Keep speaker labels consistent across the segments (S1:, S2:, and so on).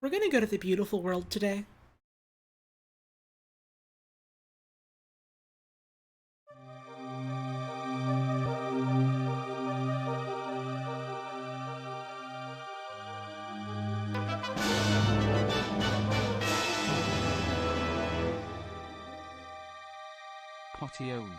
S1: We're gonna go to the beautiful world today.
S2: Potty-owned.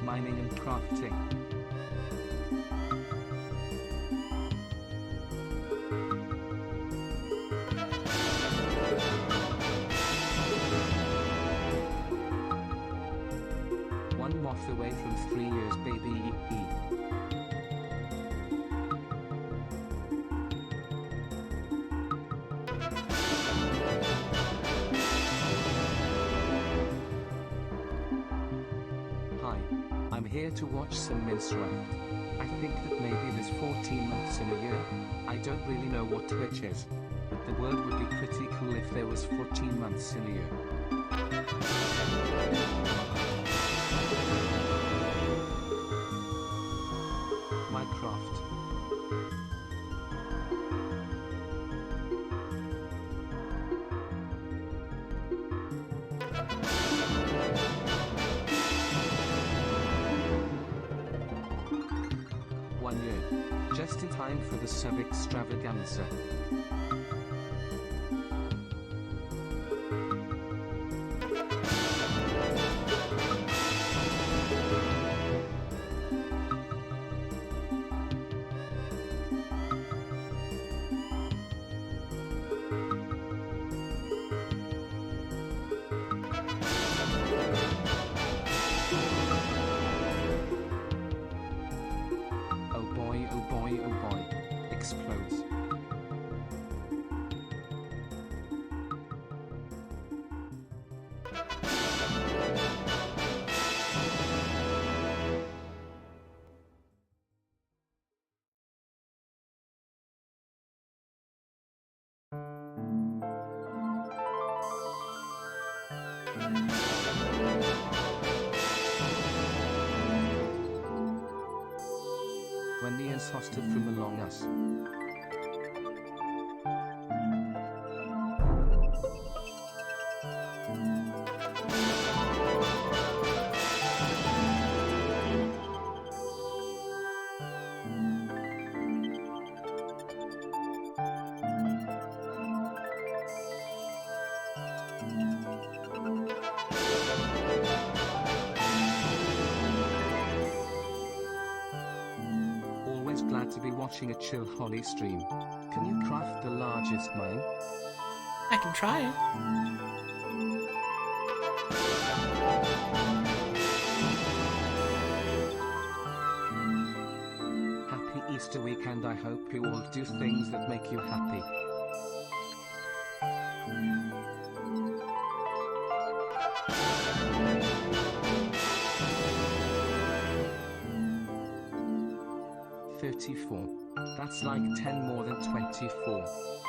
S2: Mining and crafting. One moth away from 3 years, baby. Hi, I'm here to watch some minstrel. I think that maybe there's 14 months in a year. I don't really know what Twitch is, but the word would be pretty cool if there was 14 months in a year. Minecraft. Just in time for the sub extravaganza. Oh boy, explodes. Wendy is hosted from Among Us. Glad to be watching a chill Holly stream. Can you craft the largest mine?
S1: I can try it.
S2: Happy Easter weekend. I hope you all do things that make you happy. That's like 10 more than 24.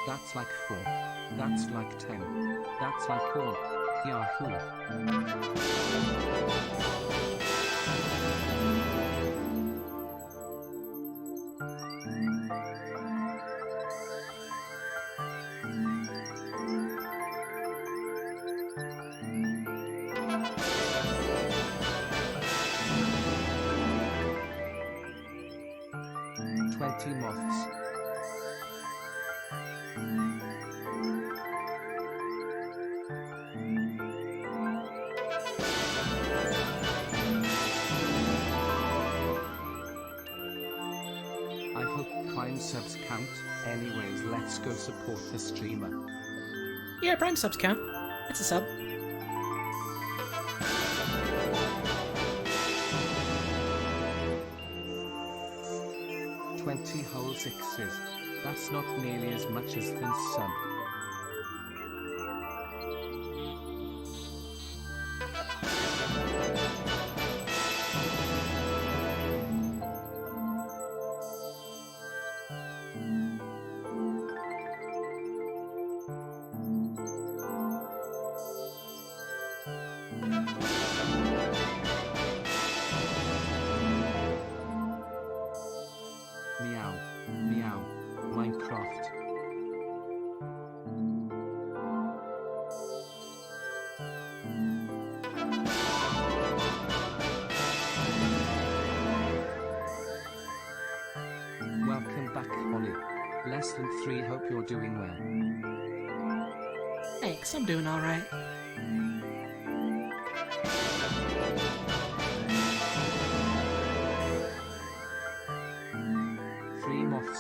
S2: That's like 4. That's like 10. That's like all. Yahoo. 20 moths. I hope Prime subs count. Anyways, let's go support the streamer.
S1: Yeah, Prime subs count. It's a sub.
S2: Whole sixes. That's not nearly as much as Finn's sub. Meow. Meow. Minecraft. Welcome back, Holly. Less than 3, hope you're doing well.
S1: Thanks, I'm doing alright.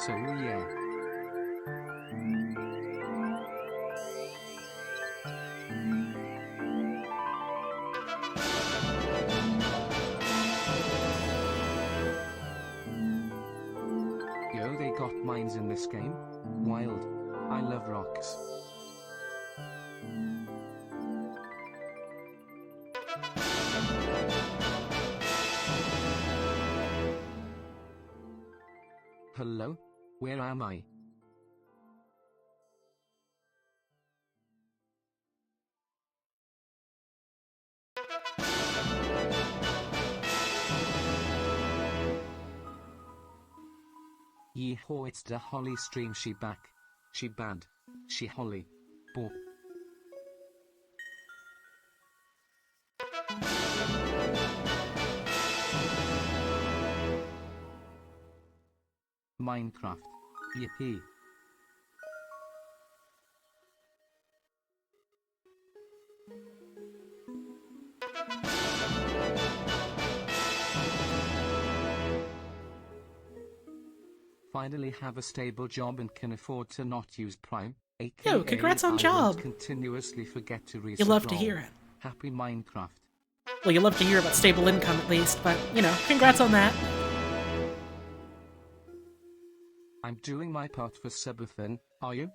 S2: So yeah. Yo, they got mines in this game? Wild. I love rocks. Hello? Where am I? Yeehaw, it's the Holly stream, she back. She bad. She Holly. Bo. Minecraft. Yippee. Finally have a stable job and can afford to not use Prime. AKA
S1: Yo, congrats on
S2: I
S1: job!
S2: won't continuously forget to reset.
S1: You love to hear it.
S2: Happy Minecraft.
S1: Well, you love to hear about stable income at least, but, you know, congrats on that.
S2: I'm doing my part for Subathon, are you?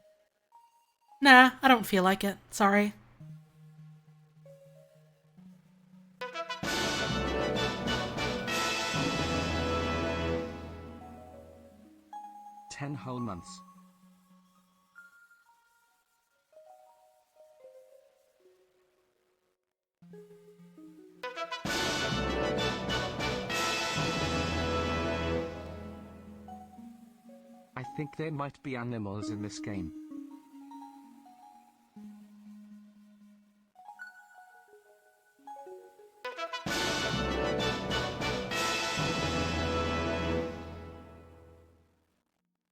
S1: Nah, I don't feel like it. Sorry.
S2: Whole months. I think there might be animals in this game.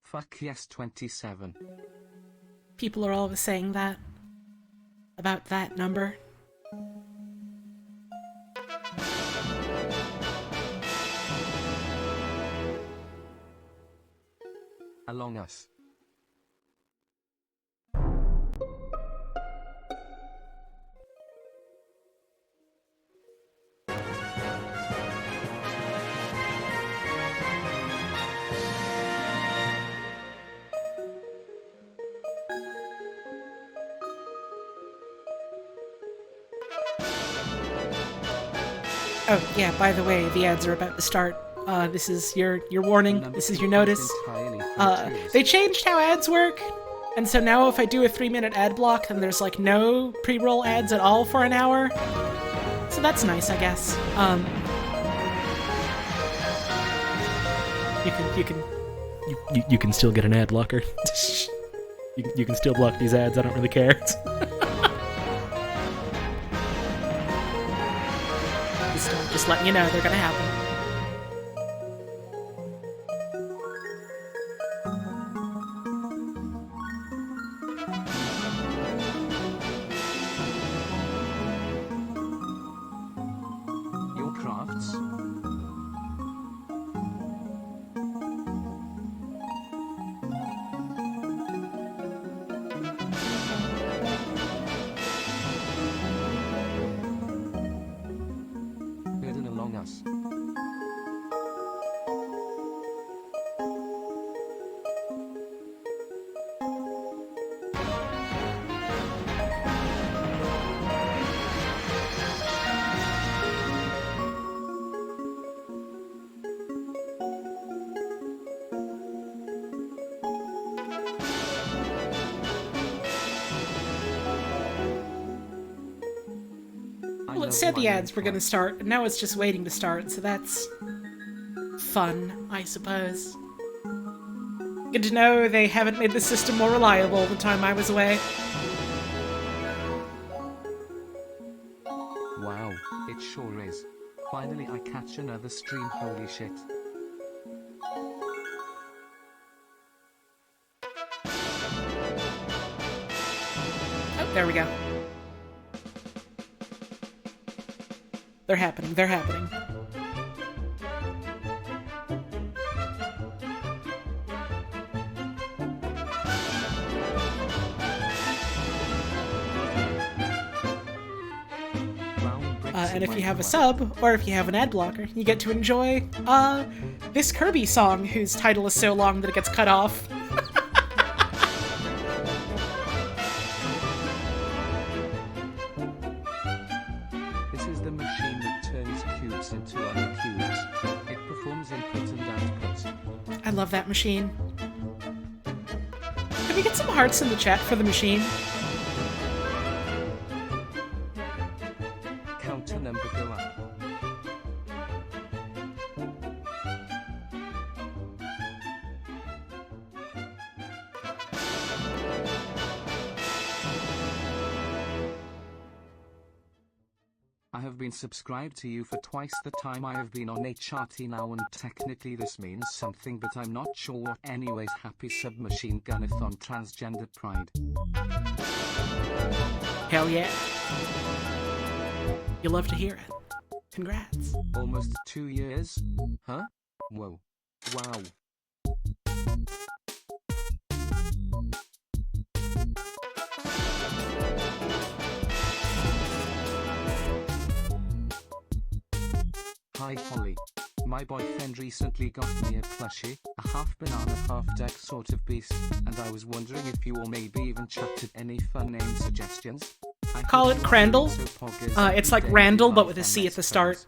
S2: Fuck yes, 27.
S1: People are always saying that. About that number.
S2: Along us.
S1: Oh, yeah, by the way, the ads are about to start. This is your warning. This is your notice. They changed how ads work, and so now if I do a 3-minute ad block, then there's like no pre-roll ads at all for an hour. So that's nice, I guess. You can still get an ad blocker. you can still block these ads. I don't really care. Just letting you know they're gonna happen.
S2: us.
S1: Well, it said the ads were gonna start, and now it's just waiting to start, so that's fun, I suppose. Good to know they haven't made the system more reliable the time I was away.
S2: Wow, it sure is. Finally I catch another stream, holy shit.
S1: Oh, there we go. They're happening, they're happening. And if you have a sub, or if you have an ad blocker, you get to enjoy, this Kirby song, whose title is so long that it gets cut off.
S2: This is the machine that turns cubes into other cubes. It performs input and output.
S1: I love that machine. Can we get some hearts in the chat for the machine?
S2: Counter number go up. I have been subscribed to you for twice the time I have been on HRT now, and technically this means something, but I'm not sure what. Anyways, happy Submachine Gunathon Transgender Pride.
S1: Hell yeah. You'll love to hear it. Congrats.
S2: Almost 2 years? Huh? Whoa. Wow. Hi Holly. My boyfriend recently got me a plushie, a half banana, half duck sort of beast, and I was wondering if you or maybe even chatted any fun name suggestions.
S1: Call it Crandall. It's like Randall, but with a C at the start.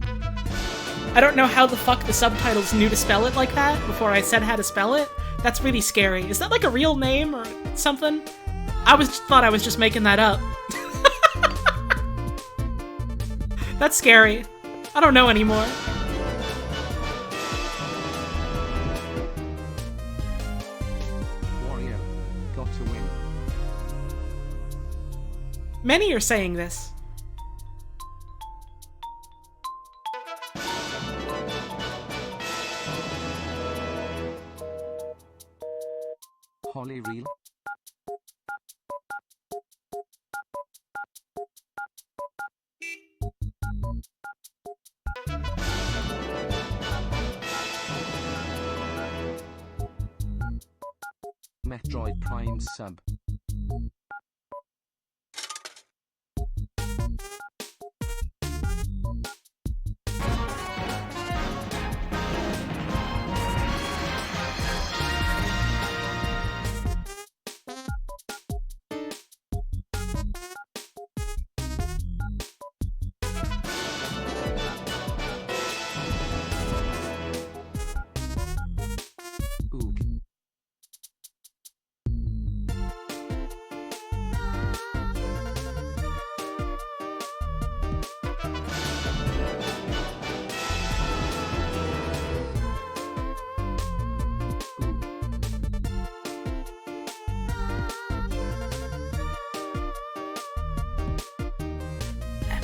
S1: I don't know how the fuck the subtitles knew to spell it like that before I said how to spell it. That's really scary. Is that like a real name or something? Thought I was just making that up. That's scary. I don't know anymore.
S2: Wario, got to win.
S1: Many are saying this.
S2: Holly real? Metroid Prime sub.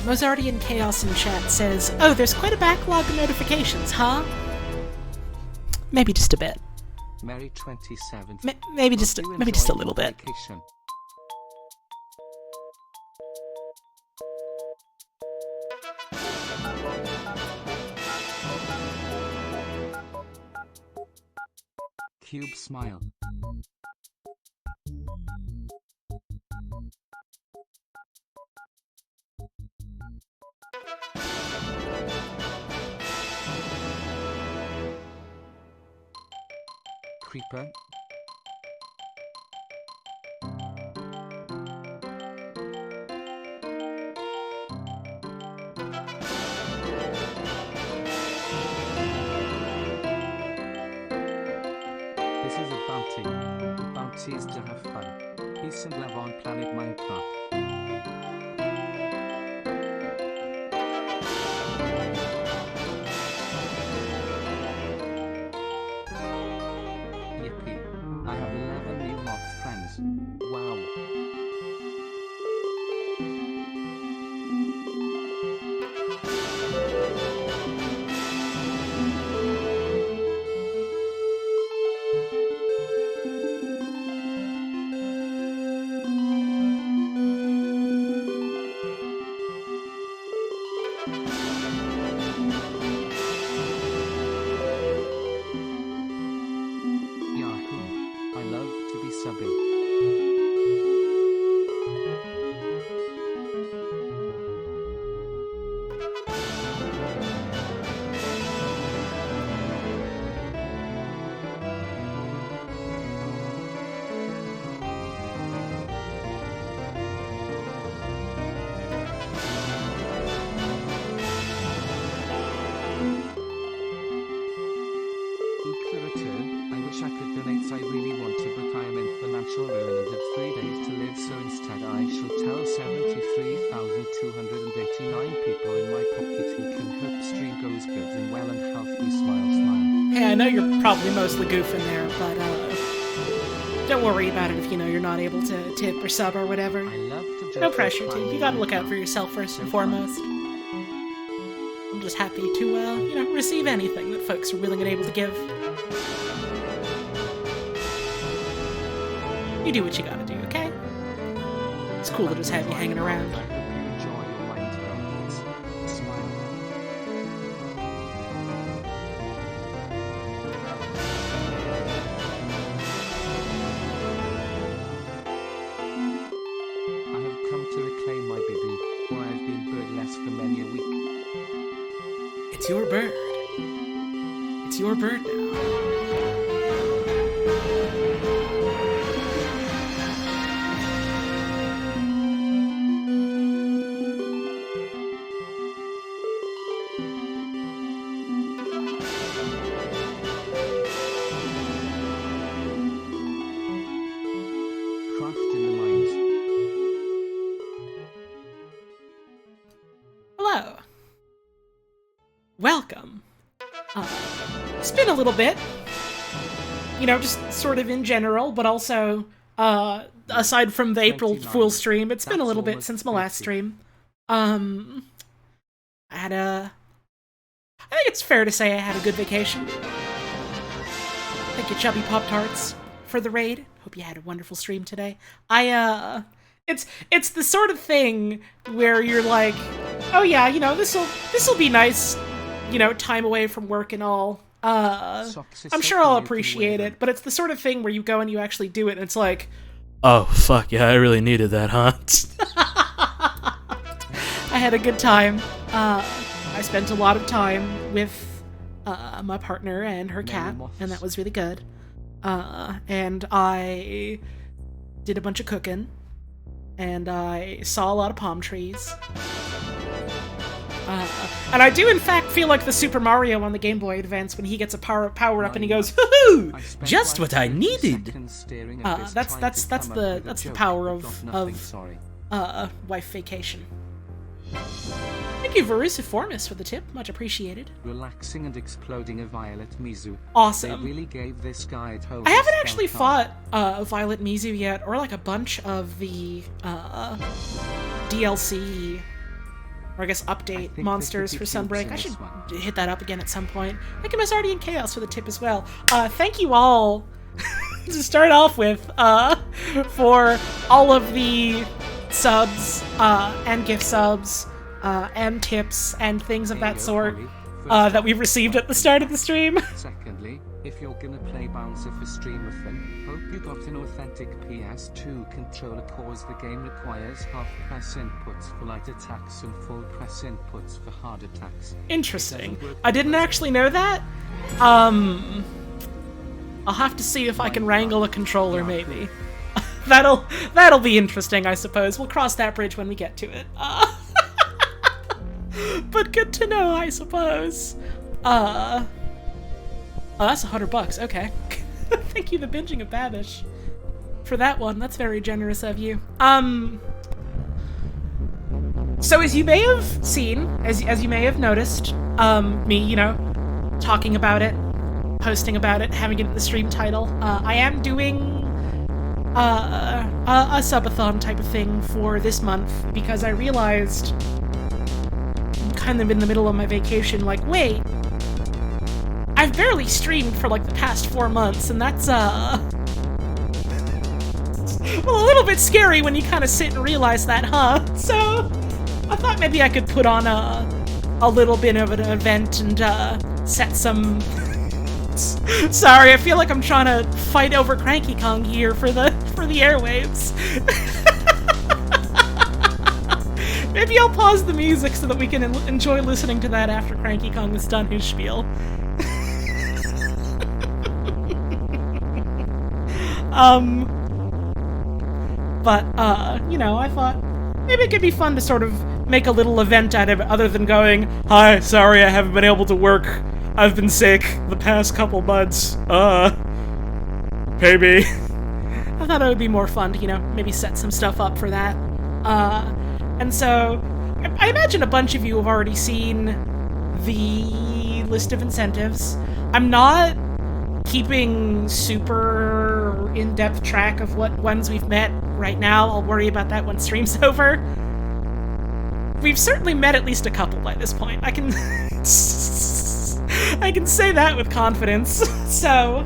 S1: Mozartian Chaos in chat says, "Oh, there's quite a backlog of notifications, huh?" Maybe just a bit.
S2: Merry 27th.
S1: Maybe just a little bit.
S2: Vacation. Cube smile. creeper. This is a bounty. The bounty is to have fun. Peace and love on planet Minecraft. Yippee. I have 11 new moth friends. Wow. Yahoo! I love to be subbing. Oop the return. I wish I could donate. I really wanted, but I am in financial ruin and have 3 days to live, so instead I shall tell 73,289 people in my pocket who can hope stream goes good and well and healthy. Smile, smile.
S1: Hey, I know you're probably mostly goofing there, but don't worry about it if you know you're not able to tip or sub or whatever.
S2: I love to joke
S1: No
S2: and
S1: pressure to.
S2: find
S1: You gotta
S2: new
S1: look out for yourself first and foremost. I'm just happy to, receive anything that folks are willing and able to give. You do what you gotta do, okay? It's cool to just have you hanging around.
S2: I hope you enjoy your Minecraft. Smile. I have come to reclaim my baby, for I have been birdless for many a week.
S1: It's your bird. It's your bird now.
S2: Craft in the mines.
S1: Hello. Welcome. It's been a little bit. Just sort of in general, but also, aside from the April
S2: 29.
S1: Fool's stream, it's been a
S2: That's
S1: little bit
S2: almost
S1: since my last
S2: 50.
S1: stream. I think it's fair to say I had a good vacation. Thank you, Chubby Pop-Tarts, for the raid. Hope you had a wonderful stream today. It's the sort of thing where you're like, oh yeah, this'll be nice, time away from work and all.
S2: Socks is
S1: I'm
S2: so
S1: sure I'll
S2: funny to
S1: appreciate
S2: wear.
S1: it, but it's the sort of thing where you go and you actually do it, and it's like,
S3: Oh, fuck, yeah, I really needed that, huh?
S1: I had a good time. I spent a lot of time with my partner and her cat, and that was really good. And I did a bunch of cooking, and I saw a lot of palm trees. And I do, in fact, feel like the Super Mario on the Game Boy Advance when he gets a power up and he goes, "Hoo-hoo! Just what I needed." That's the power of wife vacation. Thank you, Verusiformis, for the tip. Much appreciated.
S2: Relaxing and exploding a Violet Mizu.
S1: Awesome.
S2: They really gave this guy a total
S1: I haven't
S2: spell
S1: actually
S2: card.
S1: fought Violet Mizu yet, or like a bunch of the DLC, or I guess update
S2: think
S1: monsters
S2: there
S1: for
S2: could be
S1: Sunbreak.
S2: tips
S1: I
S2: in
S1: should
S2: this one.
S1: hit that up again at some point. Thank you, Miss Artie and Chaos, for the tip as well. Thank you all to start off with for all of the subs and gift subs and tips and things of that
S2: Hey, yo,
S1: sort
S2: Holly.
S1: that
S2: First
S1: we've received at the start of the stream.
S2: Secondly, if you're gonna play Bouncer for Streamathon, hope you got an authentic PS2 controller cause the game requires half press inputs for light attacks and full press inputs for hard attacks.
S1: Interesting.
S2: It doesn't work
S1: I didn't
S2: for most
S1: actually know that. I'll have to see if I can wrangle a controller, maybe. That'll be interesting, I suppose. We'll cross that bridge when we get to it. But good to know, I suppose. Oh, that's $100. Okay. Thank you, the binging of Babish, for that one. That's very generous of you. So as you may have seen, as you may have noticed, me, you know, talking about it, posting about it, having it in the stream title, I am doing a subathon type of thing for this month, because I realized, kind of in the middle of my vacation, like, wait, I've barely streamed for like the past 4 months, and that's well, a little bit scary when you kind of sit and realize that, huh? So I thought maybe I could put on a little bit of an event and set some. Sorry, I feel like I'm trying to fight over Cranky Kong here for the airwaves. Maybe I'll pause the music so that we can enjoy listening to that after Cranky Kong has done his spiel. You know, I thought maybe it could be fun to sort of make a little event out of it, other than going, "Hi, sorry I haven't been able to work. I've been sick the past couple months. Maybe." I thought it would be more fun to, you know, maybe set some stuff up for that. And so, I imagine a bunch of you have already seen the list of incentives. I'm not keeping super in-depth track of what ones we've met right now. I'll worry about that when stream's over. We've certainly met at least a couple by this point. I can say that with confidence. So,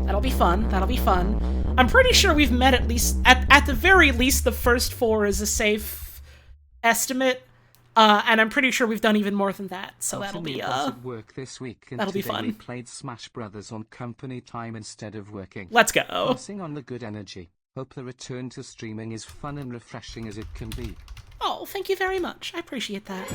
S1: that'll be fun. That'll be fun. I'm pretty sure we've met at least, at the very least, the first 4 is a safe estimate. And I'm pretty sure we've done even more than that, so that'll be,
S2: work this week, and
S1: that'll be
S2: today
S1: fun.
S2: We played Smash Brothers on company time instead of working.
S1: Let's go.
S2: Passing on the good energy. Hope the return to streaming is fun and refreshing as it can be.
S1: Oh, thank you very much. I appreciate that.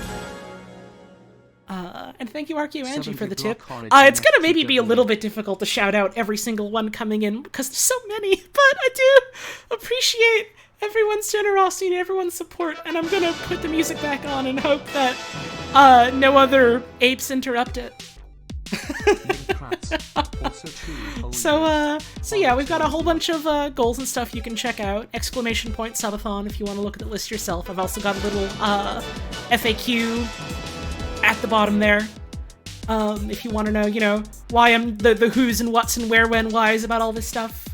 S1: And thank you, RQ Angie, for the tip. It's gonna maybe be a little bit difficult to shout out every single one coming in, because there's so many, but I do appreciate everyone's generosity and everyone's support, and I'm gonna put the music back on and hope that no other apes interrupt it. So yeah, we've got a whole bunch of goals and stuff you can check out. ! Subathon if you want to look at the list yourself. I've also got a little FAQ at the bottom there. If you want to know, you know, why I'm the who's and what's and where, when, why's about all this stuff.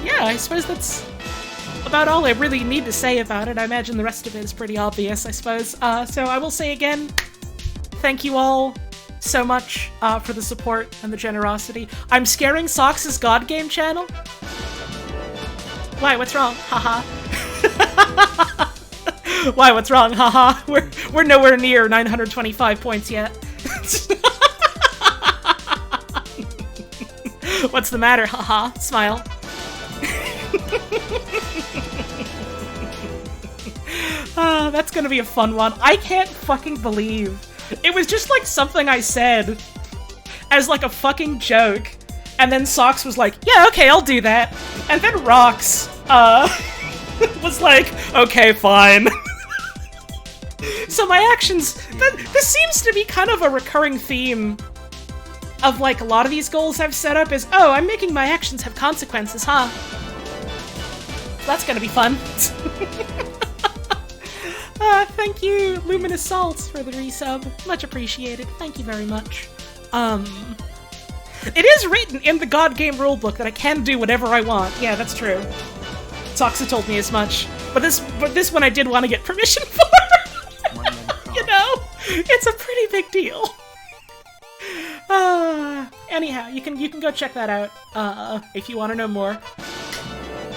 S1: Yeah, I suppose that's about all I really need to say about it. I imagine the rest of it is pretty obvious, I suppose. So I will say again, thank you all so much for the support and the generosity. I'm scaring Socks' God Game channel? Why, what's wrong? Haha. Why, what's wrong? Haha. We're nowhere near 925 points yet. What's the matter? Haha. Smile. That's gonna be a fun one. I can't fucking believe it was just like something I said as like a fucking joke, and then Socks was like, "Yeah, okay, I'll do that," and then Rox was like, "Okay, fine." So my actions. This seems to be kind of a recurring theme of like a lot of these goals I've set up is, oh, I'm making my actions have consequences, huh? That's gonna be fun. Thank you, Luminous Salts, for the resub. Much appreciated. Thank you very much. It is written in the God Game rulebook that I can do whatever I want. Yeah, that's true. Soxa told me as much. But this one I did want to get permission for. You know, it's a pretty big deal. Anyhow, you can go check that out if you want to know more.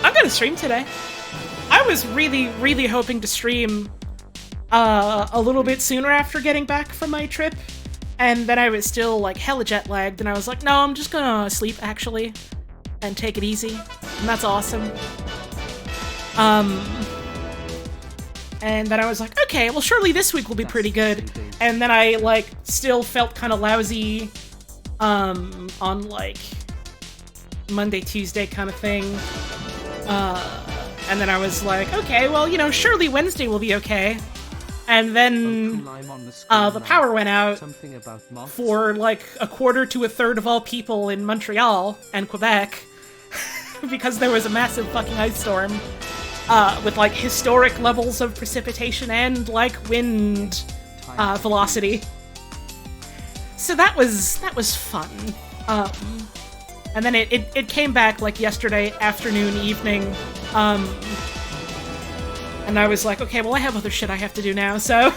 S1: I'm gonna stream today. I was really hoping to stream a little bit sooner after getting back from my trip, and then I was still like hella jet lagged, and I was like, no, I'm just gonna sleep actually and take it easy, and that's awesome. And then I was like, okay, well surely this week will be pretty good. and then I, like, still felt kind of lousy, on, like, Monday, Tuesday kind of thing. And then I was like, okay, well, you know, surely Wednesday will be okay. And then, the power went out for, like, a quarter to a third of all people in Montreal and Quebec, because there was a massive fucking ice storm, with, like, historic levels of precipitation and, like, wind, velocity. So that was fun. And then it came back, like, yesterday afternoon, evening, and I was like, okay, well, I have other shit I have to do now, so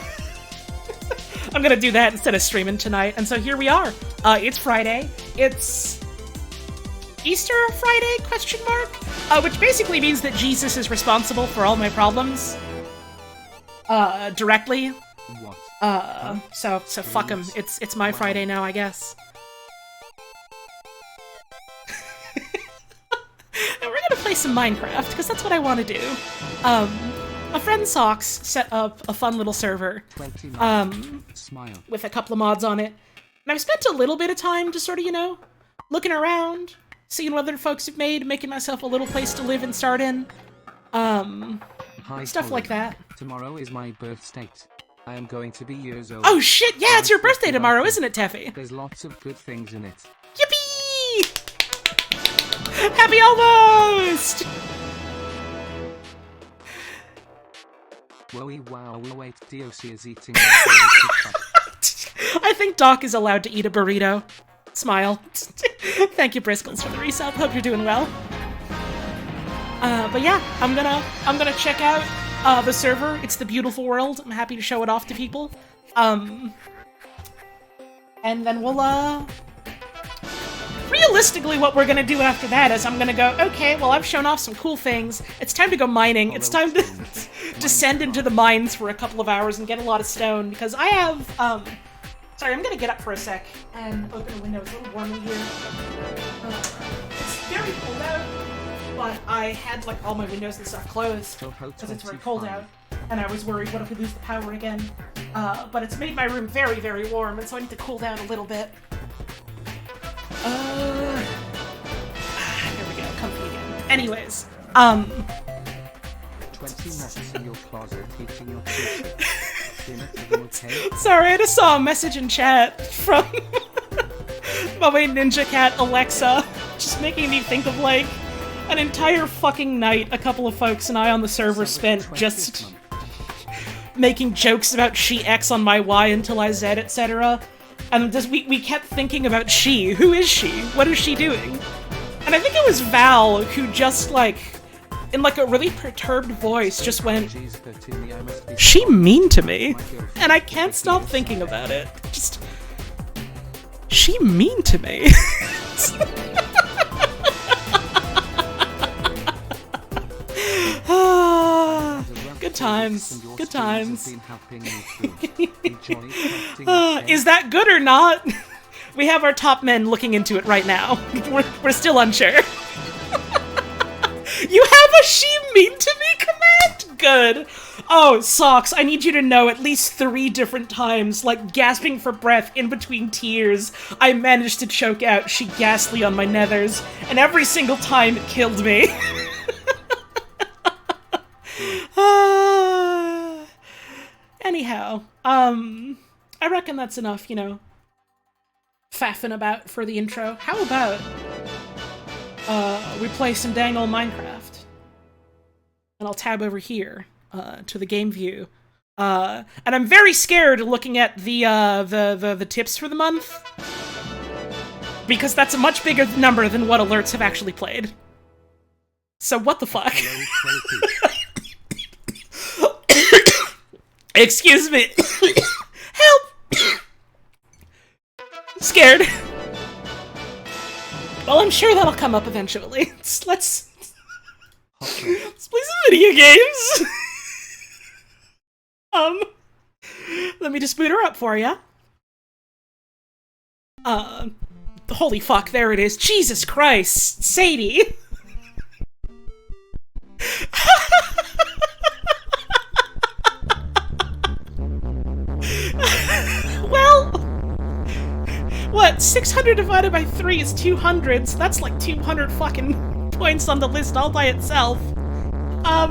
S1: I'm gonna do that instead of streaming tonight. And so here we are. It's Friday. It's Easter Friday, question mark? Which basically means that Jesus is responsible for all my problems. Directly.
S2: What?
S1: So fuck him. It's my Friday now, I guess. And we're gonna play some Minecraft, because that's what I want to do. My friend Socks set up a fun little server, with a couple of mods on it. And I've spent a little bit of time just sort of, you know, looking around, seeing what other folks have made, making myself a little place to live and start in. Stuff like that.
S2: Tomorrow is my birthday. I am going to be years old.
S1: Oh shit, yeah, it's your birthday tomorrow, isn't it, Teffy?
S2: There's lots of good things in it.
S1: Yippee! Happy almost!
S2: Wow, wait, DOC is eating.
S1: I think Doc is allowed to eat a burrito. Smile. Thank you, Briskles, for the resub. Hope you're doing well. But yeah, I'm gonna check out the server. It's the beautiful world. I'm happy to show it off to people. And then we'll realistically, what we're gonna do after that is I'm gonna go, okay, well, I've shown off some cool things. It's time to go mining. It's time to descend into the mines for a couple of hours and get a lot of stone, because I have, sorry, I'm gonna get up for a sec and open a window. It's a little warm in here. It's very cold out, but I had, like, all my windows and stuff closed, because it's very cold out, and I was worried, what if we lose the power again? But it's made my room very, very warm, and so I need to cool down a little bit. There we go, comfy again. Anyways,
S2: 20 moths in your closet teaching your children.
S1: Sorry, I just saw a message in chat from my ninja cat Alexa, just making me think of, like, an entire fucking night a couple of folks and I on the server spent just making jokes about she X on my Y until I Z, etc. And just, we kept thinking about she. Who is she? What is she doing? And I think it was Val who just, like, in, like, a really perturbed voice just went, she mean to me? And I can't stop thinking about it. Just, she mean to me? Good times. Good times. Is that good or not? We have our top men looking into it right now. We're still unsure. You have a she mean to me command? Good. Oh, Socks, I need you to know at least 3 different times, like gasping for breath in between tears, I managed to choke out she ghastly on my nethers, and every single time it killed me. Anyhow, I reckon that's enough, you know, faffing about for the intro. How about, we play some dang old Minecraft? And I'll tab over here, to the game view. And I'm very scared looking at the tips for the month, because that's a much bigger number than what alerts have actually played. So what the fuck? Excuse me. Help! Scared. Well, I'm sure that'll come up eventually. Let's play some video games. Let me just boot her up for ya. Holy fuck, there it is. Jesus Christ, Sadie. Yeah, 600 divided by 3 is 200, so that's like 200 fucking points on the list all by itself. I'll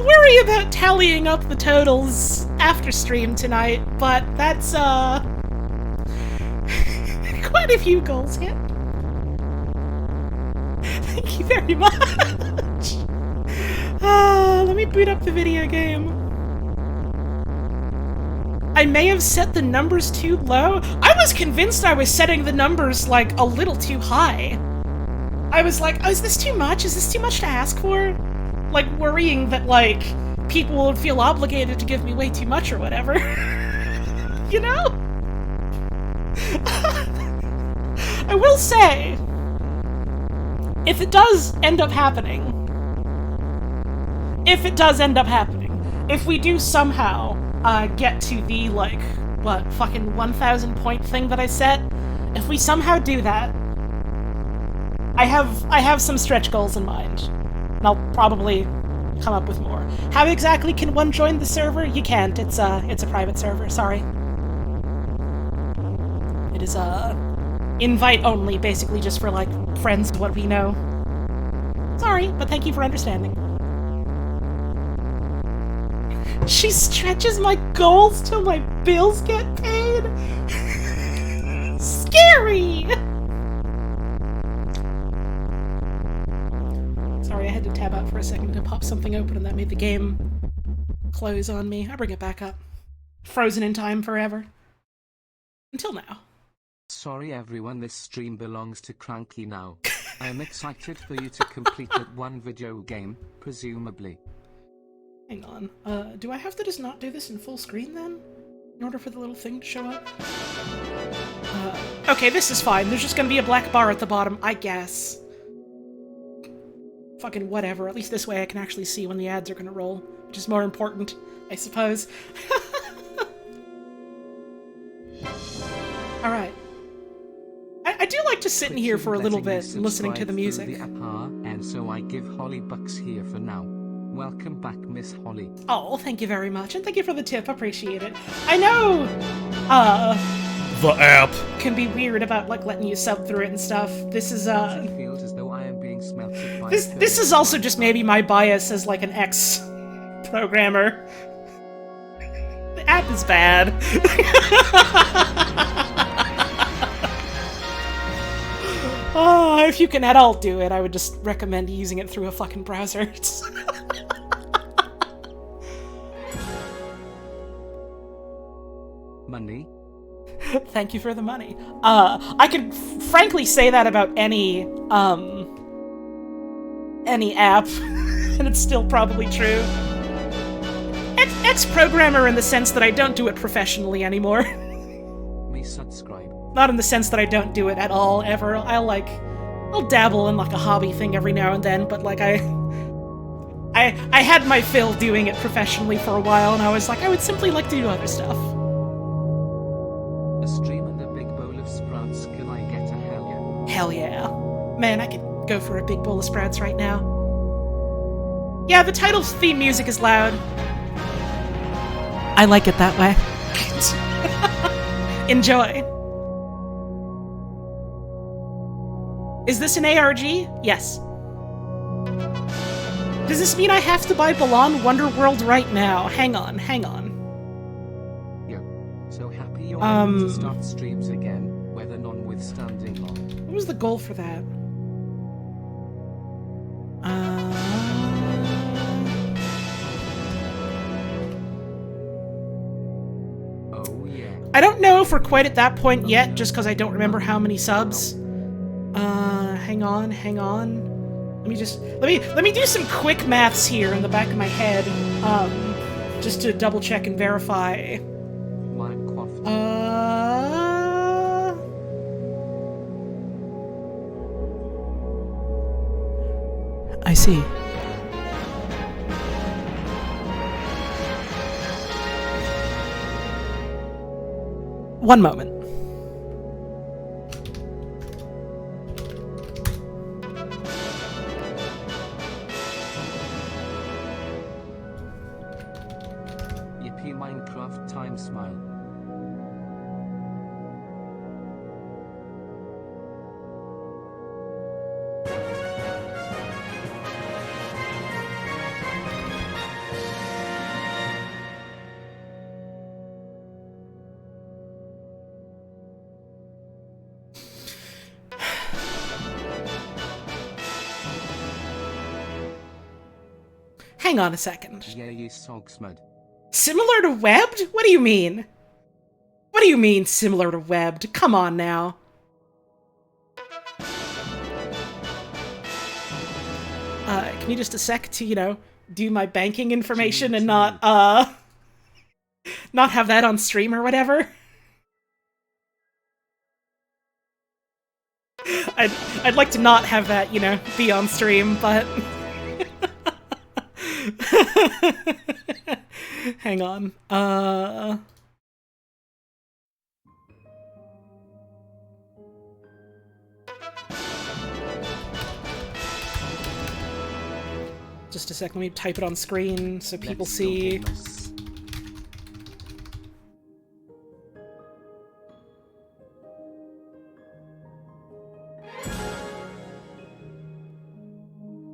S1: worry about tallying up the totals after stream tonight, but that's, quite a few goals hit. Thank you very much! Let me boot up the video game. I may have set the numbers too low. I was convinced I was setting the numbers, like, a little too high. I was like, oh, is this too much? Is this too much to ask for? Like, worrying that, like, people would feel obligated to give me way too much or whatever. You know? I will say, if it does end up happening, if we do somehow get to the, like, what, fucking 1,000 point thing that I set, if we somehow do that, I have some stretch goals in mind, and I'll probably come up with more. How exactly can one join the server? You can't. It's a private server. Sorry. It is invite only, basically just for like friends of what we know. Sorry, but thank you for understanding. She stretches my goals till my bills get paid. Scary. Sorry, I had to tab out for a second to pop something open, and that made the game close on me. I bring it back up. Frozen in time forever. Until now.
S2: Sorry everyone, this stream belongs to Cranky now. I am excited for you to complete that one video game, presumably.
S1: Hang on. Do I have to just not do this in full screen then? In order for the little thing to show up? Okay, this is fine. There's just gonna be a black bar at the bottom, I guess. Fucking whatever. At least this way I can actually see when the ads are gonna roll, which is more important, I suppose. Alright. I do like to sit in here for a little bit, listening to the music.
S2: And so I give Holly bucks here for now. Welcome back, Miss Holly.
S1: Oh, thank you very much, and thank you for the tip, appreciate it. I know,
S3: The app
S1: can be weird about, like, letting you sub through it and stuff. This is,
S2: It feels as though I am being smelted by
S1: This is also just maybe my bias as, like, an ex-programmer. The app is bad. Oh, if you can at all do it, I would just recommend using it through a fucking browser.
S2: Money?
S1: Thank you for the money. I could frankly say that about any app, and it's still probably true. Ex-programmer in the sense that I don't do it professionally anymore.
S2: Me subscribe.
S1: Not in the sense that I don't do it at all, ever. I'll dabble in, like, a hobby thing every now and then, but, like, I had my fill doing it professionally for a while, and I was like, I would simply like to do other stuff.
S2: A stream and a big bowl of sprouts, can I get a hell yeah?
S1: Hell yeah. Man, I could go for a big bowl of sprouts right now. Yeah, the title's theme music is loud. I like it that way. Enjoy. Is this an ARG? Yes. Does this mean I have to buy Balan Wonderworld right now? Hang on.
S2: Yo, so happy you're able to start streams again, whether notwithstanding long.
S1: What was the goal for that?
S2: Oh yeah.
S1: I don't know if we're quite at that point yet, just because I don't remember how many subs. Hang on. Let me do some quick maths here in the back of my head, just to double check and verify. I see. One moment.
S2: Yippee Minecraft time smile.
S1: Hang on a second.
S2: Yeah, you SocksMod.
S1: Similar to webbed? What do you mean? What do you mean, similar to webbed? Come on now. Can you just a sec to, you know, do my banking information and not have that on stream or whatever? I'd like to not have that, you know, be on stream, but... Hang on. Just a sec, let me type it on screen so people see.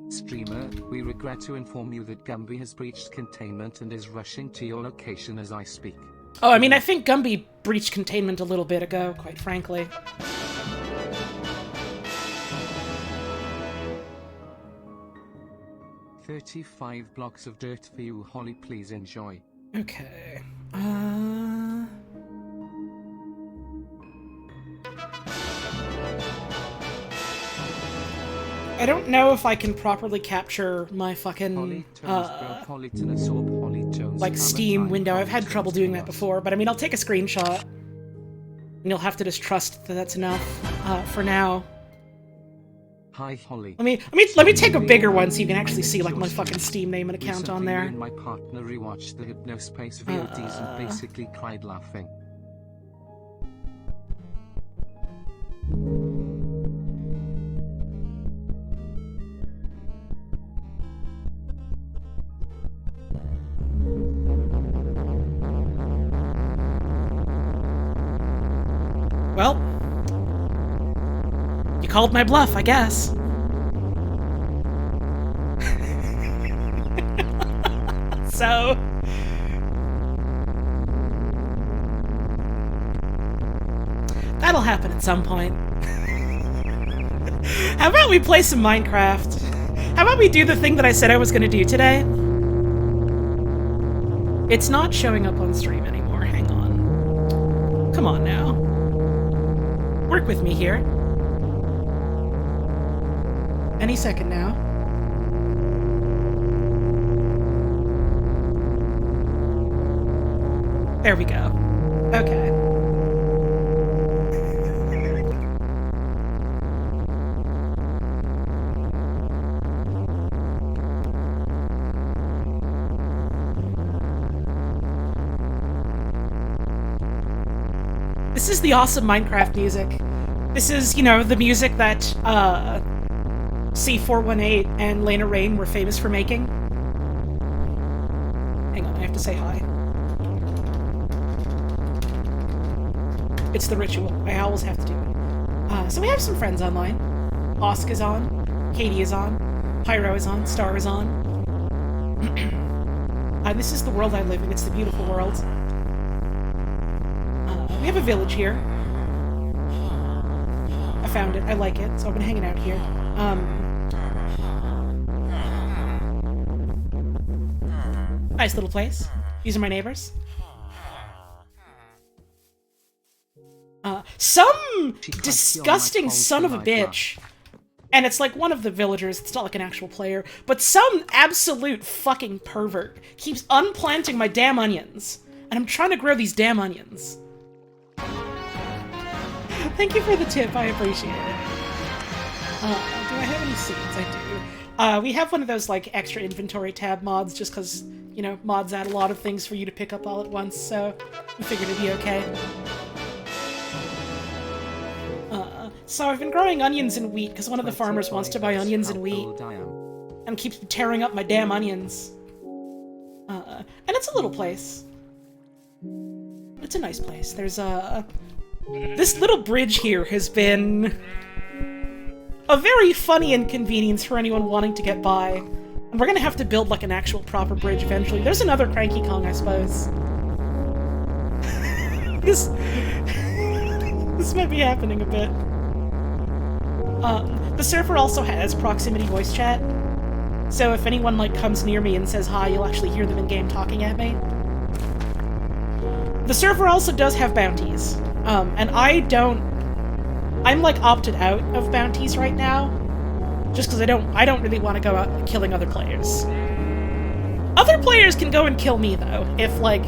S2: Streamer, we regret to inform you that Gumby has breached containment and is rushing to your location as I speak.
S1: Oh, I mean, I think Gumby breached containment a little bit ago, quite frankly.
S2: "35 blocks of dirt for you, Holly, please enjoy."
S1: Okay. I don't know if I can properly capture my fucking, like, Steam window. I've had trouble doing that before, but I mean, I'll take a screenshot. And you'll have to just trust that that's enough, for now.
S2: Hi, Holly.
S1: Let me take a bigger one so you can actually see, like, my fucking Steam name and account on there.
S2: Recently, me and my partner rewatched the Hypnospace VODs and basically cried laughing.
S1: Well, you called my bluff, I guess. So... that'll happen at some point. How about we play some Minecraft? How about we do the thing that I said I was gonna do today? It's not showing up on stream anymore, hang on. Come on now. Work with me here. Any second now. There we go. Okay. This is the awesome Minecraft music. This is, you know, the music that, C418 and Lena Rain were famous for making. Hang on, I have to say hi. It's the ritual. I always have to do it. So we have some friends online. Osk is on. Katie is on. Pyro is on. Star is on. This is the world I live in. It's the beautiful world. We have a village here. I found it. I like it, so I've been hanging out here. Nice little place. These are my neighbors. Some disgusting son of a bitch, and it's like one of the villagers, it's not like an actual player, but some absolute fucking pervert keeps unplanting my damn onions, and I'm trying to grow these damn onions. Thank you for the tip, I appreciate it. Do I have any seeds? I do. We have one of those, like, extra inventory tab mods, just because, you know, mods add a lot of things for you to pick up all at once, so I figured it'd be okay. So I've been growing onions and wheat, because one of the farmers wants to buy onions and wheat, and keeps tearing up my damn onions. And it's a little place. It's a nice place. There's this little bridge here has been a very funny inconvenience for anyone wanting to get by. And we're gonna have to build, like, an actual proper bridge eventually. There's another Cranky Kong, I suppose. This might be happening a bit. The server also has proximity voice chat, so if anyone, like, comes near me and says hi, you'll actually hear them in-game talking at me. The server also does have bounties, and I'm, like, opted out of bounties right now, just because I don't really want to go out killing other players. Other players can go and kill me, though, if, like,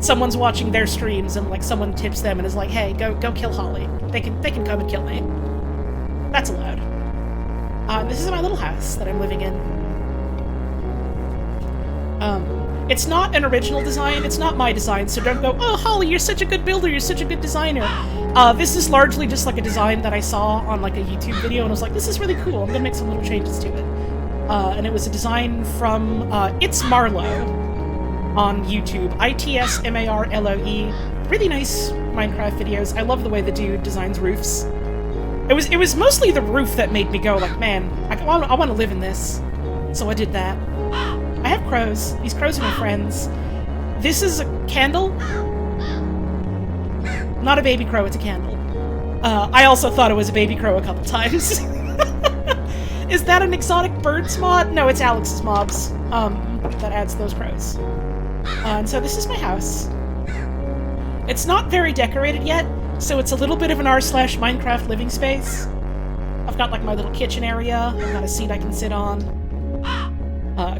S1: someone's watching their streams and, like, someone tips them and is like, hey, go kill Holly. They can come and kill me. That's allowed. This is my little house that I'm living in. It's not an original design, it's not my design, so don't go, oh, Holly, you're such a good builder, you're such a good designer. This is largely just, like, a design that I saw on, like, a YouTube video, and I was like, this is really cool, I'm gonna make some little changes to it. And it was a design from, It's Marlowe on YouTube. ITSMARLOE. Really nice Minecraft videos. I love the way the dude designs roofs. It was mostly the roof that made me go, like, man, I want to live in this. So I did that. I have crows. These crows are my friends. This is a candle. Not a baby crow, it's a candle. I also thought it was a baby crow a couple times. Is that an exotic birds mod? No, it's Alex's mobs. That adds those crows. And so this is my house. It's not very decorated yet, so it's a little bit of an r/Minecraft living space. I've got, like, my little kitchen area. I've got a seat I can sit on.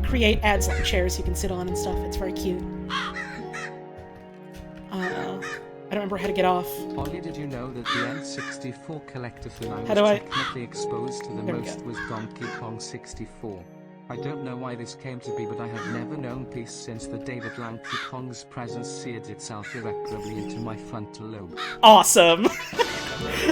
S1: Create adds, like, chairs you can sit on and stuff. It's very cute. I don't remember how to get off.
S2: Ollie, did you know that the N64 collectathon I was technically exposed to the most was Donkey Kong 64? I don't know why this came to be, but I have never known peace since the day that Donkey Kong's presence seared itself irreparably into my frontal lobe.
S1: Awesome!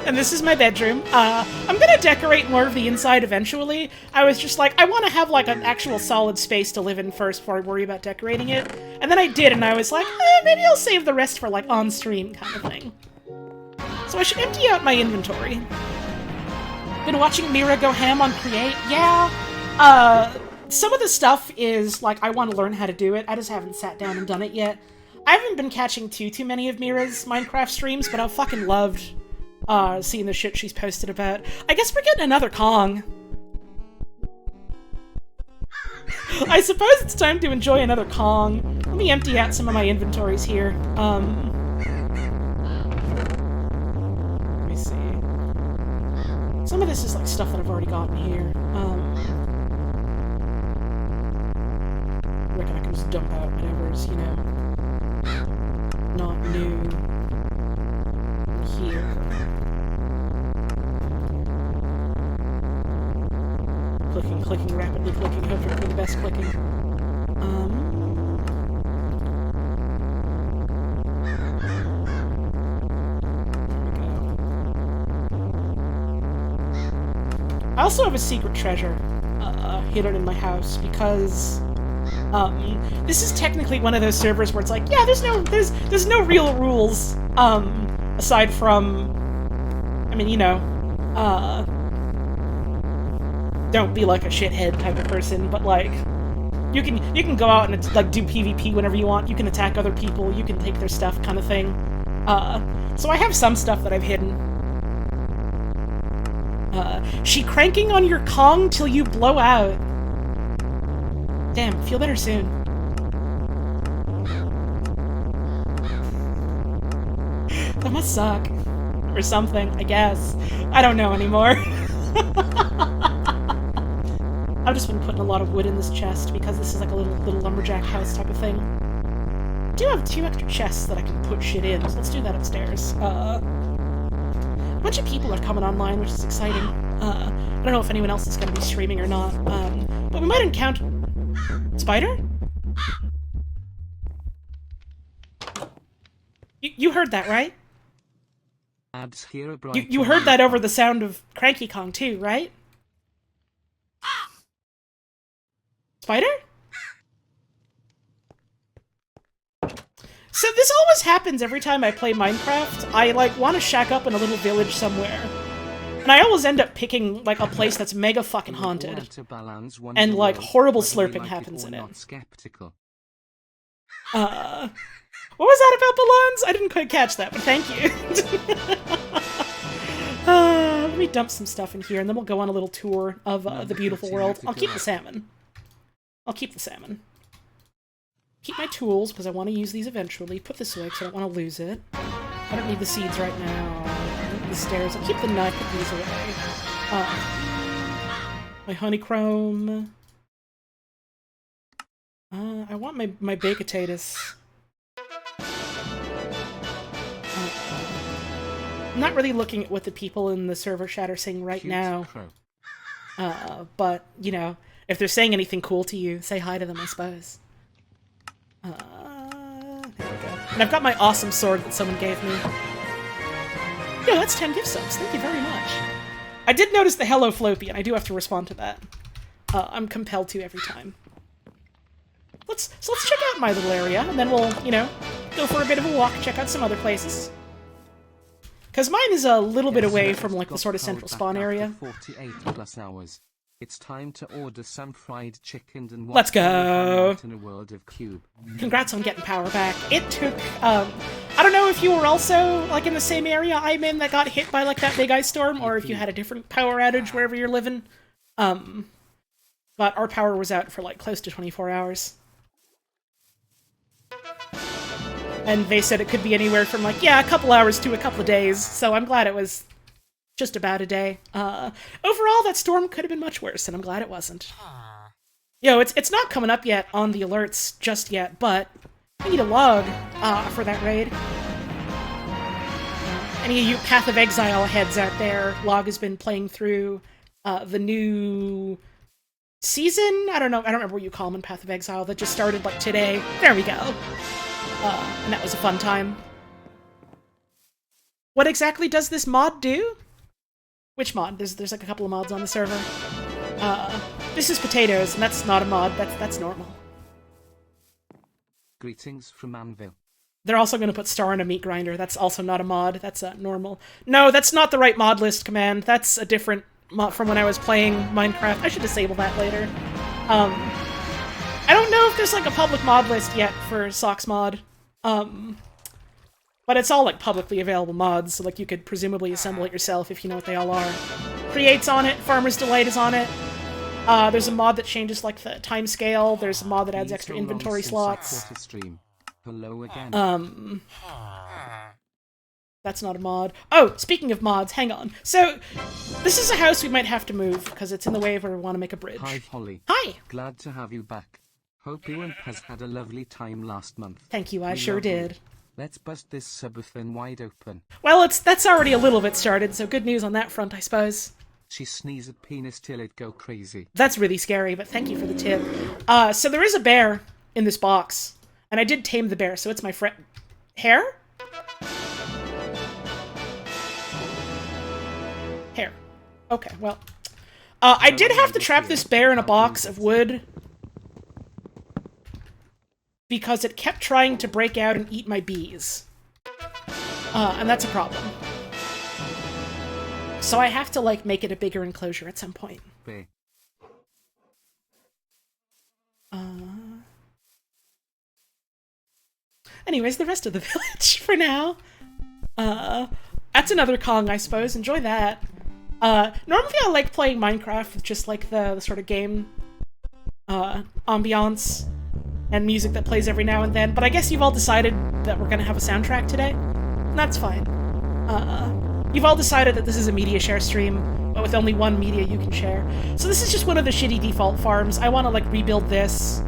S1: And this is my bedroom. I'm gonna decorate more of the inside eventually. I was just like, I want to have, like, an actual solid space to live in first before I worry about decorating it. And then I did, and I was like, maybe I'll save the rest for, like, on-stream kind of thing. So I should empty out my inventory. Been watching Mira go ham on Create? Yeah. Some of the stuff is, like, I want to learn how to do it. I just haven't sat down and done it yet. I haven't been catching too many of Mira's Minecraft streams, but I've fucking loved seeing the shit she's posted about. I guess we're getting another Kong. I suppose it's time to enjoy another Kong. Let me empty out some of my inventories here. Let me see. Some of this is, like, stuff that I've already gotten here. I reckon I can just dump out whatever's, you know, not new here. Clicking, rapidly clicking, hoping for the best clicking. There we go. I also have a secret treasure hidden in my house because this is technically one of those servers where it's like, yeah, there's no real rules aside from, I mean, you know, don't be like a shithead type of person, but, like, you can go out and, like, do PvP whenever you want. You can attack other people. You can take their stuff, kind of thing. So I have some stuff that I've hidden. She cranking on your Kong till you blow out. Damn, feel better soon. That must suck. Or something, I guess. I don't know anymore. I've just been putting a lot of wood in this chest because this is like a little lumberjack house type of thing. I do have 2 extra chests that I can put shit in, so let's do that upstairs. A bunch of people are coming online, which is exciting. I don't know if anyone else is going to be streaming or not, but we might encounter... Spider? You heard that, right? You heard that over the sound of Cranky Kong too, right? Spider? So this always happens every time I play Minecraft. I, like, want to shack up in a little village somewhere. And I always end up picking, like, a place that's mega fucking haunted. And, like, horrible slurping happens in it. What was that about balloons? I didn't quite catch that, but thank you. Let me dump some stuff in here, and then we'll go on a little tour of the beautiful world. I'll keep the salmon. I'll keep the salmon. Keep my tools, because I want to use these eventually. Put this away, because I don't want to lose it. I don't need the seeds right now. I don't need the stairs. I'll keep the nut, put these away. My honeycomb. I want my baked potatoes. I'm not really looking at what the people in the server chat are saying right now. But, you know, if they're saying anything cool to you, say hi to them, I suppose. There we go. And I've got my awesome sword that someone gave me. Yeah, that's 10 gift subs. Thank you very much. I did notice the hello Floppy, and I do have to respond to that. I'm compelled to every time. So let's check out my little area, and then we'll, you know, go for a bit of a walk, check out some other places. Because mine is a little bit away from, like, the sort of central spawn area.
S2: 48 plus hours. It's time to order some fried chicken and
S1: let's go!
S2: In a world of cube.
S1: Congrats on getting power back. It took, I don't know if you were also, like, in the same area I'm in that got hit by, like, that big ice storm, or if you had a different power outage wherever you're living. But our power was out for, like, close to 24 hours. And they said it could be anywhere from, like, yeah, a couple hours to a couple of days, so I'm glad it was just about a day. Overall, that storm could have been much worse, and I'm glad it wasn't. Yo, it's not coming up yet on the alerts just yet, but I need a log for that raid. Any of you Path of Exile heads out there, log has been playing through the new season? I don't know, I don't remember what you call them in Path of Exile, that just started, like, today. There we go. And that was a fun time. What exactly does this mod do? Which mod? There's like a couple of mods on the server. This is potatoes, and that's not a mod. That's normal.
S2: Greetings from Anvil.
S1: They're also going to put star in a meat grinder. That's also not a mod. That's normal. No, that's not the right mod list command. That's a different mod from when I was playing Minecraft. I should disable that later. I don't know if there's like a public mod list yet for SocksMod. But it's all like publicly available mods, so like you could presumably assemble it yourself if you know what they all are. Create's on it, Farmer's Delight is on it. There's a mod that changes like the time scale, there's a mod that adds extra inventory slots.
S2: Hello again.
S1: That's not a mod. Oh, speaking of mods, hang on. So, this is a house we might have to move, because it's in the way if we want to make a bridge.
S2: Hi, Holly.
S1: Hi!
S2: Glad to have you back. Hope you and Paz had a lovely time last month.
S1: Thank you, I sure did.
S2: Let's bust this subathon wide open.
S1: Well, that's already a little bit started, so good news on that front, I suppose.
S2: She sneezed at penis till it go crazy.
S1: That's really scary, but thank you for the tip. So there is a bear in this box, and I did tame the bear, so it's my friend... Hair? Hair. Okay, well... I did have to trap this bear in a box of wood, because it kept trying to break out and eat my bees. And that's a problem. So I have to, like, make it a bigger enclosure at some point. Anyways, the rest of the village for now. That's another Kong, I suppose. Enjoy that. Normally I like playing Minecraft with just, like, the sort of game ambiance and music that plays every now and then, but I guess you've all decided that we're gonna have a soundtrack today. That's fine. You've all decided that this is a media share stream, but with only one media you can share. So this is just one of the shitty default farms. I want to, like, rebuild this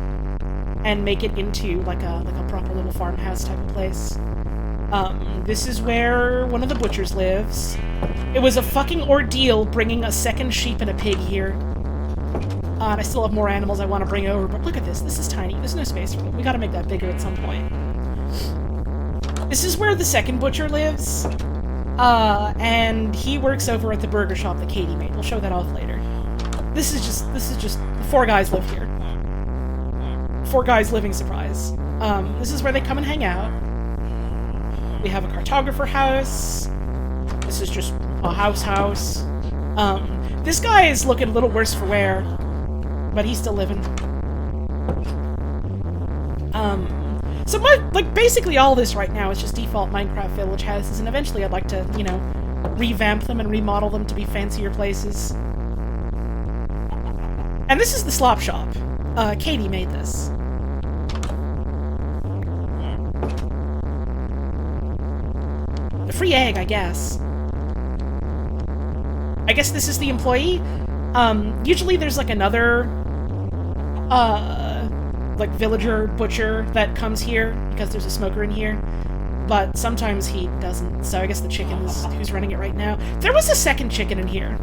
S1: and make it into, like a proper little farmhouse type of place. This is where one of the butchers lives. It was a fucking ordeal bringing a second sheep and a pig here. And I still have more animals I want to bring over, but look at this. This is tiny. There's no space for them. We gotta make that bigger at some point. This is where the second butcher lives. And he works over at the burger shop that Katie made. We'll show that off later. This is just 4 guys live here. 4 guys living surprise. This is where they come and hang out. We have a cartographer house. This is just a house. This guy is looking a little worse for wear, but he's still living. So basically all this right now is just default Minecraft village houses, and eventually I'd like to, you know, revamp them and remodel them to be fancier places. And this is the slop shop. Katie made this. A free egg, I guess. I guess this is the employee. Usually there's like another, like villager butcher that comes here because there's a smoker in here. But sometimes he doesn't, so I guess the chicken is who's running it right now. There was a second chicken in here.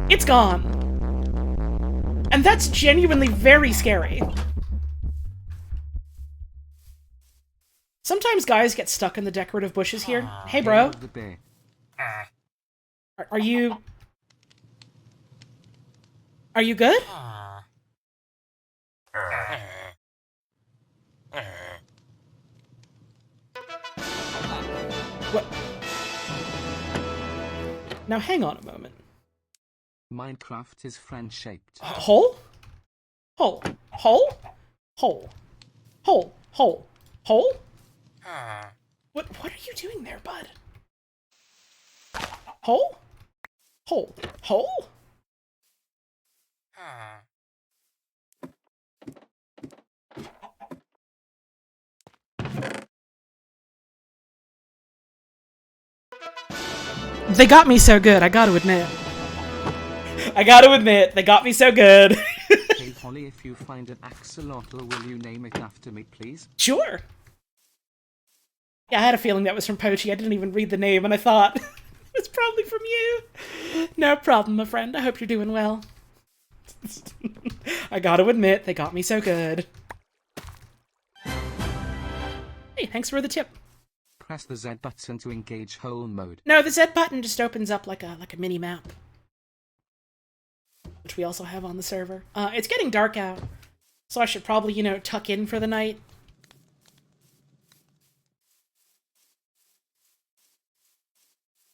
S1: It's gone. And that's genuinely very scary. Sometimes guys get stuck in the decorative bushes here. Hey, bro. Are you... Are you good? What? Now hang on a moment.
S2: Minecraft is friend-shaped.
S1: Hole? Hole. Hole? Hole. Hole. Hole. Hole? What are you doing there, bud? Hole? Hole. Hole? They got me so good, I gotta admit. I gotta admit, they got me so good.
S2: Hey Holly, if you find an axolotl, will you name it after me, please?
S1: Sure. Yeah, I had a feeling that was from Pochi. I didn't even read the name, and I thought, it's probably from you. No problem, my friend. I hope you're doing well. I gotta admit, they got me so good. Hey, thanks for the tip.
S2: Press the Z button to engage hole mode.
S1: No, the Z button just opens up like a mini map. Which we also have on the server. It's getting dark out, so I should probably, you know, tuck in for the night.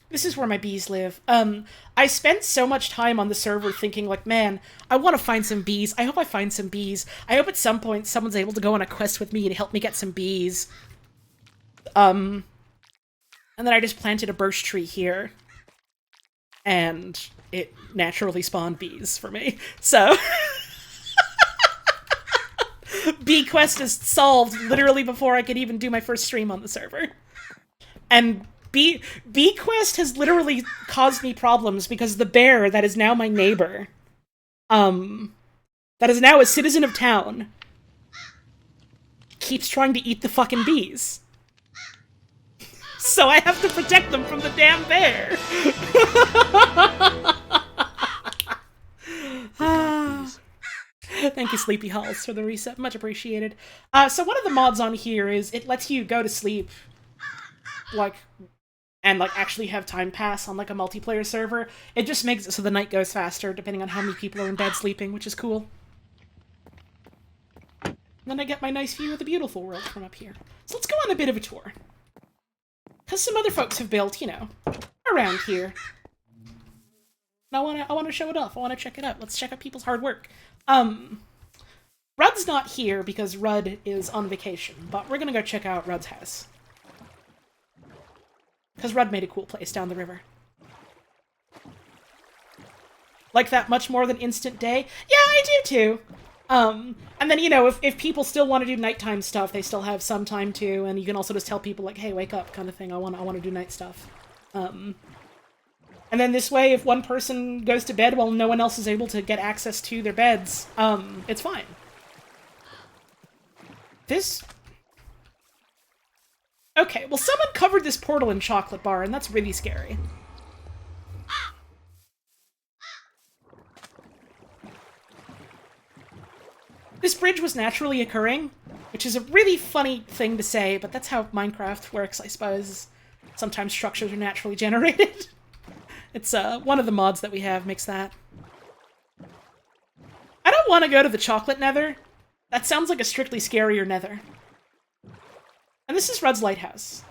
S1: This is where my bees live. I spent so much time on the server thinking, like, man, I want to find some bees. I hope I find some bees. I hope at some point someone's able to go on a quest with me and help me get some bees. And then I just planted a birch tree here. And it naturally spawned bees for me. So... Bee quest is solved literally before I could even do my first stream on the server. And... Bee quest has literally caused me problems because the bear that is now my neighbor, that is now a citizen of town, keeps trying to eat the fucking bees. So I have to protect them from the damn bear. Thank you, Sleepy Halls, for the reset. Much appreciated. So one of the mods on here is it lets you go to sleep, like... and, like, actually have time pass on, like, a multiplayer server. It just makes it so the night goes faster, depending on how many people are in bed sleeping, which is cool. And then I get my nice view of the beautiful world from up here. So let's go on a bit of a tour. Because some other folks have built, you know, around here. And I wanna show it off. I wanna check it out. Let's check out people's hard work. Rud's not here because Rud is on vacation, but we're gonna go check out Rud's house. Because Rudd made a cool place down the river. Like that much more than Instant Day? Yeah, I do too! And then, you know, if people still want to do nighttime stuff, they still have some time too, and you can also just tell people, like, hey, wake up, kind of thing, I want to do night stuff. And then this way, if one person goes to bed while no one else is able to get access to their beds, it's fine. This... Okay, well someone covered this portal in chocolate bar, and that's really scary. This bridge was naturally occurring, which is a really funny thing to say, but that's how Minecraft works, I suppose. Sometimes structures are naturally generated. It's, one of the mods that we have makes that. I don't want to go to the chocolate nether. That sounds like a strictly scarier nether. And this is Rud's lighthouse.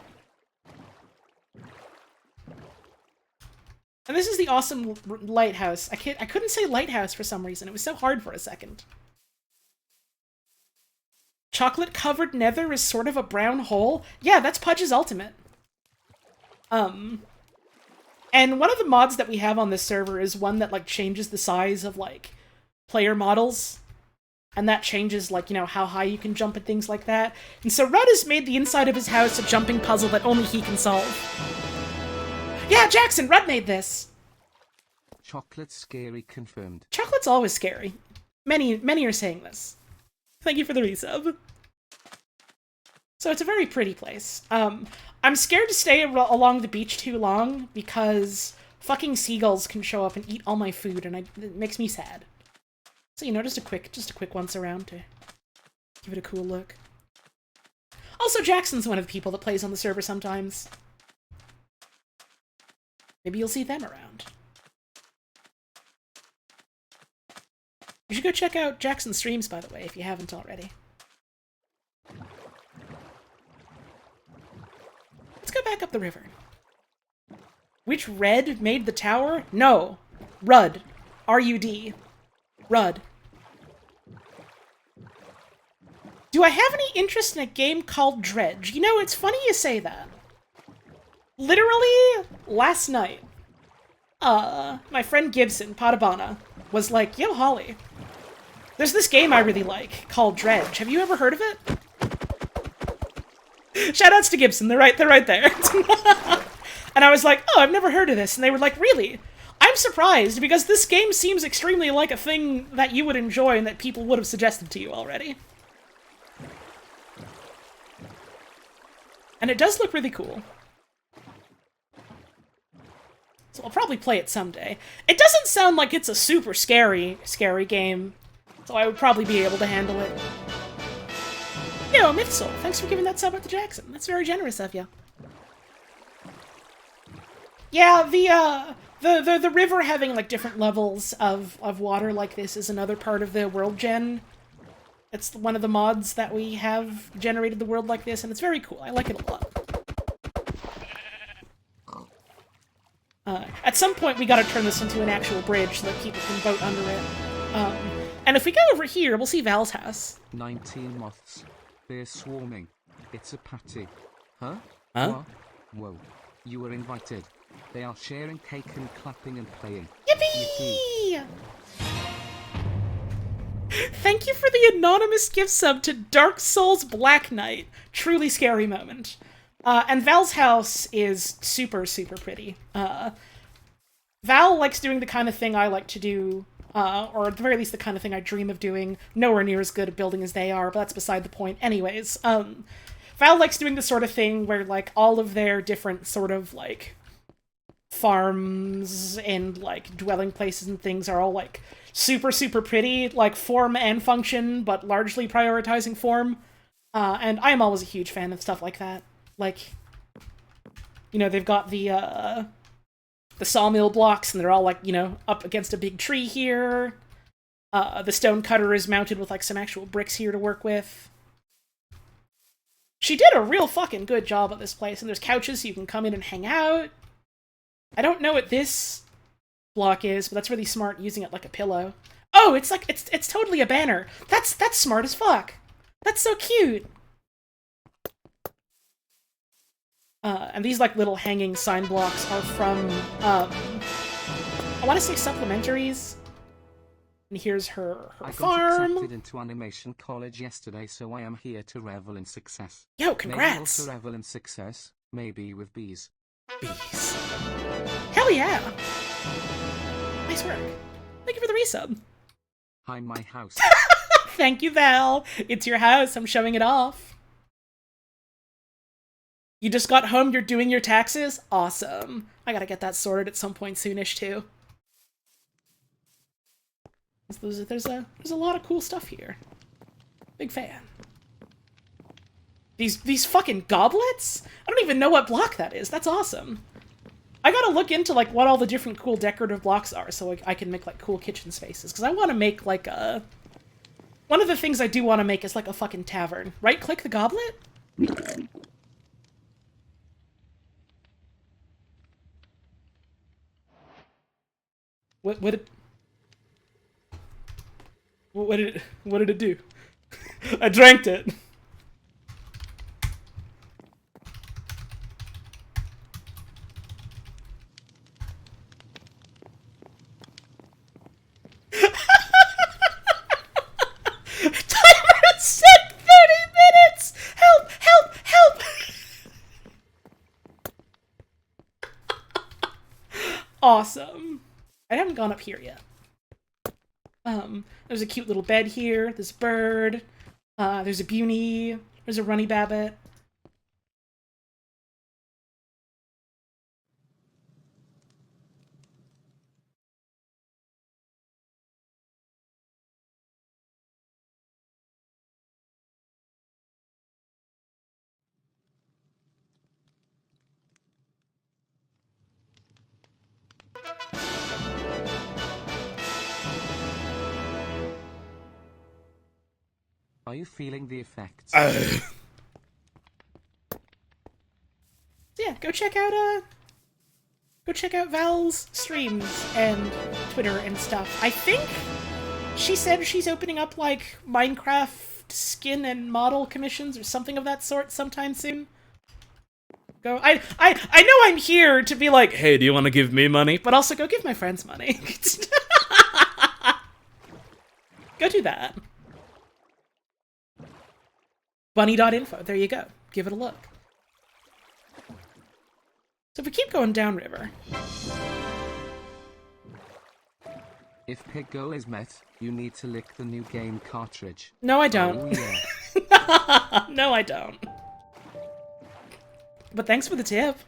S1: And this is the awesome lighthouse. I couldn't say lighthouse for some reason. It was so hard for a second. Chocolate-covered nether is sort of a brown hole. Yeah, that's Pudge's ultimate. And one of the mods that we have on this server is one that, like, changes the size of, like, player models. And that changes, like, you know, how high you can jump and things like that. And so Rudd has made the inside of his house a jumping puzzle that only he can solve. Yeah, Jackson, Rudd made this!
S2: Chocolate scary confirmed.
S1: Chocolate's always scary. Many are saying this. Thank you for the resub. So it's a very pretty place. I'm scared to stay along the beach too long because fucking seagulls can show up and eat all my food, and it makes me sad. So, you know, just a quick once around to give it a cool look. Also, Jackson's one of the people that plays on the server sometimes. Maybe you'll see them around. You should go check out Jackson's streams, by the way, if you haven't already. Let's go back up the river. Which Red made the tower? No. Rudd. R-U-D. Rudd. Do I have any interest in a game called Dredge? You know, it's funny you say that. Literally, last night, my friend Gibson, Padabana, was like, yo, Holly, there's this game I really like called Dredge. Have you ever heard of it? Shoutouts to Gibson, they're right there. And I was like, oh, I've never heard of this. And they were like, really? I'm surprised, because this game seems extremely like a thing that you would enjoy and that people would have suggested to you already. And it does look really cool. So I'll probably play it someday. It doesn't sound like it's a super scary game, so I would probably be able to handle it. Yo, Mythsoul, thanks for giving that sub out to Jackson. That's very generous of you. Yeah, the river having, like, different levels of water like this is another part of the world gen. It's one of the mods that we have generated the world like this, and it's very cool. I like it a lot. At some point, we gotta turn this into an actual bridge so that people can boat under it. And if we go over here, we'll see Val's house.
S2: 19 moths. They're swarming. It's a party. Huh?
S3: Huh?
S2: Whoa. You were invited. They are sharing cake and clapping and playing.
S1: Yippee! Thank you for the anonymous gift sub to Dark Souls Black Knight. Truly scary moment. And Val's house is super, super pretty. Val likes doing the kind of thing I like to do, or at the very least the kind of thing I dream of doing. Nowhere near as good at building as they are, but that's beside the point. Anyways, Val likes doing the sort of thing where, like, all of their different sort of, like, farms and, like, dwelling places and things are all, like, super, super pretty, like, form and function, but largely prioritizing form. And I'm always a huge fan of stuff like that. Like, you know, they've got the sawmill blocks, and they're all, like, you know, up against a big tree here. The stone cutter is mounted with, like, some actual bricks here to work with. She did a real fucking good job at this place, and there's couches so you can come in and hang out. I don't know what this block is, but that's really smart, using it like a pillow. Oh, it's like, it's totally a banner. That's smart as fuck. That's so cute. And these, like, little hanging sign blocks are from, I want to say supplementaries. And here's her
S2: I
S1: farm.
S2: got accepted into animation college yesterday, so I am here to revel in success.
S1: Yo,
S2: Maybe
S1: congrats.
S2: also revel in success, maybe with bees.
S1: Bees. Hell yeah. Nice work. Thank you for the resub.
S2: Hi, my house.
S1: Thank you, Val. It's your house. I'm showing it off. You just got home, you're doing your taxes? Awesome. I gotta get that sorted at some point soonish, too. There's a lot of cool stuff here. Big fan. These fucking goblets? I don't even know what block that is. That's awesome. I gotta look into, like, what all the different cool decorative blocks are so I can make, like, cool kitchen spaces. Because I want to make, like, a... One of the things I do want to make is, like, a fucking tavern. Right-click the goblet? What did it do? I drank it. I haven't gone up here yet. There's a cute little bed here, this bird, there's a Buny, there's a runny babbit.
S2: Are you feeling the effects?
S1: So yeah, go check out Val's streams and Twitter and stuff. I think she said she's opening up like Minecraft skin and model commissions or something of that sort sometime soon. Go. I know I'm here to be like, hey, do you want to give me money? But also go give my friends money. Go do that. Bunny.info. There you go. Give it a look. So if we keep going downriver.
S2: If pig goal is met, you need to lick the new game cartridge.
S1: No, I don't.
S2: Oh, yeah.
S1: No, I don't. But thanks for the tip.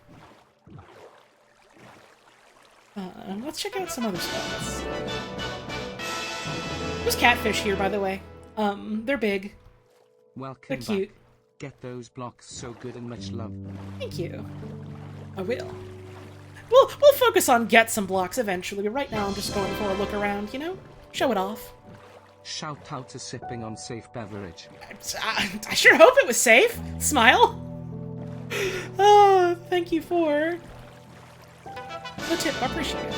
S1: Let's check out some other spots. There's catfish here, by the way. They're big.
S2: Welcome
S1: They're cute.
S2: back. Get those blocks so good and much love.
S1: Thank you. I will. We'll focus on get some blocks eventually. Right now I'm just going for a look around, you know? Show it off.
S2: Shout out to sipping on safe beverage.
S1: I sure hope it was safe. Smile. Oh, thank you for the tip. I appreciate it.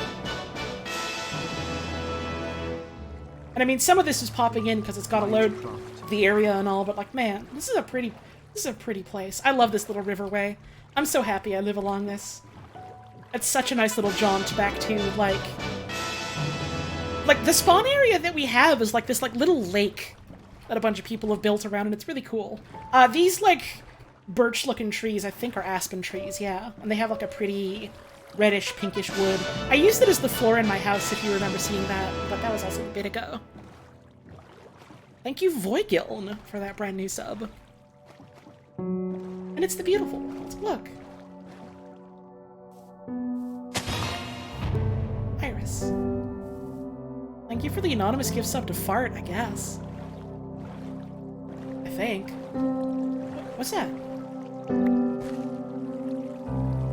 S1: And I mean, some of this is popping in because it's got to load the area and all, but like, man, this is a pretty place. I love this little riverway. I'm so happy I live along this. It's such a nice little jaunt back to, like the spawn area that we have is like this little lake that a bunch of people have built around, and it's really cool. These like birch-looking trees, I think, are aspen trees, yeah. And they have like a pretty reddish, pinkish wood. I used it as the floor in my house, if you remember seeing that, but that was also a bit ago. Thank you, Voigiln, for that brand new sub. And it's the beautiful world. Look. Iris. Thank you for the anonymous gift sub to Fart, I guess. I think. What's that?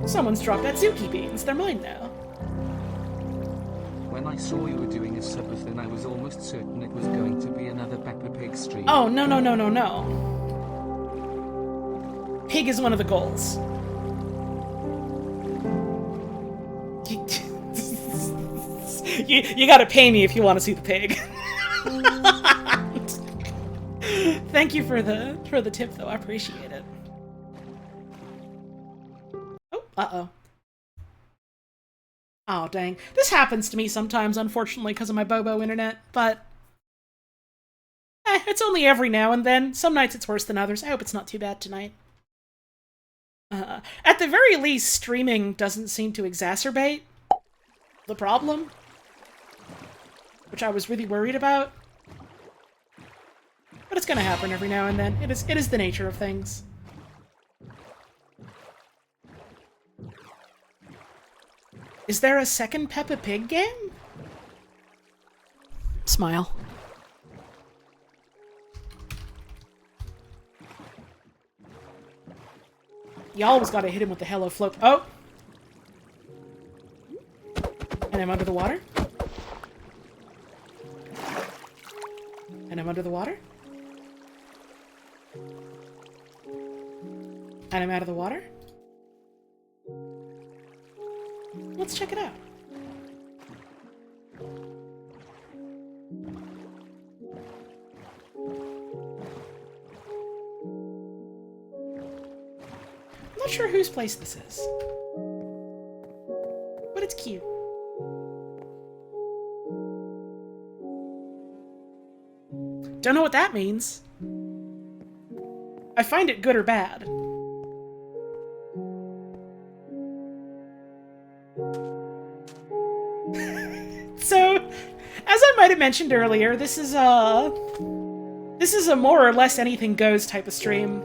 S1: Someone's dropped that Zuki beans. They're mine now.
S2: When I saw you were doing a subathon, I was almost certain it was going to be another Peppa Pig stream.
S1: Oh, no. Pig is one of the goals. You gotta pay me if you want to see the pig. Thank you for the tip, though. I appreciate it. Oh, uh-oh. Oh, dang. This happens to me sometimes, unfortunately, because of my Bobo internet, but it's only every now and then. Some nights it's worse than others. I hope it's not too bad tonight. At the very least, streaming doesn't seem to exacerbate the problem, which I was really worried about. But it's gonna happen every now and then. It is the nature of things. Is there a second Peppa Pig game? Smile. You always gotta hit him with the hello float. Oh! And I'm under the water. And I'm under the water. And I'm out of the water. Let's check it out. I'm not sure whose place this is, but it's cute. Don't know what that means. I find it good or bad. might have mentioned earlier, this is a more or less anything goes type of stream.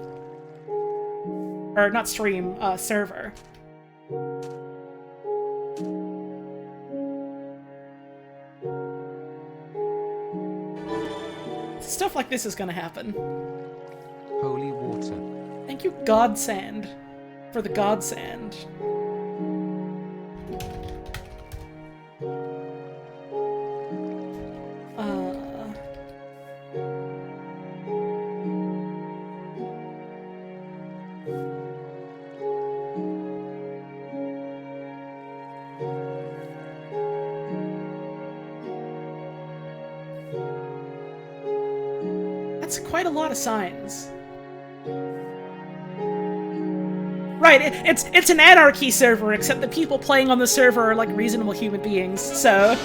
S1: Or not stream, server. Stuff like this is gonna happen.
S2: Holy water.
S1: Thank you, Godsand, for the Godsand. That's quite a lot of signs. Right, it's an anarchy server, except the people playing on the server are like reasonable human beings, so...
S2: I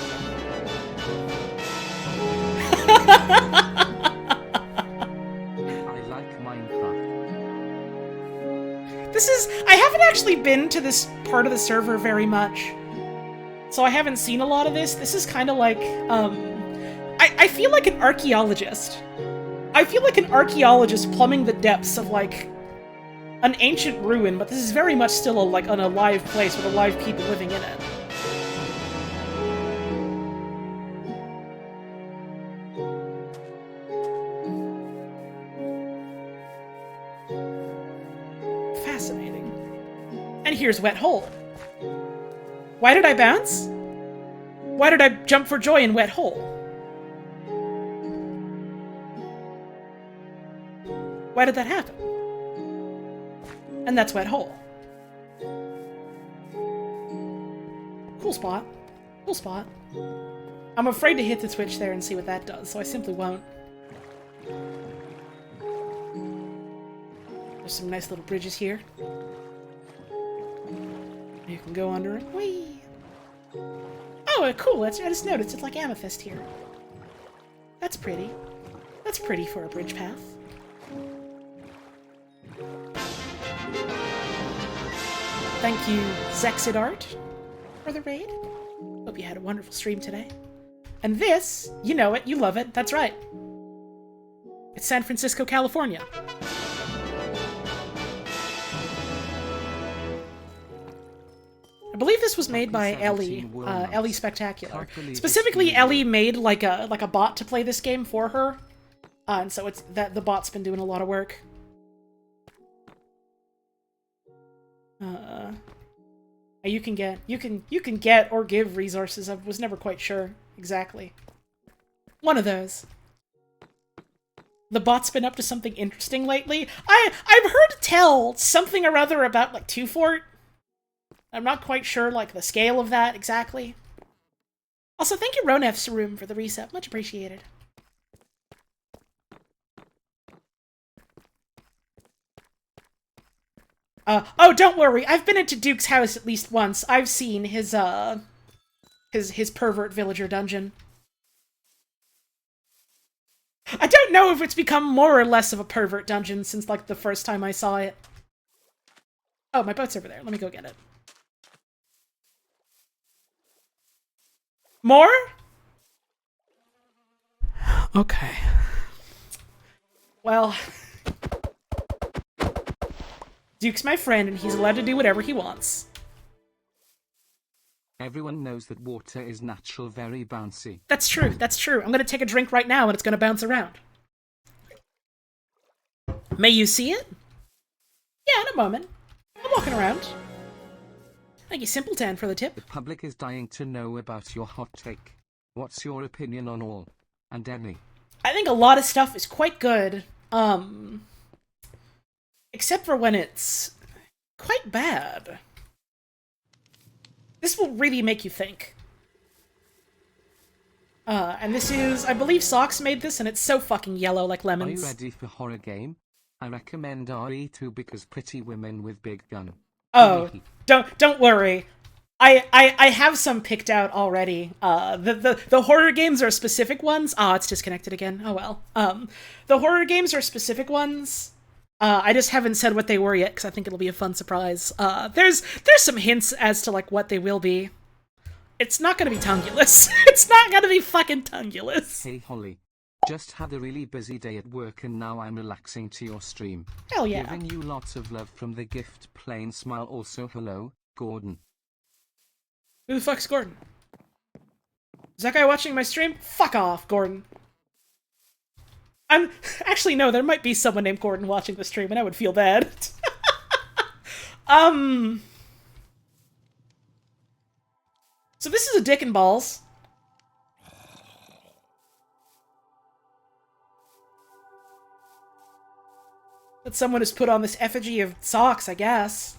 S2: like Minecraft.
S1: I haven't actually been to this part of the server very much, so I haven't seen a lot of this. This is kind of like, I feel like an archaeologist. I feel like an archaeologist plumbing the depths of, like, an ancient ruin, but this is very much still, like, an alive place with alive people living in it. Fascinating. And here's Wet Hole. Why did I bounce? Why did I jump for joy in Wet Hole? Why did that happen? And that's Wet Hole. Cool spot. Cool spot. I'm afraid to hit the switch there and see what that does, so I simply won't. There's some nice little bridges here. You can go under it. Whee! Oh, cool. I just noticed it's like amethyst here. That's pretty. That's pretty for a bridge path. Thank you, Zexid Art, for the raid. Hope you had a wonderful stream today. And this, you know it, you love it, that's right. It's San Francisco, California. I believe this was made by Ellie, Ellie Spectacular. Specifically, Ellie made like a bot to play this game for her, and so it's that the bot's been doing a lot of work. You can get or give resources. I was never quite sure exactly. One of those. The bot's been up to something interesting lately. I've heard tell something or other about like Two Fort. I'm not quite sure like the scale of that exactly. Also, thank you Ronef's Room for the reset. Much appreciated. Oh, don't worry. I've been into Duke's house at least once. I've seen his pervert villager dungeon. I don't know if it's become more or less of a pervert dungeon since, like, the first time I saw it. Oh, my boat's over there. Let me go get it. More? Okay. Well... Duke's my friend, and he's allowed to do whatever he wants.
S2: Everyone knows that water is natural, very bouncy.
S1: That's true, that's true. I'm gonna take a drink right now, and it's gonna bounce around. May you see it? Yeah, in a moment. I'm walking around. Thank you, Simpleton, for the tip.
S2: The public is dying to know about your hot take. What's your opinion on all? And any?
S1: I think a lot of stuff is quite good. Except for when it's quite bad. This will really make you think. And this is, I believe Socks made this, and it's so fucking yellow like lemons.
S2: Are you ready for horror game? I recommend RE2 because pretty women with big gun.
S1: Oh, don't worry. I have some picked out already. The horror games are specific ones. Ah, it's disconnected again. Oh well. The horror games are specific ones. I just haven't said what they were yet, because I think it'll be a fun surprise. There's some hints as to, like, what they will be. It's not gonna be tungulus. It's not gonna be fucking tungulus.
S2: Hey Holly. Just had a really busy day at work and now I'm relaxing to your stream.
S1: Hell yeah.
S2: Giving you lots of love from the gift plain smile. Also hello, Gordon.
S1: Who the fuck's Gordon? Is that guy watching my stream? Fuck off, Gordon. Actually, no, there might be someone named Gordon watching the stream and I would feel bad. So this is a dick and balls. That someone has put on this effigy of socks, I guess.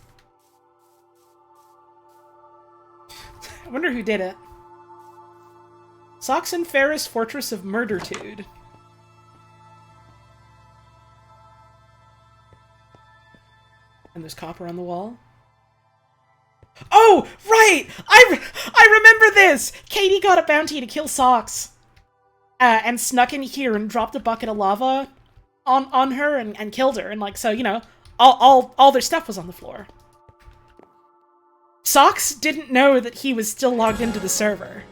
S1: I wonder who did it. Socks and Ferris Fortress of Murdertude. And there's copper on the wall. Oh, right! I remember this! Katie got a bounty to kill Socks. And snuck in here and dropped a bucket of lava on her and killed her. And like, so, you know, all their stuff was on the floor. Socks didn't know that he was still logged into the server.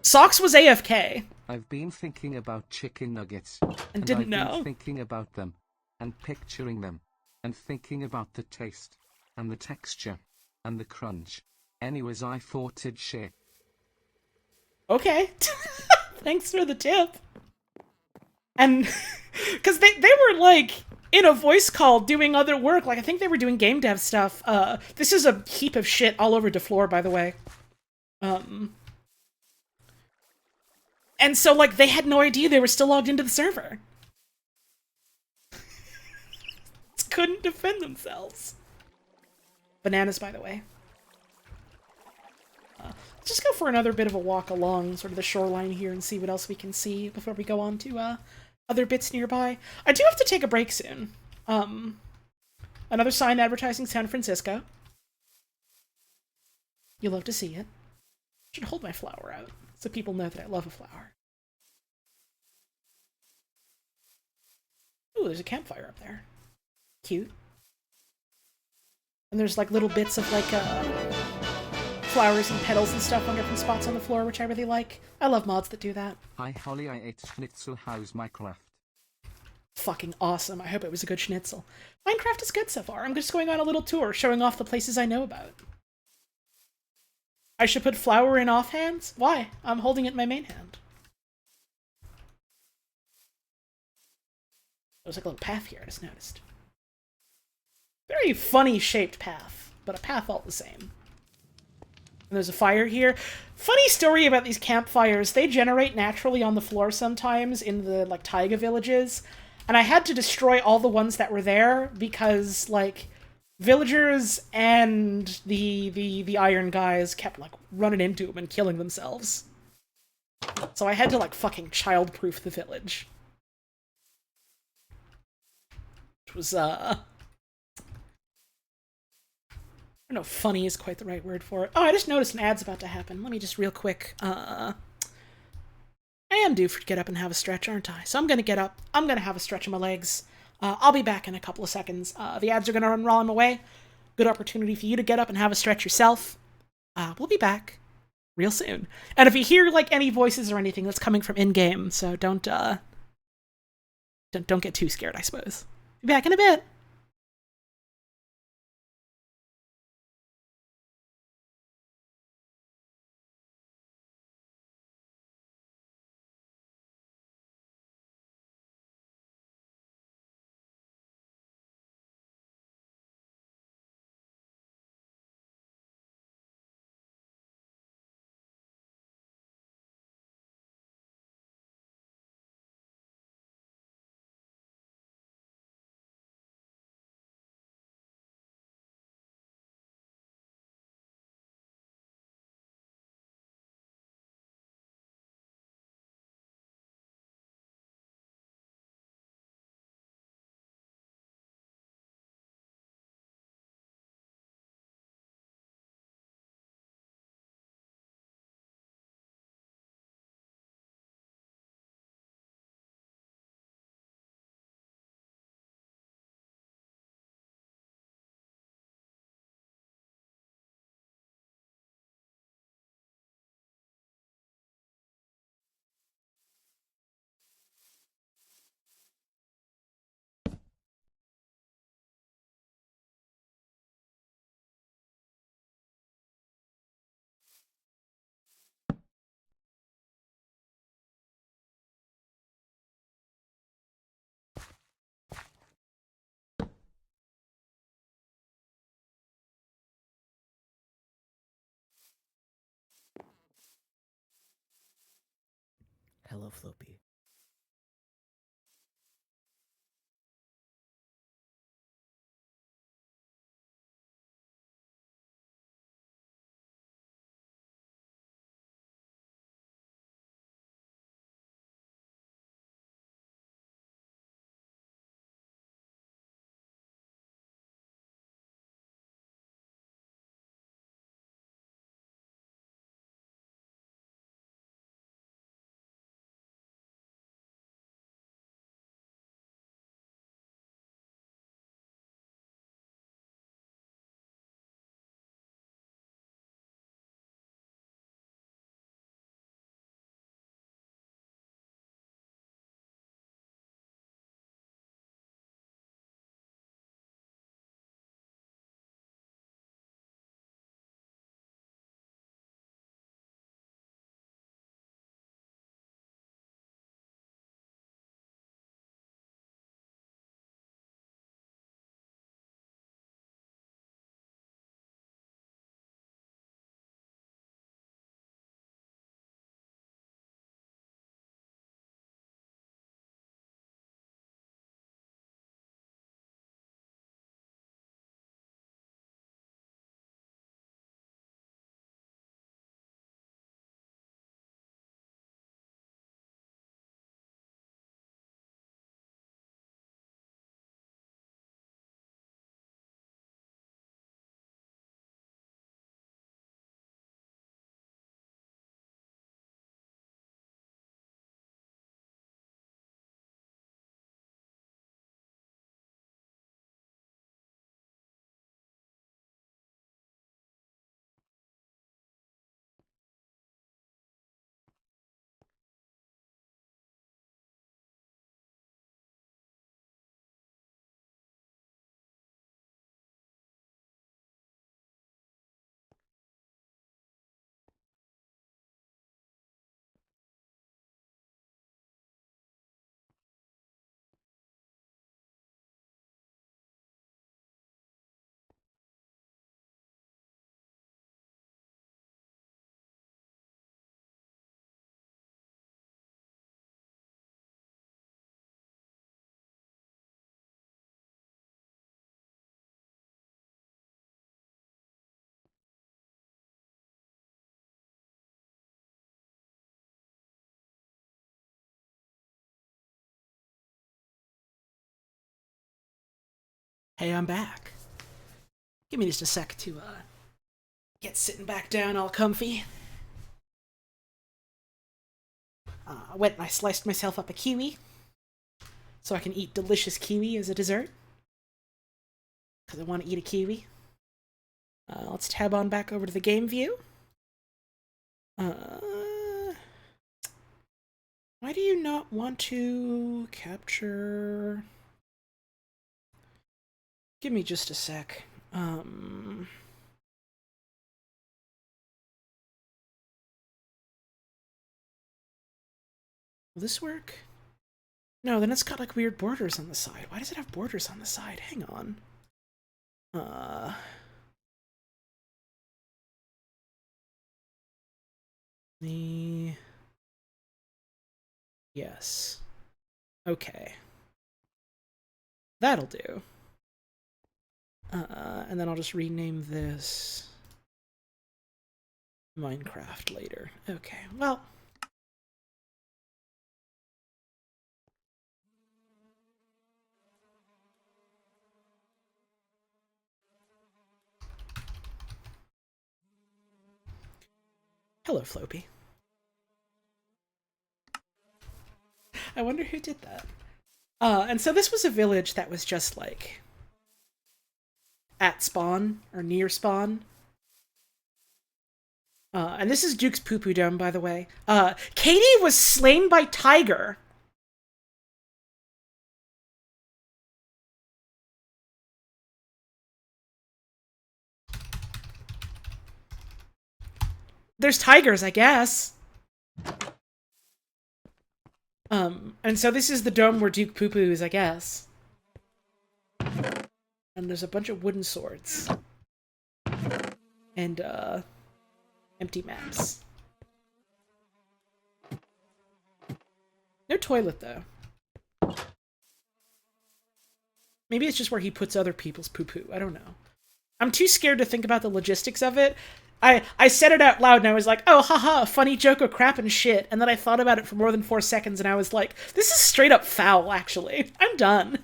S1: Socks was AFK.
S2: I've been thinking about chicken nuggets.
S1: And didn't
S2: I've
S1: know.
S2: Been thinking about them. And picturing them. And thinking about the taste. And the texture. And the crunch. Anyways, I thought it'd share.
S1: Okay. Thanks for the tip. And, because they were, like, in a voice call doing other work. Like, I think they were doing game dev stuff. This is a heap of shit all over DeFleur, by the way. And so, like, they had no idea they were still logged into the server. Couldn't defend themselves. Bananas, by the way. Let's just go for another bit of a walk along sort of the shoreline here and see what else we can see before we go on to other bits nearby. I do have to take a break soon. Another sign advertising San Francisco. You'll love to see it. Should hold my flower out so people know that I love a flower. Ooh, there's a campfire up there. Cute. And there's like little bits of like flowers and petals and stuff on different spots on the floor, which I really like. I love mods that do that.
S2: Hi Holly, I ate schnitzel. How's Minecraft?
S1: Fucking awesome. I hope it was a good schnitzel. Minecraft is good so far. I'm just going on a little tour, showing off the places I know about. I should put flower in offhands? Why? I'm holding it in my main hand. There's like a little path here, I just noticed. Very funny shaped path, but a path all the same. And there's a fire here. Funny story about these campfires. They generate naturally on the floor sometimes in the like taiga villages. And I had to destroy all the ones that were there because like villagers and the iron guys kept like running into them and killing themselves. So I had to like fucking childproof the village. Which was I don't know if funny is quite the right word for it. Oh, I just noticed an ad's about to happen. Let me just real quick, I am due to get up and have a stretch, aren't I? So I'm gonna get up, I'm gonna have a stretch of my legs. I'll be back in a couple of seconds. The ads are gonna run while I'm away. Good opportunity for you to get up and have a stretch yourself. We'll be back real soon. And if you hear, like, any voices or anything, that's coming from in-game, so don't get too scared, I suppose. Be back in a bit.
S4: Hello, Floppy.
S1: Hey, I'm back. Give me just a sec to, get sitting back down all comfy. I went and I sliced myself up a kiwi, so I can eat delicious kiwi as a dessert. Because I want to eat a kiwi. Let's tab on back over to the game view. Why do you not want to capture... Give me just a sec. Will this work? No, then it's got like weird borders on the side. Why does it have borders on the side? Hang on. Yes. Okay. That'll do. And then I'll just rename this Minecraft later. Okay, well... Hello, Floppy. I wonder who did that. And so this was a village that was just like at spawn or near spawn. And this is Duke's Poo-Poo Dome, by the way. Katie was slain by Tiger. There's tigers, I guess. And so this is the dome where Duke Poo-Poo is, I guess. And there's a bunch of wooden swords. And, empty maps. No toilet, though. Maybe it's just where he puts other people's poo-poo. I don't know. I'm too scared to think about the logistics of it. I said it out loud and I was like, oh, haha, funny joke of crap and shit. And then I thought about it for more than 4 seconds and I was like, this is straight up foul, actually. I'm done.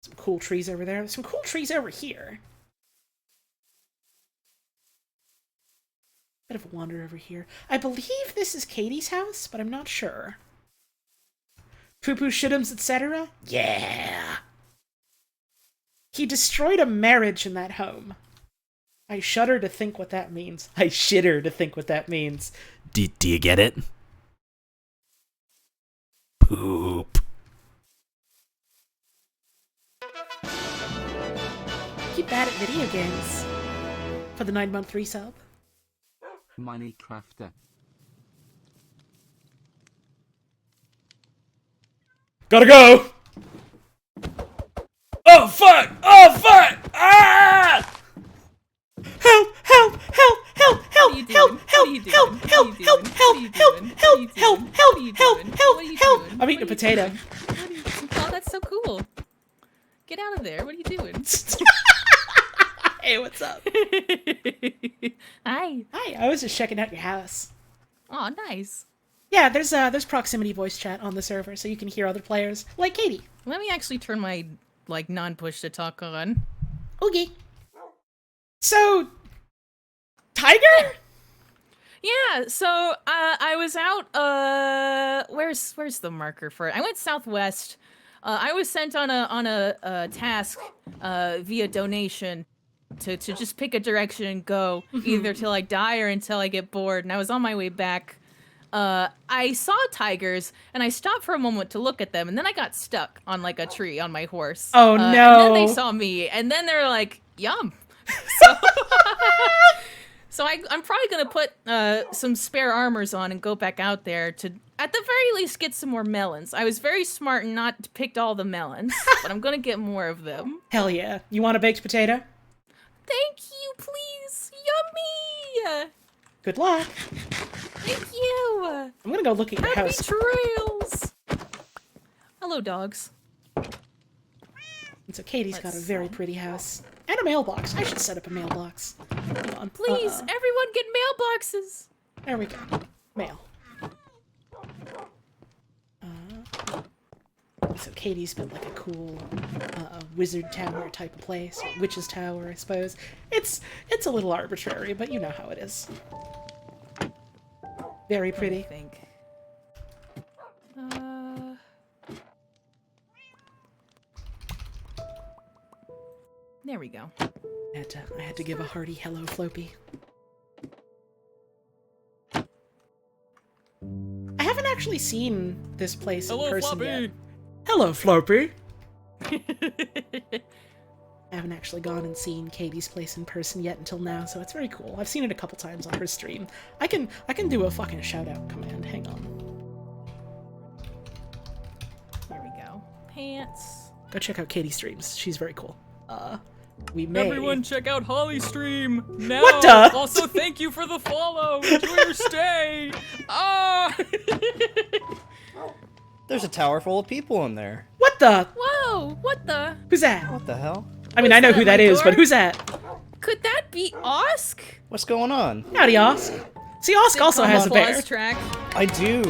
S1: Some cool trees over there. There's some cool trees over here. Bit of a wander over here. I believe this is Katie's house, but I'm not sure. Poo-poo shitums, etc. Yeah! He destroyed a marriage in that home. I shudder to think what that means. I shitter to think what that means.
S3: Do you get it? Poop.
S1: Keep bad at video games. For the 9-month resub.
S2: Minecrafter.
S3: Gotta go! Oh fuck! Oh fuck! Ah!
S1: Help! Help! Help! Help! Help! Help! Help! Help! Help! Help! Help! Help! Help! Help! Help! Help! Help! I'm eating a potato.
S4: Oh, that's so cool. Get out of there. What are you doing?
S1: Hey, what's up?
S4: Hi.
S1: Hi, I was just checking out your house.
S4: Oh, nice.
S1: Yeah, there's proximity voice chat on the server, so you can hear other players, like Katie.
S4: Let me actually turn my, like, non-push to talk on.
S1: Okay. So, Tiger?
S4: Yeah, so, I was out, where's the marker for it? I went southwest. I was sent on a task, via donation to just pick a direction and go, either till I die or until I get bored, and I was on my way back. I saw tigers, and I stopped for a moment to look at them, and then I got stuck on, like, a tree on my horse.
S1: Oh, no.
S4: And then they saw me, and then they were like, yum. So, so I'm probably gonna put some spare armors on and go back out there to, at the very least, get some more melons. I was very smart and not picked all the melons, but I'm gonna get more of them.
S1: Hell yeah. You want a baked potato?
S4: Thank you, please. Yummy!
S1: Good luck.
S4: Thank you!
S1: I'm gonna go look at your
S4: Happy
S1: house.
S4: trails! Hello, dogs.
S1: And so Katie's got a very pretty house. And a mailbox. I should set up a mailbox. Hold on.
S4: Please, everyone get mailboxes!
S1: There we go. Mail. So Katie's built like a cool wizard tower type of place, or witch's tower, I suppose. It's a little arbitrary, but you know how it is. Very pretty.
S4: I think. There we go.
S1: I had to give a hearty hello, Floppy. I haven't actually seen this place in person yet. Hello, Floppy. I haven't actually gone and seen Katie's place in person yet until now, so it's very cool. I've seen it a couple times on her stream. I can do a fucking shout-out command. Hang on.
S4: Here we go. Pants.
S1: Go check out Katie's streams. She's very cool. We may...
S5: Everyone check out Holly's stream now.
S1: What the?
S5: Also, thank you for the follow. Enjoy your stay. Ah!
S6: There's a tower full of people in there.
S1: What the?
S4: Whoa! What the?
S1: Who's that?
S6: What the hell?
S1: I mean, I know
S4: that,
S1: who that
S4: my
S1: is, but
S4: door?
S1: who's that?
S4: Could that be Osk?
S6: What's going on?
S1: Howdy, Osk. See, Osk also
S4: Sitcom
S1: has a bear.
S4: applause track.
S6: I do.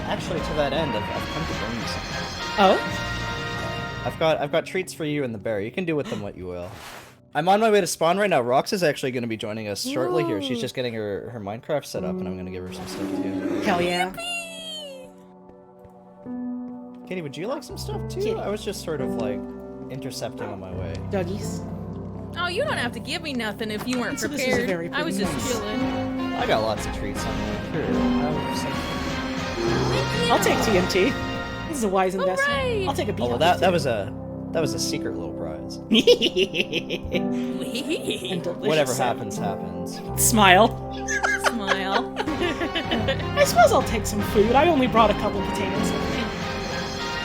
S6: Actually, to that end, I've come to bring you something.
S1: Oh?
S6: I've got treats for you and the bear. You can do with them what you will. I'm on my way to spawn right now. Rox is actually going to be joining us shortly here. She's just getting her Minecraft set up, and I'm going to give her some stuff too.
S1: Hell yeah.
S6: Katie, would you like some stuff too?
S1: Kitty.
S6: I was just sort of like intercepting on my way.
S1: Doggies.
S4: Oh, you don't have to give me nothing if you weren't
S1: So this is a
S4: prepared.
S1: very
S4: I was
S1: pretty
S4: just
S1: house.
S4: chilling.
S6: I got lots of treats on me. Here,
S1: I'll take TNT. This is a wise investment.
S4: Alright.
S1: I'll take a beat.
S6: Oh, well, that was a secret little prize.
S1: And delicious.
S6: Whatever happens, happens.
S1: Smile.
S4: Smile.
S1: I suppose I'll take some food. I only brought a couple potatoes with me.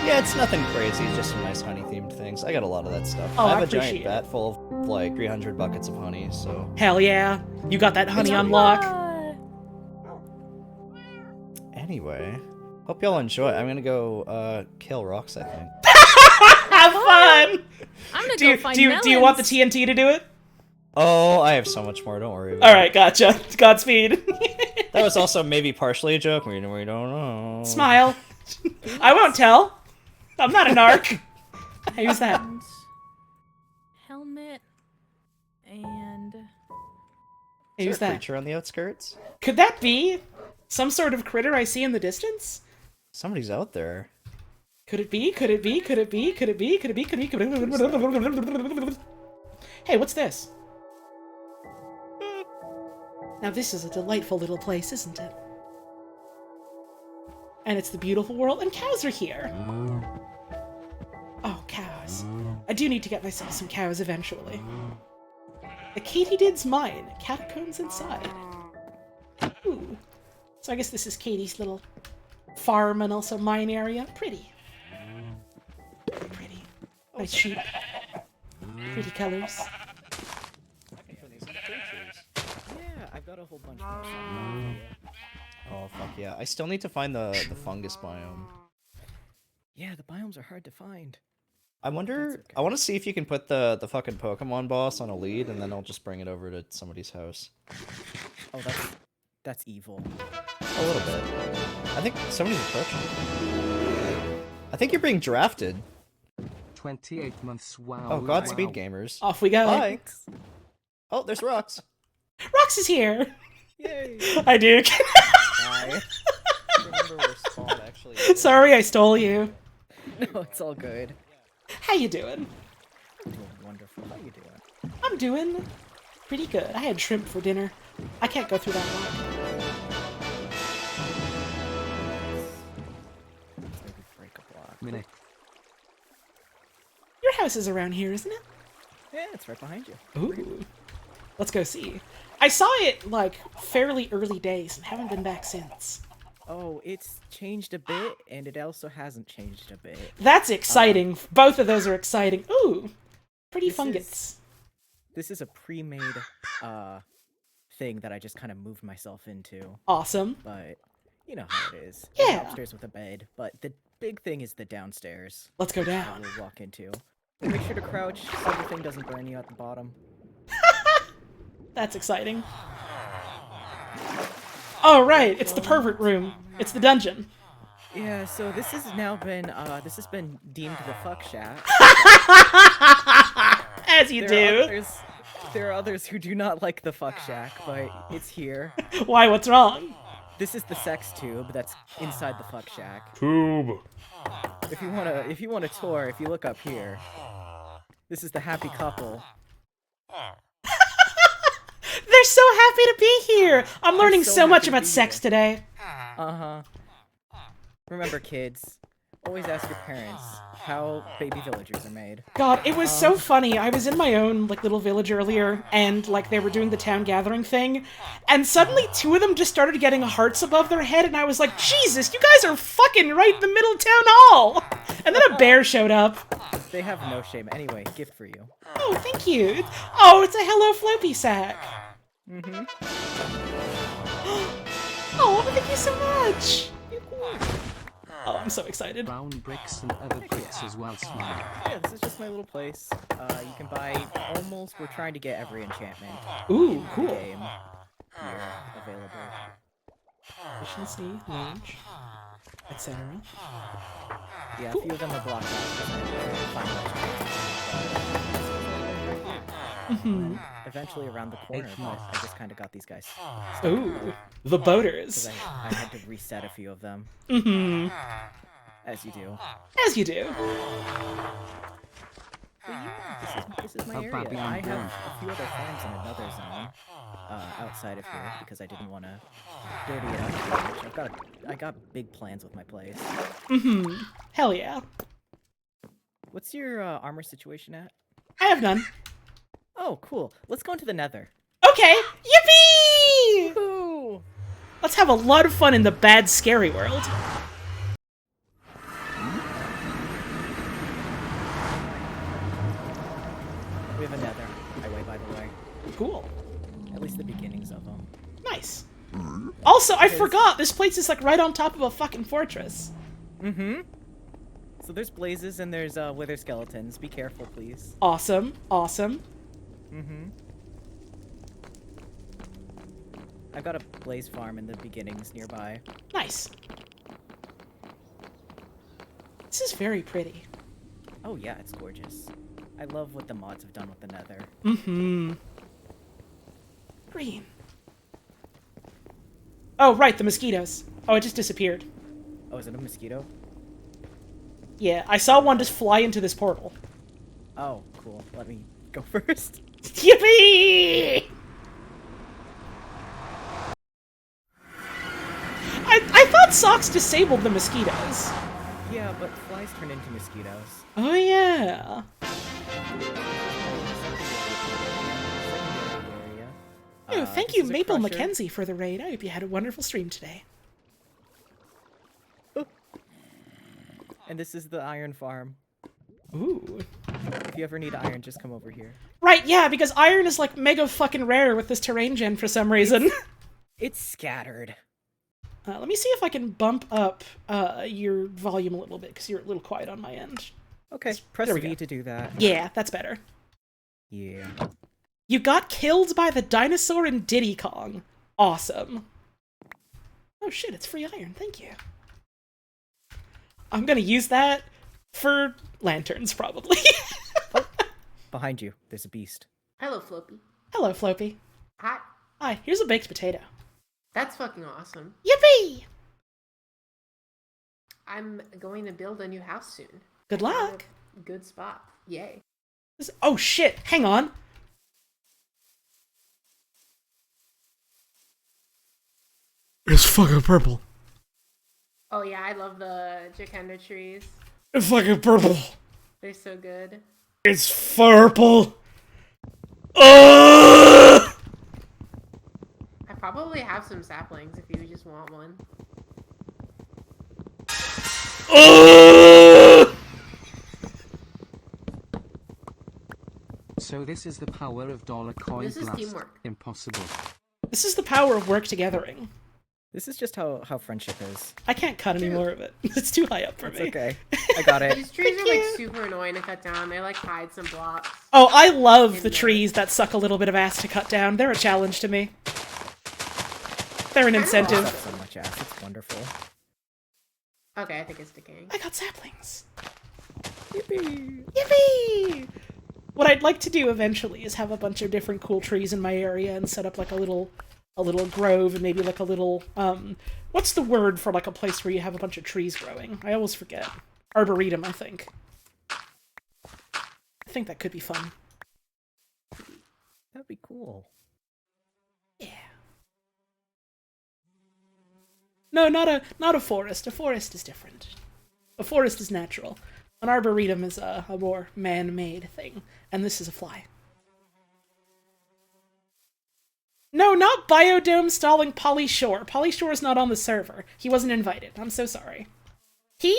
S6: Yeah, it's nothing crazy, just some nice honey-themed things. I got a lot of that stuff.
S1: Oh,
S6: I have
S1: I
S6: a giant
S1: appreciate it.
S6: vat full of like 300 buckets of honey, so...
S1: Hell yeah. You got that honey
S6: It's
S1: on
S6: pretty-
S1: lock.
S6: Anyway, hope y'all enjoy. I'm gonna go kill rocks, I think.
S1: Have fun!
S4: I'm gonna
S1: Do
S4: go
S1: you,
S4: find
S1: do, you, do you want the
S4: melons.
S1: TNT to do it?
S6: Oh, I have so much more, don't worry about
S1: Alright, gotcha. Godspeed.
S6: it. That was also maybe partially a joke, we don't know.
S1: Smile. I won't tell. I'm not a narc. Hey, who's that?
S4: Helmet and
S1: Hey,
S6: Is
S1: who's
S6: there a
S1: that?
S6: creature on the outskirts?
S1: Could that be some sort of critter I see in the distance?
S6: Somebody's out there.
S1: Could it be? Could it be? Could it be? Could it be? Could it be? Could it be? Could it be? Hey, what's this? Now this is a delightful little place, isn't it? And it's the beautiful world, and cows are here. Oh, cows. I do need to get myself some cows eventually. The katydid's mine. Catacombs inside. Ooh. So I guess this is Katie's little farm and also mine area. Pretty. Pretty. Nice sheep. Pretty colors.
S6: Yeah, I've got a whole bunch more. Oh, fuck yeah. I still need to find the fungus biome.
S7: Yeah, the biomes are hard to find.
S6: I wonder...
S7: That's okay.
S6: I want to see if you can put the fucking Pokemon boss on a lead, and then I'll just bring it over to somebody's house.
S7: Oh, that's evil.
S6: A little bit. I think somebody's approaching. I think you're being drafted.
S2: 28 months, wow.
S6: Oh, Godspeed,
S2: wow.
S6: gamers.
S1: Off we go.
S6: Bye. Oh, there's rocks.
S1: Rox is here.
S7: Yay!
S1: Hi, Duke.
S6: Hi. Remember where Spawn actually is.
S1: Sorry I stole you.
S7: No, it's all good.
S1: How you doing?
S7: I'm doing wonderful. How you doing?
S1: I'm doing pretty good. I had shrimp for dinner. I can't go through that rock.
S7: Let's maybe break a block.
S2: Minute.
S1: Your house is around here, isn't it?
S7: Yeah, it's right behind you.
S1: Ooh. Let's go see. I saw it, like, fairly early days and haven't been back since.
S7: Oh, it's changed a bit, and it also hasn't changed a bit.
S1: That's exciting. Both of those are exciting. Ooh. Pretty
S7: This
S1: fungus.
S7: This is a pre-made thing that I just kind of moved myself into,
S1: Awesome.
S7: but you know how it is. It's
S1: Yeah.
S7: upstairs with a bed, but the big thing is the downstairs
S1: Let's go
S7: that
S1: down.
S7: we'll walk into. And make sure to crouch so the thing doesn't burn you at the bottom.
S1: That's exciting. Oh, right. It's the pervert room. It's the dungeon.
S7: Yeah, so this has now been this has been deemed the fuck shack.
S1: As you do.
S7: There are others who do not like the fuck shack, but it's here.
S1: Why, what's wrong?
S7: This is the sex tube that's inside the fuck shack.
S3: Tube.
S7: If you want a tour, if you look up here, this is the happy couple.
S1: They're so happy to be here. I'm learning
S7: so
S1: so much
S7: happy to
S1: about
S7: be
S1: sex
S7: here.
S1: today.
S7: Uh-huh. Remember, kids, always ask your parents how baby villagers are made.
S1: God, it was so funny. I was in my own, like, little village earlier, and, like, they were doing the town gathering thing, and suddenly two of them just started getting hearts above their head, and I was like, Jesus, you guys are fucking right in the middle of town hall! And then a bear showed up.
S7: They have no shame. Anyway, gift for you.
S1: Oh, thank you. Oh, it's a Hello Floppy sack.
S7: Mm-hmm.
S1: Oh, thank you so much. Oh, I'm so excited.
S2: Brown bricks and other bricks as well, smile.
S7: Yeah, this is just my little place. You can buy almost. We're trying to get every enchantment
S1: Ooh,
S7: in the
S1: cool.
S7: game here available.
S1: Efficiency, launch, etc.
S7: Yeah, a few of them are blocked out. 'cause I can't find much.
S1: Mm-hmm.
S7: Eventually, around the corner, but I just kind of got these guys.
S1: Ooh, the boaters.
S7: Because I had to reset a few of them,
S1: Mm-hmm.
S7: as you do.
S1: As you do.
S7: But yeah, this is my
S2: Oh,
S7: area.
S2: Bobby, I'm
S7: I have
S2: born.
S7: a few other farms in another zone, outside of here, because I didn't want to dirty it up too much. I got big plans with my place.
S1: Mm-hmm. Hell yeah.
S7: What's your armor situation at?
S1: I have none.
S7: Oh, cool. Let's go into the Nether.
S1: Okay. Yippee!
S7: Ooh.
S1: Let's have a lot of fun in the bad, scary world.
S7: have a nether highway, by the way.
S1: Cool.
S7: At least the beginnings of them.
S1: Nice. Also, I forgot, this place is like right on top of a fucking fortress.
S7: Mm-hmm. So there's blazes and there's wither skeletons. Be careful, please.
S1: Awesome, awesome.
S7: Mm-hmm. I've got a blaze farm in the beginnings nearby.
S1: Nice. This is very pretty.
S7: Oh yeah, it's gorgeous. I love what the mods have done with the nether.
S1: Mm-hmm. Green. Oh, right, the mosquitoes. Oh, it just disappeared.
S7: Oh, is it a mosquito?
S1: Yeah, I saw one just fly into this portal.
S7: Oh, cool. Let me go first.
S1: Yippee! I thought Socks disabled the mosquitoes.
S7: Yeah, but flies turn into mosquitoes.
S1: Oh, yeah. Oh, thank you, Maple Mackenzie, for the raid. I hope you had a wonderful stream today.
S7: And this is the iron farm.
S1: Ooh.
S7: If you ever need iron, just come over here.
S1: Right, yeah, because iron is like mega fucking rare with this terrain gen for some reason.
S7: It's scattered.
S1: Let me see if I can bump up your volume a little bit, because you're a little quiet on my end.
S7: Okay, press
S1: There we
S7: V
S1: go.
S7: to do that.
S1: Yeah, that's better.
S7: Yeah.
S1: You got killed by the dinosaur in Diddy Kong. Awesome. Oh shit, it's free iron, thank you. I'm gonna use that for lanterns, probably.
S7: Behind you, there's a beast.
S8: Hello, Floppy.
S1: Hello, Floppy.
S8: Hi.
S1: Hi, here's a baked potato.
S8: That's fucking awesome.
S1: Yippee!
S8: I'm going to build a new house soon.
S1: Good
S8: I found
S1: luck.
S8: a good spot. Yay.
S1: Oh shit, hang on.
S3: It's fucking purple.
S8: Oh yeah, I love the Jacaranda trees.
S3: It's fucking purple.
S8: They're so good.
S3: It's purple. Oh!
S8: I probably have some saplings if you just want one.
S3: Oh!
S2: So this is the power of dollar coin
S8: This is
S2: blast.
S8: teamwork.
S2: Impossible.
S1: This is the power of work togethering.
S7: This is just how friendship is.
S1: I can't cut any more of it. It's too high up for
S7: It's
S1: me.
S7: okay. I got it.
S8: These trees are
S1: Thank
S8: like
S1: you.
S8: super annoying to cut down. They like hide some blocks.
S1: Oh, I love the
S8: In there.
S1: trees that suck a little bit of ass to cut down. They're a challenge to me. They're an
S7: Sucks
S1: incentive.
S7: up so much ass. It's wonderful.
S8: Okay, I think it's decaying.
S1: I got saplings.
S7: Yippee!
S1: Yippee! What I'd like to do eventually is have a bunch of different cool trees in my area and set up like a little grove and maybe like a little, what's the word for like a place where you have a bunch of trees growing? I always forget. Arboretum, I think. I think that could be fun.
S7: That'd be cool.
S1: Yeah. No, not a forest. A forest is different. A forest is natural. An arboretum is a more man-made thing, and this is a fly. No, not Biodome stalling Polly Shore. Polly Shore is not on the server. He wasn't invited. I'm so sorry. He?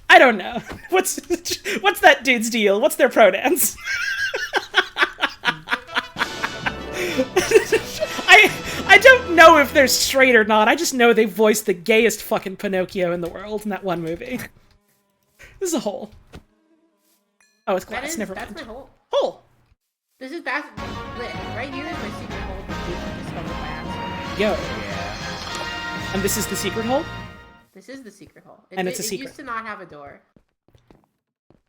S1: I don't know. What's that dude's deal? What's their pronouns? I don't know if they're straight or not. I just know they voiced the gayest fucking Pinocchio in the world in that one movie. This is a hole. Oh, it's glass. Never
S8: That's
S1: mind.
S8: my hole.
S1: Hole.
S8: This is right here is my secret hole that we discovered by accident.
S1: Yo.
S7: Yeah.
S1: And this is the secret hole?
S8: This is the secret hole.
S1: And it's a
S8: It
S1: secret.
S8: used to not have a door.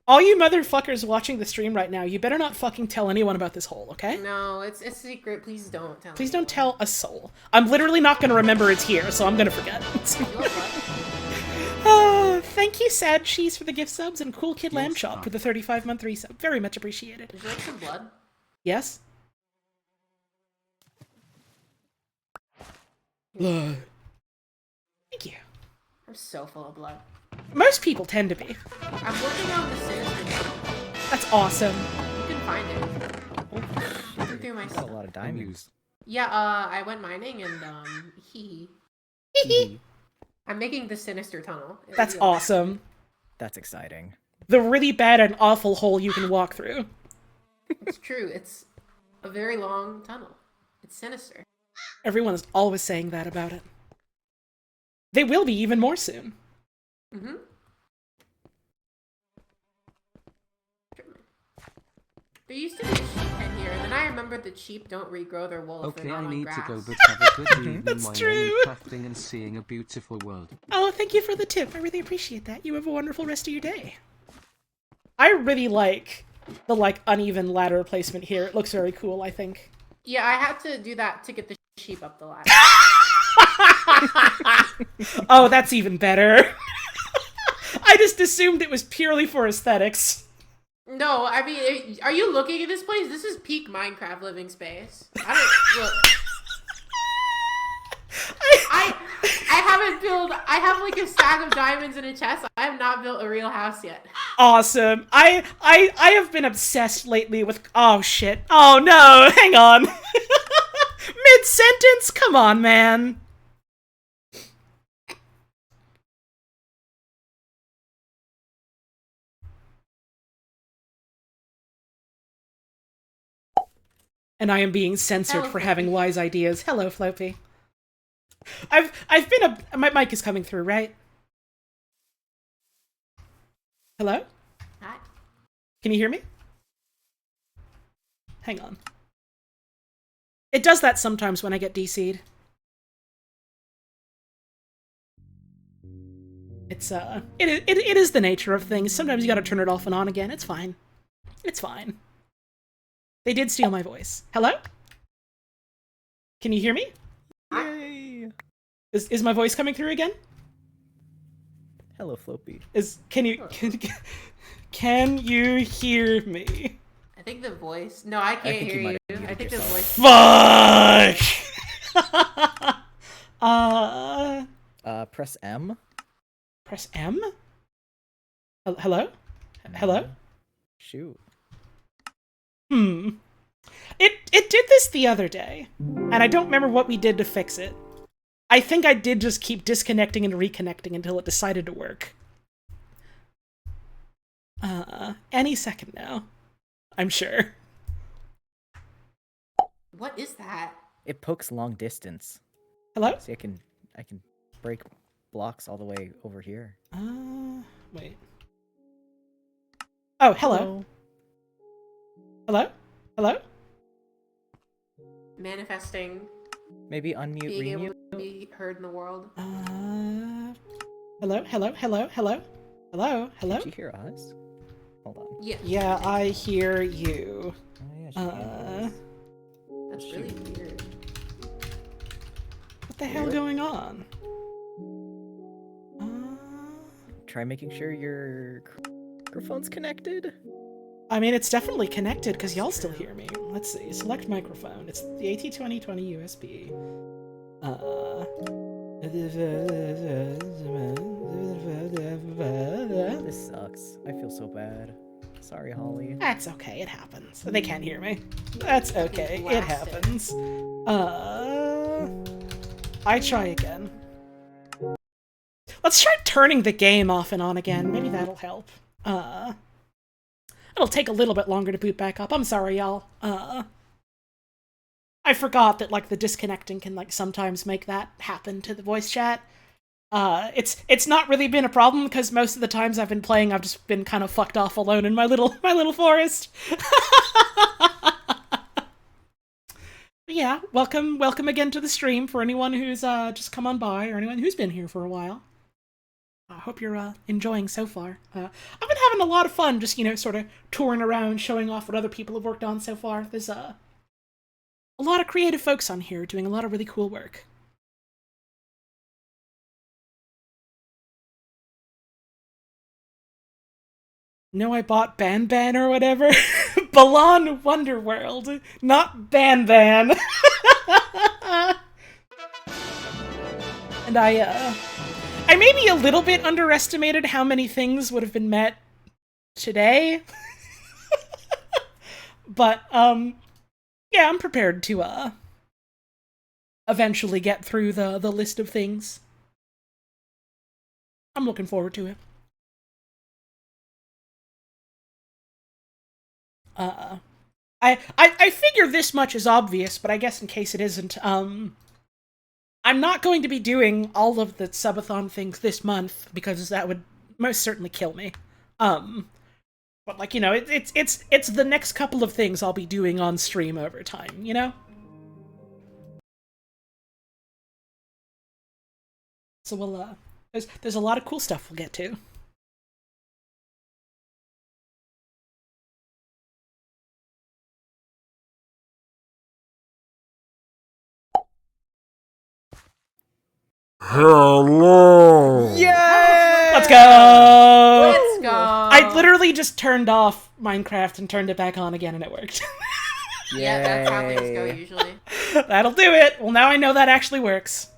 S1: All you motherfuckers watching the stream right now, you better not fucking tell anyone about this hole, okay?
S8: No, it's a secret. Please don't tell.
S1: Please don't
S8: anyone.
S1: tell a soul. I'm literally not gonna remember it's here, so I'm gonna forget.
S8: You know what?
S1: Oh, thank you, Sad Cheese, for the gift subs, and Cool Kid Lamb
S2: Yes,
S1: Chop
S2: sir.
S1: for the 35-month resub. Very much appreciated.
S8: Would you like some blood?
S1: Yes? Blood. Thank you.
S8: I'm so full of blood.
S1: Most people tend to be.
S8: I'm working on the sinister.
S1: That's awesome.
S8: You can find it. Look through my
S7: Got a
S8: stuff.
S7: lot of diamonds.
S8: Yeah, I went mining and
S7: Hee.
S8: I'm making the sinister tunnel.
S1: That's awesome.
S7: That's exciting.
S1: The really bad and awful hole you can walk through.
S8: It's true. It's a very long tunnel. It's sinister.
S1: Everyone is always saying that about it. They will be even more soon.
S8: Mm-hmm. There used to be a sheep pen here, and then I remembered that sheep don't regrow their wool if
S2: Okay,
S8: they're not
S2: I
S8: on
S2: need
S8: grass.
S2: to go, but have a good evening.
S1: That's
S2: my
S1: true.
S2: name is crafting and seeing a beautiful world.
S1: Oh, thank you for the tip. I really appreciate that. You have a wonderful rest of your day. I really like the, uneven ladder placement here. It looks very cool, I think.
S8: Yeah, I had to do that to get the sheep up the ladder.
S1: Oh, that's even better. I just assumed it was purely for aesthetics.
S8: No, I mean, are you looking at this place? This is peak Minecraft living space. I don't look. I haven't built. I have like a stack of diamonds in a chest. I have not built a real house yet.
S1: Awesome. I have been obsessed lately with. Oh shit. Oh no. Hang on. Mid-sentence. Come on, man. And I am being censored
S8: Hello,
S1: for
S8: Floppy.
S1: having wise ideas. Hello, Floppy. I've been my mic is coming through, right? Hello?
S8: Hi.
S1: Can you hear me? Hang on. It does that sometimes when I get DC'd. It's it is the nature of things. Sometimes you gotta turn it off and on again. It's fine. It's fine. They did steal my voice. Hello? Can you hear me?
S7: Yay!
S1: Is my voice coming through again?
S7: Hello, Floppy.
S1: Can you hear me?
S8: I think the voice. No, I can't
S7: think you
S8: hear
S7: might
S8: you.
S7: have
S8: I think the
S7: muted
S8: voice.
S1: Fuck.
S7: Press M.
S1: Press M? Hello? Hello?
S7: Shoot.
S1: It did this the other day, and I don't remember what we did to fix it. I think I did just keep disconnecting and reconnecting until it decided to work. Any second now. I'm sure.
S8: What is that?
S7: It pokes long distance.
S1: Hello?
S7: See, I can break blocks all the way over here.
S1: Wait. Oh, hello. Hello? Hello?
S8: Manifesting
S7: Maybe unmute,
S8: being able
S7: remute.
S8: to be heard in the world.
S1: Hello? Hello? Hello? Hello? Hello? Hello?
S7: Did you hear us? Hold on.
S8: Yeah,
S1: Yeah, I hear you.
S7: Oh, yeah, she can.
S8: that's really weird.
S1: What the hell going on?
S7: Try making sure your microphone's connected.
S1: I mean, it's definitely connected because y'all still hear me. Let's see. Select microphone. It's the AT2020 USB.
S7: This sucks. I feel so bad. Sorry, Holly.
S1: That's okay. It happens. They can't hear me. That's okay. It happens. I try again. Let's try turning the game off and on again. Maybe that'll help. It'll take a little bit longer to boot back up. I'm sorry, y'all. I forgot that, like, the disconnecting can, like, sometimes make that happen to the voice chat. It's not really been a problem, because most of the times I've been playing, I've just been kind of fucked off alone in my little forest. Yeah, welcome again to the stream for anyone who's, just come on by, or anyone who's been here for a while. I hope you're, enjoying so far. I've been having a lot of fun just, sort of touring around, showing off what other people have worked on so far. There's, a lot of creative folks on here doing a lot of really cool work. No, I bought Ban or whatever. Balan Wonderworld, not Ban. And I maybe a little bit underestimated how many things would have been met today. But, yeah, I'm prepared to, eventually get through the list of things. I'm looking forward to it. I figure this much is obvious, but I guess in case it isn't, I'm not going to be doing all of the subathon things this month because that would most certainly kill me. But like, you know, it's the next couple of things I'll be doing on stream over time, you know? So we'll there's a lot of cool stuff we'll get to.
S3: Hello.
S7: Yay!
S1: Let's go!
S8: Let's go.
S1: I literally just turned off Minecraft and turned it back on again, and it worked.
S8: Yeah, that's how things go
S7: Yay.
S8: usually.
S1: That'll do it. Well, now I know that actually works.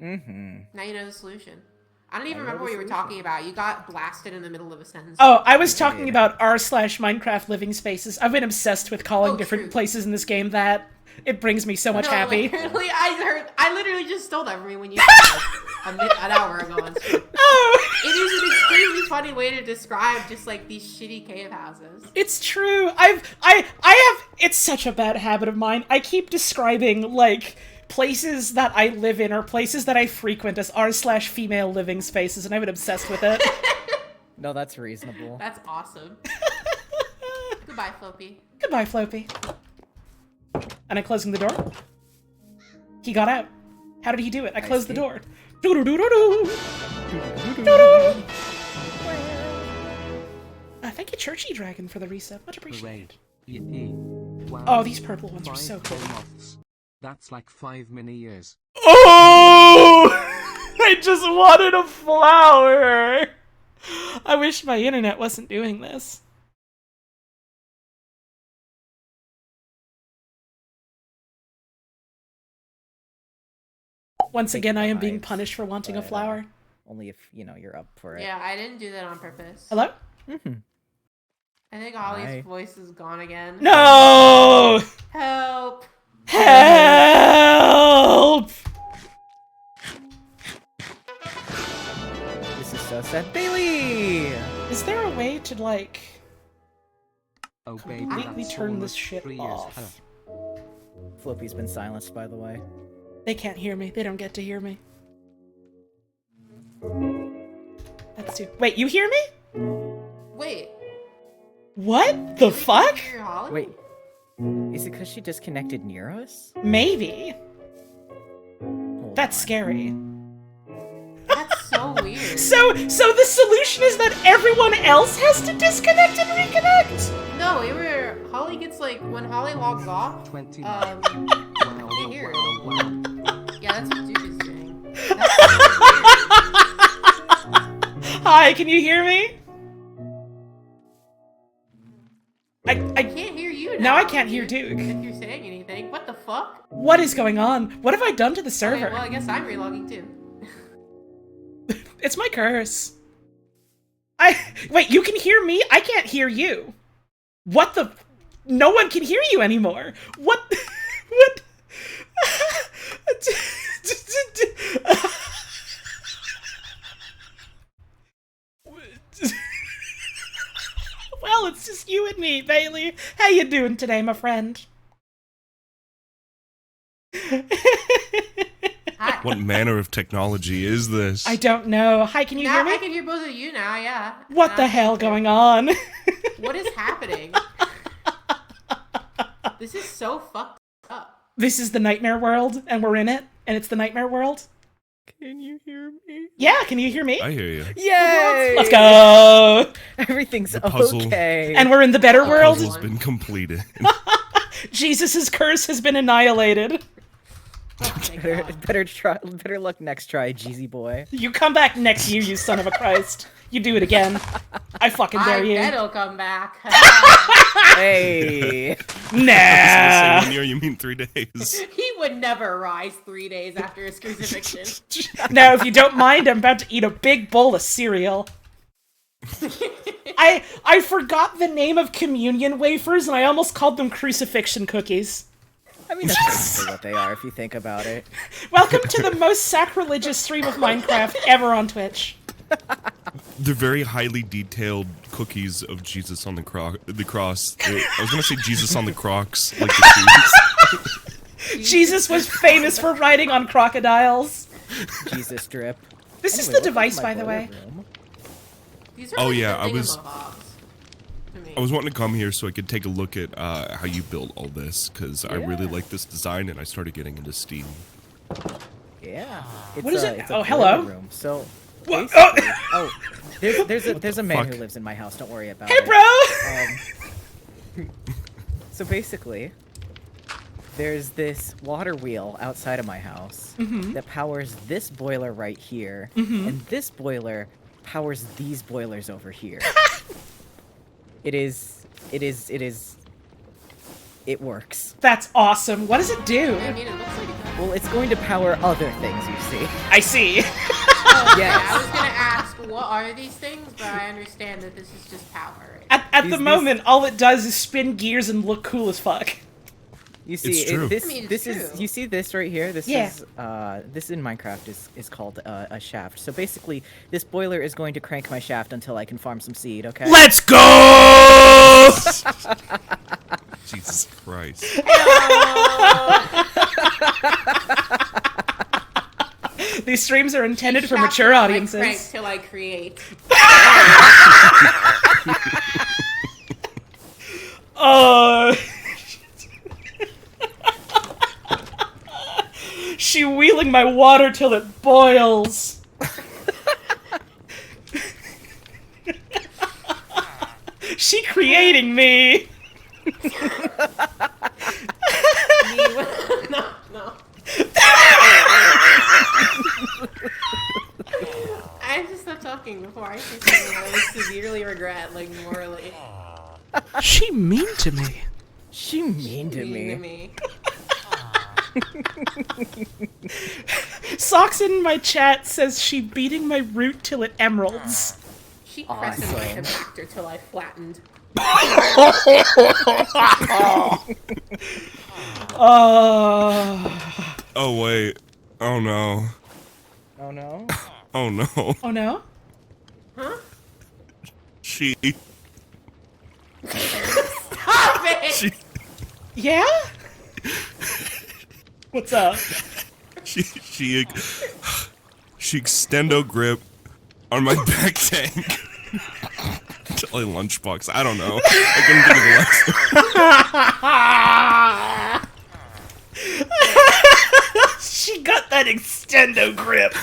S7: Mm-hmm.
S8: Now you know the solution. I don't even remember what you were talking about. You got blasted in the middle of a sentence.
S1: Oh, I was talking about r/Minecraft living spaces. I've been obsessed with calling different
S8: true.
S1: places in this game that. It brings me so much happy.
S8: Literally, I literally just stole that from you when you said like, an hour ago on stream.
S1: Oh!
S8: It is an extremely funny way to describe just like these shitty cave houses.
S1: It's true. I have. It's such a bad habit of mine. I keep describing like places that I live in or places that I frequent as r/female living spaces, and I've been obsessed with it.
S7: No, that's reasonable.
S8: That's awesome. Goodbye, Floppy.
S1: Goodbye, Floppy. And I closing the door. He got out. How did he do it? I closed the door. Thank you, Churchy Dragon, for the reset. Much appreciated.
S2: Yippee. Wow.
S1: Oh, these purple ones are
S2: 5
S1: so cool.
S2: months. That's like 5 mini years.
S3: Oh! I just wanted a flower.
S1: I wish my internet wasn't doing this. Once again, I am being punished for wanting a flower.
S7: Only if, you know, you're up for it.
S8: Yeah, I didn't do that on purpose.
S1: Hello?
S7: Mm-hmm.
S8: I think Ollie's
S7: Hi.
S8: voice is gone again.
S1: No!
S8: Help!
S1: Help!
S7: This is so sad. Bailey!
S1: Is there a way to, like,
S2: Oh baby,
S1: completely
S2: that's
S1: turn this
S2: almost
S1: shit
S2: 3 years.
S1: off?
S7: Floppy's been silenced, by the way.
S1: They can't hear me. They don't get to hear me. That's too. Wait, you hear me?
S8: Wait.
S1: What the fuck?
S8: Hear Holly?
S7: Wait. Is it because she disconnected near us?
S1: Maybe.
S7: Hold
S1: That's
S7: on.
S1: scary.
S8: That's so weird.
S1: So the solution is that everyone else has to disconnect and reconnect?
S8: No, Holly gets like, when Holly logs off,
S2: 29.
S8: I
S2: Wow,
S8: can't hear her.
S2: wow.
S8: Yeah, that's what Duke is doing. That's
S1: Hi, can you hear me?
S8: I can't hear you
S1: Now
S8: now.
S1: I can't hear Duke.
S8: If you're saying anything. What the fuck?
S1: What is going on? What have I done to the server?
S8: Okay, well, I guess I'm relogging too.
S1: It's my curse. Wait, you can hear me? I can't hear you. What the? No one can hear you anymore. What? What? Well, it's just you and me, Bailey. How you doing today, my friend?
S8: Hi.
S3: What manner of technology is this?
S1: I don't know. Hi, can you
S8: Now
S1: hear me?
S8: I can hear both of you now, yeah.
S1: What the hell going on?
S8: What is happening? This is so fucked up.
S1: This is the nightmare world, and we're in it, and it's the nightmare world.
S7: Can you hear me?
S1: Yeah, can you hear me?
S3: I hear you.
S7: Yay!
S1: Let's go!
S7: Everything's
S3: The puzzle.
S7: okay.
S1: And we're in the better world.
S3: Puzzle's been completed.
S1: Jesus' curse has been annihilated.
S8: Oh, thank God.
S7: Better luck next try, Jeezy boy.
S1: You come back next year, you son of a Christ. You do it again. I fucking dare
S8: I
S1: you.
S8: bet he'll come back.
S7: Hey!
S1: Nah.
S3: 1 year, you mean 3 days.
S8: He would never rise 3 days after his crucifixion.
S1: Now, if you don't mind, I'm about to eat a big bowl of cereal. I forgot the name of communion wafers, and I almost called them crucifixion cookies.
S7: I mean, that's basically what they are if you think about it.
S1: Welcome to the most sacrilegious stream of Minecraft ever on Twitch.
S3: They're very highly detailed cookies of Jesus on the cross. I was gonna say Jesus on the Crocs, like the shoes.
S1: Jesus was famous for riding on crocodiles.
S7: Jesus drip.
S1: This is
S7: Anyway,
S1: the
S7: welcome
S1: device,
S7: to my
S1: by the
S7: boiler
S1: way.
S7: room.
S8: These are
S3: Oh,
S8: like
S3: yeah,
S8: the
S3: I was-
S8: thingamabobs to me.
S3: I was wanting to come here so I could take a look at how you built all this, because I really like this design, and I started getting into Steam.
S7: Yeah. It's
S1: What is it?
S7: It's a
S1: Oh,
S7: boiler
S1: hello.
S7: Room. So.
S1: What?
S7: basically- Oh, there's a man
S3: fuck?
S7: who lives in my house. Don't worry about
S1: Hey,
S7: it.
S1: bro!
S7: So basically, there's this water wheel outside of my house that powers this boiler right here, and this boiler powers these boilers over here. It works.
S1: That's awesome. What does it do?
S8: I mean, it looks like it does.
S7: Well, it's going to power other things, you see.
S1: I see.
S8: Yeah, I was
S7: Yes.
S8: gonna ask, what are these things? But I understand that this is just power. Right?
S1: At the
S7: These-
S1: moment, all it does is spin gears and look cool as fuck.
S7: You see,
S3: It's true.
S7: this
S8: I mean, it's
S7: this is
S8: true.
S7: you see this right here. This
S1: Yeah.
S7: is this in Minecraft is called a shaft. So basically, this boiler is going to crank my shaft until I can farm some seed. Okay.
S3: Let's go! Jesus Christ.
S1: These streams are intended for
S8: Shaft
S1: mature
S8: is like
S1: audiences.
S8: crank till I create.
S1: She wheeling my water till it boils. She creating me.
S8: No, no. I have to stop talking before I say something I would severely regret, like morally.
S1: She mean to me.
S7: She mean to
S8: Mean to
S7: me.
S8: me.
S1: Socks in my chat says she beating my root till it emeralds.
S8: She pressed my
S7: Awesome.
S8: compactor till I flattened.
S3: Oh, wait. Oh, no.
S7: Oh no.
S3: Oh, no.
S1: Oh no?
S8: Huh?
S3: She...
S8: Stop it!
S3: She...
S1: Yeah? What's up?
S3: She extendo grip on my back tank. Tell a lunchbox. I don't know. I couldn't think of the lesson.
S1: She got that extendo grip.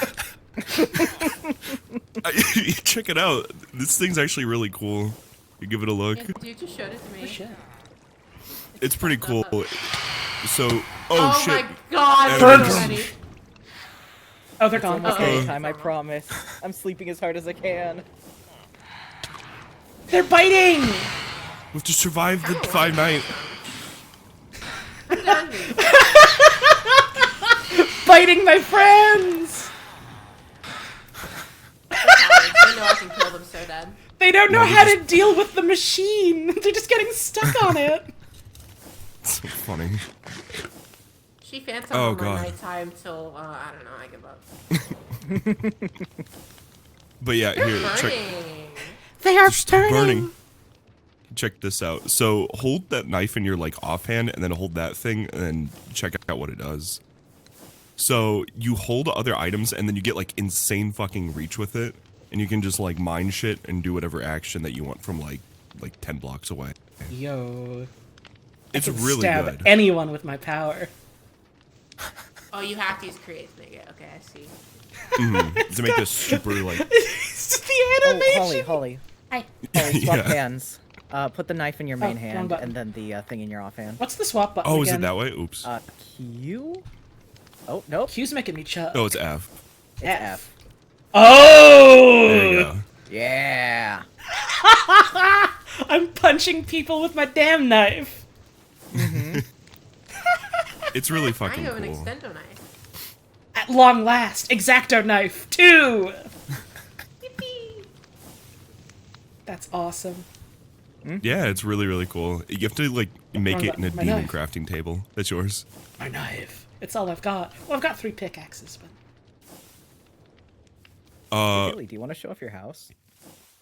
S3: Check it out. This thing's actually really cool. You give it a look.
S8: Yeah, dude just showed it to me.
S3: It's pretty cool. So, oh,
S8: Oh
S3: shit.
S8: my god,
S3: Burn.
S8: so many.
S1: Oh, they're gone.
S7: Almost
S1: Okay.
S7: time, I promise. I'm sleeping as hard as I can.
S1: They're biting.
S3: We have to survive the 5 night.
S1: Biting my friends.
S8: I know I can kill them so dead.
S1: They don't know
S3: No,
S1: how
S3: they're
S1: to deal with the machine. They're just getting stuck on it.
S3: It's so funny.
S8: She phantom
S3: Oh,
S8: on my
S3: God.
S8: nighttime till, I don't know, I give up.
S3: But yeah, here, check.
S8: Burning.
S1: They are
S3: They're still
S1: burning.
S3: burning. Check this out. So hold that knife in your like offhand, and then hold that thing, and then check out what it does. So you hold other items, and then you get like insane fucking reach with it, and you can just like mine shit and do whatever action that you want from like 10 blocks away.
S1: Yo.
S3: It's
S1: I can
S3: really
S1: stab
S3: good.
S1: anyone with my power.
S8: Oh, you have to use create to make it. Okay, I see.
S3: To make this super like
S1: It's the
S7: Oh,
S1: animation.
S7: Holly.
S1: Hi.
S7: Holly, swap
S3: Yeah.
S7: hands. Put the knife in your main
S1: wrong
S7: hand,
S1: button.
S7: and then the thing in your offhand.
S1: What's the swap button
S3: oh, is it
S1: again?
S3: that way? Oops.
S7: Q? Oh, nope.
S1: Q's making me chub.
S3: Oh, it's F.
S7: It's F.
S1: Oh!
S3: There you go.
S7: Yeah.
S1: I'm punching people with my damn knife.
S3: It's really
S8: I
S3: fucking
S8: have an
S3: cool.
S8: extendo knife.
S1: At long last, X-Acto knife 2.
S8: Yippee!
S1: That's awesome.
S3: Yeah, it's really really cool. You have to like make
S1: Wrong
S3: it in a
S1: button. My
S3: demon
S1: knife.
S3: crafting table. That's yours.
S1: My knife. It's all I've got. Well, I've got 3 pickaxes, but
S7: Haley, do you want to show off your house?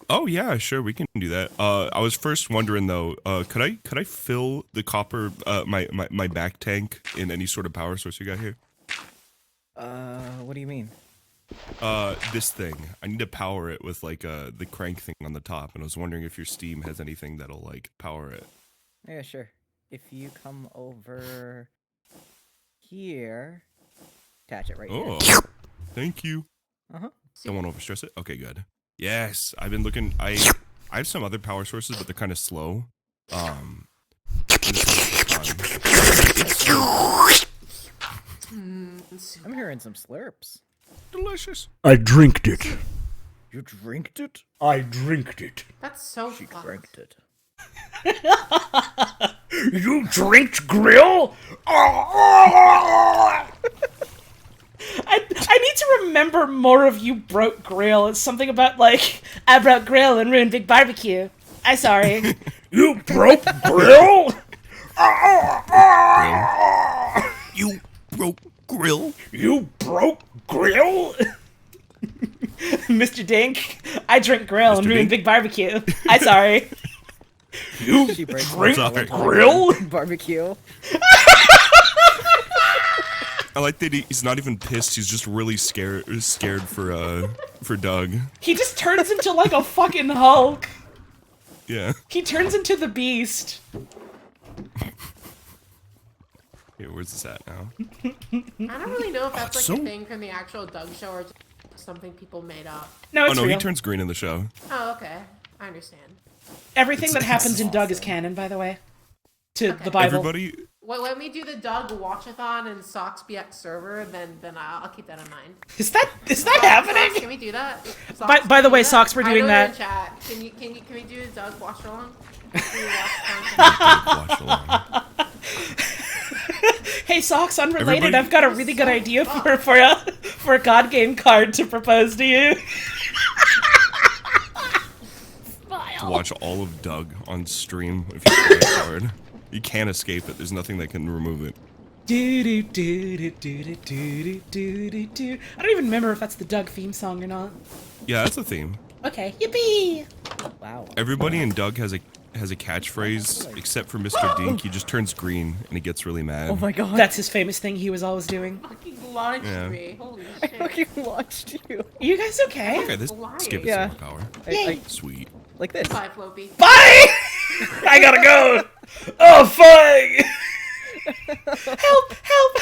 S3: Oh yeah, sure, we can do that. I was first wondering though, could I fill the copper my back tank in any sort of power source you got here?
S7: What do you mean?
S3: This thing. I need to power it with like the crank thing on the top, and I was wondering if your Steam has anything that'll like power it.
S7: Yeah, sure. If you come over here, attach it right
S3: Oh,
S7: here.
S3: thank you.
S7: Uh-huh.
S3: Don't want to overstress it. Okay, good. Yes, I've been looking. I have some other power sources, but they're kind of slow. And this one's fun.
S7: I'm hearing some slurps.
S3: Delicious.
S9: I drinked it.
S7: You drinked it?
S9: I drinked it.
S8: That's so
S7: She
S8: fun.
S7: drinked it.
S9: You drinked grill?
S1: I need to remember more of You Broke Grill. It's something about, like, I broke grill and ruined big barbecue. I'm sorry.
S9: You broke grill?
S3: You broke grill.
S9: You broke grill?
S1: Mr. Dink, I drink grill and
S3: Mr.
S1: ruined
S3: Dink?
S1: big barbecue. I'm sorry.
S9: You
S7: She breaks
S9: drink
S3: Sorry.
S9: grill?
S7: barbecue.
S3: I like that he's not even pissed. He's just really scared for Doug.
S1: He just turns into, like, a fucking Hulk.
S3: Yeah.
S1: He turns into the Beast.
S3: Here, where's this at now?
S8: I don't really know if that's like
S3: so-
S8: a thing from the actual Doug show or just something people made up.
S1: No,
S3: Oh
S1: it's
S3: no,
S1: real.
S3: he turns green in the show.
S8: Oh, okay. I understand.
S1: Everything that happens in Doug is canon, by the way. To
S8: Okay.
S1: the Bible.
S3: Everybody.
S8: Well, when we do the Doug Watchathon and SocksBX server, then I'll keep that in mind.
S1: Is that
S8: Socks,
S1: happening?
S8: can we do that?
S1: By the way,
S8: can we do that?
S1: Socks, we're doing
S8: I know
S1: that.
S8: you're in chat. Can we do the Doug watch along? Can we watch
S3: Watch along.
S1: Hey, Socks, unrelated,
S3: Everybody-
S1: I've got a really good idea for a God game card to propose to you.
S3: To watch all of Doug on stream if you play it hard. You can't escape it. There's nothing that can remove it.
S1: I don't even remember if that's the Doug theme song or not.
S3: Yeah, that's the theme.
S1: Okay, yippee!
S7: Wow.
S3: Everybody in Doug has a catchphrase except for Mr. Dink. He just turns green and he gets really mad.
S7: Oh my god.
S1: That's his famous thing he was always doing.
S8: fucking launched
S3: Yeah.
S8: me. Holy
S7: I
S8: shit.
S7: fucking launched you.
S1: Are you guys okay?
S3: Okay, this
S8: Lying.
S3: give it
S7: Yeah.
S3: some more power.
S7: I,
S3: Sweet.
S7: like this.
S8: Bye, Floppy.
S1: Bye! I gotta go! Oh, fuck! Help! Help!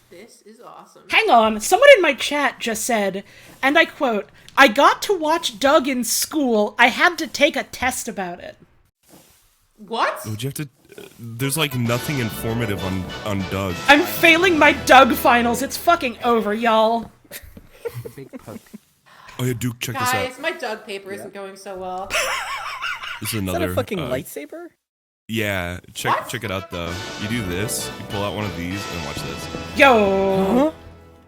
S8: This is awesome.
S1: Hang on, someone in my chat just said, and I quote, I got to watch Doug in school. I had to take a test about it.
S8: What?
S3: Would you have to? There's like nothing informative on Doug.
S1: I'm failing my Doug finals. It's fucking over, y'all.
S2: Big poke.
S3: Oh yeah, Duke, check this
S8: Guys,
S3: out.
S8: my Doug paper isn't going so well.
S3: This is
S7: Is
S3: another.
S7: that a fucking lightsaber?
S3: Yeah, check it out though. You do this, you pull out one of these, and watch this.
S1: Yo!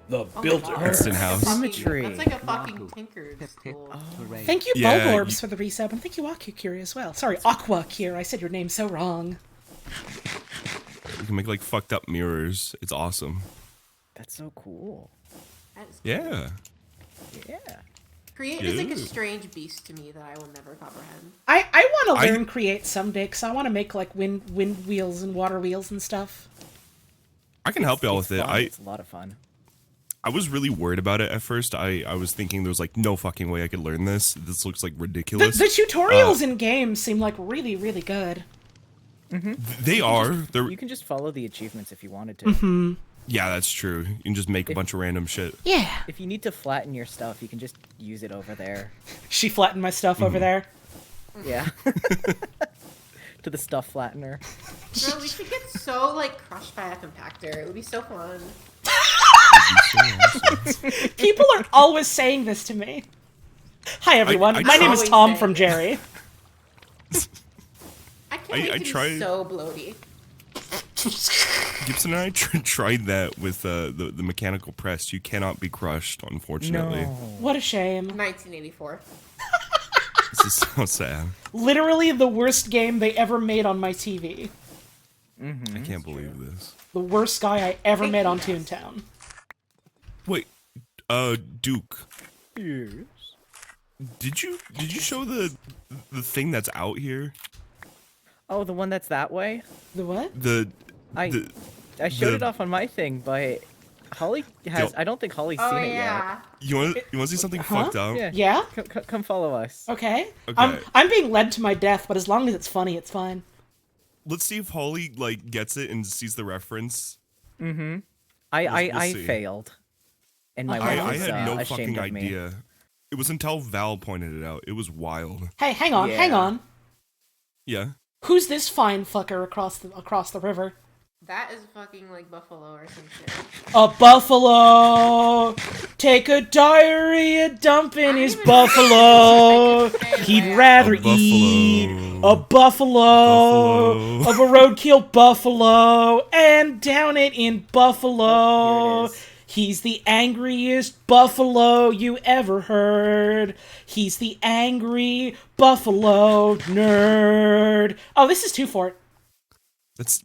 S9: The
S8: Oh my
S9: builder.
S8: God.
S3: Instant house.
S7: Symmetry.
S8: That's like a fucking Tinker's
S2: Pip pip.
S8: school.
S2: Hooray.
S1: Thank you,
S3: Yeah,
S1: Bulborbs,
S3: you-
S1: for the resub, and thank you, Akukiri, as well. Sorry, Aqua Kier. I said your name so wrong.
S3: You can make like fucked up mirrors. It's awesome.
S7: That's so cool.
S8: That is-
S3: Yeah.
S7: Yeah.
S8: Create is like a
S3: Yeah.
S8: strange beast to me that I will never comprehend.
S1: I want to
S3: I-
S1: learn Create someday, because I want to make, like, wind wheels and water wheels and stuff.
S3: I can help y'all with it.
S7: Fun. It's a lot of fun.
S3: I was really worried about it at first. I was thinking there was like no fucking way I could learn this. This looks like
S1: The
S3: ridiculous.
S1: tutorials in games seem, like, really, really good.
S3: They are. They're
S7: You can just follow the achievements if you wanted to.
S3: yeah, that's true. You can just make a bunch of random shit.
S1: Yeah.
S7: If you need to flatten your stuff, you can just use it over there.
S1: She flattened my stuff over there.
S7: Yeah. To the stuff flattener.
S8: Bro, we should get so like crushed by a compactor. It would be so fun.
S1: People are always saying this to me. Hi, everyone.
S3: I
S1: My name is
S8: always
S1: Tom
S8: say
S1: from
S8: it.
S1: Jerry.
S8: I can't wait
S3: I
S8: to
S3: tried-
S8: be so bloaty.
S3: Gibson and I tried that with the mechanical press. You cannot be crushed, unfortunately.
S1: What a shame.
S8: 1984.
S3: This is so sad.
S1: Literally the worst game they ever made on my TV.
S3: I can't believe this.
S1: The worst guy I ever met on Toontown.
S3: Wait, Duke.
S7: Yes.
S3: Did you show the thing that's out here?
S7: Oh, the one that's that way?
S1: The what?
S7: I showed it off on my thing, but Holly has. I don't think Holly's seen it yet.
S3: You want to see something fucked up?
S1: Yeah?
S7: Come follow us.
S1: Okay.
S3: Okay.
S1: I'm being led to my death, but as long as it's funny, it's fine.
S3: Let's see if Holly like gets it and sees the reference.
S7: Mm-hmm.
S3: We'll
S7: I
S3: see.
S7: failed. And my
S3: I
S7: wife was
S3: had no
S7: ashamed
S3: fucking
S7: of me.
S3: idea. It was until Val pointed it out. It was wild.
S1: Hey, hang on.
S3: Yeah.
S1: Who's this fine fucker across the river?
S8: That is fucking like Buffalo or some shit.
S1: A buffalo! Take a diarrhea dump in his buffalo! He'd rather eat a buffalo of a roadkill buffalo and down it in buffalo. He's the angriest buffalo you ever heard. He's the angry buffalo nerd. Oh, this is 2 Fort.
S3: That's...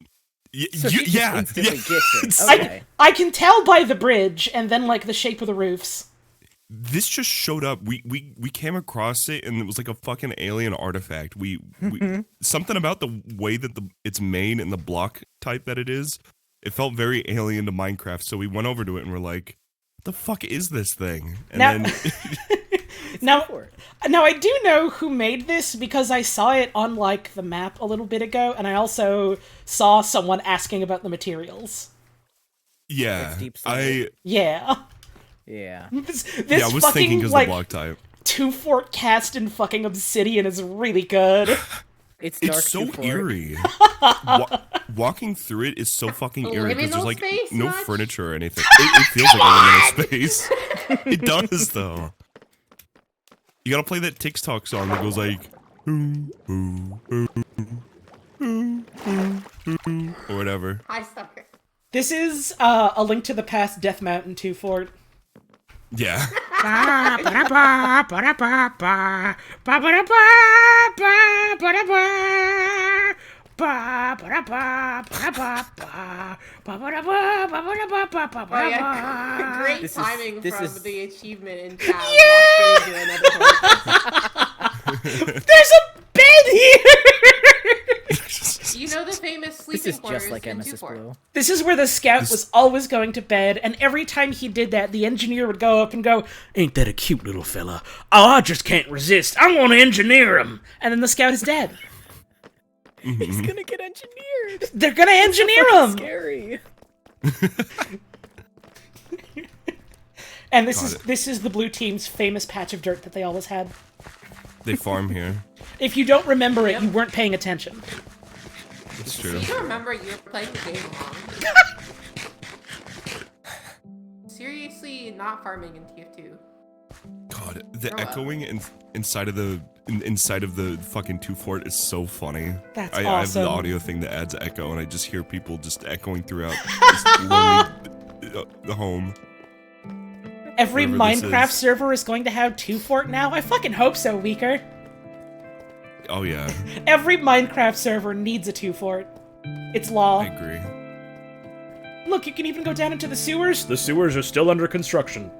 S7: So he just instantly gets it. Okay.
S1: I can tell by the bridge and then like the shape of the roofs.
S3: This just showed up. We came across it and it was like a fucking alien artifact. We something about the way that it's made and the block type that it is. It felt very alien to Minecraft. So we went over to it and we're like, "What the fuck is this thing?" And then
S1: Now I do know who made this because I saw it on like the map a little bit ago, and I also saw someone asking about the materials.
S3: Yeah,
S1: Yeah. This
S3: I was
S1: fucking,
S3: thinking because
S1: like,
S3: the block type.
S1: 2 Fort cast in fucking obsidian is really good.
S7: It's dark.
S3: It's so eerie. Walking through it is so fucking eerie because there's like no furniture or anything. It feels like a liminal space. It does though. You gotta play that TikTok song that goes like, or whatever.
S8: Hi, Stalker.
S1: This is A Link to the Past Death Mountain 2 Fort.
S3: Yeah.
S8: Great timing from the achievement in chat.
S1: There's a bed here!
S8: You know the famous sleeping quarters
S7: like
S8: in
S7: Nemesis
S8: 2-4.
S7: Blue.
S1: This is where the scout was always going to bed, and every time he did that, the engineer would go up and go, "Ain't that a cute little fella? Oh, I just can't resist. I want to engineer him." And then the scout is dead.
S7: He's gonna get engineered.
S1: They're gonna engineer him.
S7: Scary.
S1: And this is the blue team's famous patch of dirt that they always had.
S3: They farm here.
S1: If you don't remember it, you weren't paying attention.
S3: It's true.
S8: So you don't remember you're playing the game wrong. Seriously, not farming in TF2.
S3: God, the echoing inside of the fucking 2 Fort is so funny.
S1: That's
S3: I have
S1: awesome.
S3: the audio thing that adds echo, and I just hear people just echoing throughout this lonely the home.
S1: Every
S3: Whatever this
S1: Minecraft
S3: is.
S1: server is going to have 2 Fort now? I fucking hope so, Weaker.
S3: Oh yeah,
S1: Every Minecraft server needs a 2 Fort. It's law.
S3: I agree.
S1: Look, you can even go down into the sewers.
S9: The sewers are still under construction.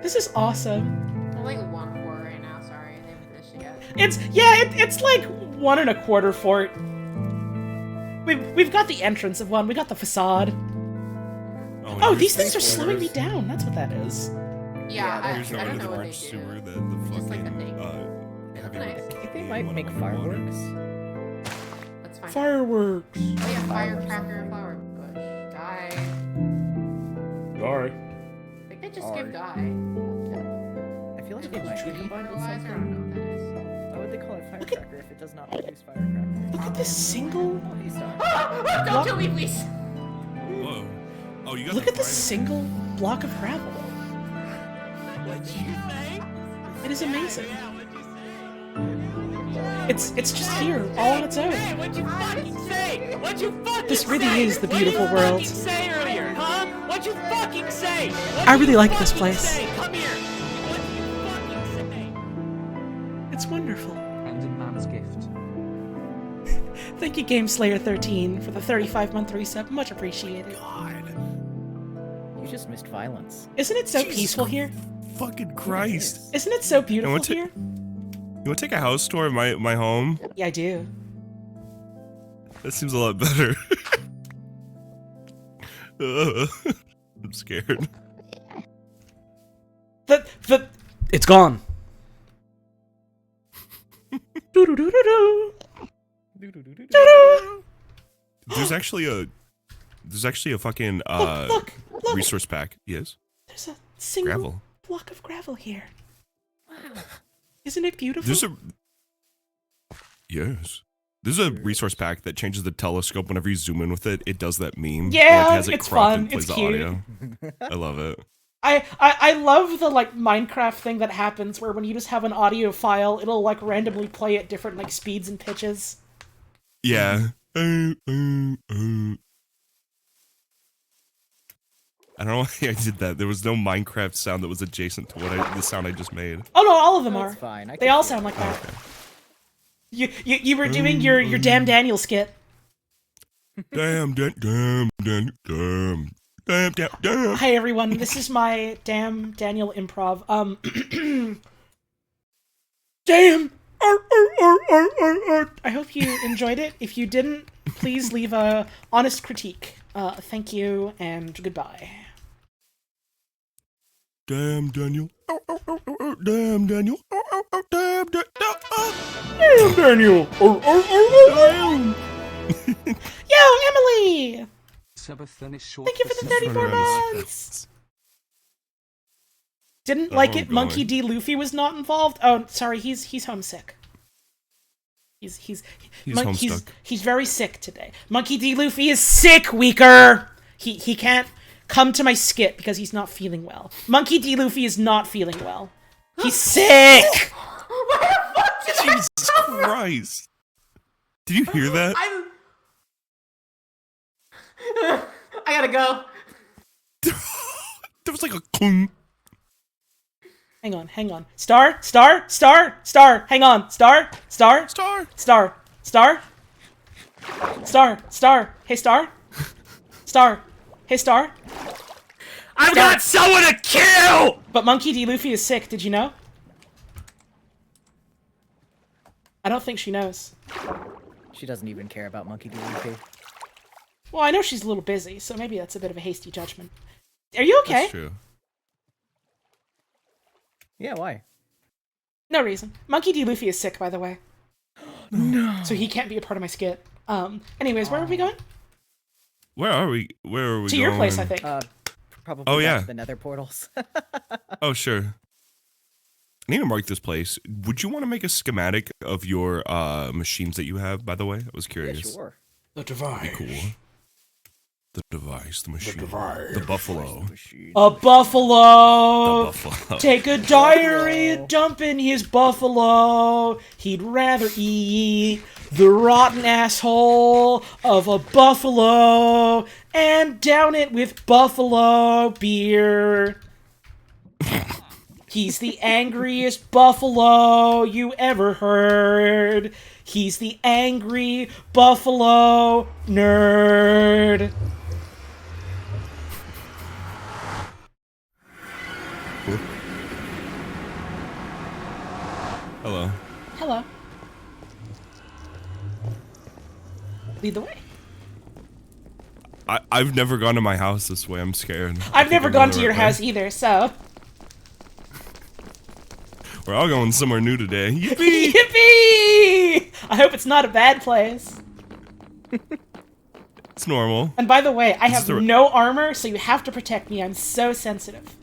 S1: This is awesome.
S8: Only 1 4 right now, sorry. They haven't finished it yet.
S1: It's like 1 1/4 fort. We've got the entrance of one. We got the facade. Oh, these things are slowing me down. That's what that is.
S8: Yeah, I
S3: There's no
S8: don't
S3: under
S8: know
S3: the
S8: what
S3: large
S8: they do.
S3: sewer that the
S8: Just like
S3: fucking
S8: a thing.
S3: having
S8: Nice.
S3: a
S7: I think they
S3: cave
S7: might make
S3: on the water.
S7: fireworks.
S8: Let's find out.
S1: Fireworks.
S8: Oh yeah, firecracker and flower bush. Die.
S9: Sorry.
S8: I think they just give die.
S7: I feel like they might be combined with
S8: I
S7: something.
S8: don't know what that is.
S7: Why would they call it firecracker if it does not produce firecracker?
S1: Look at this single.
S7: Oh, he's done.
S8: Don't kill me, please!
S3: Whoa. Oh, you got
S1: Look
S3: the
S1: at this
S3: fire-
S1: single block of gravel. It is amazing. It's just here, all on its own.
S5: What'd you fucking say? What'd you fucking
S1: This really
S5: say?
S1: is the beautiful world.
S5: What did you fucking say earlier, huh? What'd you fucking say?
S1: I really like this place.
S5: Say? Come here. What'd you fucking say?
S1: It's wonderful.
S2: And a man's gift.
S1: Thank you, GameSlayer13, for the 35-month resub. Much appreciated.
S7: You just missed violence.
S1: Isn't it so
S3: Jesus
S1: peaceful here?
S3: Fucking Christ.
S1: Isn't it so beautiful here?
S3: You want to take a house tour of my home?
S1: Yeah, I do.
S3: That seems a lot better. I'm scared.
S9: It's gone.
S3: There's actually a fucking
S1: Look,
S3: resource pack. Yes.
S1: there's a single
S3: Gravel.
S1: block of gravel here. Wow. Isn't it beautiful?
S3: There's a resource pack that changes the telescope whenever you zoom in with it. It does that meme.
S1: Yeah,
S3: has it
S1: it's
S3: cropped
S1: fun.
S3: and plays
S1: It's
S3: the
S1: cute.
S3: audio. I love it.
S1: I love the like Minecraft thing that happens where when you just have an audio file, it'll like randomly play at different like speeds and pitches.
S3: Yeah. I don't know why I did that. There was no Minecraft sound that was adjacent to the sound I just made.
S1: Oh no, all of them
S7: That's
S1: are.
S7: fine.
S1: They all sound like that. You were doing your damn Daniel skit.
S3: Damn.
S1: Hi everyone, this is my damn Daniel improv. Damn. I hope you enjoyed it. If you didn't, please leave a honest critique. Thank you and goodbye.
S3: Damn, Daniel. Damn, Daniel. Damn,
S9: Damn, Daniel.
S1: Yo, Emily!
S2: Subathon is short
S1: Thank you for the 34 months! Didn't
S3: Oh,
S1: like it.
S3: God.
S1: Monkey D. Luffy was not involved. Oh, sorry. He's homesick. He's
S3: homestuck.
S1: He's very sick today. Monkey D. Luffy is sick, Weaker. He can't come to my skit because he's not feeling well. Monkey D. Luffy is not feeling well. He's sick.
S3: Jesus Christ. Did you hear that?
S8: I gotta go.
S3: There was like a clunk.
S1: Hang on. Star. Hang on. Star. Hey, Star. Hey, Star.
S9: I've got someone to kill!
S1: But Monkey D. Luffy is sick. Did you know? I don't think she knows.
S7: She doesn't even care about Monkey D. Luffy.
S1: Well, I know she's a little busy, so maybe that's a bit of a hasty judgment. Are you okay?
S3: That's true.
S7: Yeah, why?
S1: No reason. Monkey D. Luffy is sick, by the way.
S7: No.
S1: So he can't be a part of my skit. Anyways, where are we going?
S3: Where are we
S1: To
S3: going?
S1: your place, I think.
S7: Probably
S3: Oh,
S7: back
S3: yeah.
S7: to the nether portals.
S3: Oh, sure. I need to mark this place. Would you want to make a schematic of your machines that you have, by the way? I was
S7: Yeah,
S3: curious.
S7: sure.
S9: The device.
S3: Cool. The device, the machine. The buffalo.
S1: A buffalo!
S3: The buffalo.
S1: Take a diarrhea dump in his buffalo. He'd rather eat the rotten asshole of a buffalo and down it with buffalo beer. He's the angriest buffalo you ever heard. He's the angry buffalo nerd.
S3: Hello.
S1: Hello. Lead the way.
S3: I've never gone to my house this way. I'm scared.
S1: I've never gone to your house either, so.
S3: We're all going somewhere new today. Yippee!
S1: Yippee! I hope it's not a bad place.
S3: It's normal.
S1: And by the way, I
S3: This
S1: have
S3: is the-
S1: no armor, so you have to protect me. I'm so sensitive.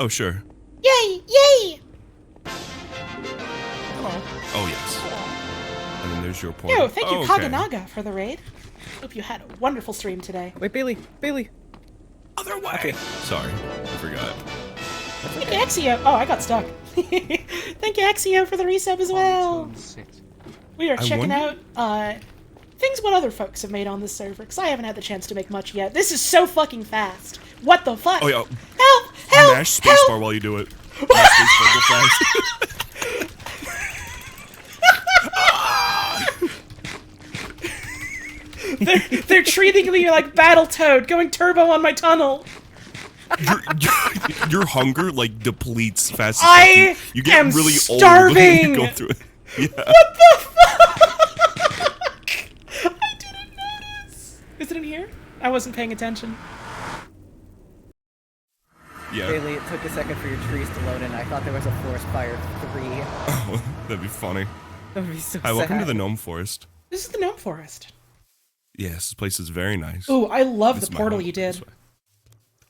S3: Oh, sure.
S1: Yay! Yay!
S3: Oh, yes. And then there's your point.
S1: Yo, thank you,
S3: Oh, okay.
S1: Kaganaga, for the raid. Hope you had a wonderful stream today.
S7: Wait, Bailey.
S3: Other way. Sorry, I forgot.
S1: Thank you, Axio. Oh, I got stuck. Thank you, Axio, for the resub as well. We are checking out things what other folks have made on this server, because I haven't had the chance to make much yet. This is so fucking fast. What the fuck?
S3: Oh, yeah.
S1: Help! Help!
S3: Mash
S1: help!
S3: spacebar while you do it. Mash spacebar go fast.
S1: They're treating me like Battletoad, going turbo on my tunnel.
S3: Your hunger like depletes fast.
S1: I
S3: you get
S1: am
S3: really
S1: starving.
S3: old when you go through it. Yeah.
S1: What the fuck? I didn't notice. Is it in here? I wasn't paying attention.
S3: Yeah.
S7: Bailey, it took a second for your trees to load in. I thought there was a forest fire 3.
S3: Oh, that'd be funny.
S7: That would be so
S3: Hi,
S7: sad.
S3: welcome to the Gnome Forest.
S1: This is the Gnome Forest.
S3: Yes, this place is very nice.
S1: Ooh, I love
S3: This
S1: the
S3: is my
S1: portal
S3: home
S1: you
S3: this
S1: did.
S3: way.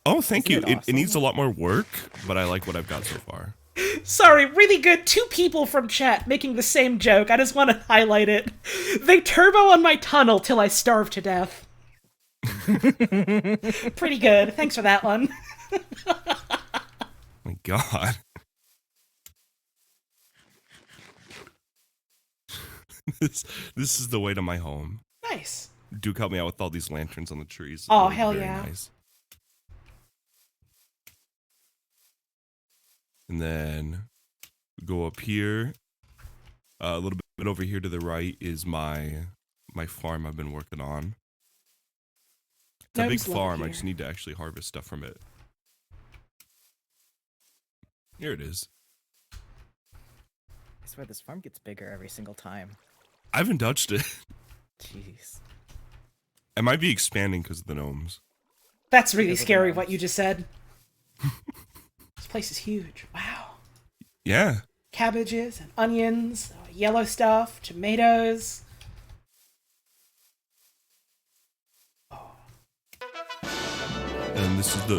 S3: Oh, thank
S7: Isn't
S3: you.
S7: it
S3: It needs a
S7: awesome?
S3: lot more work, but I like what I've got so far.
S1: Sorry, really good. 2 people from chat making the same joke. I just want to highlight it. They turbo on my tunnel till I starve to death. Pretty good. Thanks for that one.
S3: My God. This is the way to my home.
S1: Nice.
S3: Duke helped me out with all these lanterns on the trees.
S1: Oh,
S3: They're
S1: hell
S3: very
S1: yeah.
S3: Nice. And then go up here. A little bit over here to the right is my farm I've been working on. It's a big
S1: Gnomes love it
S3: farm. I
S1: here.
S3: just need to actually harvest stuff from it. Here it is.
S7: I swear this farm gets bigger every single time.
S3: I haven't touched it.
S7: Jeez.
S3: I might be expanding because of the gnomes.
S1: That's really
S7: Because of the
S1: scary
S7: gnomes.
S1: what you just said. This place is huge. Wow.
S3: Yeah.
S1: Cabbages and onions, yellow stuff, tomatoes.
S3: And this is the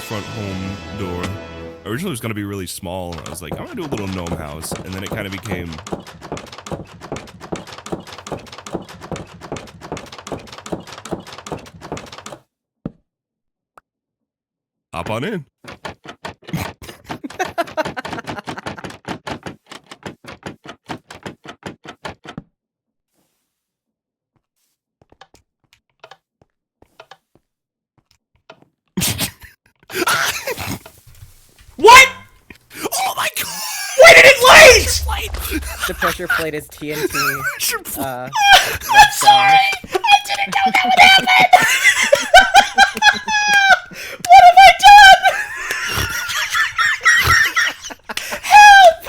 S3: front home door. Originally it was gonna be really small. I was like, I'm gonna do a little gnome house, and then it kind of became. Hop on in.
S1: What?
S3: Oh my God!
S1: Why did it light?
S7: The pressure plate is TNT.
S1: I'm sorry. I didn't know that would happen. What have I done? Help!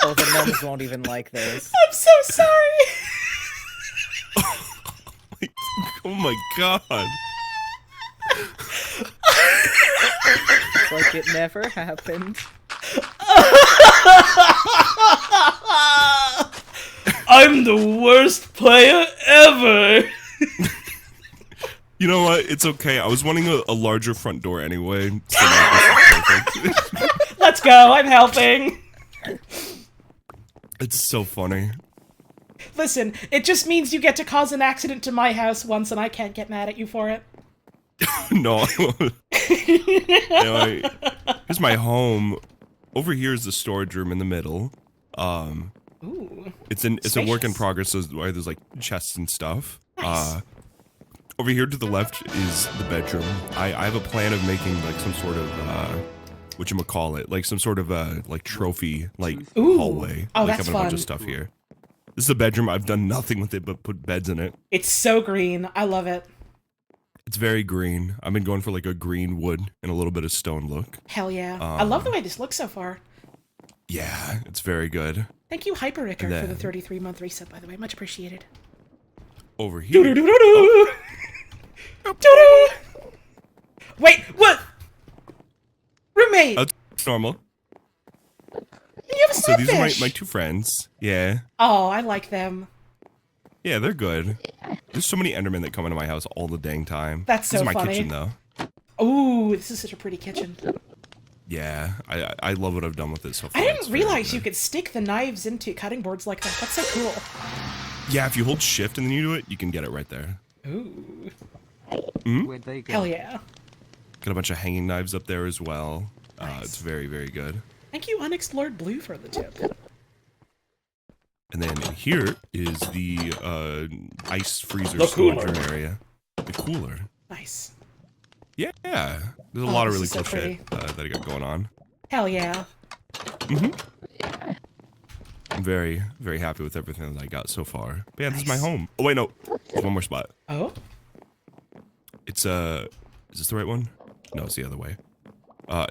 S7: Oh, the gnomes won't even like this.
S1: I'm so sorry.
S3: Oh my God!
S7: It's like it never happened.
S1: I'm the worst player ever.
S3: You know what? It's okay. I was wanting a larger front door anyway. So like, this is perfect.
S1: Let's go. I'm helping.
S3: It's so funny.
S1: Listen, it just means you get to cause an accident to my house once, and I can't get mad at you for it.
S3: No, I won't. Here's my home. Over here is the storage room in the middle.
S1: Ooh.
S3: It's a work in
S1: Spacious.
S3: progress. So there's like chests and stuff.
S1: Nice.
S3: Over here to the left is the bedroom. I have a plan of making like some sort of whatchamacallit, like some sort of like trophy like
S1: Ooh.
S3: hallway.
S1: Oh,
S3: like
S1: that's
S3: having a bunch of
S1: fun.
S3: stuff here. This is a bedroom. I've done nothing with it but put beds in it.
S1: It's so green. I love it.
S3: It's very green. I've been going for like a green wood and a little bit of stone look.
S1: Hell yeah. I love the way this looks so far.
S3: Yeah, it's very good.
S1: Thank you, Hypericker,
S3: And
S1: for the
S3: then-
S1: 33-month reset, by the way. Much appreciated.
S3: Over here.
S1: Doo-doo-doo-doo-doo. Doo-doo. Wait, what? Roommate!
S3: That's normal.
S1: You have a
S3: So these are
S1: starfish!
S3: my 2 friends. Yeah.
S1: Oh, I like them.
S3: Yeah, they're good. There's so many Endermen that come into my house all the dang time.
S1: That's
S3: This
S1: so
S3: is my
S1: funny.
S3: kitchen, though.
S1: Ooh, this is such a pretty kitchen.
S3: Yeah, I love what I've done with it so far.
S1: I
S3: It's
S1: didn't
S3: very
S1: realize
S3: good.
S1: you could stick the knives into cutting boards like that. That's so cool.
S3: Yeah, if you hold shift and then you do it, you can get it right there.
S1: Ooh.
S2: Where'd they go?
S1: Hell yeah.
S3: Got a bunch of hanging knives up there as well. It's very, very good.
S1: Thank you, Unexplored Blue, for the tip.
S3: And then here is the ice freezer
S9: The
S3: storage
S9: cooler.
S3: room area. The cooler.
S1: Nice.
S3: Yeah, there's a
S1: Oh,
S3: lot of
S1: this
S3: really
S1: is so
S3: cool shit that I got going on.
S1: Hell yeah.
S3: I'm very, very happy with everything that I got so far. But yeah, this is my home. Oh wait, no, there's one more spot.
S1: Oh?
S3: It's is this the right one? No, it's the other way.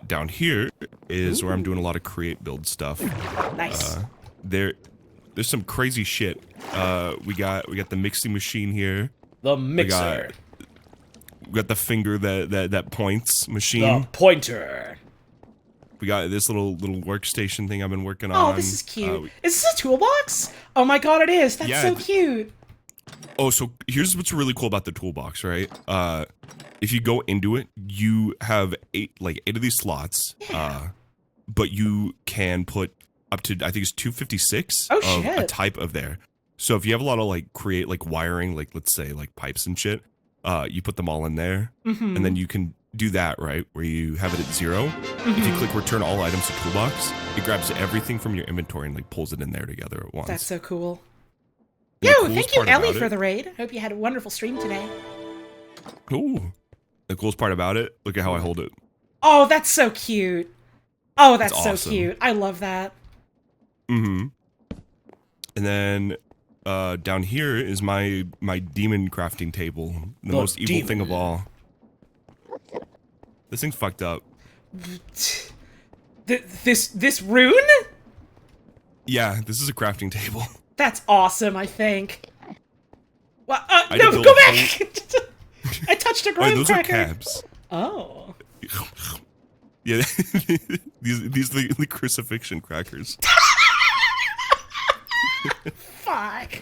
S3: Down here is where I'm doing a lot of create build stuff.
S1: Nice.
S3: There's some crazy shit. We got the mixing machine here.
S1: The mixer.
S3: We got the finger that points machine.
S1: The pointer.
S3: We got this little workstation thing I've been working on.
S1: Oh, this is cute. Is this a toolbox? Oh my god, it is. That's so cute.
S3: Oh, so here's what's really cool about the toolbox, right? If you go into it, you have eight of these slots.
S1: Yeah.
S3: But you can put up to, I think it's 256
S1: of
S3: a type of there. So if you have a lot of create wiring, let's say pipes and shit, you put them all in there, and then you can do that, right, where you have it at 0. If you click return all items to toolbox, it grabs everything from your inventory and pulls it in there together at once.
S1: That's so cool.
S3: And
S1: Yo, thank you, Ellie, for the raid. Hope you had a wonderful stream today.
S3: Ooh. The coolest part about it, look at how I hold it.
S1: Oh, that's so cute. Oh, that's so
S3: awesome.
S1: cute. I love that.
S3: And then down here is my demon crafting table. The most evil thing of all. This thing's fucked up.
S1: This rune?
S3: Yeah, this is a crafting table.
S1: That's awesome, I think. Well,
S3: I
S1: no,
S3: built
S1: go
S3: a
S1: back! I touched a graham
S3: those
S1: cracker.
S3: are cabs.
S1: Oh.
S3: Yeah, these are the crucifixion crackers.
S1: Fuck.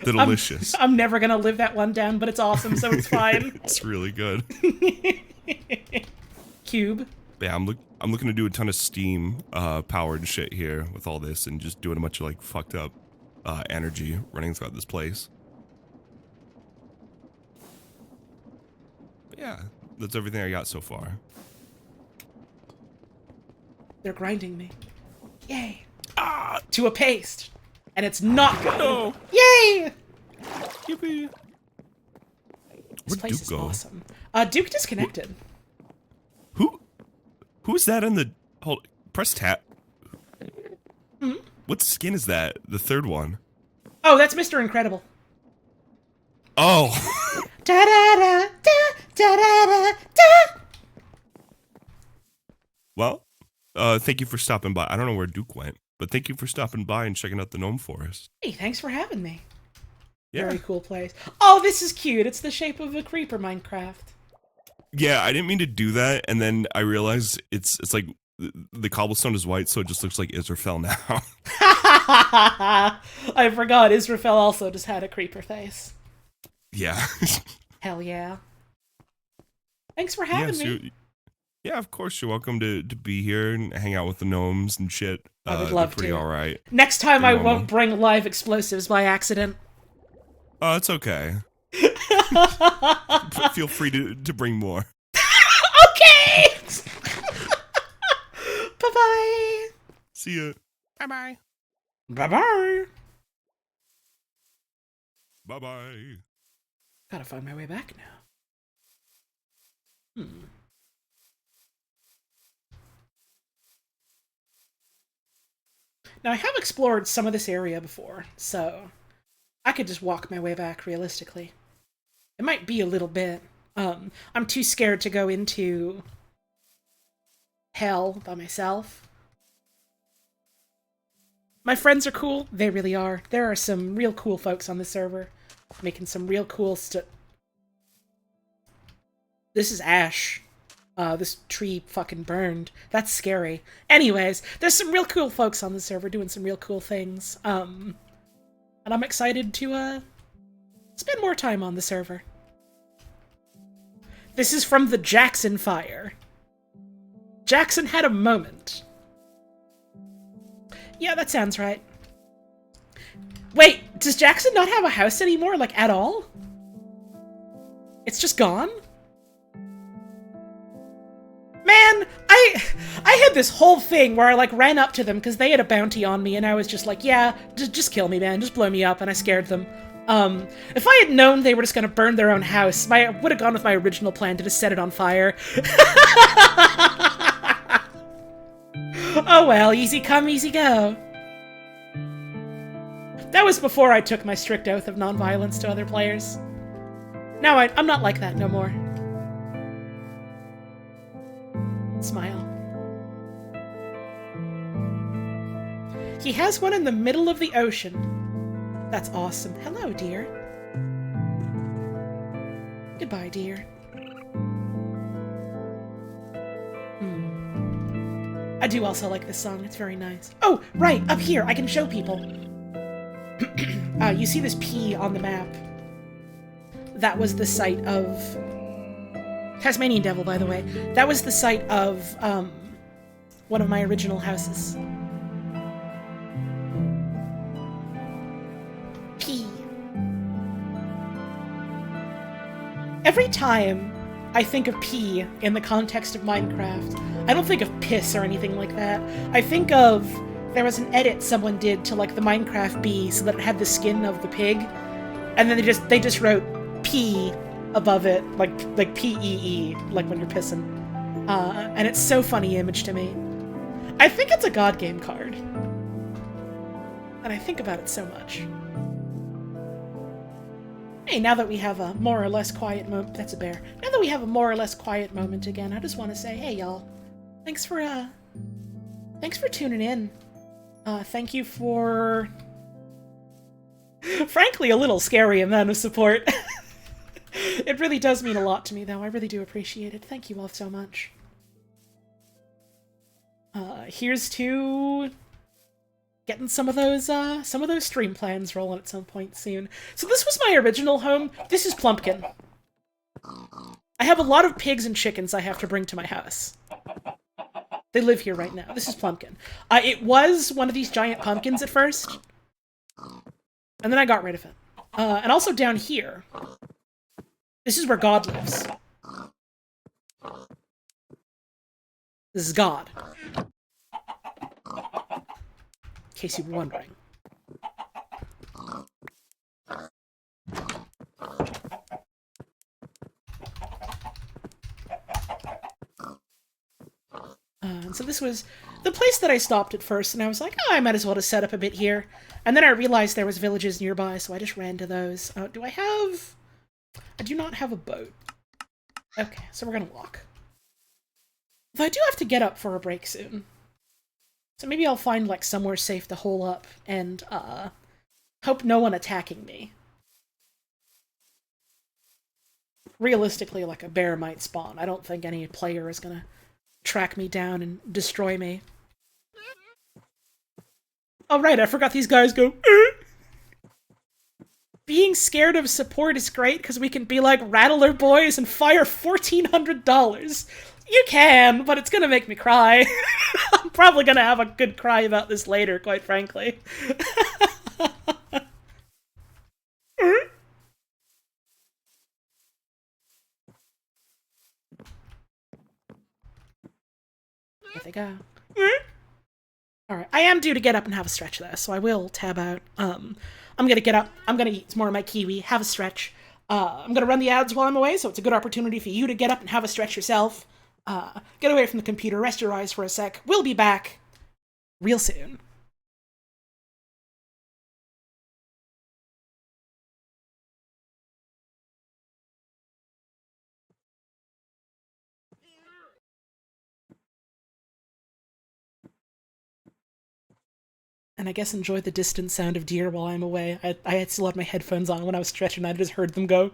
S3: They're delicious.
S1: I'm never gonna live that one down, but it's awesome, so it's fine.
S3: It's really good.
S1: Cube.
S3: Yeah, I'm looking to do a ton of steam powered shit here with all this, and just doing a bunch of fucked up energy running throughout this place. But yeah, that's everything I got so far.
S1: They're grinding me. Yay. To a paste. And it's not good.
S3: No.
S1: Yay!
S3: Yippee.
S1: This
S3: Where'd
S1: place
S3: Duke
S1: is
S3: go?
S1: awesome. Duke disconnected.
S3: Who's that in the... Hold... Press tab. What skin is that? The third one.
S1: Oh, that's Mr. Incredible.
S3: Oh!
S1: Da da da da da da da.
S3: Well, thank you for stopping by. I don't know where Duke went, but thank you for stopping by and checking out the gnome forest.
S1: Hey, thanks for having me.
S3: Yeah.
S1: Very cool place. Oh, this is cute. It's the shape of a creeper Minecraft.
S3: Yeah, I didn't mean to do that, and then I realized it's like the cobblestone is white, so it just looks like Israfel now.
S1: I forgot Israfel also just had a creeper face.
S3: Yeah.
S1: Hell yeah. Thanks for having me.
S3: Yeah, of course, you're welcome to be here and hang out with the gnomes and shit.
S1: I would love
S3: pretty
S1: to.
S3: alright.
S1: Next time I won't bring live explosives by accident.
S3: Oh, it's okay. Feel free to bring more.
S1: Okay! Bye-bye!
S3: See ya. Bye-bye.
S1: Bye-bye!
S3: Bye-bye.
S1: Gotta find my way back now. Now, I have explored some of this area before, so I could just walk my way back realistically. It might be a little bit. I'm too scared to go into hell by myself. My friends are cool. They really are. There are some real cool folks on the server making some real cool stuff. This is ash. This tree fucking burned. That's scary. Anyways, there's some real cool folks on the server doing some real cool things. And I'm excited to, spend more time on the server. This is from the Jackson fire. Jackson had a moment. Yeah, that sounds right. Wait, does Jackson not have a house anymore, like, at all? It's just gone? Man, I had this whole thing where I, like, ran up to them because they had a bounty on me, and I was just like, yeah, just kill me, man, just blow me up, and I scared them. If I had known they were just gonna burn their own house, I would have gone with my original plan to just set it on fire. Oh well, easy come, easy go. That was before I took my strict oath of nonviolence to other players. Now I'm not like that no more. Smile. He has one in the middle of the ocean. That's awesome. Hello, dear. Goodbye, dear. I do also like this song. It's very nice. Oh, right, up here. I can show people. You see this P on the map. That was the site of... Tasmanian Devil, by the way. That was the site of one of my original houses. P. Every time I think of P in the context of Minecraft, I don't think of piss or anything like that. I think of... There was an edit someone did to, like, the Minecraft bee so that it had the skin of the pig, and then they just wrote P above it, like P-E-E, like when you're pissing. And it's so funny image to me. I think it's a God game card. And I think about it so much. Hey, now that we have a more or less quiet moment... That's a bear. Now that we have a more or less quiet moment again, I just want to say, hey, y'all. Thanks for tuning in. Thank you for... frankly, a little scary amount of support. It really does mean a lot to me, though. I really do appreciate it. Thank you all so much. Here's to... getting some of those stream plans rolling at some point soon. So this was my original home. This is Plumpkin. I have a lot of pigs and chickens I have to bring to my house. They live here right now. This is Plumpkin. It was one of these giant pumpkins at first. And then I got rid of it. And also down here. This is where God lives. This is God. In case you were wondering. And so this was the place that I stopped at first, and I was like, oh, I might as well just set up a bit here. And then I realized there was villages nearby, so I just ran to those. Do I have... I do not have a boat. Okay, so we're gonna walk. Though I do have to get up for a break soon. So maybe I'll find, like, somewhere safe to hole up and, hope no one attacking me. Realistically, like, a bear might spawn. I don't think any player is gonna track me down and destroy me. Oh, right, I forgot these guys go, Being scared of support is great because we can be like Rattler Boys and fire $1,400. You can, but it's gonna make me cry. I'm probably gonna have a good cry about this later, quite frankly. Here they go. Alright, I am due to get up and have a stretch though, so I will tab out. I'm gonna get up, I'm gonna eat some more of my kiwi, have a stretch. I'm gonna run the ads while I'm away, so it's a good opportunity for you to get up and have a stretch yourself. Get away from the computer, rest your eyes for a sec. We'll be back real soon. And I guess enjoy the distant sound of deer while I'm away. I had still had my headphones on when I was stretching, and I just heard them go.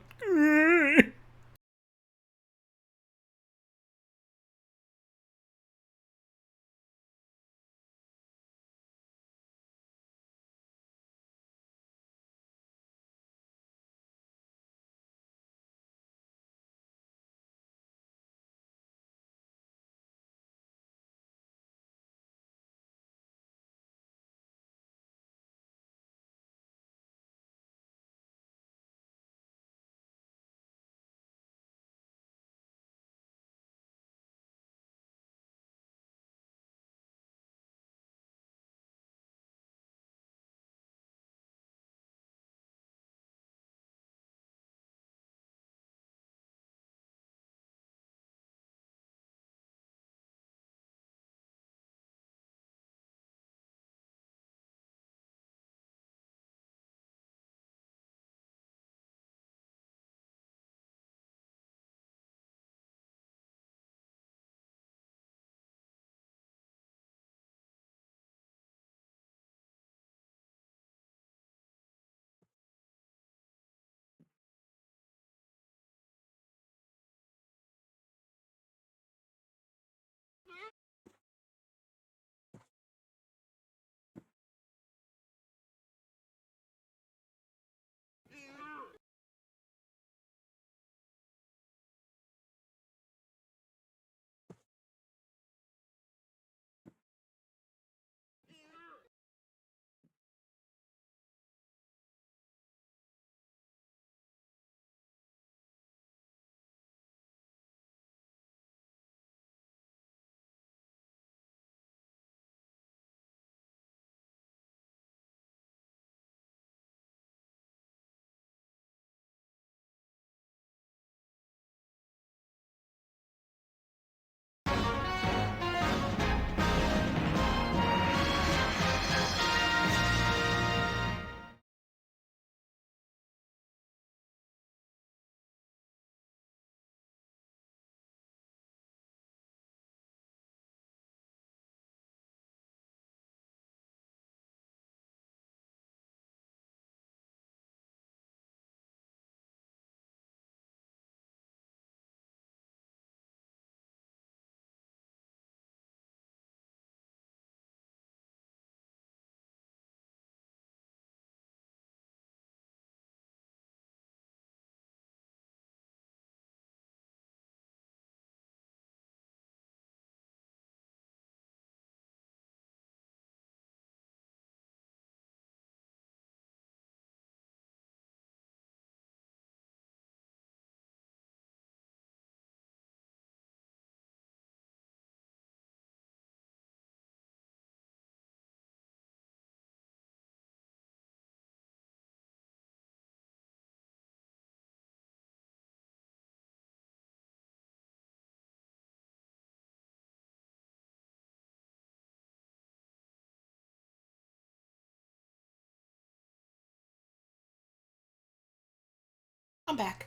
S1: I'm back.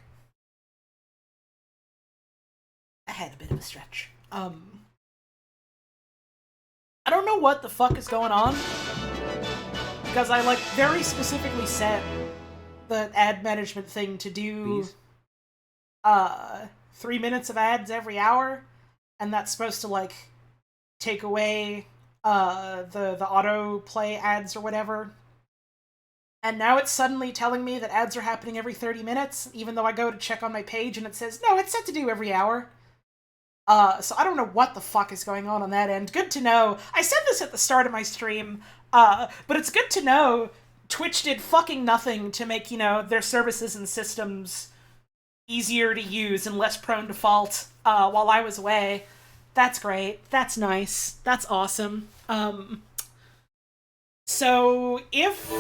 S1: I had a bit of a stretch. I don't know what the fuck is going on, because I, like, very specifically set the ad management thing to do, 3 minutes of ads every hour, and that's supposed to, like, take away, the auto-play ads or whatever. And now it's suddenly telling me that ads are happening every 30 minutes, even though I go to check on my page and it says, no, it's set to do every hour. So I don't know what the fuck is going on that end. Good to know. I said this at the start of my stream, but it's good to know Twitch did fucking nothing to make, you know, their services and systems easier to use and less prone to fault, while I was away. That's great. That's nice. That's awesome. So if,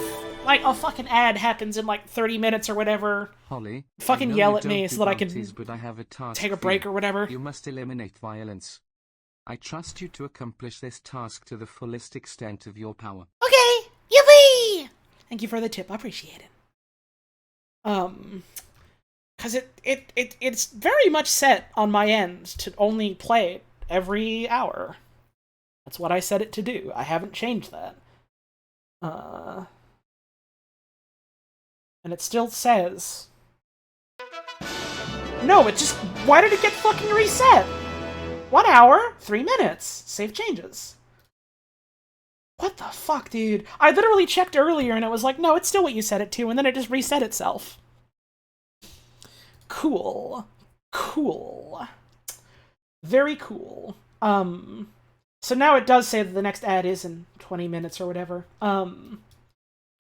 S1: like, a fucking ad happens in, like, 30 minutes or whatever,
S2: Holly,
S1: fucking yell at me so that I can
S2: but I have a task
S1: take a break or whatever.
S2: You must eliminate violence. I trust you to accomplish this task to the fullest extent of your power.
S1: Okay! Yippee! Thank you for the tip. I appreciate it. Because it's very much set on my end to only play it every hour. That's what I set it to do. I haven't changed that. And it still says... No, it just... Why did it get fucking reset? 1 hour, 3 minutes. Save changes. What the fuck, dude? I literally checked earlier and it was like, no, it's still what you set it to, and then it just reset itself. Cool. Cool. Very cool. So now it does say that the next ad is in 20 minutes or whatever.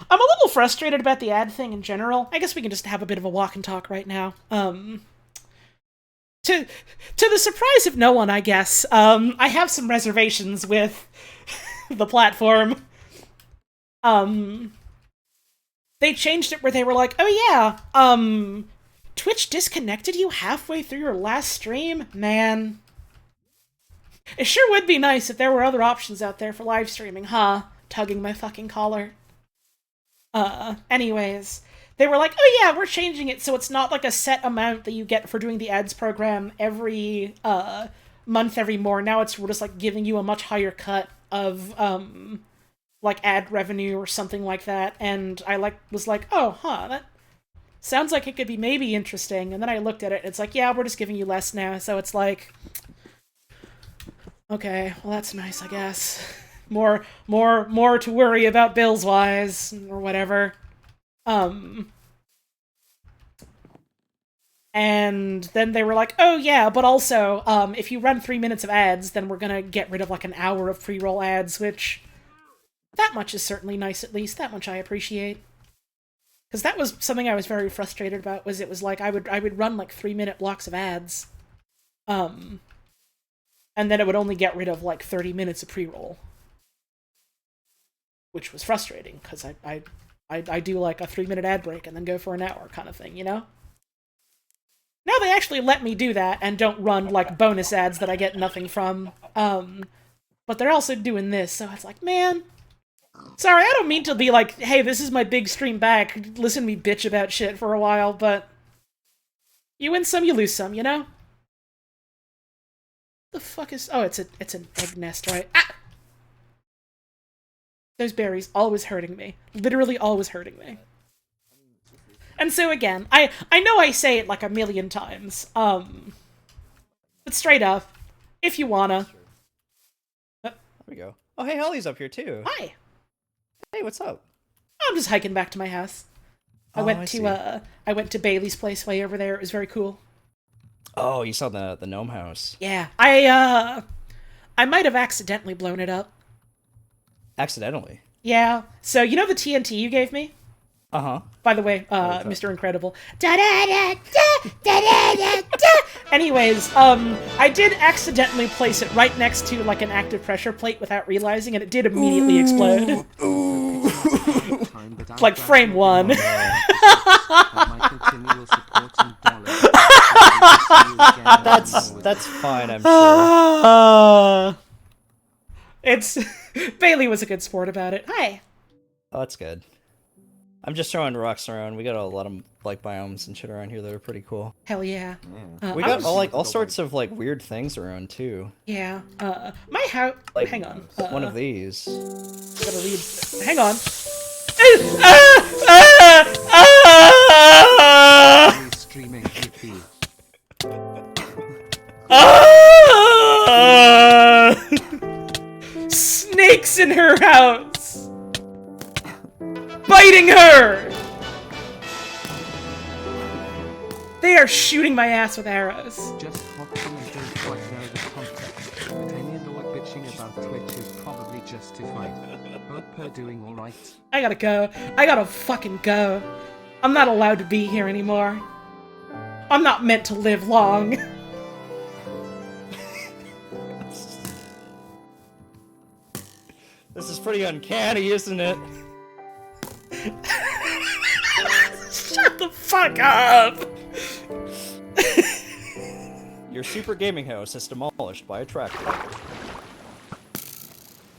S1: I'm a little frustrated about the ad thing in general. I guess we can just have a bit of a walk and talk right now. To the surprise of no one, I guess, I have some reservations with the platform. They changed it where they were like, oh yeah, Twitch disconnected you halfway through your last stream? Man. It sure would be nice if there were other options out there for live streaming, huh? Tugging my fucking collar. Anyways, they were like, oh yeah, we're changing it so it's not like a set amount that you get for doing the ads program every, month, every more. Now it's just like giving you a much higher cut of, like ad revenue or something like that. And I was like, oh, huh, that sounds like it could be maybe interesting. And then I looked at it and it's like, yeah, we're just giving you less now. So it's like, okay, well that's nice, I guess. More to worry about bills-wise, or whatever. And then they were like, oh yeah, but also, if you run 3 minutes of ads, then we're gonna get rid of like an hour of pre-roll ads, which, that much is certainly nice at least, that much I appreciate. Because that was something I was very frustrated about, was it was like, I would run like 3 minute blocks of ads, and then it would only get rid of like 30 minutes of pre-roll. Which was frustrating, because I do like a 3 minute ad break and then go for an hour kind of thing, you know? Now they actually let me do that and don't run like bonus ads that I get nothing from. But they're also doing this, so it's like, man. Sorry, I don't mean to be like, hey, this is my big stream back, listen to me bitch about shit for a while, but you win some, you lose some, you know? The fuck is... Oh, it's an egg nest, right? Ah! Those berries always hurting me. Literally always hurting me. And so again, I know I say it like a million times, but straight up, if you wanna.
S6: There we go. Oh, hey, Holly's up here too.
S1: Hi.
S6: Hey, what's up?
S1: I'm just hiking back to my house. I went to Bailey's place way over there. It was very cool.
S6: Oh, you saw the gnome house.
S1: Yeah, I might have accidentally blown it up.
S6: Accidentally?
S1: Yeah. So, you know the TNT you gave me?
S6: Uh-huh.
S1: By the way, Mr. Incredible. Anyways, I did accidentally place it right next to, like, an active pressure plate without realizing, and it did immediately explode. Like, frame one.
S6: That's fine, I'm sure.
S1: Bailey was a good sport about it. Hi.
S6: Oh, that's good. I'm just throwing rocks around. We got a lot of like biomes and shit around here that are pretty cool.
S1: Hell yeah.
S6: We got all sorts of like weird things around too.
S1: Yeah. My house.
S6: Like,
S1: hang on.
S6: One of these.
S1: Gotta read. Hang on.
S2: Streaming EP.
S1: Snakes in her house! Biting her! They are shooting my ass with arrows.
S2: Just hopping and don't quite know the context, but any lord bitching about Twitch is probably justified. Hope her doing alright.
S1: I gotta go. I gotta fucking go. I'm not allowed to be here anymore. I'm not meant to live long.
S6: This is pretty uncanny, isn't it?
S1: Shut the fuck up!
S6: Your super gaming house is demolished by a tractor.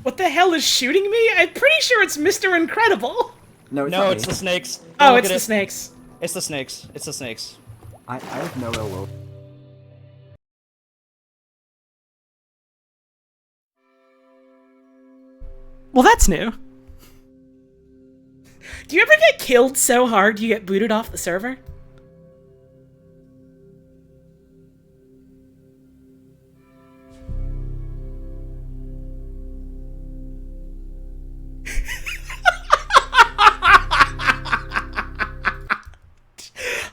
S1: What the hell is shooting me? I'm pretty sure it's Mr. Incredible.
S6: No, it's the snakes.
S1: Oh, it's the snakes.
S6: It's the snakes. It's the snakes.
S2: I have no ill will.
S1: Well, that's new. Do you ever get killed so hard you get booted off the server?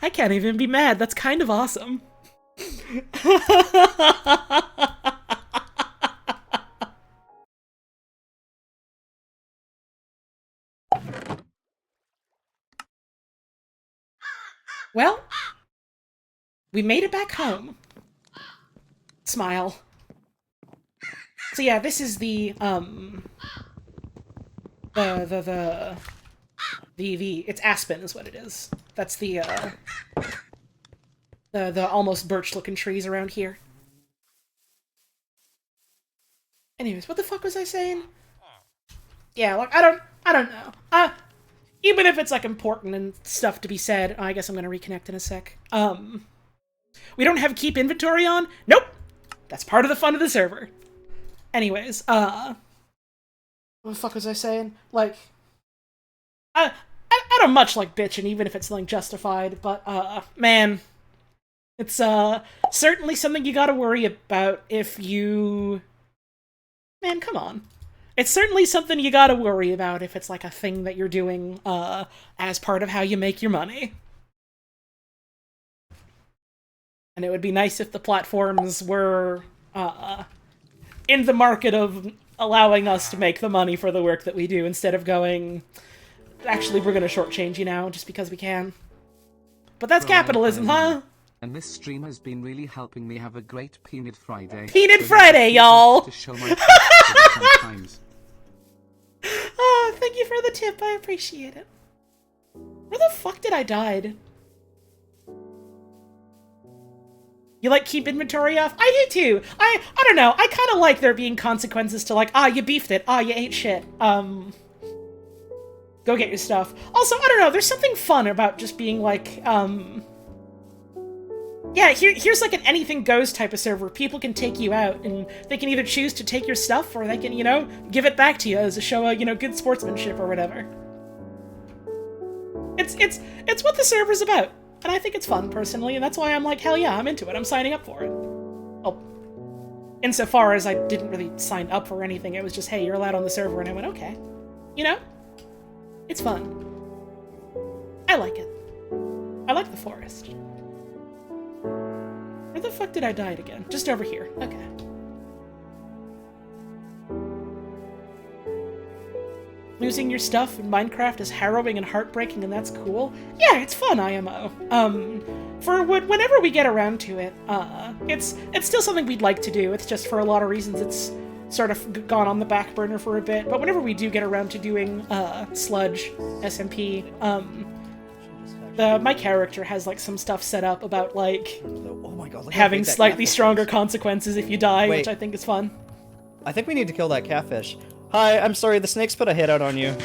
S1: I can't even be mad. That's kind of awesome. Well, we made it back home. Smile. So yeah, this is the it's Aspen is what it is. That's the almost birch-looking trees around here. Anyways, what the fuck was I saying? Yeah, like, I don't know. Even if it's, like, important and stuff to be said, I guess I'm gonna reconnect in a sec. We don't have keep inventory on? Nope! That's part of the fun of the server. Anyways, what the fuck was I saying? Like, I don't much like bitching, even if it's something justified, but, man, it's, certainly something you gotta worry about if you... Man, come on. It's certainly something you gotta worry about if it's like a thing that you're doing, as part of how you make your money. And it would be nice if the platforms were, in the market of allowing us to make the money for the work that we do, instead of going, actually, we're gonna shortchange you now, just because we can. But that's capitalism, huh?
S2: And this stream has been really helping me have a great Peanut Friday.
S1: Peanut Friday, y'all!
S2: To show my sometimes.
S1: Oh, thank you for the tip. I appreciate it. Where the fuck did I die? You like keep inventory off? I do too. I don't know. I kind of like there being consequences to like, you beefed it. You ate shit. Go get your stuff. Also, I don't know. There's something fun about just being like, yeah, here's like an anything goes type of server. People can take you out, and they can either choose to take your stuff, or they can, you know, give it back to you as a show of, you know, good sportsmanship or whatever. It's what the server's about, and I think it's fun, personally, and that's why I'm like, hell yeah, I'm into it. I'm signing up for it. Oh, insofar as I didn't really sign up for anything, it was just, hey, you're allowed on the server, and I went, okay. You know? It's fun. I like it. I like the forest. Where the fuck did I die again? Just over here. Okay. Losing your stuff in Minecraft is harrowing and heartbreaking, and that's cool. Yeah, it's fun, IMO. For whenever we get around to it, it's still something we'd like to do. It's just for a lot of reasons it's sort of gone on the back burner for a bit. But whenever we do get around to doing Sludge, SMP, my character has like some stuff set up about like
S6: oh my God,
S1: having slightly stronger consequences if you die,
S6: Wait.
S1: which I think is fun.
S6: I think we need to kill that catfish. Hi, I'm sorry, the snakes put a hit out on you.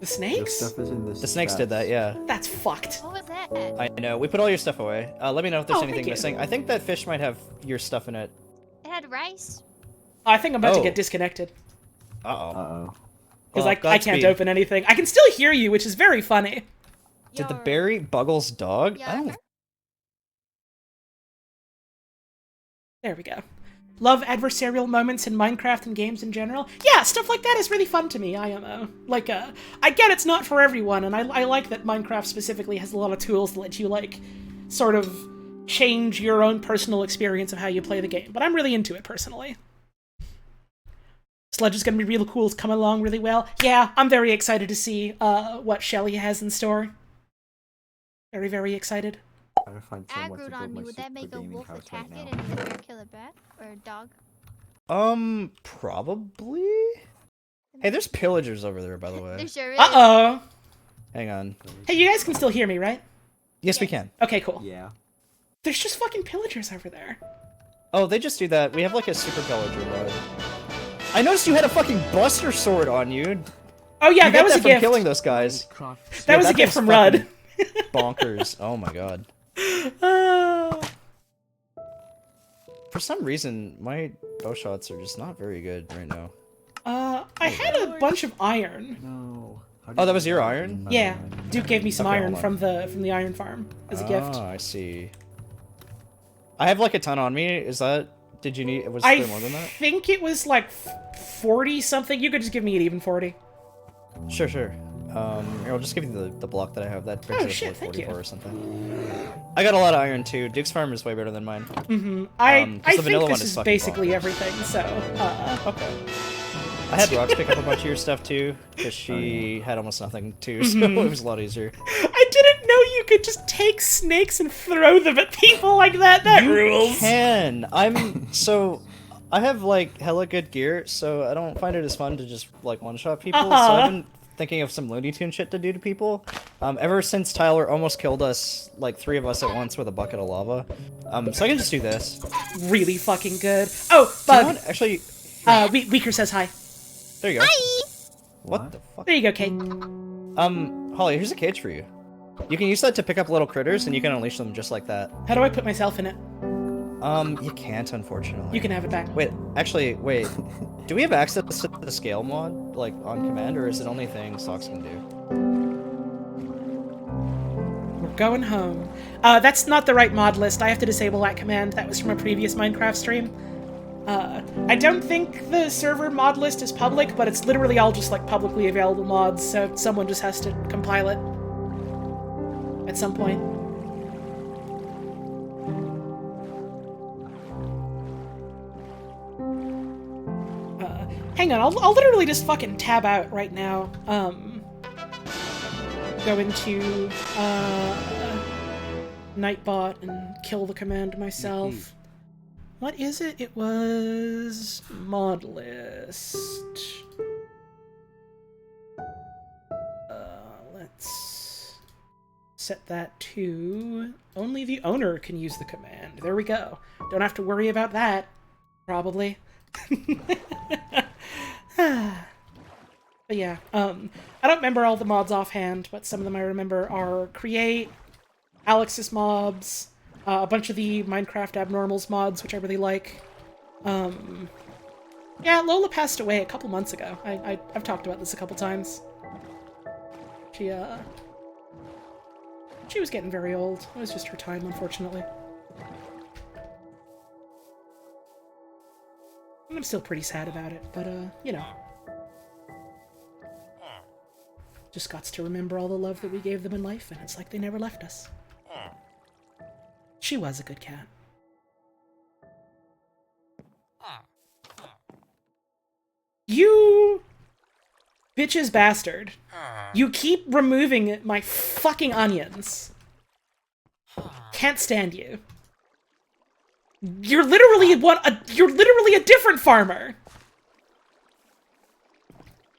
S1: The
S10: Your
S1: snakes?
S10: stuff is in
S6: The snakes did that, yeah.
S1: That's fucked.
S11: What was that?
S6: I know. We put all your stuff away. Let me know if there's
S1: Oh, thank
S6: anything
S1: you.
S6: missing. I think that fish might have your stuff in it.
S11: It had rice.
S1: I think I'm about to
S6: Oh.
S1: get disconnected.
S10: Uh-oh.
S1: Because
S6: Well,
S1: I can't
S6: Godspeed.
S1: open anything. I can still hear you, which is very funny.
S6: Did the
S11: Your-
S6: berry Buggles dog? I don't...
S11: Yarmer?
S1: There we go. Love adversarial moments in Minecraft and games in general. Yeah, stuff like that is really fun to me, IMO. Like, I get it's not for everyone, and I like that Minecraft specifically has a lot of tools that let you, like, sort of change your own personal experience of how you play the game. But I'm really into it, personally. Sludge is going to be real cool. It's coming along really well. Yeah, I'm very excited to see what Shelly has in store. Very, very excited.
S10: I find someone to
S11: Aggroed
S10: build
S11: on
S10: my
S11: me. Would that
S10: super
S11: make a
S10: gaming
S11: wolf
S10: house
S11: attack
S10: right
S11: it
S10: now.
S11: and a bear kill a bat or a dog?
S6: Probably? Hey, there's pillagers over there, by the way.
S11: There sure is.
S1: Uh-oh.
S6: Hang on.
S1: Hey, you guys can still hear me, right?
S6: Yes, we can.
S1: Okay, cool.
S10: Yeah.
S1: There's just fucking pillagers over there.
S6: Oh, they just do that. We have like a super pillager mode. I noticed you had a fucking buster sword on you.
S1: Oh yeah,
S6: You
S1: that
S6: get
S1: was a
S6: from
S1: gift.
S6: killing those guys.
S1: That was a
S6: that
S1: gift
S6: thing's
S1: from Rudd.
S6: Bonkers. Oh my god.
S1: Uh,
S6: For some reason, my bow shots are just not very good right now.
S1: I had a bunch of iron.
S10: No.
S6: Oh, that was your iron?
S1: Yeah, Duke gave me some
S6: Okay,
S1: iron
S6: hold on.
S1: from the iron farm as a gift.
S6: Oh, I see. I have like a ton on me. Is that? Did you need? Was
S1: I
S6: there more than that?
S1: think it was like 40 something. You could just give me an even 40.
S6: Sure, sure. Here, I'll just give you the block that I have. That brings
S1: Oh,
S6: it up to
S1: shit,
S6: like
S1: thank
S6: 44
S1: you.
S6: or something. I got a lot of iron too. Duke's farm is way better than mine.
S1: I
S6: 'cause the vanilla
S1: think
S6: one
S1: this is
S6: fucking
S1: basically
S6: bonkers.
S1: everything. So
S6: Okay. I had Rox pick up a bunch of your stuff too, because she had almost nothing too, so
S1: Mm-hmm.
S6: it was a lot easier.
S1: I didn't know you could just take snakes and throw them at people like that. That rules.
S6: Can so I have like hella good gear, so I don't find it as fun to just like one shot people. So I've been thinking of some Looney Tune shit to do to people. Ever since Tyler almost killed us, like 3 of us at once with a bucket of lava. So I can just do this.
S1: Really fucking good. Oh,
S6: Do you
S1: Bug.
S6: want- actually,
S1: Weaker says hi.
S6: there you go. What the fuck?
S1: There you go, Kate.
S6: Holly, here's a cage for you. You can use that to pick up little critters, and you can unleash them just like that.
S1: How do I put myself in it?
S6: You can't, unfortunately.
S1: You can have it back.
S6: Wait, actually, wait. Do we have access to the scale mod, like, on command, or is it only thing Socks can do?
S1: We're going home. That's not the right mod list. I have to disable that command. That was from a previous Minecraft stream. I don't think the server mod list is public, but it's literally all just like publicly available mods, so someone just has to compile it at some point. Hang on, I'll literally just fucking tab out right now. Go into Nightbot and kill the command myself. What is it? It was mod list. Let's set that to only the owner can use the command. There we go. Don't have to worry about that, probably. But yeah, I don't remember all the mods offhand, but some of them I remember are Create, Alex's mobs, a bunch of the Minecraft Abnormals mods, which I really like. Yeah, Lola passed away a couple months ago. I've talked about this a couple times. She was getting very old. It was just her time, unfortunately. And I'm still pretty sad about it, but, you know. Just got to remember all the love that we gave them in life, and it's like they never left us. She was a good cat. You bitch's bastard. You keep removing my fucking onions. Can't stand you. You're literally a different farmer.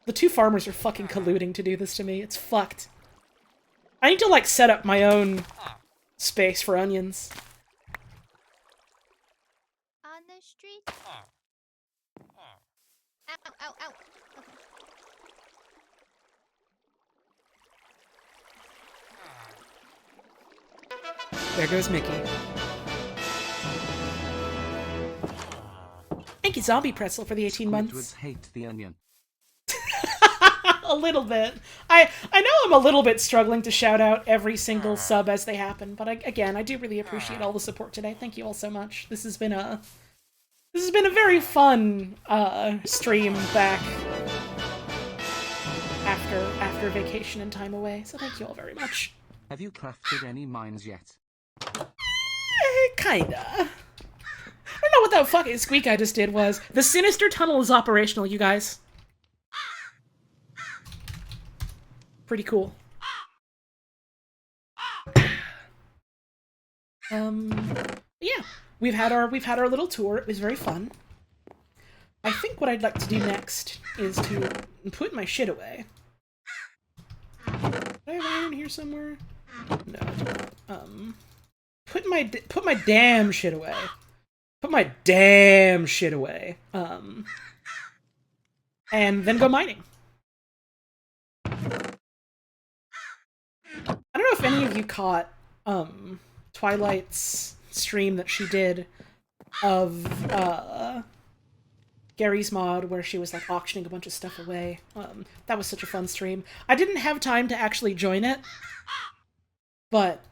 S1: The two farmers are fucking colluding to do this to me. It's fucked. I need to, like, set up my own space for onions.
S11: On the street. Ow, ow, ow.
S1: There goes Mickey. Thank you, Zombie Pretzel, for the 18 months.
S2: Squidwards hate the onion.
S1: A little bit. I know I'm a little bit struggling to shout out every single sub as they happen, but again, I do really appreciate all the support today. Thank you all so much. This has been a very fun stream back after vacation and time away. So thank you all very much.
S2: Have you crafted any mines yet?
S1: Kinda. I don't know what that fucking squeak I just did was. The Sinister Tunnel is operational, you guys. Pretty cool. Yeah, we've had our little tour. It was very fun. I think what I'd like to do next is to put my shit away. Do I have iron here somewhere? No, I do not. Put my damn shit away. Put my damn shit away. And then go mining. I don't know if any of you caught Twilight's stream that she did of Gary's mod, where she was like auctioning a bunch of stuff away. That was such a fun stream. I didn't have time to actually join it, but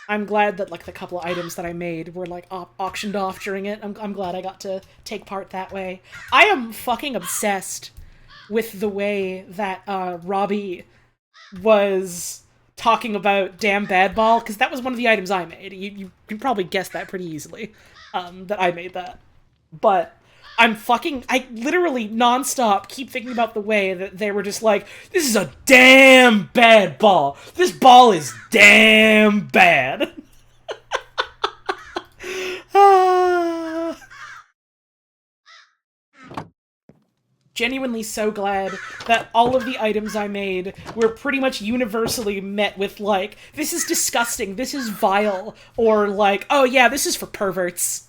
S1: I'm glad that like the couple of items that I made were like auctioned off during it. I'm glad I got to take part that way. I am fucking obsessed with the way that Robbie was talking about damn bad ball, because that was one of the items I made. You can probably guess that pretty easily, that I made that. But I literally nonstop keep thinking about the way that they were just like, this is a damn bad ball. This ball is damn bad. Genuinely so glad that all of the items I made were pretty much universally met with like, this is disgusting, this is vile, or like, oh yeah, this is for perverts.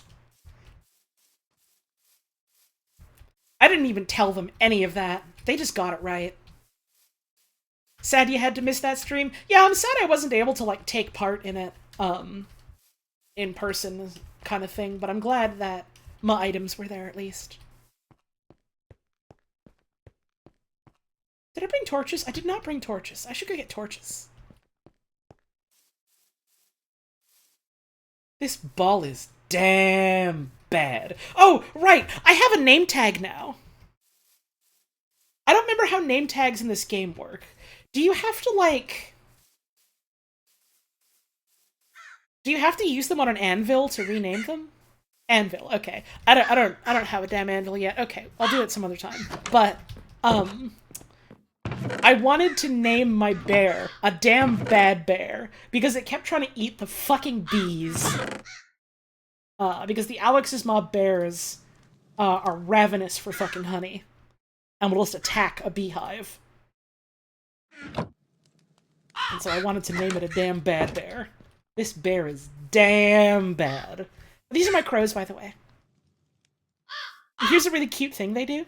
S1: I didn't even tell them any of that. They just got it right. Sad you had to miss that stream. Yeah, I'm sad I wasn't able to like take part in it in person kind of thing, but I'm glad that my items were there at least. Did I bring torches? I did not bring torches. I should go get torches. This ball is damn bad. Oh, right! I have a name tag now. I don't remember how name tags in this game work. Do you have to, like... Do you have to use them on an anvil to rename them? Anvil, okay. I don't have a damn anvil yet. Okay, I'll do it some other time. But, I wanted to name my bear a damn bad bear because it kept trying to eat the fucking bees. Because the Alex's Mob bears are ravenous for fucking honey and will just attack a beehive. And so I wanted to name it a damn bad bear. This bear is damn bad. These are my crows, by the way. And here's a really cute thing they do.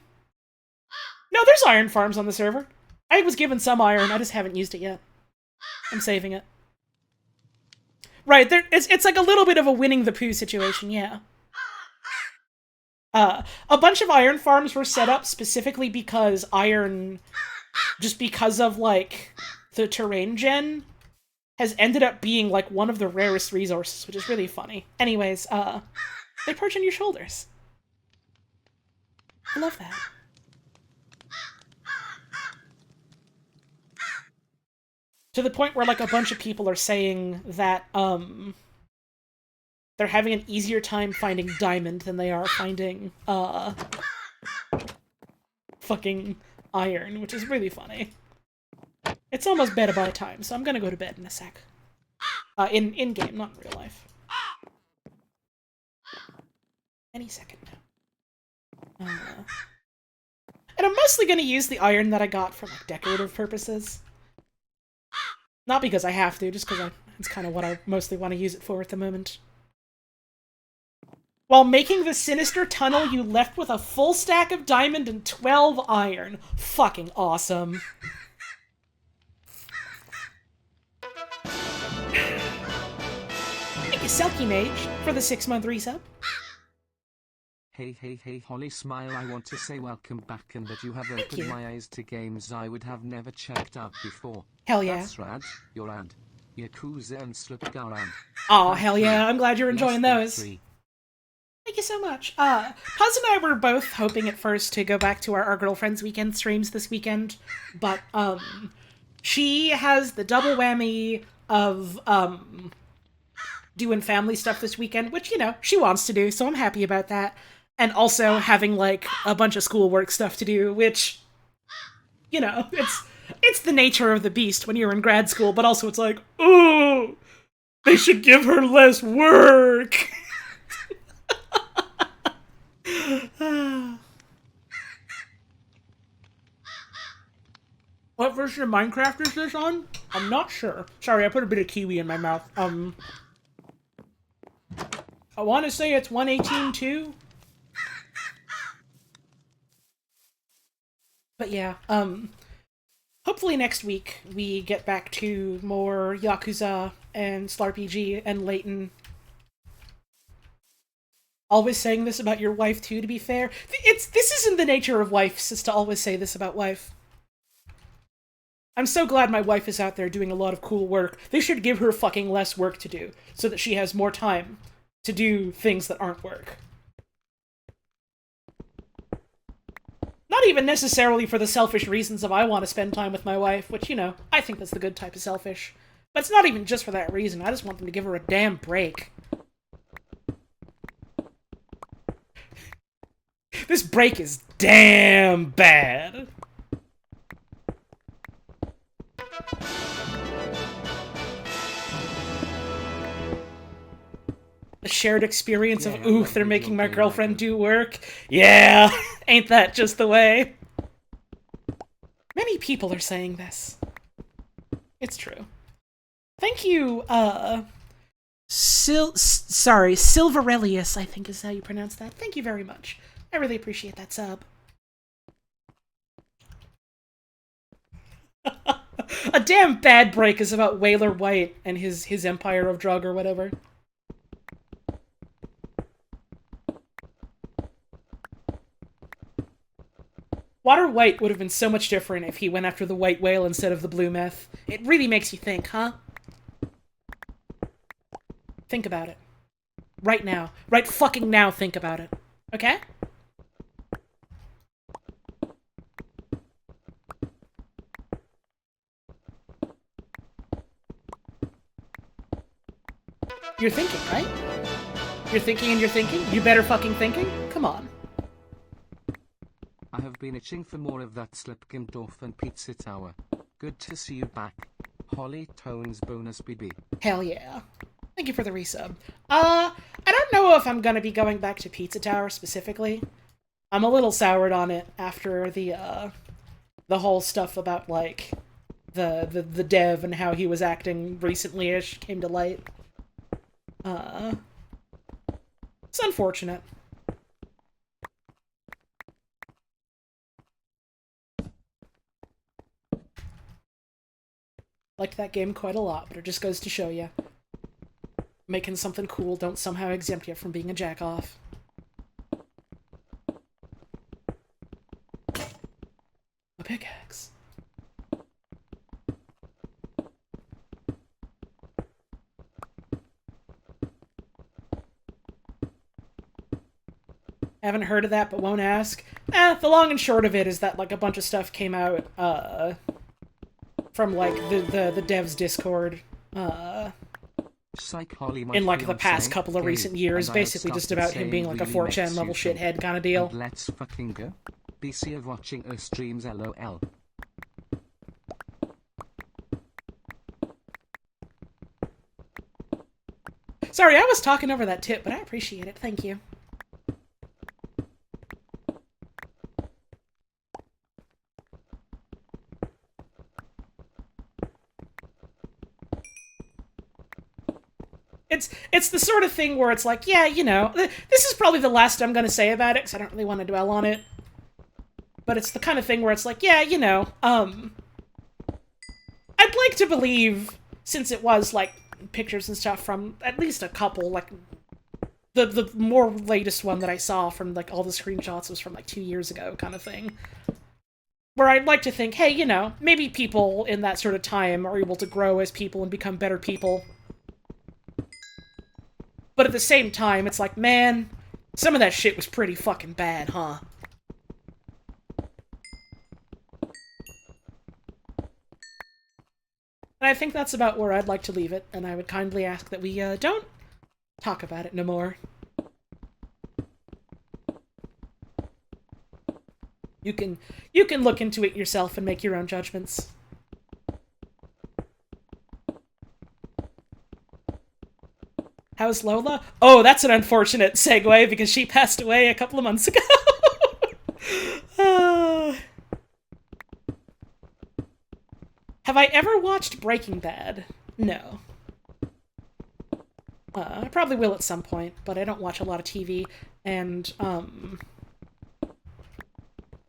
S1: No, there's iron farms on the server. I was given some iron, I just haven't used it yet. I'm saving it. Right, it's like a little bit of a winning the poo situation, yeah. A bunch of iron farms were set up specifically because iron, just because of, like, the terrain gen, has ended up being, like, one of the rarest resources, which is really funny. Anyways, they perch on your shoulders. I love that. To the point where, like, a bunch of people are saying that, they're having an easier time finding diamond than they are finding, fucking iron, which is really funny. It's almost bed-a-bye time, so I'm gonna go to bed in a sec. In-game, not in real life. Any second now. And I'm mostly gonna use the iron that I got for, like, decorative purposes. Not because I have to, just because it's kind of what I mostly want to use it for at the moment. While making the Sinister Tunnel, you left with a full stack of diamond and 12 iron. Fucking awesome. you, Selkie Mage, for the 6-month resub.
S2: Hey, Holly Smile, I want to say welcome back and that you have opened my eyes to games I would have never checked out before.
S1: Hell yeah.
S2: That's rad, your ad. Yakuza and Slipgarand.
S1: Oh, hell yeah, I'm glad you're enjoying those.
S2: 3.
S1: Thank you so much. Puz and I were both hoping at first to go back to our Girlfriends Weekend streams this weekend, but, she has the double whammy of, doing family stuff this weekend, which, you know, she wants to do, so I'm happy about that. And also having, like, a bunch of schoolwork stuff to do, which, you know, it's the nature of the beast when you're in grad school, but also it's like, ooh, they should give her less work. What version of Minecraft is this on? I'm not sure. Sorry, I put a bit of kiwi in my mouth. I want to say it's 118.2. But yeah, hopefully next week we get back to more Yakuza and SlarPG and Layton. Always saying this about your wife too, to be fair. This isn't the nature of wives, is to always say this about wife. I'm so glad my wife is out there doing a lot of cool work. They should give her fucking less work to do, so that she has more time to do things that aren't work. Not even necessarily for the selfish reasons of I want to spend time with my wife, which, you know, I think that's the good type of selfish. But it's not even just for that reason. I just want them to give her a damn break. This break is damn bad. The shared experience of, ooh, they're making my girlfriend do work. Yeah, ain't that just the way? Many people are saying this. It's true. Thank you, Silverelius, I think is how you pronounce that. Thank you very much. I really appreciate that sub. A damn bad break is about Whaler White and his empire of drug or whatever. Water White would have been so much different if he went after the white whale instead of the blue meth. It really makes you think, huh? Think about it. Right now. Right fucking now, think about it. Okay? You're thinking, right? You're thinking and you're thinking? You better fucking thinking? Come on.
S2: I have been itching for more of that Slipkendorf and Pizza Tower. Good to see you back. Holly Tones bonus BB.
S1: Hell yeah. Thank you for the resub. I don't know if I'm gonna be going back to Pizza Tower specifically. I'm a little soured on it after the whole stuff about, like, the dev and how he was acting recently-ish came to light. It's unfortunate. Liked that game quite a lot, but it just goes to show you. Making something cool don't somehow exempt you from being a jack-off. A pickaxe. Haven't heard of that, but won't ask. The long and short of it is that, like, a bunch of stuff came out, from, like, the devs Discord, in, like, the past couple of recent years, basically just about him being, like, a 4chan level shithead kind of deal.
S2: Let's fucking go. BC of watching us streams LOL.
S1: Sorry, I was talking over that tip, but I appreciate it. Thank you. It's the sort of thing where it's like, yeah, you know, this is probably the last I'm gonna say about it, because I don't really want to dwell on it. But it's the kind of thing where it's like, yeah, you know, I'd like to believe, since it was, like, pictures and stuff from at least a couple, like, the more latest one that I saw from, like, all the screenshots was from, like, 2 years ago kind of thing. Where I'd like to think, hey, you know, maybe people in that sort of time are able to grow as people and become better people. But at the same time, it's like, man, some of that shit was pretty fucking bad, huh? And I think that's about where I'd like to leave it, and I would kindly ask that we, don't talk about it no more. You can look into it yourself and make your own judgments. How's Lola? Oh, that's an unfortunate segue because she passed away a couple of months ago. Have I ever watched Breaking Bad? No. I probably will at some point, but I don't watch a lot of TV, and,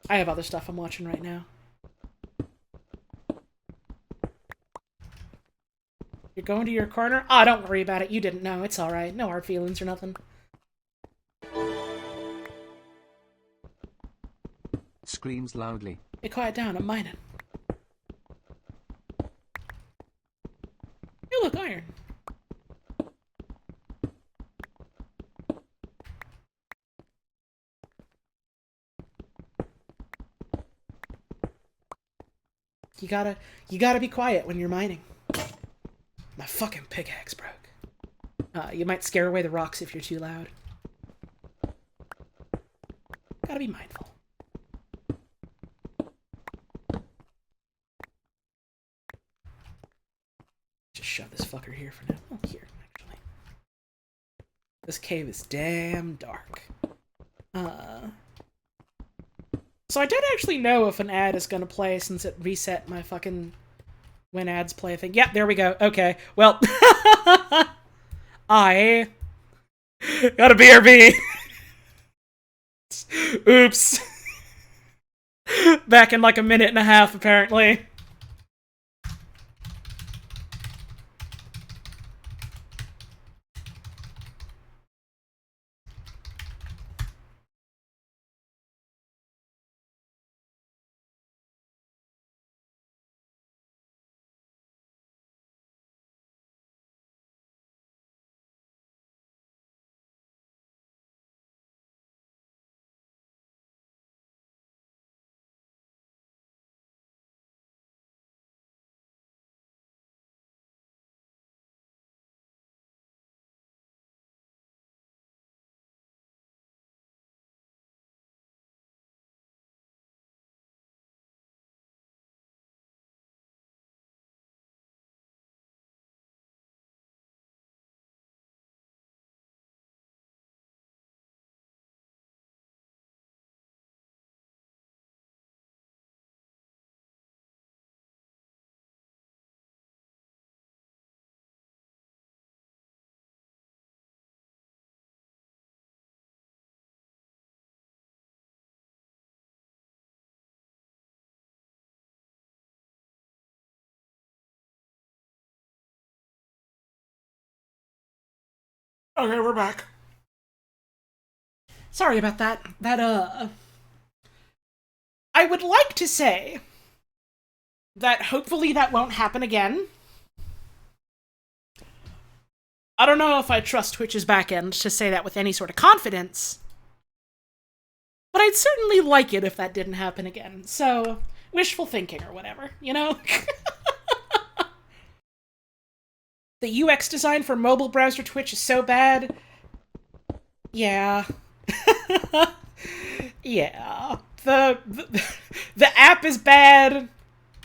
S1: I have other stuff I'm watching right now. You're going to your corner? Ah, don't worry about it. You didn't know. It's alright. No hard feelings or nothing.
S2: Screams loudly.
S1: Hey, quiet down. I'm mining. You look iron. You gotta be quiet when you're mining. My fucking pickaxe broke. You might scare away the rocks if you're too loud. Gotta be mindful. Just shove this fucker here for now. Oh, here, actually. This cave is damn dark. So I don't actually know if an ad is gonna play since it reset my fucking when ads play thing. Yeah, there we go. Okay. Well, I got a BRB. Oops. Back in like a minute and a half, apparently. Okay, we're back. Sorry about that. I would like to say that hopefully that won't happen again. I don't know if I trust Twitch's backend to say that with any sort of confidence, but I'd certainly like it if that didn't happen again. So, wishful thinking or whatever, you know? The UX design for mobile browser Twitch is so bad. Yeah. Yeah. The app is bad.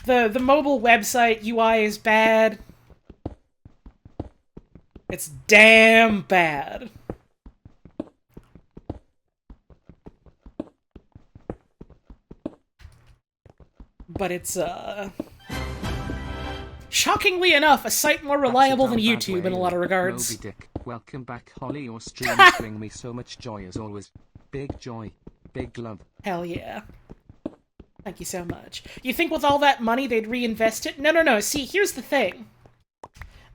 S1: The mobile website UI is bad. It's damn bad. But it's, shockingly enough, a site more reliable than YouTube in a lot of regards.
S2: Moby Dick, welcome back, Holly. Your streams bring me so much joy as always. Big joy, big love.
S1: Hell yeah. Thank you so much. You think with all that money they'd reinvest it? No. See, here's the thing.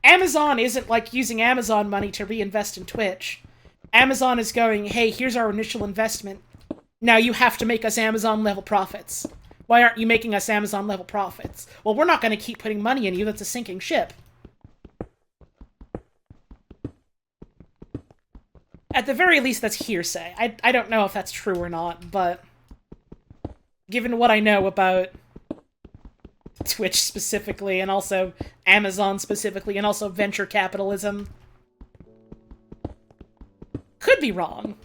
S1: Amazon isn't like using Amazon money to reinvest in Twitch. Amazon is going, hey, here's our initial investment. Now you have to make us Amazon level profits. Why aren't you making us Amazon level profits? Well, we're not going to keep putting money in you. That's a sinking ship. At the very least, that's hearsay. I don't know if that's true or not, but given what I know about Twitch specifically, and also Amazon specifically, and also venture capitalism, could be wrong.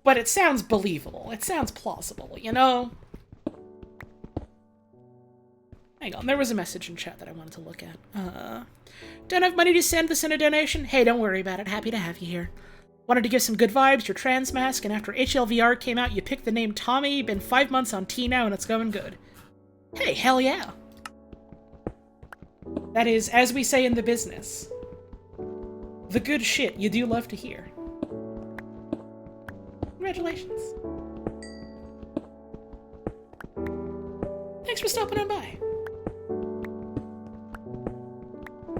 S1: But it sounds believable. It sounds plausible, you know? Hang on, there was a message in chat that I wanted to look at. Don't have money to send this in a donation? Hey, don't worry about it. Happy to have you here. Wanted to give some good vibes, your trans mask, and after HLVR came out, you picked the name Tommy. Been 5 months on T now, and it's going good. Hey, hell yeah. That is, as we say in the business, the good shit you do love to hear. Congratulations. Thanks for stopping on by.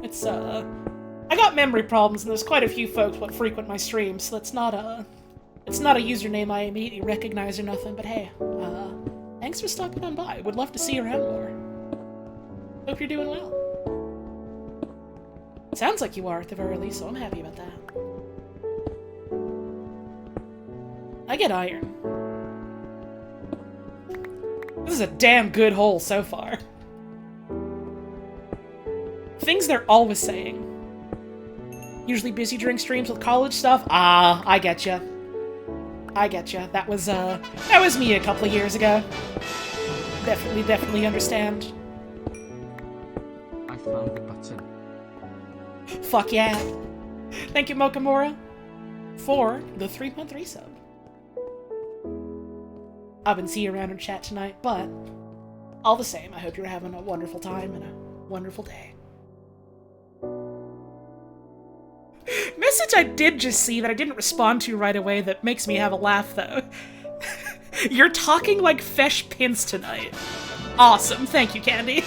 S1: It's, I got memory problems, and there's quite a few folks what frequent my streams, so it's not a username I immediately recognize or nothing, but hey, thanks for stopping on by. Would love to see you around more. Hope you're doing well. Sounds like you are, at the very least, so I'm happy about that. I get iron. This is a damn good hole so far. Things they're always saying. Usually busy during streams with college stuff. Ah, I getcha. I getcha. That was me a couple of years ago. Definitely understand.
S2: I found the button.
S1: Fuck yeah. Thank you, Mokamura, for the 3-month resub. I've been seeing you around in chat tonight, but all the same, I hope you're having a wonderful time and a wonderful day. Message I did just see that I didn't respond to right away that makes me have a laugh, though. You're talking like Fesh Pins tonight. Awesome. Thank you, Candy.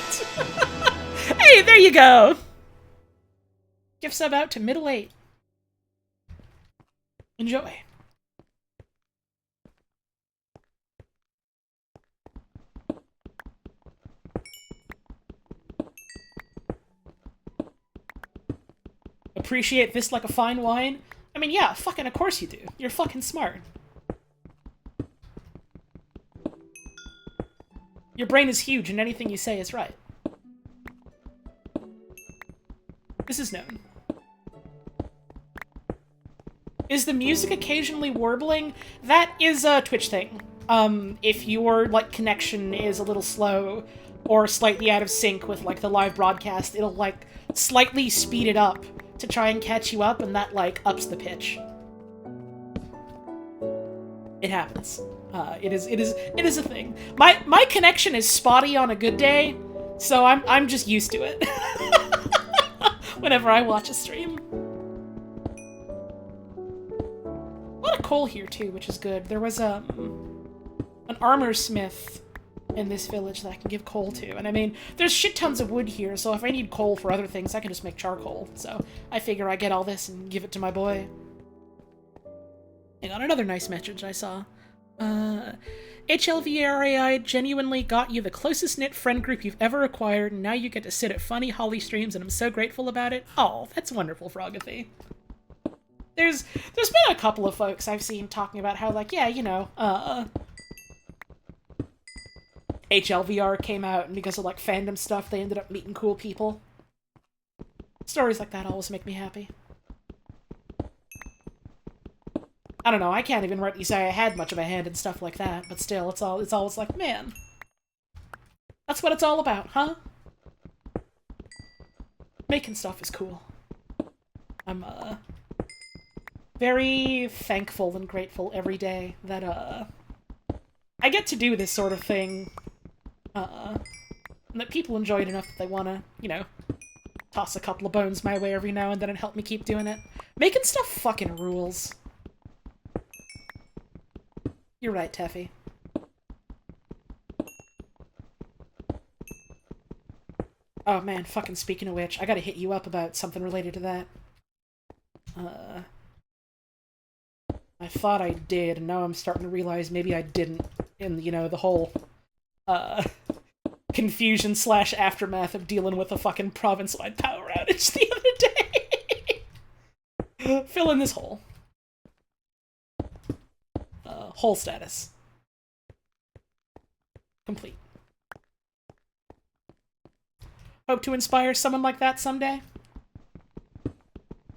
S1: Hey, there you go. Gift sub out to Middle 8. Enjoy. Appreciate this like a fine wine? I mean, yeah, fucking of course you do. You're fucking smart. Your brain is huge and anything you say is right. This is known. Is the music occasionally warbling? That is a Twitch thing. If your, like, connection is a little slow or slightly out of sync with, like, the live broadcast, it'll, like, slightly speed it up to try and catch you up, and that, like, ups the pitch. It happens. It is a thing. My connection is spotty on a good day, so I'm just used to it. Whenever I watch a stream. A lot of coal here too, which is good. There was an armor smith in this village that I can give coal to, and I mean, there's shit tons of wood here, so if I need coal for other things, I can just make charcoal. So I figure I get all this and give it to my boy. Hang on, another nice message I saw. HLVRAI genuinely got you the closest knit friend group you've ever acquired, and now you get to sit at funny Holly streams, and I'm so grateful about it. Oh, that's wonderful, Frogothy. There's been a couple of folks I've seen talking about how, like, yeah, you know, HLVR came out, and because of, like, fandom stuff, they ended up meeting cool people. Stories like that always make me happy. I don't know, I can't even rightly say I had much of a hand in stuff like that, but still, it's always like, man, that's what it's all about, huh? Making stuff is cool. I'm, very thankful and grateful every day that, I get to do this sort of thing, and that people enjoy it enough that they wanna, you know, toss a couple of bones my way every now and then and help me keep doing it. Making stuff fucking rules. You're right, Teffy. Oh man, fucking speaking of which, I gotta hit you up about something related to that. I thought I did, and now I'm starting to realize maybe I didn't. In, you know, the whole, confusion / aftermath of dealing with a fucking province-wide power outage the other day. Fill in this hole. Hole status. Complete. Hope to inspire someone like that someday?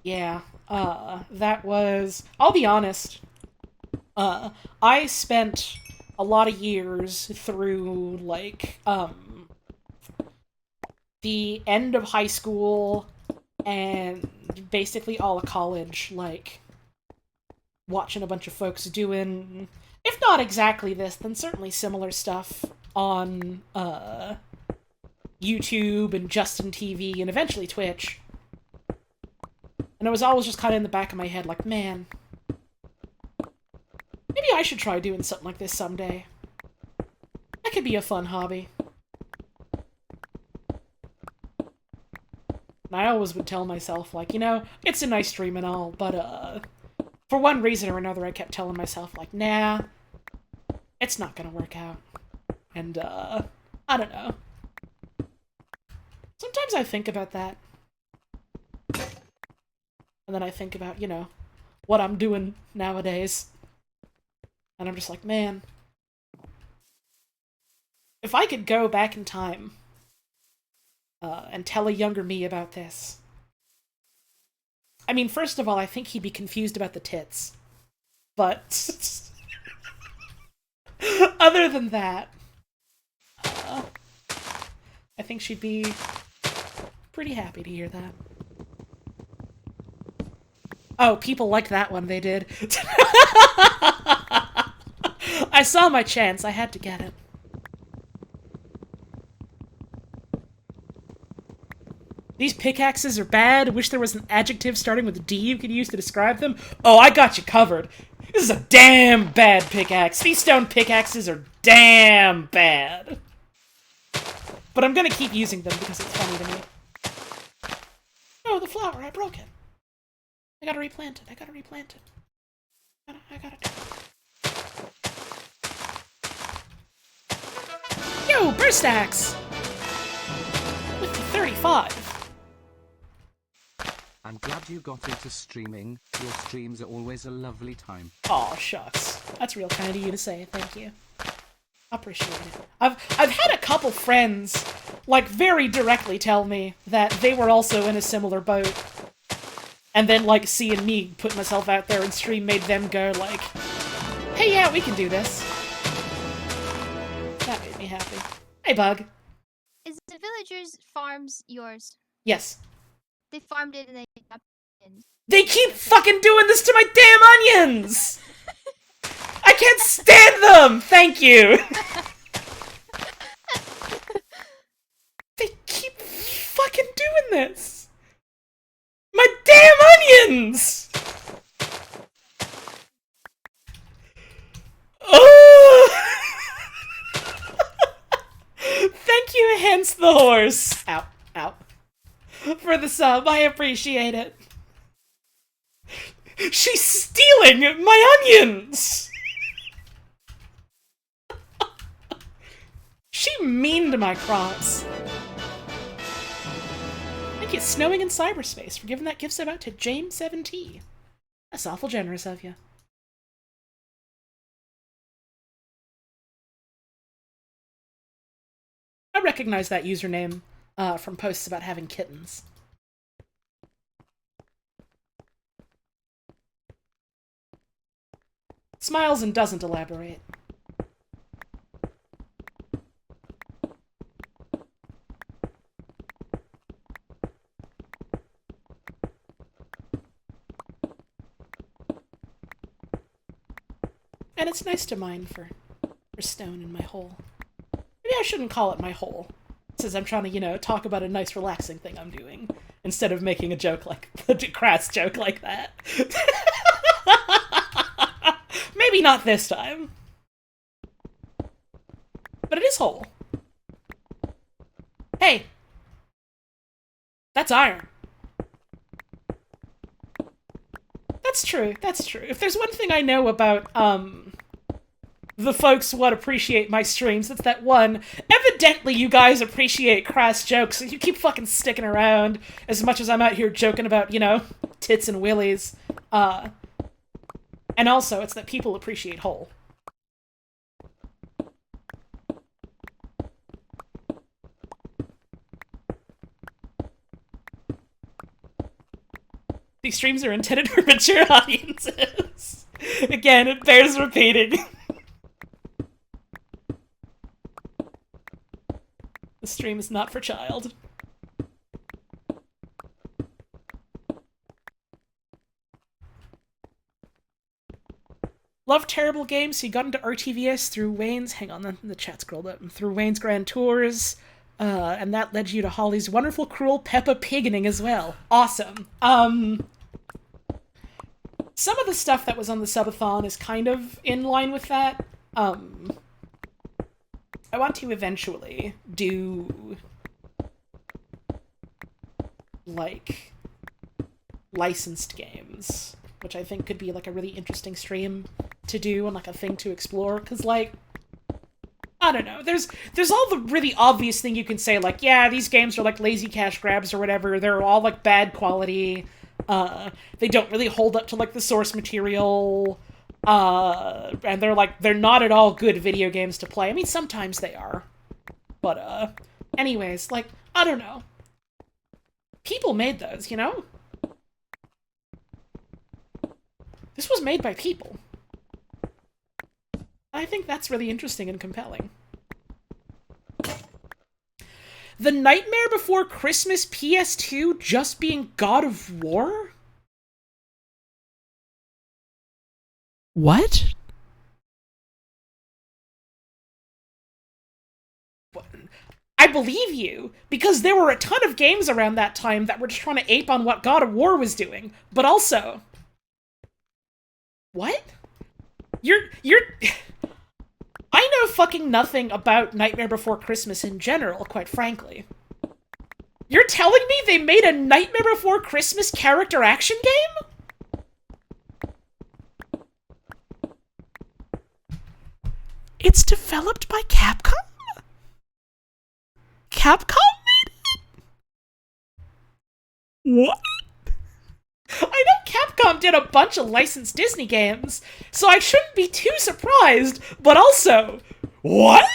S1: Yeah, that was... I'll be honest. I spent a lot of years through, like, the end of high school and basically all of college, like, watching a bunch of folks doing, if not exactly this, then certainly similar stuff on, YouTube and Justin TV and eventually Twitch. And it was always just kind of in the back of my head, like, man, maybe I should try doing something like this someday. That could be a fun hobby. And I always would tell myself, like, you know, it's a nice dream and all, but, for one reason or another, I kept telling myself, like, nah, it's not gonna work out. And, I don't know. Sometimes I think about that. And then I think about, you know, what I'm doing nowadays. And I'm just like, man, if I could go back in time and tell a younger me about this. I mean, first of all, I think he'd be confused about the tits. But other than that, I think she'd be pretty happy to hear that. Oh, people liked that one, they did. I saw my chance, I had to get it. These pickaxes are bad. Wish there was an adjective starting with a D you could use to describe them. Oh, I got you covered. This is a damn bad pickaxe. These stone pickaxes are damn bad. But I'm gonna keep using them because it's funny to me. Oh, the flower, I broke it. I gotta replant it, I gotta replant it. I gotta do it. Yo, burst axe! With the 35.
S2: I'm glad you got into streaming. Your streams are always a lovely time.
S1: Aw, shucks. That's real kind of you to say, thank you. I appreciate it. I've had a couple friends, like, very directly tell me that they were also in a similar boat. And then, like, seeing me put myself out there and stream made them go, like, hey, yeah, we can do this. That made me happy. Hey, Bug.
S11: Is the villagers' farms yours?
S1: Yes.
S11: They farmed it and they got onions.
S1: They keep fucking doing this to my damn onions! I can't stand them! Thank you! They keep fucking doing this! My damn onions! Oh! Thank you, hence the horse. Ow, ow. For the sub, I appreciate it. She's stealing my onions! She mean to my crops. Thank you, Snowing in Cyberspace, for giving that gift sub out to James7T. That's awful generous of you. I recognize that username from posts about having kittens. Smiles and doesn't elaborate. And it's nice to mine for stone in my hole. Maybe I shouldn't call it my hole, since I'm trying to, you know, talk about a nice relaxing thing I'm doing, instead of making a joke like, a crass joke like that. Maybe not this time. But it is whole. Hey, That's iron. That's true, that's true. If there's one thing I know about, the folks who would appreciate my streams, it's that one, evidently you guys appreciate crass jokes, so you keep fucking sticking around as much as I'm out here joking about, you know, tits and willies. And also, it's that people appreciate whole. These streams are intended for mature audiences. Again, it bears repeating. The stream is not for child. Love terrible games, so you got into RTVS through Wayne's... Hang on, the chat scrolled up. Through Wayne's Grand Tours, and that led you to Holly's wonderful, cruel Peppa Piggening as well. Awesome. Some of the stuff that was on the Subathon is kind of in line with that. I want to eventually do, like, licensed games, which I think could be, like, a really interesting stream to do and, like, a thing to explore, because, like, I don't know, there's all the really obvious thing you can say, like, yeah, these games are, like, lazy cash grabs or whatever, they're all, like, bad quality, they don't really hold up to, like, the source material, and they're not at all good video games to play. I mean, sometimes they are. But, anyways, like, I don't know. People made those, you know? This was made by people. I think that's really interesting and compelling. The Nightmare Before Christmas PS2 just being God of War? What? I believe you, because there were a ton of games around that time that were just trying to ape on what God of War was doing, but also... What? You're... I know fucking nothing about Nightmare Before Christmas in general, quite frankly. You're telling me they made a Nightmare Before Christmas character action game? It's developed by Capcom? Capcom made it? What? I know Capcom did a bunch of licensed Disney games, so I shouldn't be too surprised, but also, what?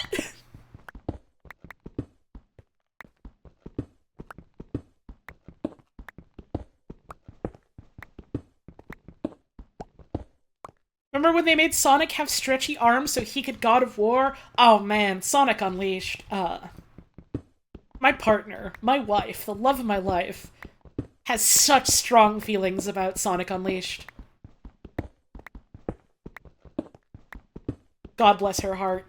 S1: Remember when they made Sonic have stretchy arms so he could God of War? Oh man, Sonic Unleashed. My partner, my wife, the love of my life, has such strong feelings about Sonic Unleashed. God bless her heart.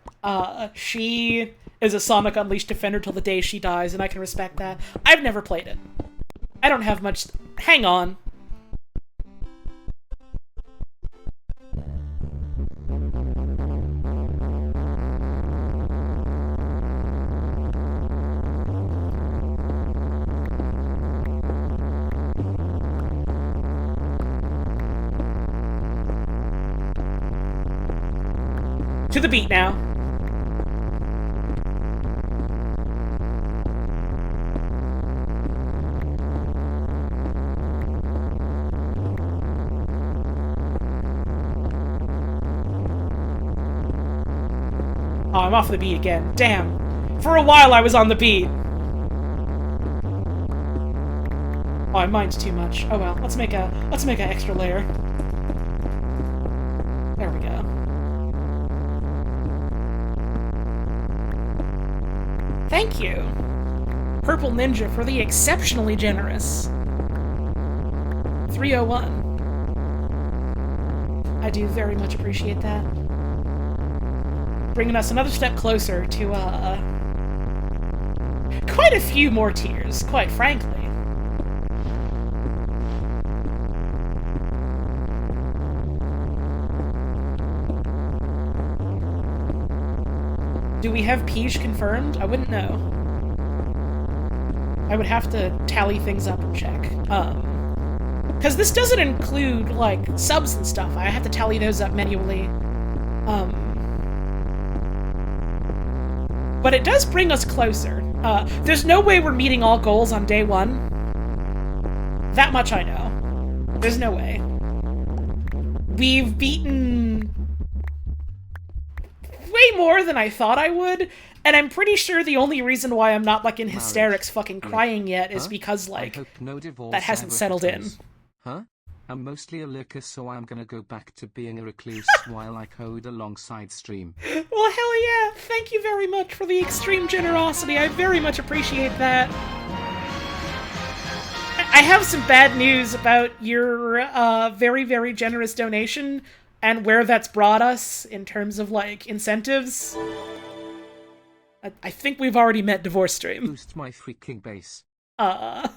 S1: She is a Sonic Unleashed defender till the day she dies, and I can respect that. I've never played it. I don't have much... Hang on. To the beat now. Oh, I'm off the beat again. Damn. For a while I was on the beat. Oh, I mined too much. Oh well, let's make an extra layer. There we go. Thank you, Purple Ninja, for the exceptionally generous 301. I do very much appreciate that. Bringing us another step closer to, quite a few more tiers, quite frankly. Do we have Peach confirmed? I wouldn't know. I would have to tally things up and check. Because this doesn't include, like, subs and stuff. I have to tally those up manually. But it does bring us closer. There's no way we're meeting all goals on day 1. That much I know. There's no way. We've beaten way more than I thought I would, and I'm pretty sure the only reason why I'm not, like, in hysterics fucking crying yet is because, like, that hasn't settled in.
S2: Huh? I'm mostly a lurker, so I'm gonna go back to being a recluse while I code alongside stream.
S1: Well, hell yeah! Thank you very much for the extreme generosity. I very much appreciate that. I have some bad news about your very, very generous donation and where that's brought us in terms of, like, incentives. I think we've already met Divorce Stream.
S2: Boost my freaking base.
S1: And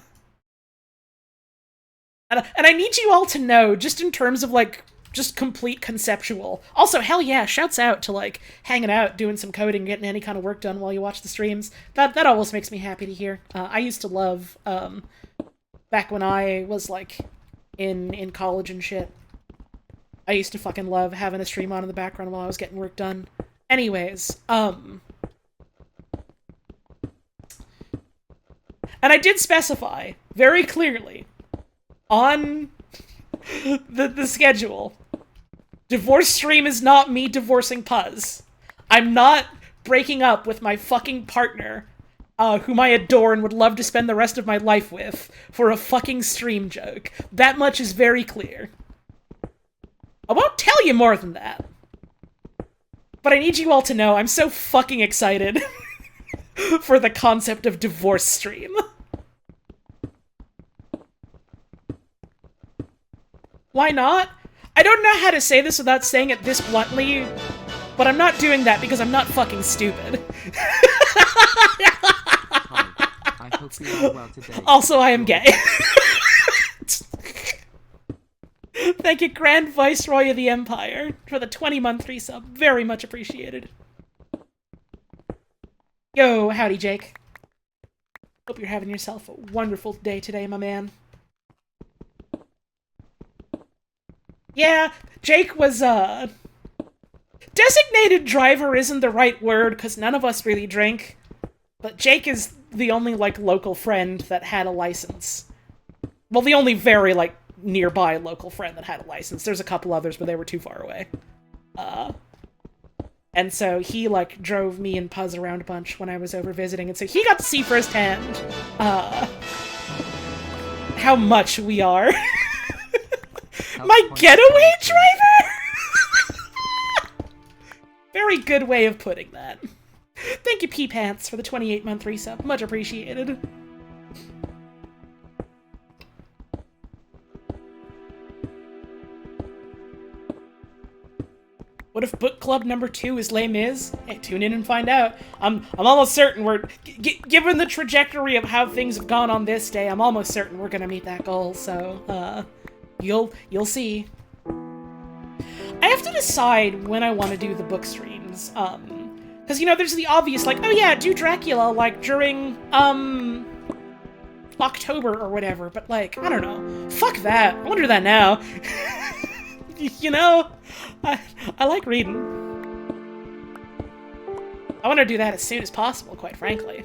S1: I need you all to know, just in terms of, like, just complete conceptual. Also, hell yeah, shouts out to, like, hanging out, doing some coding, getting any kind of work done while you watch the streams. That always makes me happy to hear. I used to love, back when I was, like, in college and shit, I used to fucking love having a stream on in the background while I was getting work done. Anyways, and I did specify very clearly on the schedule, Divorce Stream is not me divorcing Puzz. I'm not breaking up with my fucking partner, whom I adore and would love to spend the rest of my life with, for a fucking stream joke. That much is very clear. I won't tell you more than that. But I need you all to know I'm so fucking excited for the concept of Divorce Stream. Why not? I don't know how to say this without saying it this bluntly, but I'm not doing that because I'm not fucking stupid.
S2: I hope you are well today.
S1: Also, I am gay. Thank you, Grand Viceroy of the Empire, for the 20-month resub. Very much appreciated. Yo, howdy, Jake. Hope you're having yourself a wonderful day today, my man. Yeah, Jake was, designated driver isn't the right word, because none of us really drink. But Jake is the only, like, local friend that had a license. Well, the only very, like, nearby local friend that had a license. There's a couple others, but they were too far away. And so he, like, drove me and Puzz around a bunch when I was over visiting, and so he got to see firsthand, how much we are. My getaway driver? Very good way of putting that. Thank you, P-Pants, for the 28-month resub. Much appreciated. What if book club number 2 is Les Mis? Hey, tune in and find out. I'm almost certain we're... given the trajectory of how things have gone on this day, I'm almost certain we're gonna meet that goal, so, you'll see. I have to decide when I want to do the book streams, because, you know, there's the obvious, like, oh yeah, do Dracula, like, during, October or whatever, but, like, I don't know. Fuck that. I want to do that now. You know? I like reading. I want to do that as soon as possible, quite frankly.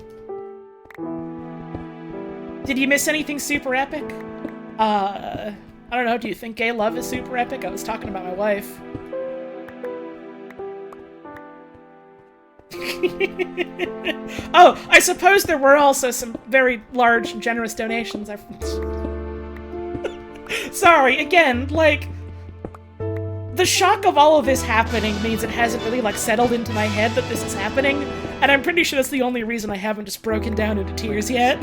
S1: Did you miss anything super epic? I don't know, do you think gay love is super epic? I was talking about my wife. Oh, I suppose there were also some very large and generous donations. Sorry, again, like, the shock of all of this happening means it hasn't really, like, settled into my head that this is happening, and I'm pretty sure that's the only reason I haven't just broken down into tears yet.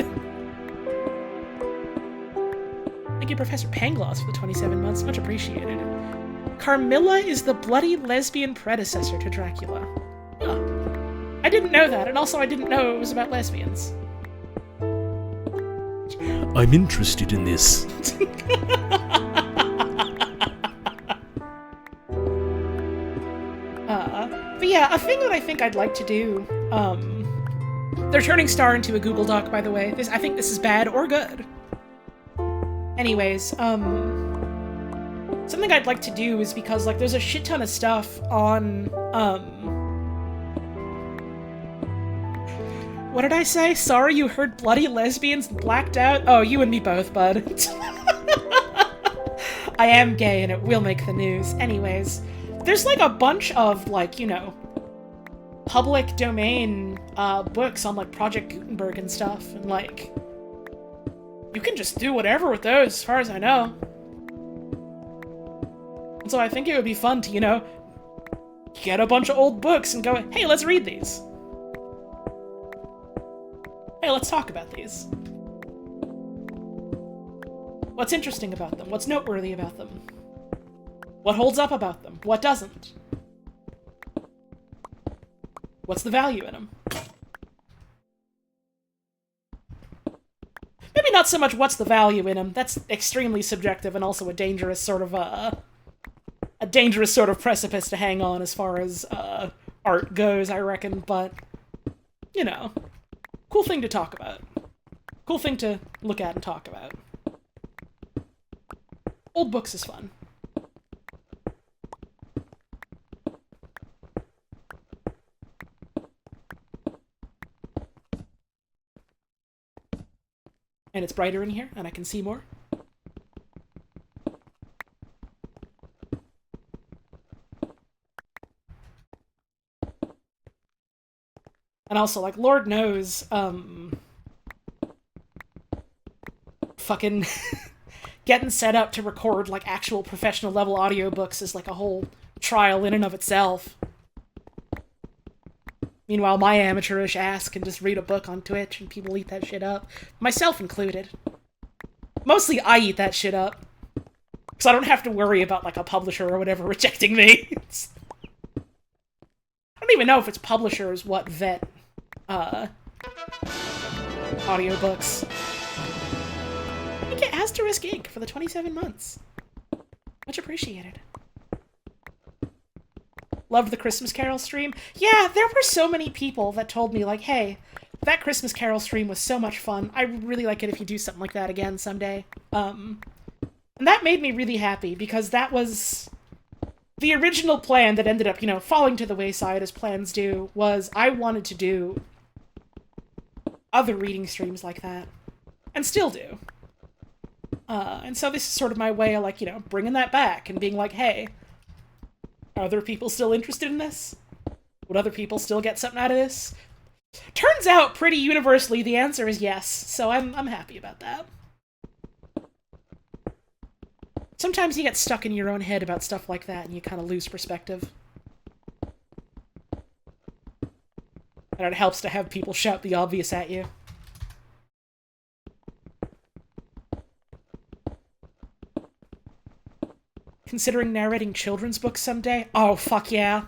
S1: Thank you, Professor Pangloss, for the 27 months. Much appreciated. Carmilla is the bloody lesbian predecessor to Dracula. Huh. I didn't know that, and also I didn't know it was about lesbians.
S9: I'm interested in this.
S1: But yeah, a thing that I think I'd like to do, They're turning Star into a Google Doc, by the way. I think this is bad or good. Anyways, something I'd like to do is because, like, there's a shit ton of stuff on, what did I say? Sorry you heard bloody lesbians and blacked out? Oh, you and me both, bud. I am gay and it will make the news. Anyways, there's, like, a bunch of, like, you know, public domain, books on, like, Project Gutenberg and stuff, and, like, you can just do whatever with those, as far as I know. And so I think it would be fun to, you know, get a bunch of old books and go, hey, let's read these. Hey, let's talk about these. What's interesting about them? What's noteworthy about them? What holds up about them? What doesn't? What's the value in them? Maybe not so much what's the value in them. That's extremely subjective and also a dangerous sort of, precipice to hang on as far as, art goes, I reckon, but, you know, cool thing to talk about. Cool thing to look at and talk about. Old books is fun. And it's brighter in here, and I can see more. And also, like, Lord knows, fucking getting set up to record, like, actual professional level audiobooks is, like, a whole trial in and of itself. Meanwhile, my amateurish ass can just read a book on Twitch and people eat that shit up. Myself included. Mostly I eat that shit up. Because I don't have to worry about, like, a publisher or whatever rejecting me. I don't even know if it's publishers what vet, audiobooks. Thank you, Asterisk Inc. for the 27 months. Much appreciated. Loved the Christmas Carol stream. Yeah, there were so many people that told me, like, hey, that Christmas Carol stream was so much fun. I would really like it if you do something like that again someday. And that made me really happy, because that was the original plan that ended up, you know, falling to the wayside, as plans do, was I wanted to do other reading streams like that. And still do. And so this is sort of my way of, like, you know, bringing that back and being like, hey, are other people still interested in this? Would other people still get something out of this? Turns out, pretty universally, the answer is yes, so I'm happy about that. Sometimes you get stuck in your own head about stuff like that, and you kind of lose perspective. And it helps to have people shout the obvious at you. Considering narrating children's books someday? Oh, fuck yeah.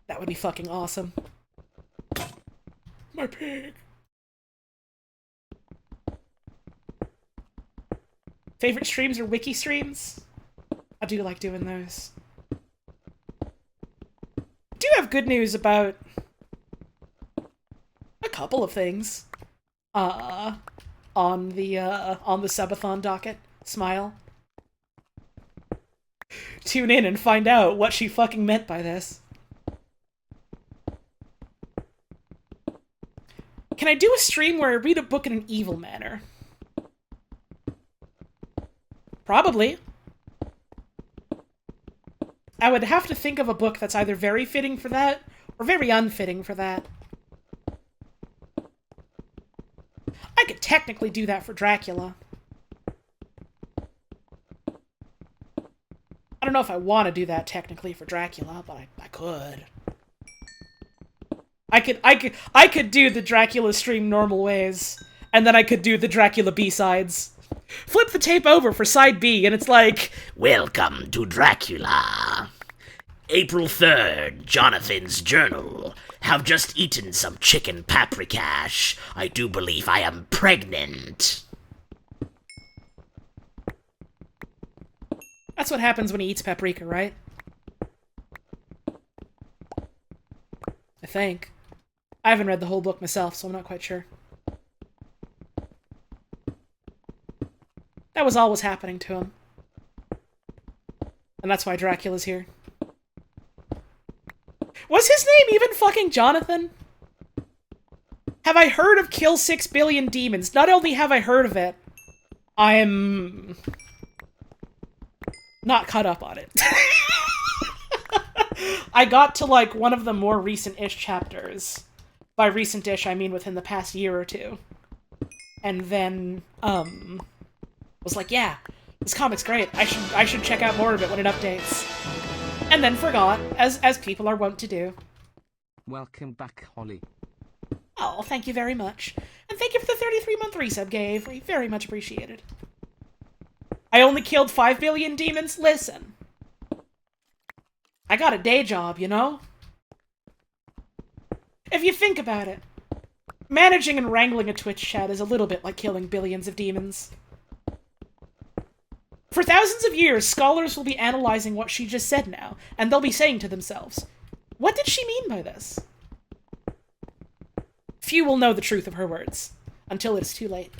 S1: That would be fucking awesome. My pig. Favorite streams are wiki streams? I do like doing those. I do have good news about a couple of things. On the Subathon docket. Smile. Tune in and find out what she fucking meant by this. Can I do a stream where I read a book in an evil manner? Probably. I would have to think of a book that's either very fitting for that, or very unfitting for that. I could technically do that for Dracula. I don't know if I want to do that technically for Dracula, but I could. I could do the Dracula stream normal ways, and then I could do the Dracula B-sides. Flip the tape over for side B, and it's like,
S9: Welcome to Dracula. April 3rd, Jonathan's journal. Have just eaten some chicken paprikash. I do believe I am pregnant.
S1: That's what happens when he eats paprika, right? I think. I haven't read the whole book myself, so I'm not quite sure. That was all was happening to him. And that's why Dracula's here. Was his name even fucking Jonathan? Have I heard of Kill 6 Billion Demons? Not only have I heard of it, I'm not caught up on it. I got to, like, one of the more recent-ish chapters. By recent-ish, I mean within the past year or two. And then, was like, yeah, this comic's great. I should check out more of it when it updates. And then forgot, as people are wont to do.
S2: Welcome back, Holly.
S1: Oh, thank you very much. And thank you for the 33-month resub, Gave. Very much appreciated. I only killed 5 billion demons? Listen. I got a day job, you know? If you think about it, managing and wrangling a Twitch chat is a little bit like killing billions of demons. For thousands of years, scholars will be analyzing what she just said now, and they'll be saying to themselves, what did she mean by this? Few will know the truth of her words, until it is too late.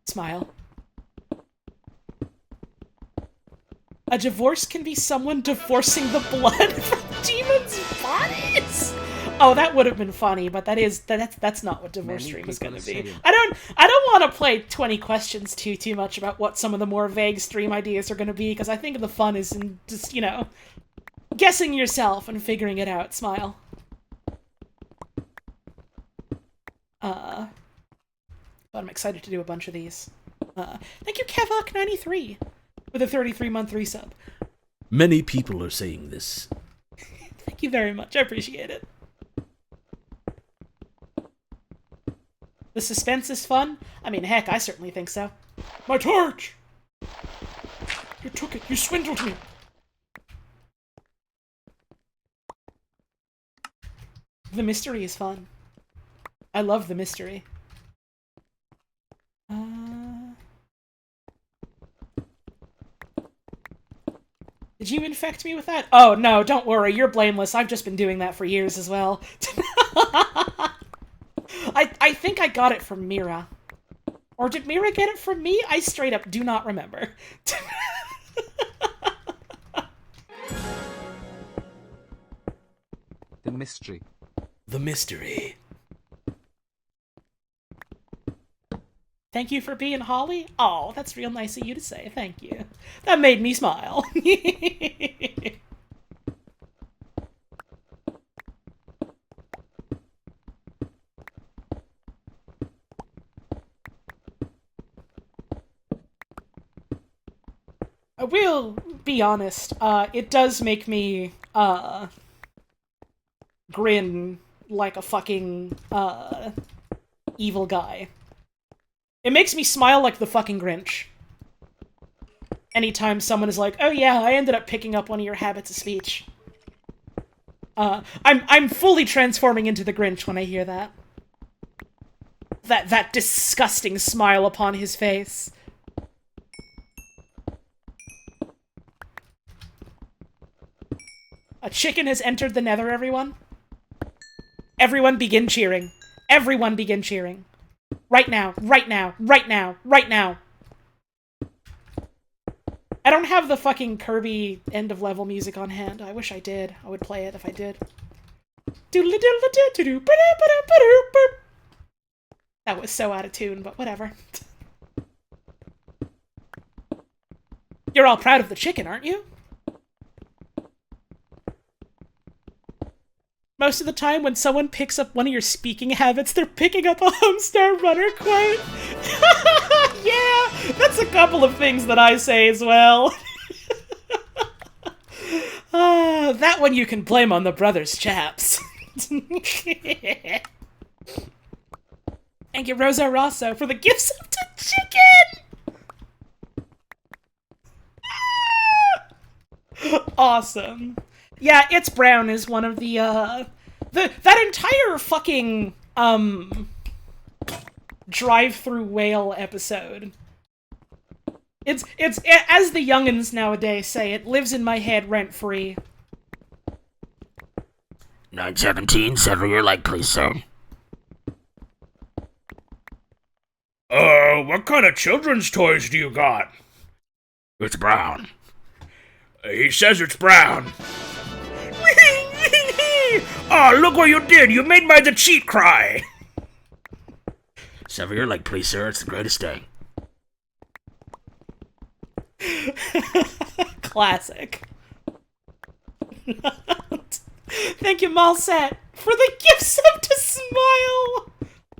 S1: Smile. A divorce can be someone divorcing the blood from demons' bodies? Oh, that would have been funny, but that's not what divorce stream is going to be. I don't want to play 20 questions too much about what some of the more vague stream ideas are going to be, because I think the fun is in just, you know, guessing yourself and figuring it out. Smile. But I'm excited to do a bunch of these. Thank you, Kevok93, with a 33-month resub.
S12: Many people are saying this.
S1: Thank you very much. I appreciate it. The suspense is fun? I mean, heck, I certainly think so. My torch! You took it. You swindled me. The mystery is fun. I love the mystery. Did you infect me with that? Oh, no, don't worry. You're blameless. I've just been doing that for years as well. I think I got it from Mira. Or did Mira get it from me? I straight up do not remember.
S2: The mystery.
S12: The mystery.
S1: Thank you for being Holly? Oh, that's real nice of you to say. Thank you. That made me smile. I will be honest, it does make me, grin like a fucking, evil guy. It makes me smile like the fucking Grinch. Anytime someone is like, oh yeah, I ended up picking up one of your habits of speech. I'm fully transforming into the Grinch when I hear that. That disgusting smile upon his face. A chicken has entered the nether, everyone. Everyone begin cheering. Everyone begin cheering. Right now, right now, right now, right now. I don't have the fucking Kirby end-of-level music on hand. I wish I did. I would play it if I did. That was so out of tune, but whatever. You're all proud of the chicken, aren't you? Most of the time when someone picks up one of your speaking habits, they're picking up a Homestar Runner quote. Yeah, that's a couple of things that I say as well. That one you can blame on the brothers chaps. Thank you, Rosa Rosso, for the gifts of the chicken! Awesome. Yeah, It's Brown is one of the that entire fucking drive-through whale episode. It's as the youngins nowadays say, it lives in my head rent-free.
S9: 917, sever your leg, please, sir.
S13: What kind of children's toys do you got?
S9: It's brown.
S13: He says it's brown. Oh, look what you did! You made my the cheat cry!
S9: Sever your leg, please, sir. It's the greatest day.
S1: Classic. Thank you, Malset, for the gift sub to Smile!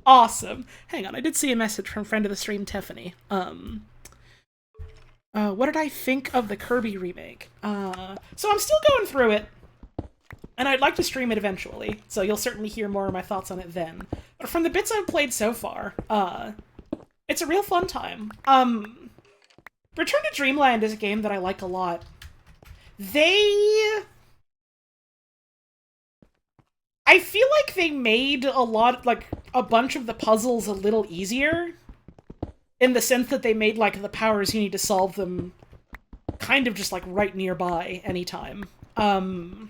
S1: Awesome. Hang on, I did see a message from friend of the stream, Tiffany. What did I think of the Kirby remake? So I'm still going through it, and I'd like to stream it eventually, so you'll certainly hear more of my thoughts on it then. But from the bits I've played so far, it's a real fun time. Return to Dreamland is a game that I like a lot. I feel like they made a bunch of the puzzles a little easier, in the sense that they made, like, the powers you need to solve them kind of just, like, right nearby anytime. And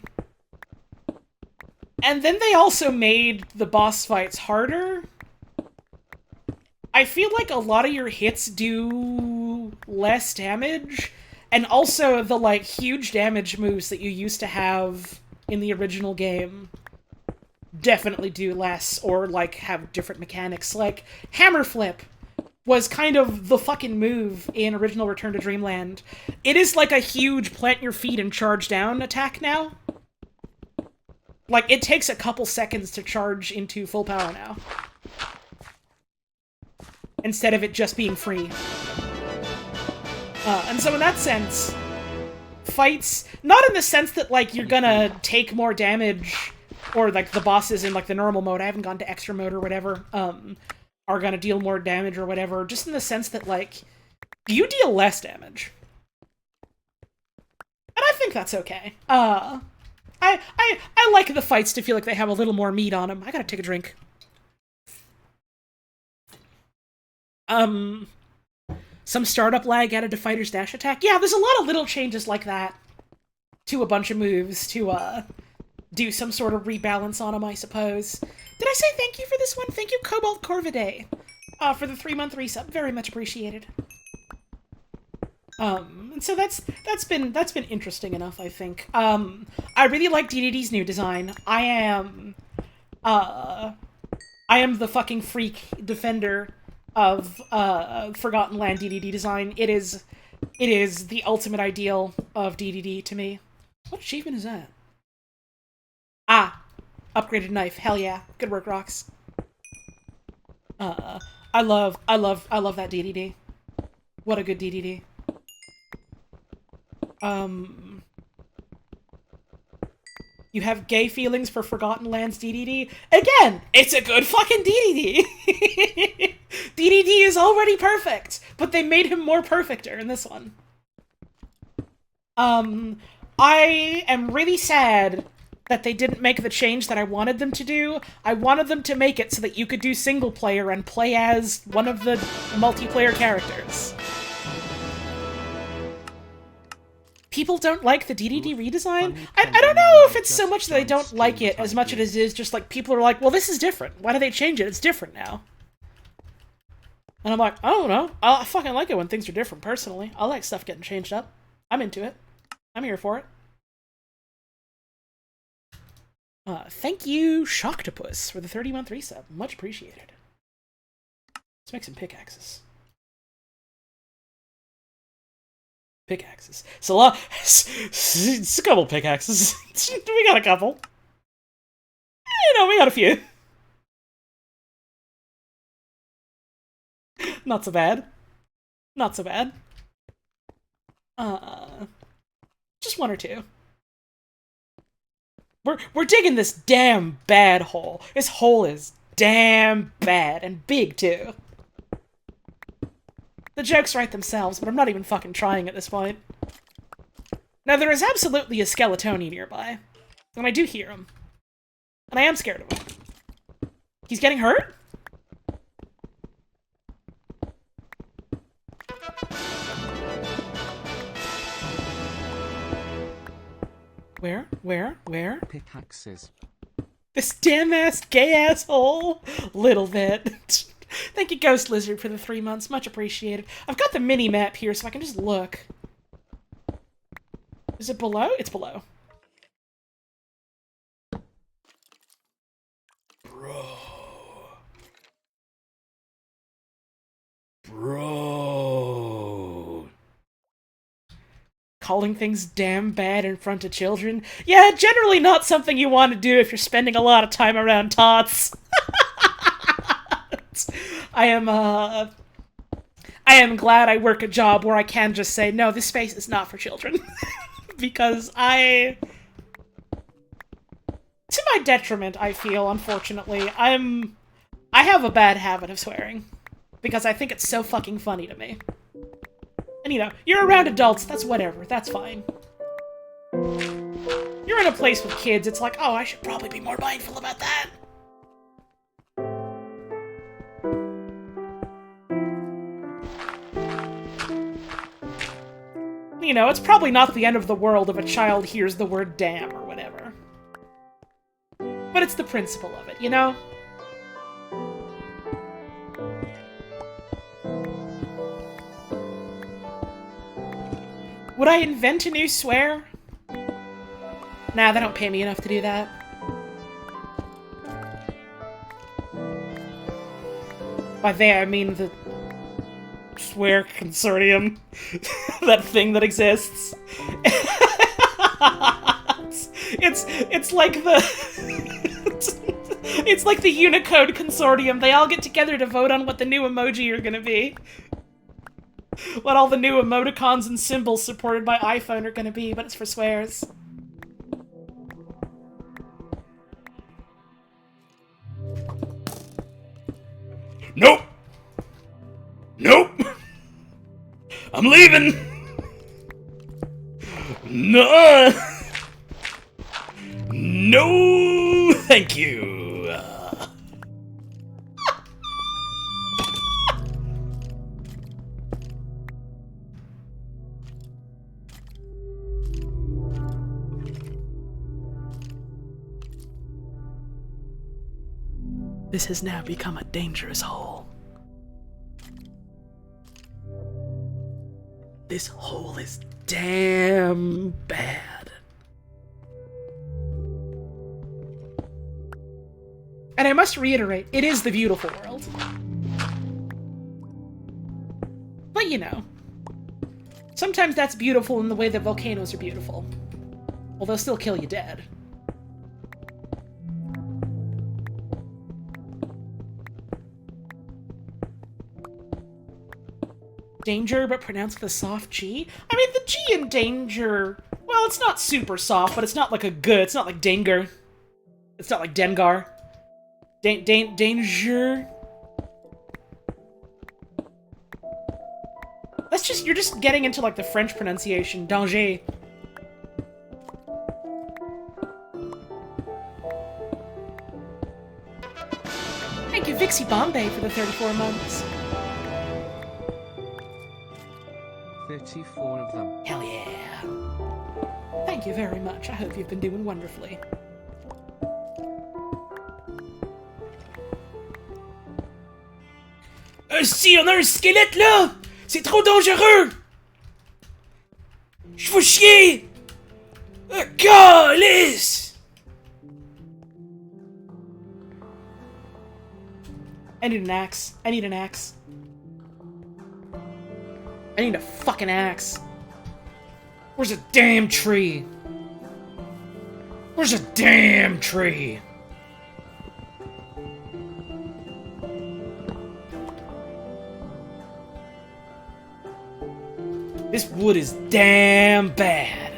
S1: then they also made the boss fights harder. I feel like a lot of your hits do less damage, and also the, like, huge damage moves that you used to have in the original game definitely do less, or, like, have different mechanics. Like, Hammer Flip was kind of the fucking move in original Return to Dreamland. It is like a huge plant your feet and charge down attack now. Like, it takes a couple seconds to charge into full power now, instead of it just being free. And so in that sense, fights, not in the sense that, like, you're gonna take more damage, or, like, the bosses in, like, the normal mode, I haven't gone to extra mode or whatever, are gonna deal more damage or whatever, just in the sense that, like, you deal less damage. And I think that's okay. I like the fights to feel like they have a little more meat on them. I gotta take a drink. Some startup lag added to Fighter's dash attack. Yeah, there's a lot of little changes like that to a bunch of moves to, do some sort of rebalance on them, I suppose. Did I say thank you for this one? Thank you, Cobalt Corvidae, for the 3-month resub. Very much appreciated. And so that's been interesting enough, I think. I really like DDD's new design. I am the fucking freak defender of Forgotten Land DDD design. It is the ultimate ideal of DDD to me. What achievement is that? Ah, upgraded knife. Hell yeah. Good work, Rox. I love that DDD. What a good DDD. You have gay feelings for Forgotten Lands DDD? Again, it's a good fucking DDD! DDD is already perfect, but they made him more perfecter in this one. I am really sad that they didn't make the change that I wanted them to do. I wanted them to make it so that you could do single player and play as one of the multiplayer characters. People don't like the DDD redesign? I don't know if it's so much that they don't like it as much as it is just like people are like, well, this is different. Why do they change it? It's different now. And I'm like, I don't know. I fucking like it when things are different, personally. I like stuff getting changed up. I'm into it. I'm here for it. Thank you, Shocktopus, for the 30-month resub. Much appreciated. Let's make some pickaxes. Pickaxes. It's a couple pickaxes. We got a couple. You know, we got a few. Not so bad. Not so bad. Just one or two. We're digging this damn bad hole. This hole is damn bad and big too. The jokes write themselves, but I'm not even fucking trying at this point. Now, there is absolutely a Skeletoni nearby. And I do hear him. And I am scared of him. He's getting hurt? Where?
S2: Pickaxes.
S1: This damn-ass gay asshole! Little bit. Thank you, Ghost Lizard, for the 3 months. Much appreciated. I've got the mini-map here, so I can just look. Is it below? It's below. Bro. Calling things damn bad in front of children? Yeah, generally not something you want to do if you're spending a lot of time around tots. I am glad I work a job where I can just say, no, this space is not for children. Because to my detriment, I feel, unfortunately, I have a bad habit of swearing. Because I think it's so fucking funny to me. And you know, you're around adults, that's whatever, that's fine. You're in a place with kids, it's like, oh, I should probably be more mindful about that. You know, it's probably not the end of the world if a child hears the word damn or whatever. But it's the principle of it, you know? Would I invent a new swear? Nah, they don't pay me enough to do that. By they, I mean the swear consortium. That thing that exists. It's like the... it's like the Unicode consortium. They all get together to vote on what the new emoji are gonna be. What all the new emoticons and symbols supported by iPhone are gonna be, but it's for swears.
S13: Nope! Nope! I'm leaving! No! No, thank you!
S1: This has now become a dangerous hole. This hole is damn bad. And I must reiterate, it is the beautiful world. But you know, sometimes that's beautiful in the way that volcanoes are beautiful. Well, they'll still kill you dead. Danger, but pronounced with a soft G? I mean, the G in danger... Well, it's not super soft, but it's not like a good... It's not like Danger. It's not like Dengar. Danger... That's just... You're just getting into, like, the French pronunciation. Danger. Thank you, Vixie Bombay, for the 34 months.
S2: 34 of them.
S1: Hell yeah. Thank you very much. I hope you've been doing wonderfully.
S13: Si, on a un squelette là! C'est trop dangereux! Je veux chier! Calice!
S1: I need an axe. I need an axe. I need a fucking axe. Where's a damn tree? Where's a damn tree? This wood is damn bad.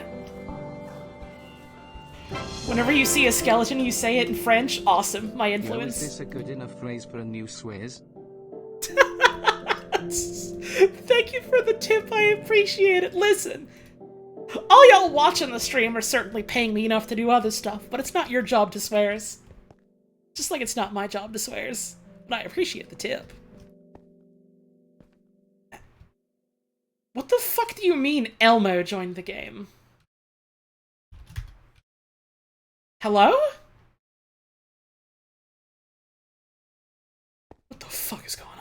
S1: Whenever you see a skeleton, you say it in French. Awesome, my influence.
S2: Is this a good enough phrase for a new swears?
S1: Thank you for the tip, I appreciate it. Listen, All y'all watching the stream are certainly paying me enough to do other stuff, but it's not your job to swears. Just like it's not my job to swears. But I appreciate the tip. What the fuck do you mean Elmo joined the game? Hello? What the fuck is going on?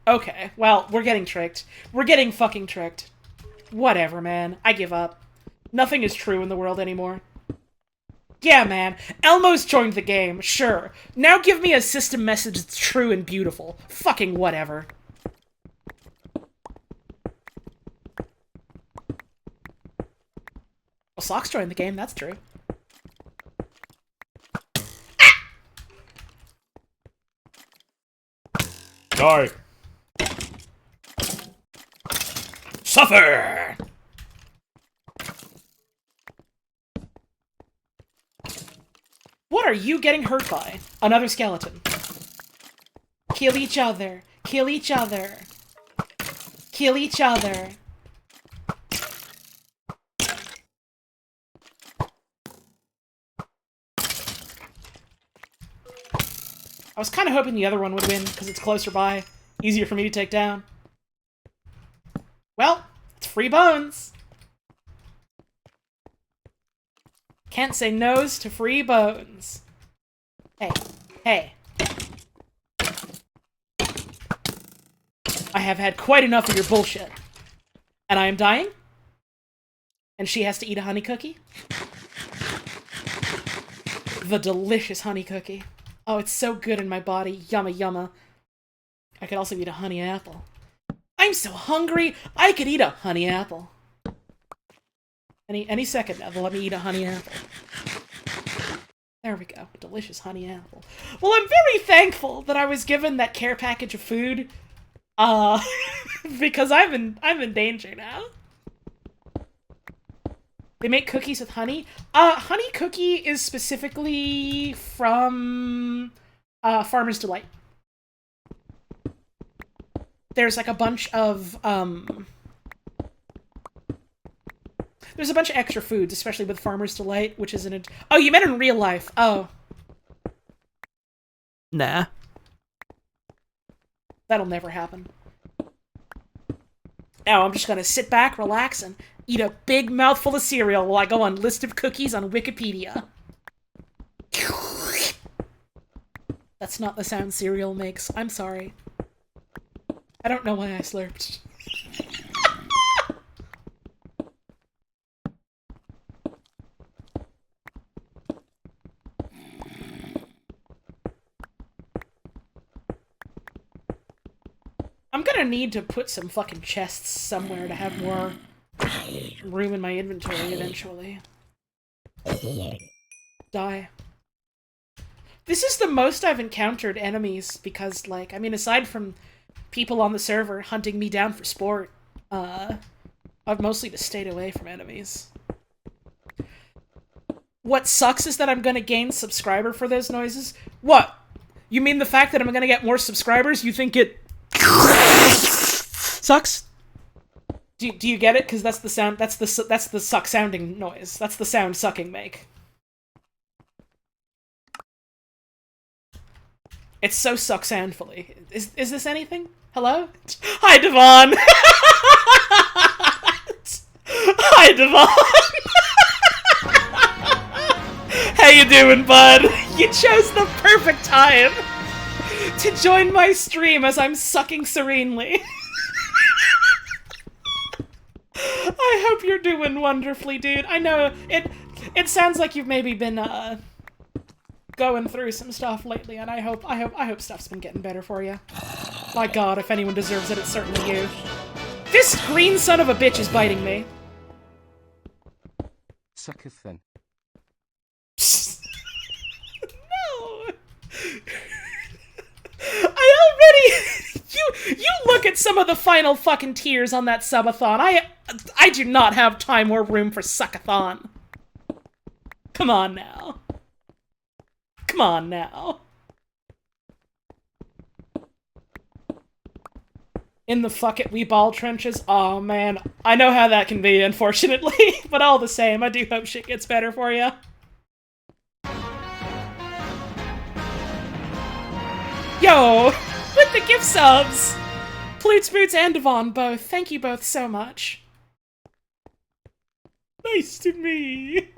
S1: Okay, well, we're getting tricked. We're getting fucking tricked. Whatever, man. I give up. Nothing is true in the world anymore. Yeah, man. Elmo's joined the game, sure. Now give me a system message that's true and beautiful. Fucking whatever. Well, Socks joined the game, that's true.
S13: Die. Suffer!
S1: What are you getting hurt by? Another skeleton. Kill each other. Kill each other. Kill each other. I was kind of hoping the other one would win, because it's closer by. Easier for me to take down. Well, it's free bones. Can't say no's to free bones. Hey, hey. I have had quite enough of your bullshit. And I am dying? And she has to eat a honey cookie? The delicious honey cookie. Oh, it's so good in my body. Yumma yumma. I could also eat a honey apple. I'm so hungry, I could eat a honey apple. Any second now, they'll let me eat a honey apple. There we go. Delicious honey apple. Well, I'm very thankful that I was given that care package of food. Because I'm in danger now. They make cookies with honey. Honey cookie is specifically from Farmer's Delight. There's like a bunch of there's a bunch of extra foods, especially with Farmer's Delight, which isn't a... Oh, you meant in real life. Oh. Nah. That'll never happen. Now I'm just gonna sit back, relax, and eat a big mouthful of cereal while I go on list of cookies on Wikipedia. That's not the sound cereal makes. I'm sorry. I don't know why I slurped. I'm gonna need to put some fucking chests somewhere to have more room in my inventory eventually. Die. This is the most I've encountered enemies because, like, I mean, aside from people on the server hunting me down for sport, I've mostly just stayed away from enemies. What sucks is that I'm gonna gain subscriber for those noises. What? You mean the fact that I'm gonna get more subscribers? You think it sucks? Do you get it? Because that's the sound. That's the suck sounding noise. That's the sound sucking make. It's so suck soundfully. Is this anything? Hello? Hi, Devon. Hi, Devon. How you doing, bud? You chose the perfect time to join my stream as I'm sucking serenely. I hope you're doing wonderfully, dude. I know it sounds like you've maybe been going through some stuff lately, and I hope stuff's been getting better for you. My God, if anyone deserves it, it's certainly you. This green son of a bitch is biting me.
S2: Sucketh then.
S1: No. I already... You look at some of the final fucking tears on that subathon. I do not have time or room for suckathon. Come on now. Come on now. In the fuck it we ball trenches? Oh man, I know how that can be, unfortunately. But all the same, I do hope shit gets better for you. Yo, with the gift subs! Ploots, Boots, and Devon both. Thank you both so much. Nice to me.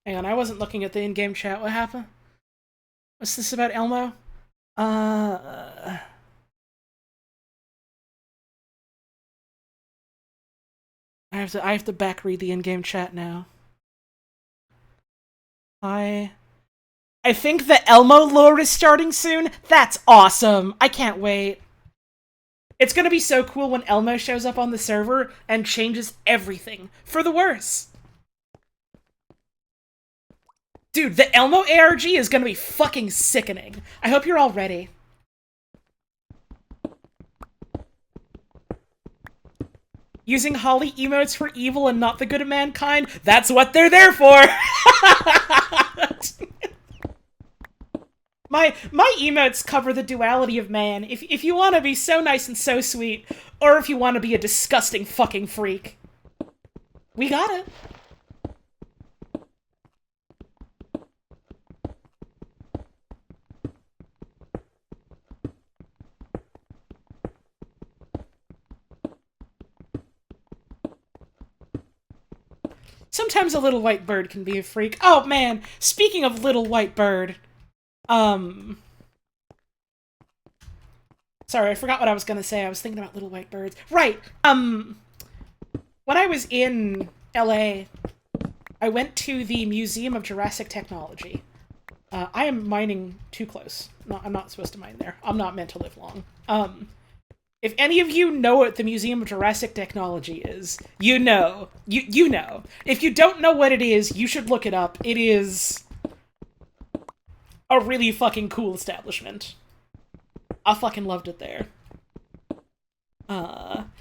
S1: Hang on, I wasn't looking at the in-game chat. What happened? What's this about Elmo? I have to back read the in-game chat now. I think the Elmo lore is starting soon. That's awesome. I can't wait. It's gonna be so cool when Elmo shows up on the server and changes everything for the worse. Dude, the Elmo ARG is gonna be fucking sickening. I hope you're all ready. Using Holly emotes for evil and not the good of mankind? That's what they're there for! My emotes cover the duality of man. If you want to be so nice and so sweet, or if you want to be a disgusting fucking freak. We got it. Sometimes a little white bird can be a freak. Oh man, speaking of little white bird, sorry, I forgot what I was gonna say. I was thinking about little white birds. Right, when I was in LA, I went to the Museum of Jurassic Technology. I am mining too close. No, I'm not supposed to mine there. I'm not meant to live long. If any of you know what the Museum of Jurassic Technology is, you know. You know. If you don't know what it is, you should look it up. It is a really fucking cool establishment. I fucking loved it there.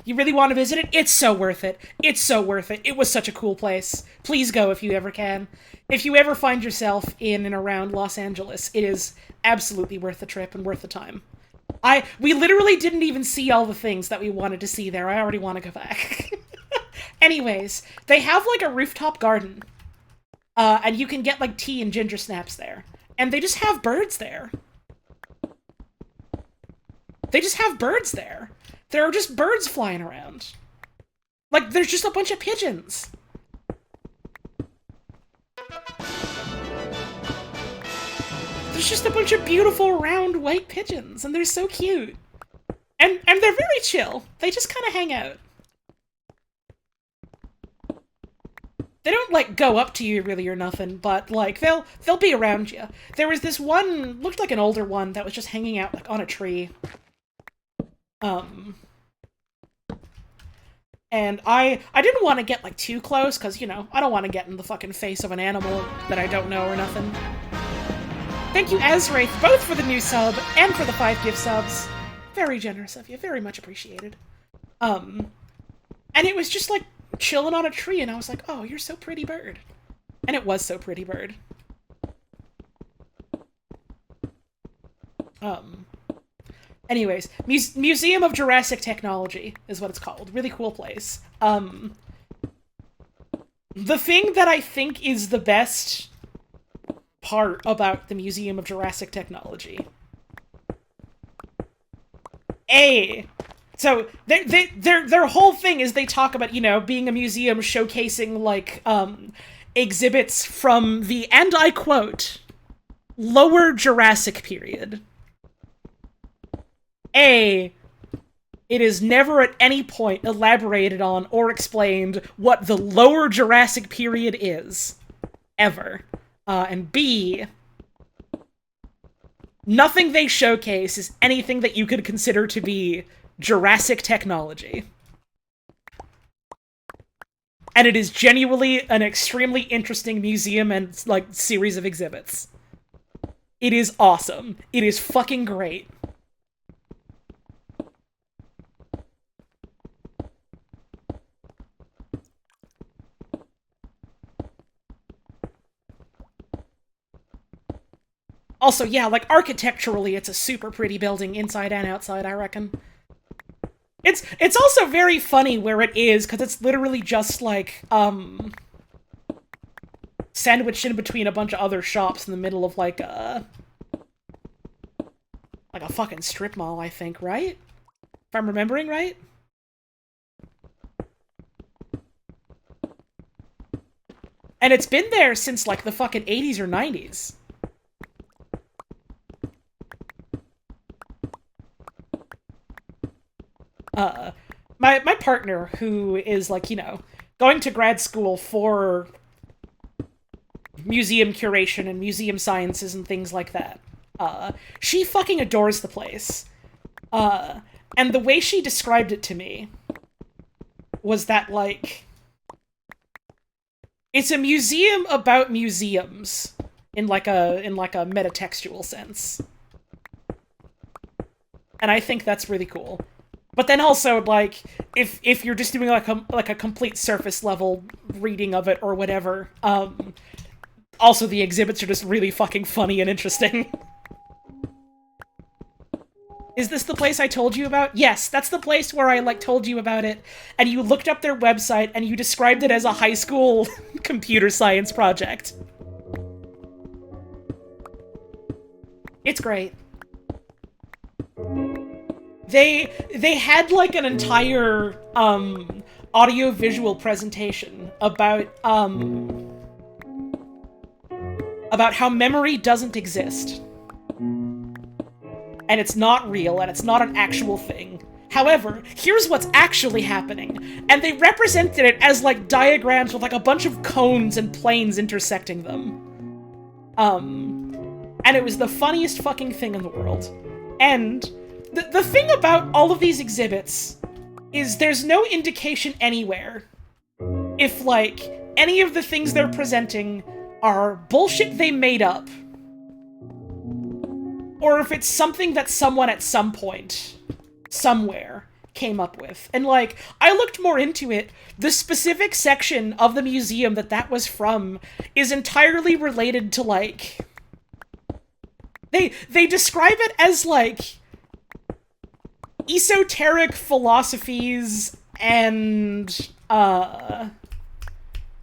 S1: You really want to visit it? It's so worth it. It's so worth it. It was such a cool place. Please go if you ever can. If you ever find yourself in and around Los Angeles, it is absolutely worth the trip and worth the time. We literally didn't even see all the things that we wanted to see there. I already want to go back. Anyways, they have like a rooftop garden. And you can get like tea and ginger snaps there. And they just have birds there. They just have birds there. There are just birds flying around. Like, there's just a bunch of pigeons. There's just a bunch of beautiful, round, white pigeons, and they're so cute. And they're very chill. They just kind of hang out. They don't, like, go up to you really or nothing, but, like, they'll be around you. There was this one, looked like an older one, that was just hanging out, like, on a tree. And I didn't want to get, like, too close, because, you know, I don't want to get in the fucking face of an animal that I don't know or nothing. Thank you, Azraith, both for the new sub and for the 5 gift subs. Very generous of you. Very much appreciated. And it was just, like, chilling on a tree, and I was like, oh, you're so pretty, bird. And it was so pretty, bird. Anyways, Museum of Jurassic Technology is what it's called. Really cool place. The thing that I think is the best part about the Museum of Jurassic Technology. So their whole thing is they talk about, you know, being a museum showcasing, like, exhibits from the, and I quote, Lower Jurassic period. It is never at any point elaborated on or explained what the Lower Jurassic period is. Ever. And B, nothing they showcase is anything that you could consider to be Jurassic technology. And it is genuinely an extremely interesting museum and, like, series of exhibits. It is awesome. It is fucking great. Also, yeah, like, architecturally, it's a super pretty building inside and outside, I reckon. It's also very funny where it is, because it's literally just, like, sandwiched in between a bunch of other shops in the middle of, like a fucking strip mall, I think, right? If I'm remembering right? And it's been there since, like, the fucking 80s or 90s. My partner, who is, like, you know, going to grad school for museum curation and museum sciences and things like that, she fucking adores the place. And the way she described it to me was that, like, it's a museum about museums in like a metatextual sense. And I think that's really cool. But then also, like, if you're just doing like a complete surface level reading of it or whatever, also the exhibits are just really fucking funny and interesting. Is this the place I told you about? Yes, that's the place where I, like, told you about it, and you looked up their website, and you described it as a high school computer science project. It's great. They had, like, an entire, audio-visual presentation about how memory doesn't exist. And it's not real, and it's not an actual thing. However, here's what's actually happening. And they represented it as, like, diagrams with, like, a bunch of cones and planes intersecting them. And it was the funniest fucking thing in the world. And the thing about all of these exhibits is there's no indication anywhere if, like, any of the things they're presenting are bullshit they made up, or if it's something that someone at some point, somewhere, came up with. And, like, I looked more into it. The specific section of the museum that was from is entirely related to, like... They describe it as, like, esoteric philosophies and,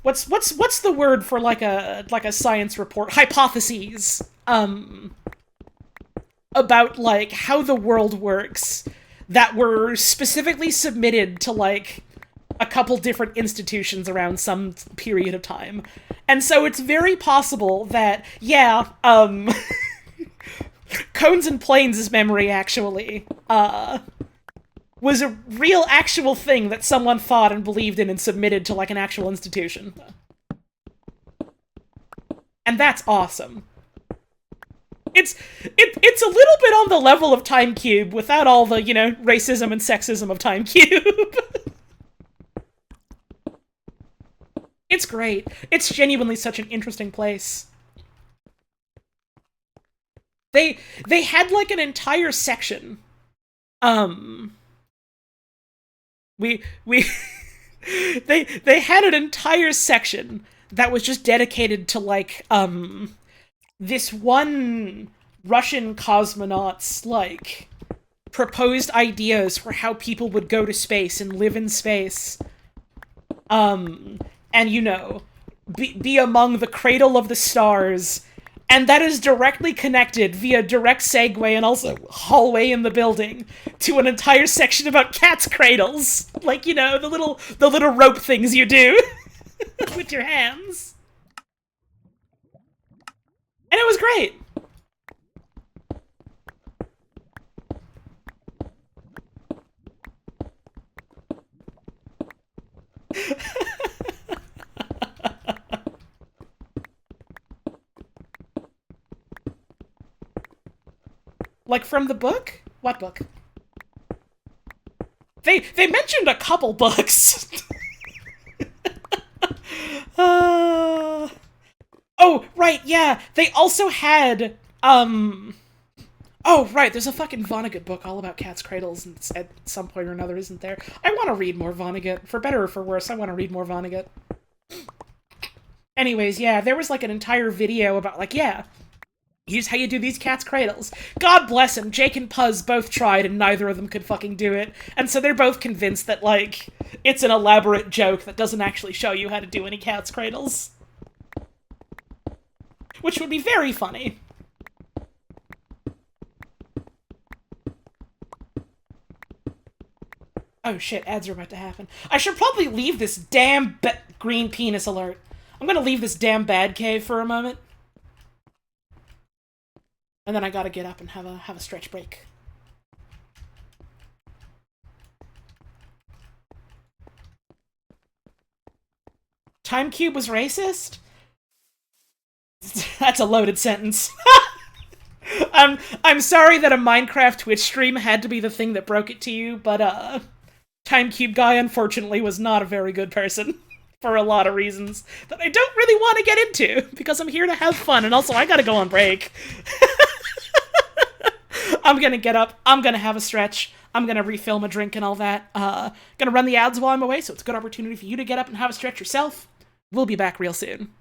S1: what's the word for, like a science report? Hypotheses. About, like, how the world works that were specifically submitted to, like, a couple different institutions around some period of time. And so it's very possible that, yeah, cones and planes' memory, actually, was a real actual thing that someone thought and believed in and submitted to, like, an actual institution. And that's awesome. It's a little bit on the level of Time Cube without all the, you know, racism and sexism of Time Cube. It's great. It's genuinely such an interesting place. They had, like, an entire section. They had an entire section that was just dedicated to, like, this one Russian cosmonaut's, like, proposed ideas for how people would go to space and live in space. And, you know, be among the cradle of the stars. And that is directly connected via direct segue and also hallway in the building to an entire section about cats' cradles. Like, you know, the little rope things you do with your hands. And it was great. Like, from the book? What book? They mentioned a couple books. Oh, right, yeah. They also had, oh, right, there's a fucking Vonnegut book all about cats' cradles at some point or another, isn't there? I want to read more Vonnegut. For better or for worse, I want to read more Vonnegut. Anyways, yeah, there was, like, an entire video about, like, yeah, Here's how you do these cats' cradles. God bless him, Jake and Puzz both tried and neither of them could fucking do it. And so they're both convinced that, like, it's an elaborate joke that doesn't actually show you how to do any cat's cradles. Which would be very funny. Oh shit, ads are about to happen. I should probably leave this damn green penis alert. I'm gonna leave this damn bad cave for a moment. And then I gotta get up and have a stretch break. Time Cube was racist? That's a loaded sentence. I'm sorry that a Minecraft Twitch stream had to be the thing that broke it to you, but Time Cube guy unfortunately was not a very good person. For a lot of reasons that I don't really want to get into, because I'm here to have fun, and also I gotta go on break. I'm gonna get up, I'm gonna have a stretch, I'm gonna refill my drink and all that. Gonna run the ads while I'm away, so it's a good opportunity for you to get up and have a stretch yourself. We'll be back real soon.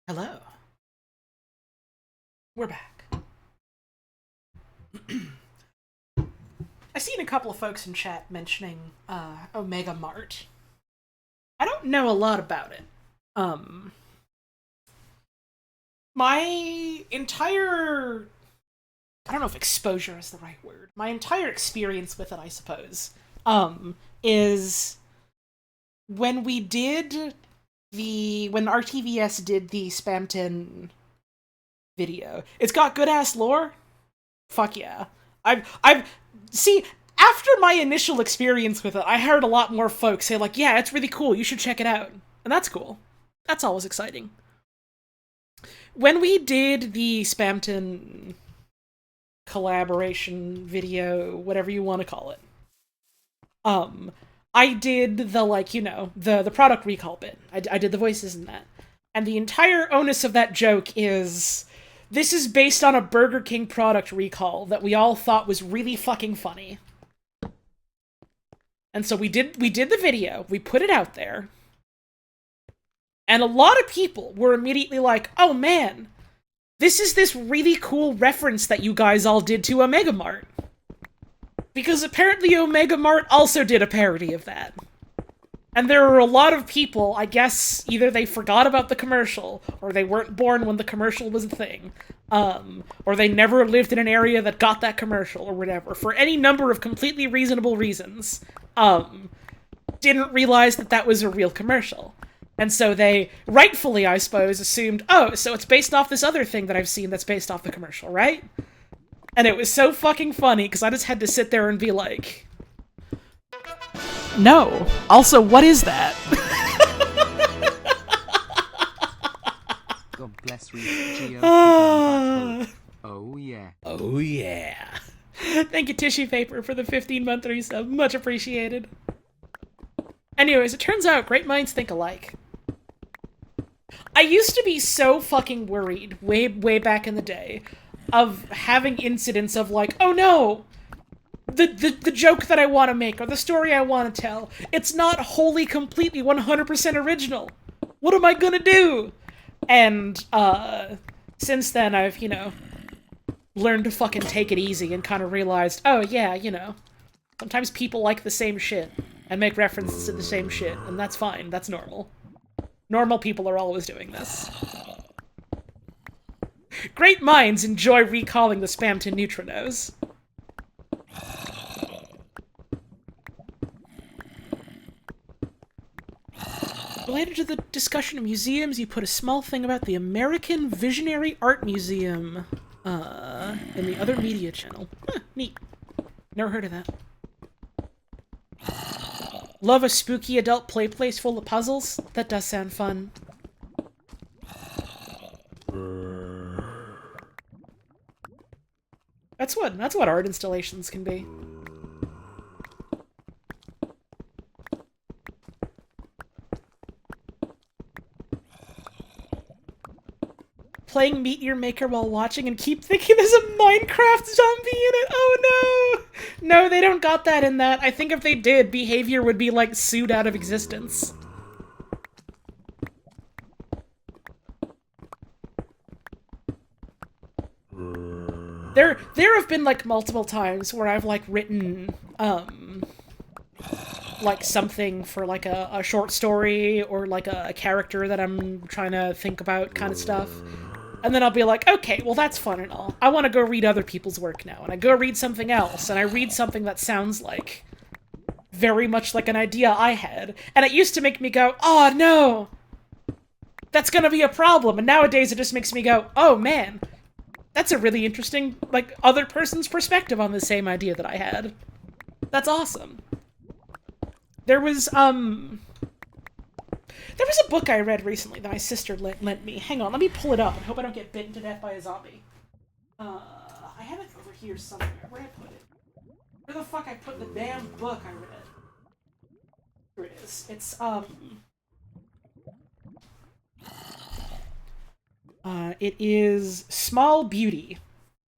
S1: Hello. We're back. I seen a couple of folks in chat mentioning Omega Mart. I don't know a lot about it. My entire I don't know if exposure is the right word. My entire experience with it, I suppose, is when we did when RTVS did the Spamton video. It's got good ass lore. Fuck yeah. See, after my initial experience with it, I heard a lot more folks say like, yeah, it's really cool, you should check it out. And that's cool. That's always exciting. When we did the Spamton collaboration video, whatever you want to call it, I did the, like, you know, the product recall bit. I did the voices in that. And the entire onus of that joke is, this is based on a Burger King product recall that we all thought was really fucking funny. And so we did the video, we put it out there, and a lot of people were immediately like, oh man, this is this really cool reference that you guys all did to Omega Mart. Because apparently Omega Mart also did a parody of that. And there are a lot of people, I guess, either they forgot about the commercial, or they weren't born when the commercial was a thing, or they never lived in an area that got that commercial, or whatever, for any number of completely reasonable reasons, didn't realize that that was a real commercial. And so they, rightfully, I suppose, assumed, oh, so it's based off this other thing that I've seen that's based off the commercial, right? And it was so fucking funny, because I just had to sit there and be like, no. Also, what is that?
S2: God bless you, Oh yeah.
S1: Oh yeah. Thank you, Tissue Paper, for the 15-month resub. Much appreciated. Anyways, it turns out great minds think alike. I used to be so fucking worried, way back in the day, of having incidents of like, oh no! The joke that I want to make, or the story I want to tell, it's not wholly, completely, 100% original. What am I gonna do? And, since then I've, you know, learned to fucking take it easy and kind of realized, oh yeah, you know, sometimes people like the same shit and make references to the same shit, and that's fine, that's normal. Normal people are always doing this. Great minds enjoy recalling the Spamton neutrinos. Related to the discussion of museums, you put a small thing about the American Visionary Art Museum in the Other Media channel. Huh, neat. Never heard of that. Love a spooky adult play place full of puzzles? That does sound fun. That's what art installations can be. Playing Meteor Maker while watching and keep thinking there's a Minecraft zombie in it. Oh no! No, they don't got that in that. I think if they did, behavior would be like sued out of existence. There have been like multiple times where I've like written like something for like a short story or like a character that I'm trying to think about kind of stuff. And then I'll be like, okay, well that's fun and all. I want to go read other people's work now. And I go read something else, and I read something that sounds like very much like an idea I had. And it used to make me go, oh no! That's gonna be a problem. And nowadays it just makes me go, oh man, that's a really interesting, like, other person's perspective on the same idea that I had. That's awesome. There was a book I read recently that my sister lent me. Hang on, let me pull it up. I hope I don't get bitten to death by a zombie. I have it over here somewhere. Where'd I put it? Where the fuck I put the damn book I read? Here it is. It's, it is Small Beauty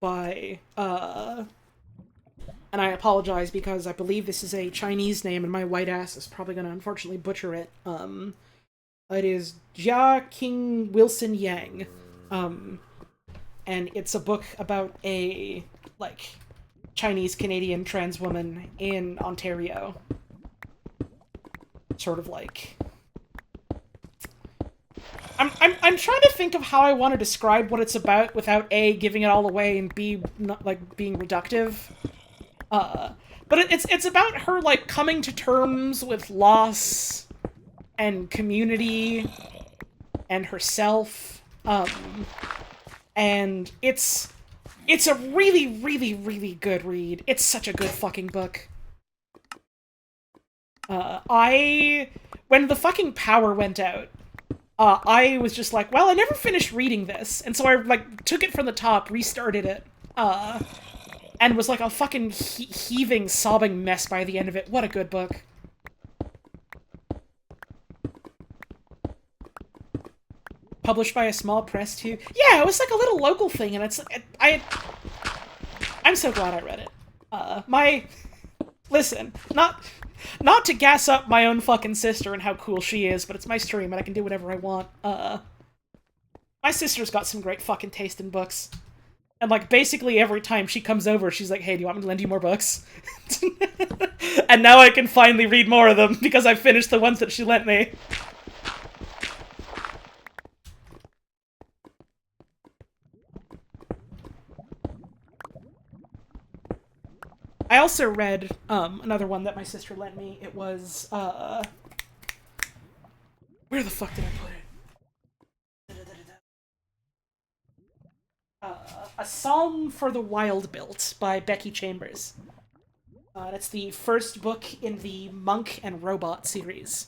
S1: by, and I apologize because I believe this is a Chinese name and my white ass is probably gonna unfortunately butcher it. It is Jia King Wilson Yang. And it's a book about a, like, Chinese-Canadian trans woman in Ontario. Sort of like... I'm trying to think of how I want to describe what it's about without A, giving it all away, and B, not, like, being reductive. But it's about her, like, coming to terms with loss and community and herself. And it's a really, really, really good read. It's such a good fucking book. When the fucking power went out, I was just like, well, I never finished reading this. And so I, like, took it from the top, restarted it, and was like a fucking heaving, sobbing mess by the end of it. What a good book. Published by a small press, too. Yeah, it was like a little local thing, and I'm so glad I read it. Listen, not to gas up my own fucking sister and how cool she is, but it's my stream and I can do whatever I want. My sister's got some great fucking taste in books. And, like, basically every time she comes over, she's like, hey, do you want me to lend you more books? And now I can finally read more of them, because I finished the ones that she lent me. I also read, another one that my sister lent me. It was, where the fuck did I put it? A Psalm for the Wild-Built by Becky Chambers. That's the first book in the Monk and Robot series.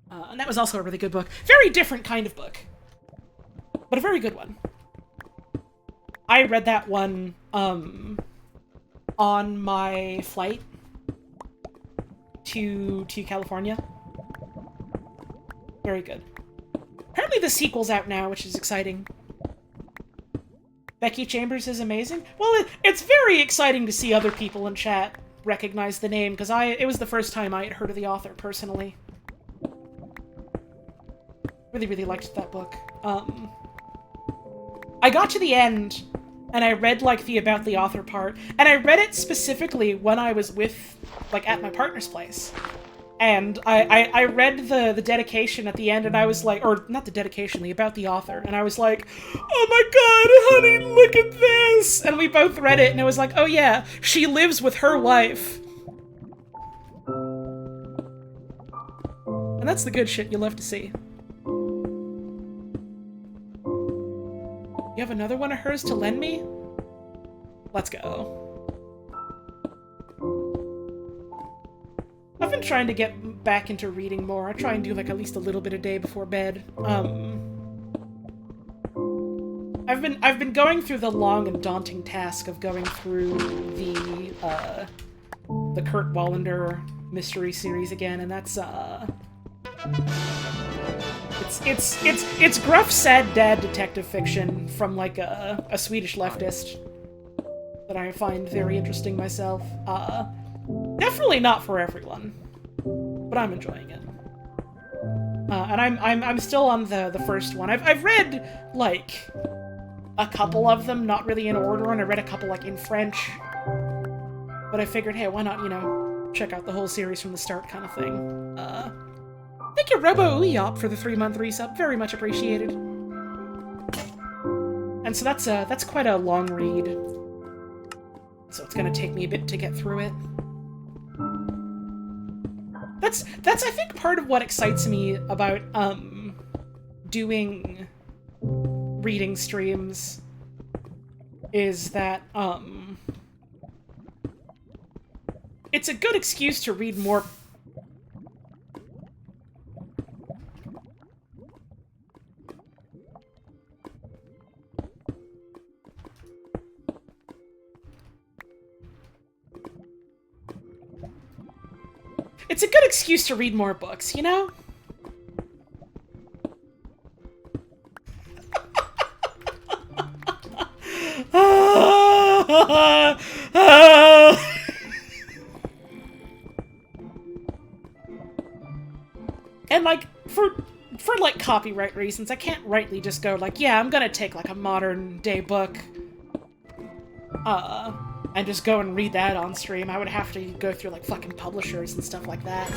S1: And that was also a really good book. Very different kind of book, but a very good one. I read that one, on my flight to California. Very good. Apparently the sequel's out now, which is exciting. Becky Chambers is amazing. Well, it's very exciting to see other people in chat recognize the name, because it was the first time I had heard of the author, personally. Really, really liked that book. I got to the end, and I read, like, the about the author part, and I read it specifically when I was with, like, at my partner's place. And I read the dedication at the end, and I was like, or not the dedication, the about the author, and I was like, oh my god, honey, look at this! And we both read it, and it was like, oh yeah, she lives with her wife. And that's the good shit you love to see. You have another one of hers to lend me? Let's go. I've been trying to get back into reading more. I try and do, like, at least a little bit a day before bed. I've been going through the long and daunting task of going through the Kurt Wallander mystery series again, and that's, it's gruff, sad dad detective fiction from, like, a Swedish leftist that I find very interesting myself. Definitely not for everyone, but I'm enjoying it. And I'm still on the first one. I've read, like, a couple of them, not really in order, and I read a couple, like, in French. But I figured, hey, why not, you know, check out the whole series from the start kind of thing. Thank you, Robo-Uyop, for the 3-month resub. Very much appreciated. And so that's quite a long read. So it's gonna take me a bit to get through it. That's I think part of what excites me about doing reading streams is that it's a good excuse to read more. It's a good excuse to read more books, you know? And, like, for like, copyright reasons, I can't rightly just go, like, yeah, I'm gonna take, like, a modern day book, and just go and read that on stream. I would have to go through like fucking publishers and stuff like that,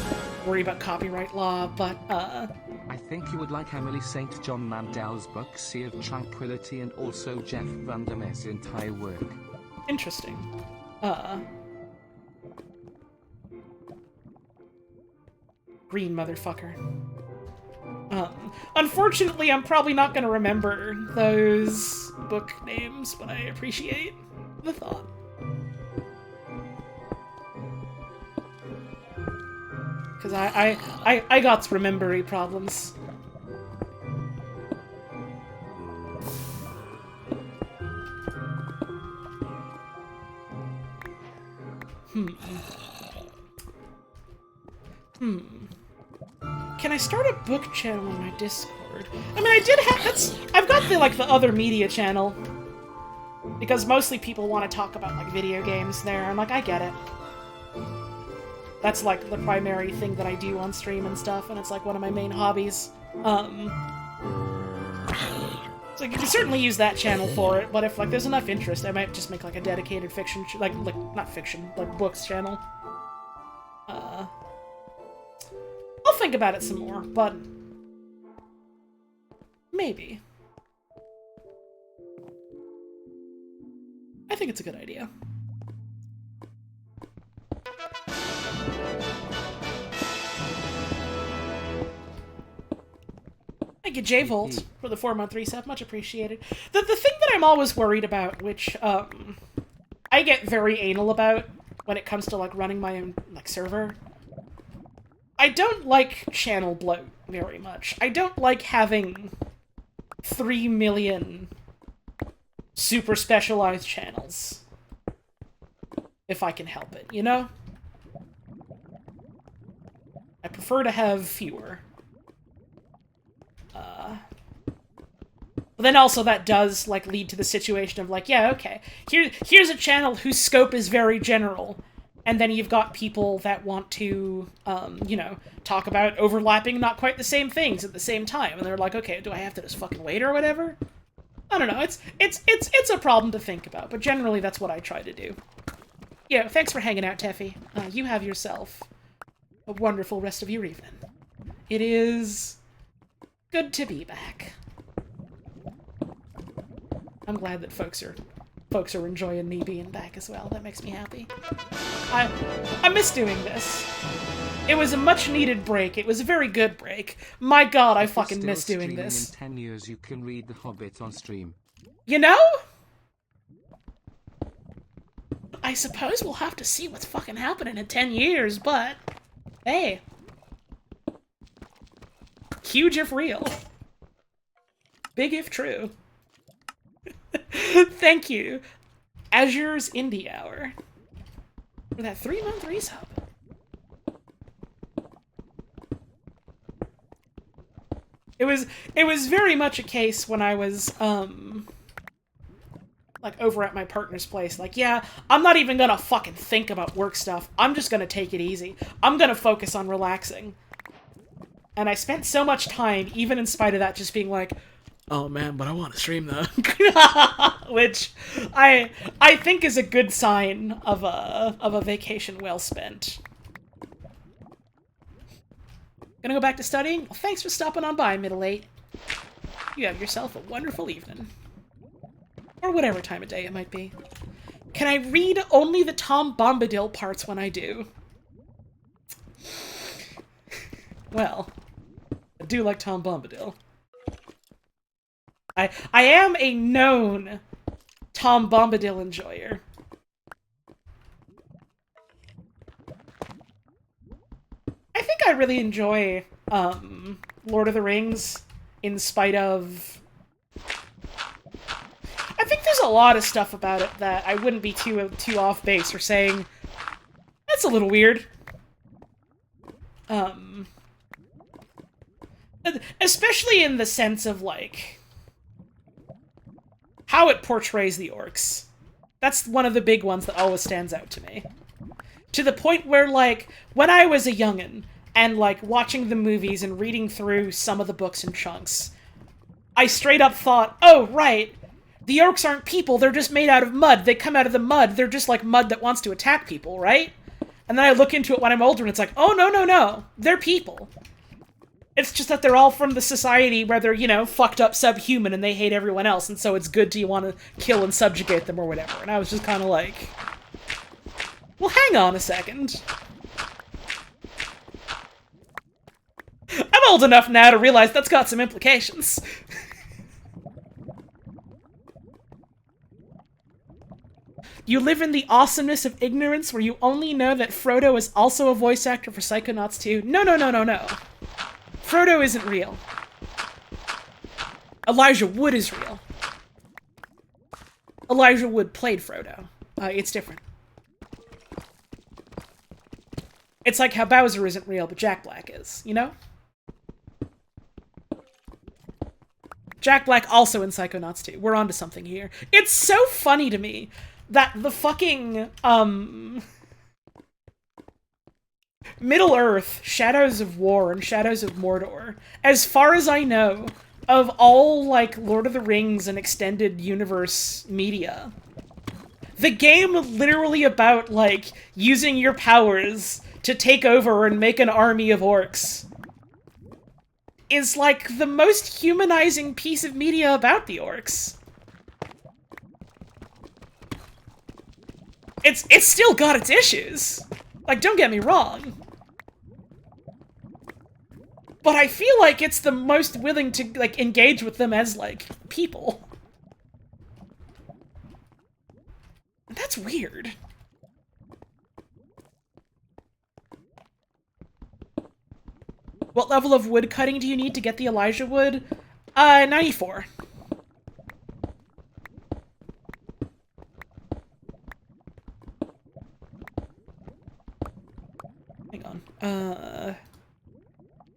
S1: worry about copyright law, but
S2: I think you would like Emily St. John Mandel's book Sea of Tranquility and also Jeff Vandermeer's entire work.
S1: Interesting. Green motherfucker. Unfortunately, I'm probably not gonna remember those book names, but I appreciate the thought. Because I got remembery problems. Can I start a book channel on my Discord? I mean, I did have I've got the other media channel. Because mostly people want to talk about like video games there. I'm like, I get it. That's like the primary thing that I do on stream and stuff, and it's like one of my main hobbies. So you can certainly use that channel for it, but if like there's enough interest, I might just make like a dedicated fiction, like not fiction, like books channel. I'll think about it some more, but maybe. I think it's a good idea. Thank you, J-Volt, for the 4-month resub. Much appreciated. The thing that I'm always worried about, which I get very anal about when it comes to like running my own like server, I don't like channel bloat very much. I don't like having 3 million super specialized channels. If I can help it, you know? I prefer to have fewer. But then also that does, like, lead to the situation of, like, yeah, okay, here's a channel whose scope is very general, and then you've got people that want to, you know, talk about overlapping not quite the same things at the same time, and they're like, okay, do I have to just fucking wait or whatever? I don't know, it's a problem to think about, but generally that's what I try to do. Yeah, thanks for hanging out, Teffy. You have yourself a wonderful rest of your evening. It is good to be back. I'm glad that folks are enjoying me being back as well. That makes me happy. I miss doing this. It was a much-needed break. It was a very good break. My god, I fucking miss doing this.
S2: In 10 years, you can read The Hobbit on stream.
S1: You know? I suppose we'll have to see what's fucking happening in 10 years, but hey. Huge if real. Big if true. Thank you, Azure's Indie Hour, for that 3-month resub. It was very much a case when I was, like, over at my partner's place, like, yeah, I'm not even gonna fucking think about work stuff, I'm just gonna take it easy. I'm gonna focus on relaxing. And I spent so much time, even in spite of that, just being like, oh man, but I want to stream though. Which I think is a good sign of a vacation well spent. Gonna go back to studying? Well, thanks for stopping on by, Middle 8. You have yourself a wonderful evening. Or whatever time of day it might be. Can I read only the Tom Bombadil parts when I do? Well, I do like Tom Bombadil. I am a known Tom Bombadil enjoyer. I think I really enjoy Lord of the Rings in spite of... I think there's a lot of stuff about it that I wouldn't be too off base for saying that's a little weird. Especially in the sense of like how it portrays the orcs. That's one of the big ones that always stands out to me. To the point where, like, when I was a youngin' and, like, watching the movies and reading through some of the books in chunks, I straight up thought, oh, right, the orcs aren't people, they're just made out of mud. They come out of the mud, they're just like mud that wants to attack people, right? And then I look into it when I'm older and it's like, oh, no, they're people. It's just that they're all from the society where they're, you know, fucked up subhuman and they hate everyone else, and so it's good to want to kill and subjugate them or whatever. And I was just kind of like, well, hang on a second. I'm old enough now to realize that's got some implications. You live in the awesomeness of ignorance where you only know that Frodo is also a voice actor for Psychonauts 2. No. Frodo isn't real. Elijah Wood is real. Elijah Wood played Frodo. It's different. It's like how Bowser isn't real, but Jack Black is, you know? Jack Black also in Psychonauts 2. We're onto something here. It's so funny to me that the fucking, Middle-earth, Shadows of War, and Shadows of Mordor, as far as I know, of all, like, Lord of the Rings and extended universe media, the game literally about, like, using your powers to take over and make an army of orcs is, like, the most humanizing piece of media about the orcs. It's still got its issues. Like, don't get me wrong. But I feel like it's the most willing to, like, engage with them as, like, people. And that's weird. What level of wood cutting do you need to get the Elijah wood? 94. Hang on.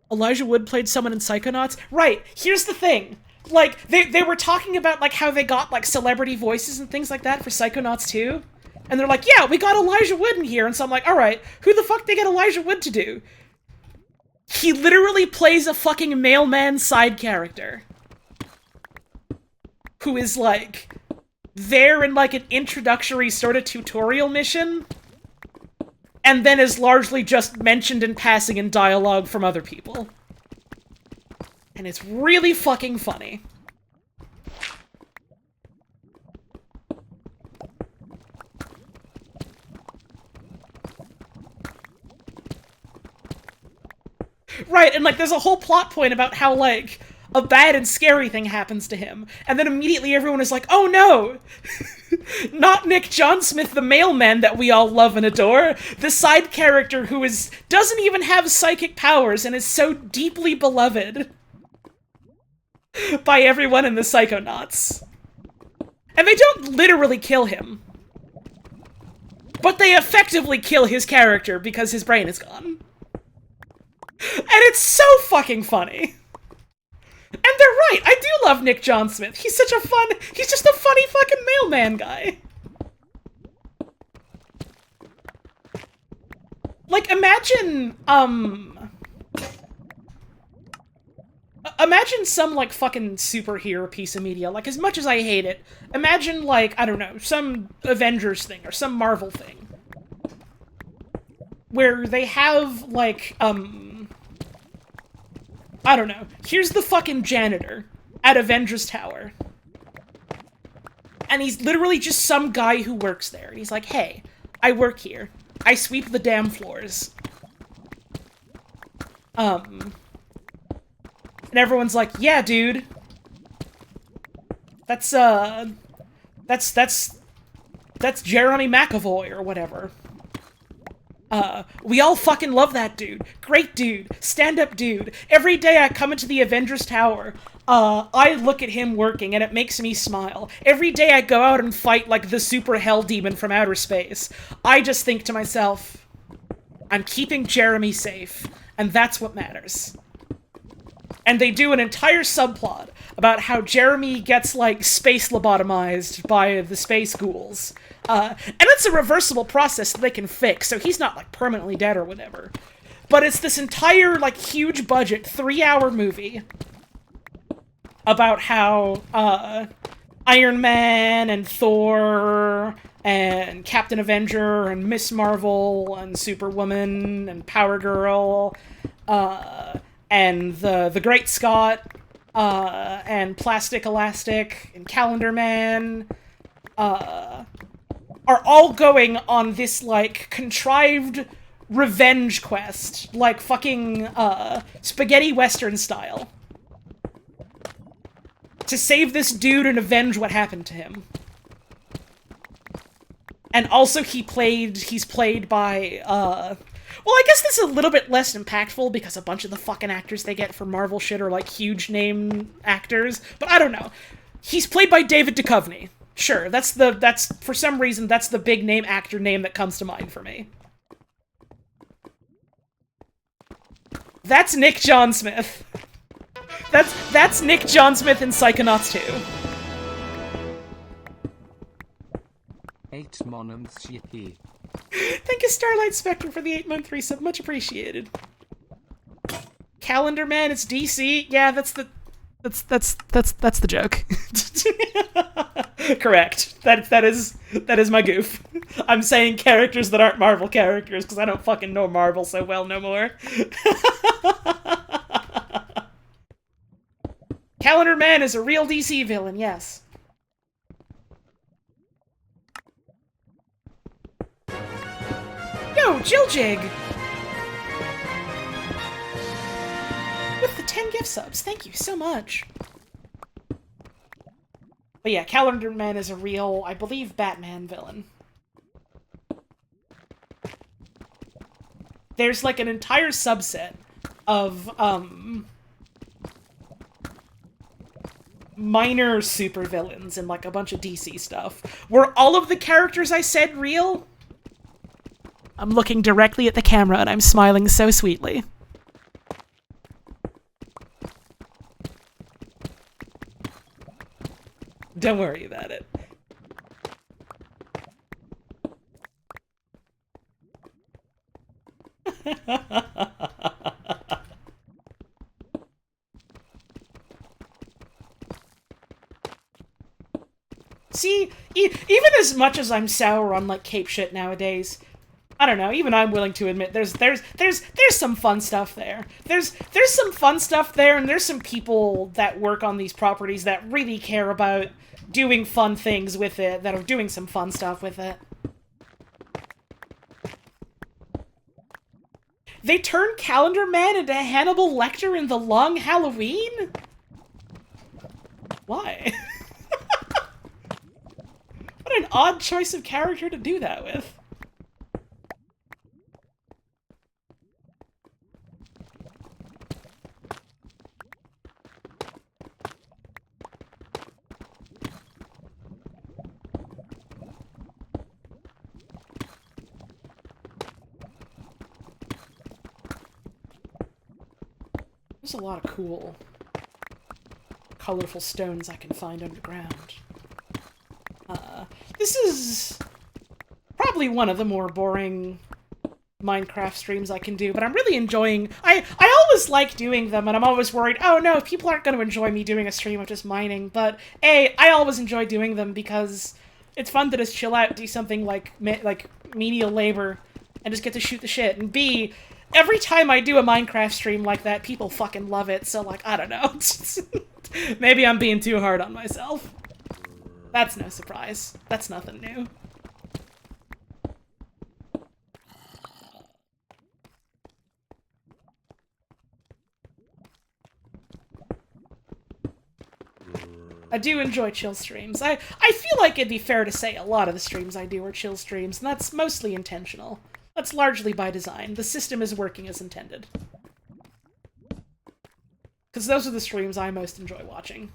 S1: Elijah Wood played someone in Psychonauts? Right, here's the thing. Like, they were talking about, like, how they got, like, celebrity voices and things like that for Psychonauts 2. And they're like, yeah, we got Elijah Wood in here. And so I'm like, alright, who the fuck they get Elijah Wood to do? He literally plays a fucking mailman side character. Who is, like, there in, like, an introductory sort of tutorial mission. And then is largely just mentioned in passing in dialogue from other people. And it's really fucking funny. Right, and, like, there's a whole plot point about how, like, a bad and scary thing happens to him, and then immediately everyone is like, oh no! Not Nick Johnsmith, the mailman that we all love and adore, the side character who doesn't even have psychic powers and is so deeply beloved by everyone in the Psychonauts. And they don't literally kill him, but they effectively kill his character because his brain is gone. And it's so fucking funny. And they're right, I do love Nick Johnsmith. He's just a funny fucking mailman guy. Like, imagine some, like, fucking superhero piece of media. Like, as much as I hate it, imagine, like, I don't know, some Avengers thing, or some Marvel thing. Where they have, like, I don't know. Here's the fucking janitor at Avengers Tower. And he's literally just some guy who works there. And he's like, hey, I work here. I sweep the damn floors. And everyone's like, yeah, dude. That's Jeremy McAvoy or whatever. We all fucking love that dude. Great dude. Stand-up dude. Every day I come into the Avengers Tower, I look at him working and it makes me smile. Every day I go out and fight like the super hell demon from outer space, I just think to myself, I'm keeping Jeremy safe, and that's what matters. And they do an entire subplot about how Jeremy gets, like, space lobotomized by the space ghouls. And it's a reversible process that they can fix, so he's not, like, permanently dead or whatever. But it's this entire, like, huge budget, 3-hour movie about how, Iron Man and Thor and Captain Avenger and Miss Marvel and Superwoman and Power Girl and the Great Scott and Plastic Elastic and Calendar Man are all going on this, like, contrived revenge quest, like fucking spaghetti western style, to save this dude and avenge what happened to him. And also he's played by well, I guess this is a little bit less impactful because a bunch of the fucking actors they get for Marvel shit are like huge name actors, but I don't know. He's played by David Duchovny. Sure, that's for some reason that's the big name actor name that comes to mind for me. That's Nick John Smith. That's Nick John Smith in Psychonauts 2.
S2: 8 months yippee.
S1: Thank you, Starlight Spectre, for the 8-month resub. Much appreciated. Calendar Man, it's DC. Yeah, that's the joke. Correct. That is my goof. I'm saying characters that aren't Marvel characters because I don't fucking know Marvel so well no more. Calendar Man is a real DC villain, yes. Yo, Jiljig! With the 10 gift subs, thank you so much. But yeah, Calendar Man is a real, I believe, Batman villain. There's like an entire subset of, minor supervillains and like a bunch of DC stuff. Were all of the characters I said real? I'm looking directly at the camera and I'm smiling so sweetly. Don't worry about it. See, even as much as I'm sour on like cape shit nowadays, I don't know, even I'm willing to admit there's some fun stuff there. There's some fun stuff there, and there's some people that work on these properties that really care about doing fun things with it, that are doing some fun stuff with it. They turned Calendar Man into Hannibal Lecter in The Long Halloween? Why? What an odd choice of character to do that with. There's a lot of cool, colorful stones I can find underground. This is probably one of the more boring Minecraft streams I can do, but I'm really enjoying... I always like doing them, and I'm always worried, oh no, people aren't going to enjoy me doing a stream of just mining, but A, I always enjoy doing them because it's fun to just chill out, do something like menial labor, and just get to shoot the shit, and B, every time I do a Minecraft stream like that, people fucking love it, so like, I don't know. Maybe I'm being too hard on myself. That's no surprise. That's nothing new. I do enjoy chill streams. I feel like it'd be fair to say a lot of the streams I do are chill streams, and that's mostly intentional. That's largely by design. The system is working as intended. Because those are the streams I most enjoy watching.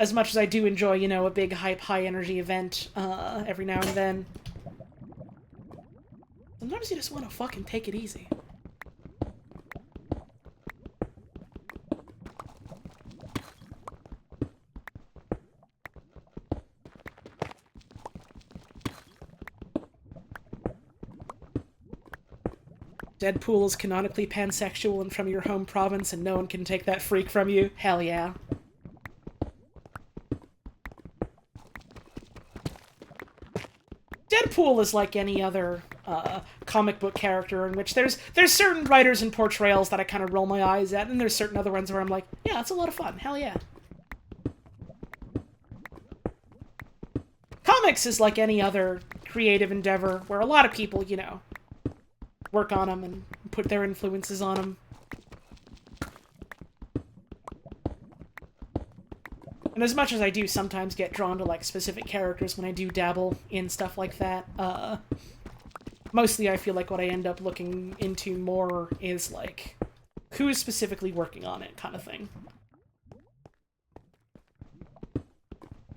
S1: As much as I do enjoy, you know, a big hype, high-energy event every now and then. Sometimes you just want to fucking take it easy. Deadpool is canonically pansexual and from your home province and no one can take that freak from you? Hell yeah. Deadpool is like any other comic book character in which there's certain writers and portrayals that I kind of roll my eyes at, and there's certain other ones where I'm like, yeah, it's a lot of fun. Hell yeah. Comics is like any other creative endeavor where a lot of people, you know, work on them and put their influences on them. And as much as I do sometimes get drawn to, like, specific characters when I do dabble in stuff like that, mostly I feel like what I end up looking into more is, like, who is specifically working on it kind of thing.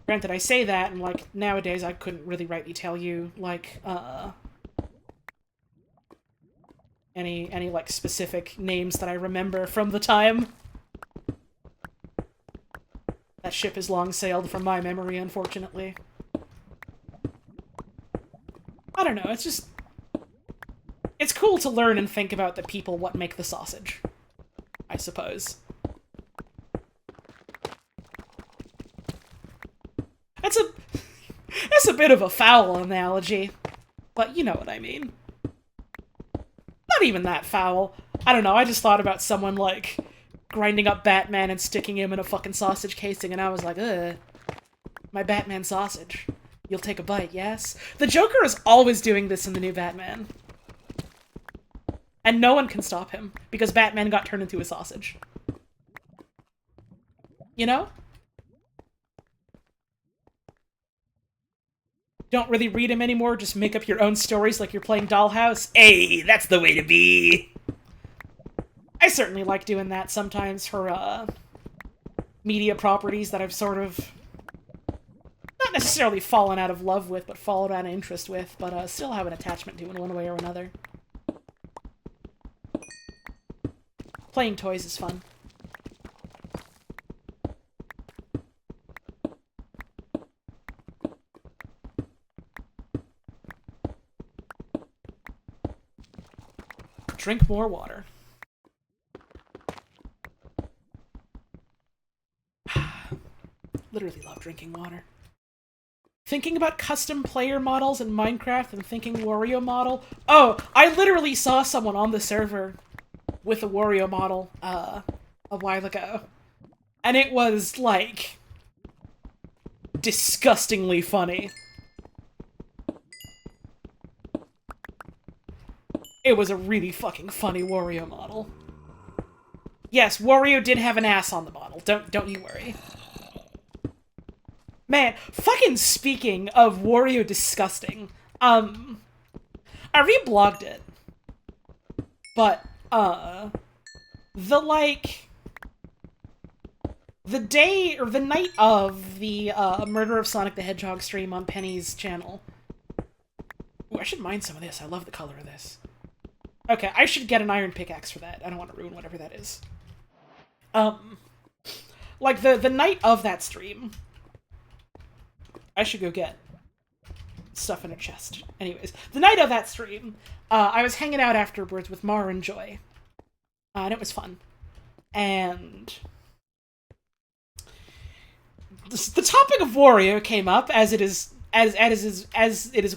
S1: Granted, I say that, and, like, nowadays I couldn't really rightly tell you, like, any, like, specific names that I remember from the time. That ship has long sailed from my memory, unfortunately. I don't know, it's just... It's cool to learn and think about the people what make the sausage, I suppose. That's a bit of a foul analogy, but you know what I mean. Not even that foul. I don't know, I just thought about someone, like, grinding up Batman and sticking him in a fucking sausage casing, and I was like, ugh. My Batman sausage. You'll take a bite, yes? The Joker is always doing this in the new Batman. And no one can stop him, because Batman got turned into a sausage. You know? Don't really read him anymore, just make up your own stories like you're playing Dollhouse. Hey, that's the way to be! I certainly like doing that sometimes for, media properties that I've sort of... not necessarily fallen out of love with, but fallen out of interest with, but, still have an attachment to in one way or another. Playing toys is fun. Drink more water. Literally love drinking water. Thinking about custom player models in Minecraft and thinking Wario model. Oh, I literally saw someone on the server with a Wario model a while ago. And it was, like, disgustingly funny. It was a really fucking funny Wario model. Yes, Wario did have an ass on the model. Don't you worry. Man, fucking speaking of Wario disgusting, I reblogged it. But, the day, or the night of the, Murder of Sonic the Hedgehog stream on Penny's channel. Ooh, I should mine some of this. I love the color of this. Okay, I should get an iron pickaxe for that. I don't want to ruin whatever that is. Like, the night of that stream, I should go get stuff in a chest. Anyways, the night of that stream, I was hanging out afterwards with Mara and Joy. And it was fun. And the topic of Wario came up, as it is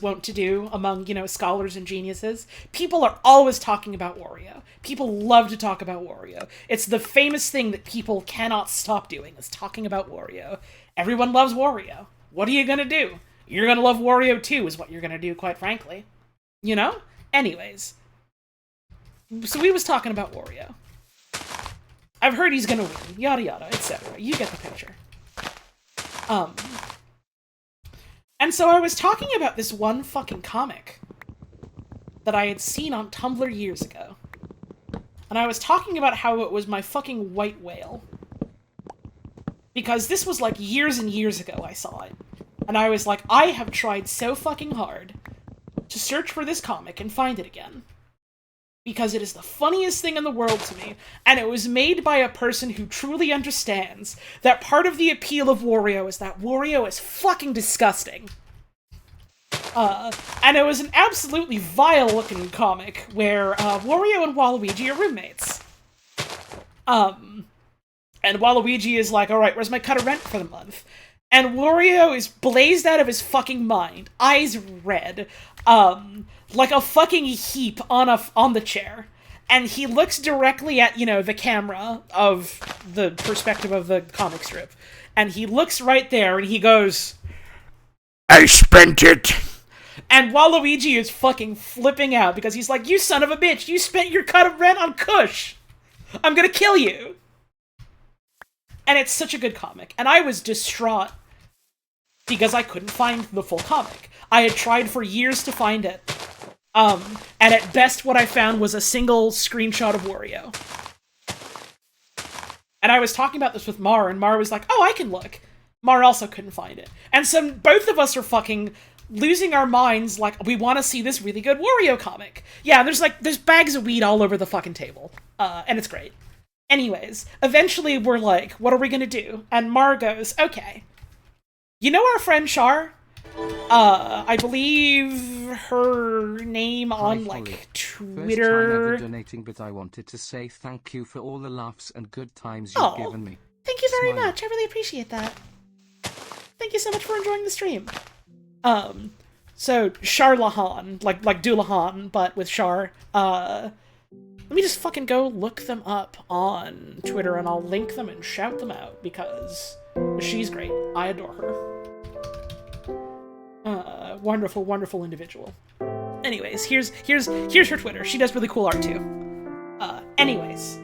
S1: wont to do among, you know, scholars and geniuses. People are always talking about Wario. People love to talk about Wario. It's the famous thing that people cannot stop doing, is talking about Wario. Everyone loves Wario. What are you gonna do? You're gonna love Wario too, is what you're gonna do, quite frankly. You know? Anyways. So we was talking about Wario. I've heard he's gonna win, yada yada, etc. You get the picture. And so I was talking about this one fucking comic that I had seen on Tumblr years ago. And I was talking about how it was my fucking white whale. Because this was like years and years ago I saw it. And I was like, I have tried so fucking hard to search for this comic and find it again. Because it is the funniest thing in the world to me, and it was made by a person who truly understands that part of the appeal of Wario is that Wario is fucking disgusting. And it was an absolutely vile-looking comic where Wario and Waluigi are roommates. And Waluigi is like, alright, where's my cut of rent for the month? And Wario is blazed out of his fucking mind, eyes red, like a fucking heap on the chair. And he looks directly at, the camera of the perspective of the comic strip. And he looks right there and he goes,
S13: I spent it!
S1: And Waluigi is fucking flipping out because he's like, you son of a bitch, you spent your cut of rent on Kush! I'm gonna kill you! And it's such a good comic. And I was distraught because I couldn't find the full comic. I had tried for years to find it. And at best what I found was a single screenshot of Wario. And I was talking about this with Mar, and Mar was like, oh, I can look. Mar also couldn't find it. And so both of us are fucking losing our minds like, we want to see this really good Wario comic. Yeah, there's bags of weed all over the fucking table. And it's great. Anyways, eventually we're like, what are we gonna do? And Mar goes, okay. You know our friend Char? I believe her name on, Twitter...
S2: First time ever donating, but I wanted to say thank you for all the laughs and good times you've given me.
S1: Thank you very much. I really appreciate that. Thank you so much for enjoying the stream. So, Charlahan, like Doulahan, but with Char, let me just fucking go look them up on Twitter, and I'll link them and shout them out, because she's great. I adore her. Wonderful, wonderful individual. Anyways, here's her Twitter. She does really cool art, too. Anyways.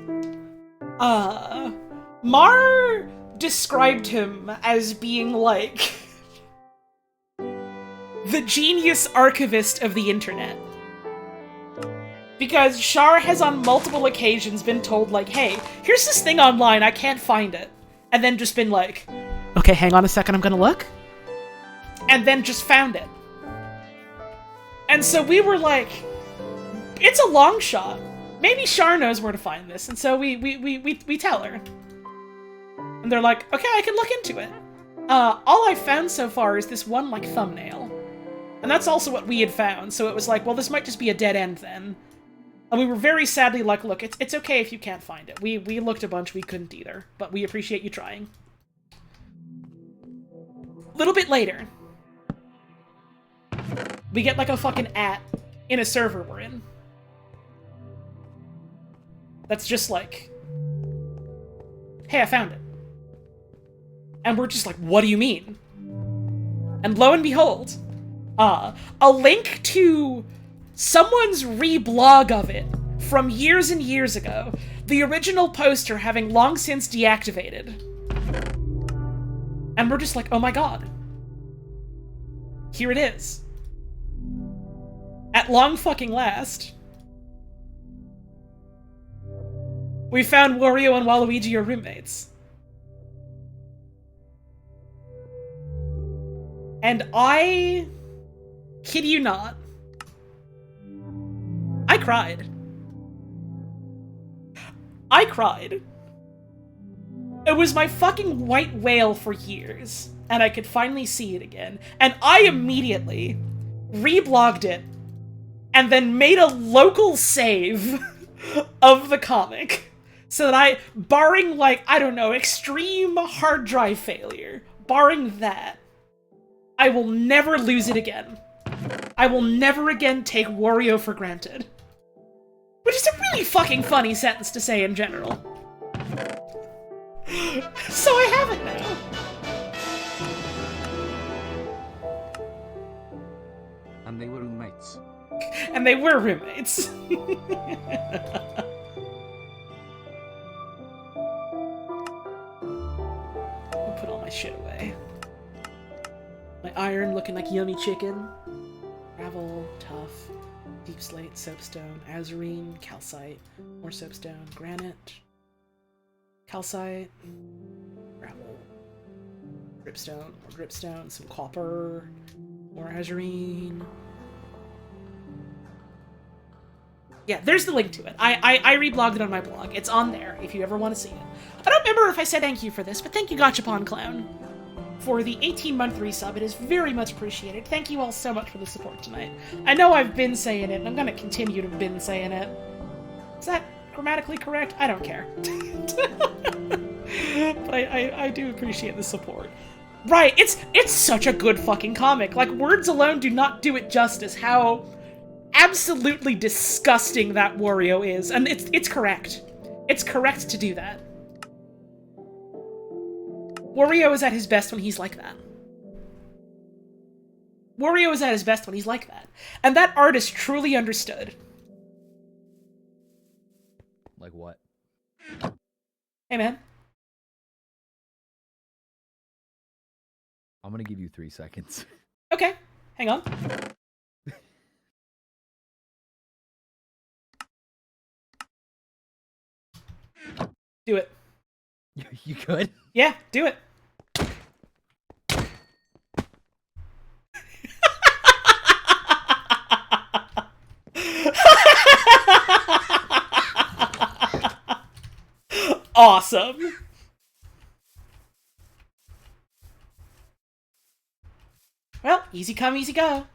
S1: Mar described him as being, like, the genius archivist of the internet. Because Char has on multiple occasions been told, like, hey, here's this thing online, I can't find it. And then just been like, okay, hang on a second, I'm gonna look. And then just found it. And so we were like, it's a long shot. Maybe Char knows where to find this. And so we tell her. And they're like, okay, I can look into it. All I've found so far is this one, thumbnail. And that's also what we had found. So it was like, well, this might just be a dead end then. And we were very sadly like, look, it's okay if you can't find it. We looked a bunch, we couldn't either. But we appreciate you trying. A little bit later, we get a fucking in a server we're in. That's just like, hey, I found it. And we're just like, what do you mean? And lo and behold, a link to someone's reblog of it from years and years ago, the original poster having long since deactivated. And we're just like, oh my god. Here it is. At long fucking last. We found Wario and Waluigi are roommates. And I kid you not, I cried. I cried. It was my fucking white whale for years, and I could finally see it again. And I immediately reblogged it, and then made a local save of the comic. So that I, barring I don't know, extreme hard drive failure, barring that, I will never lose it again. I will never again take Wario for granted. Which is a really fucking funny sentence to say in general. So I have it now.
S2: And they were roommates.
S1: And they were roommates. I'll put all my shit away. My iron looking like yummy chicken. Gravel, tough, deep slate, soapstone, azurine, calcite, more soapstone, granite, calcite, gravel, dripstone, more dripstone, some copper, more azurine. Yeah, there's the link to it. I reblogged it on my blog. It's on there if you ever want to see it. I don't remember if I said thank you for this, but thank you, Gachapon Clown, for the 18-month resub. It is very much appreciated. Thank you all so much for the support tonight. I know I've been saying it, and I'm going to continue to been saying it. Is that grammatically correct? I don't care. But I do appreciate the support. Right, it's such a good fucking comic. Like, words alone do not do it justice how absolutely disgusting that Wario is. And it's correct. It's correct to do that. Wario is at his best when he's like that. Wario is at his best when he's like that. And that artist truly understood.
S14: Like what?
S1: Hey, man.
S14: I'm gonna give you 3 seconds.
S1: Okay, hang on. Do it.
S14: You could?
S1: Yeah, do it. Awesome. Well, easy come, easy go.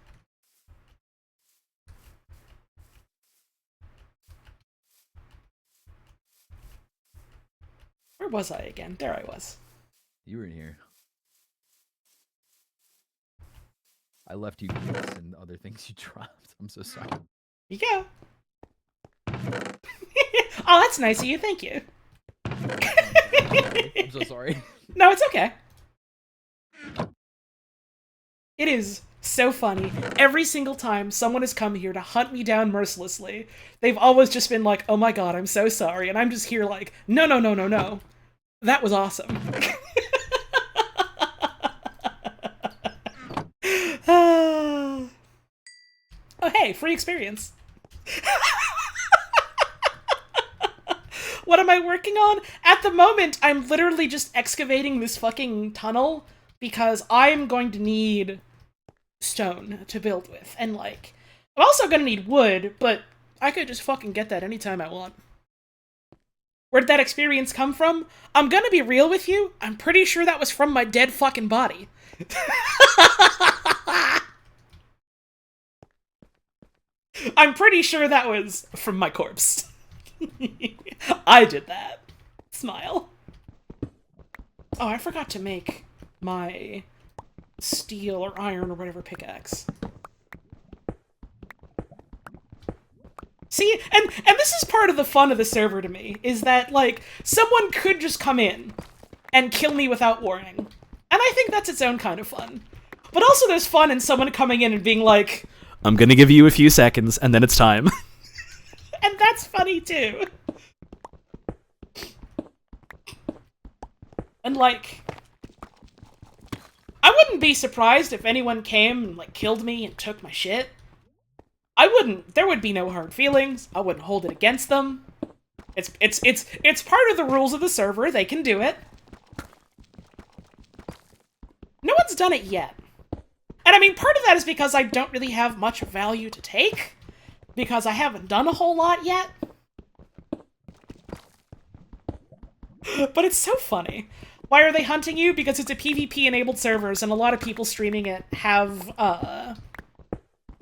S1: Where was I again? There I was.
S14: You were in here. I left you gifts and other things you dropped. I'm so sorry.
S1: You go. Oh, that's nice of you. Thank you.
S14: I'm so sorry.
S1: No, it's okay. It is so funny. Every single time someone has come here to hunt me down mercilessly, they've always just been like, oh my god, I'm so sorry. And I'm just here like, no, no, no, no, no. That was awesome. Oh, hey, free experience. What am I working on? At the moment, I'm literally just excavating this fucking tunnel because I'm going to need stone to build with. And, like, I'm also gonna need wood, but I could just fucking get that anytime I want. Where'd that experience come from? I'm gonna be real with you. I'm pretty sure that was from my dead fucking body. I'm pretty sure that was from my corpse. I did that. Smile. Oh, I forgot to make my steel or iron or whatever pickaxe. See, and this is part of the fun of the server to me, is that, like, someone could just come in and kill me without warning. And I think that's its own kind of fun. But also there's fun in someone coming in and being like, I'm gonna give you a few seconds, and then it's time. And that's funny, too. And, like, I wouldn't be surprised if anyone came and, like, killed me and took my shit. There would be no hard feelings. I wouldn't hold it against them. It's part of the rules of the server. They can do it. No one's done it yet. And I mean, part of that is because I don't really have much value to take. Because I haven't done a whole lot yet. But it's so funny. Why are they hunting you? Because it's a PvP-enabled servers, and a lot of people streaming it have,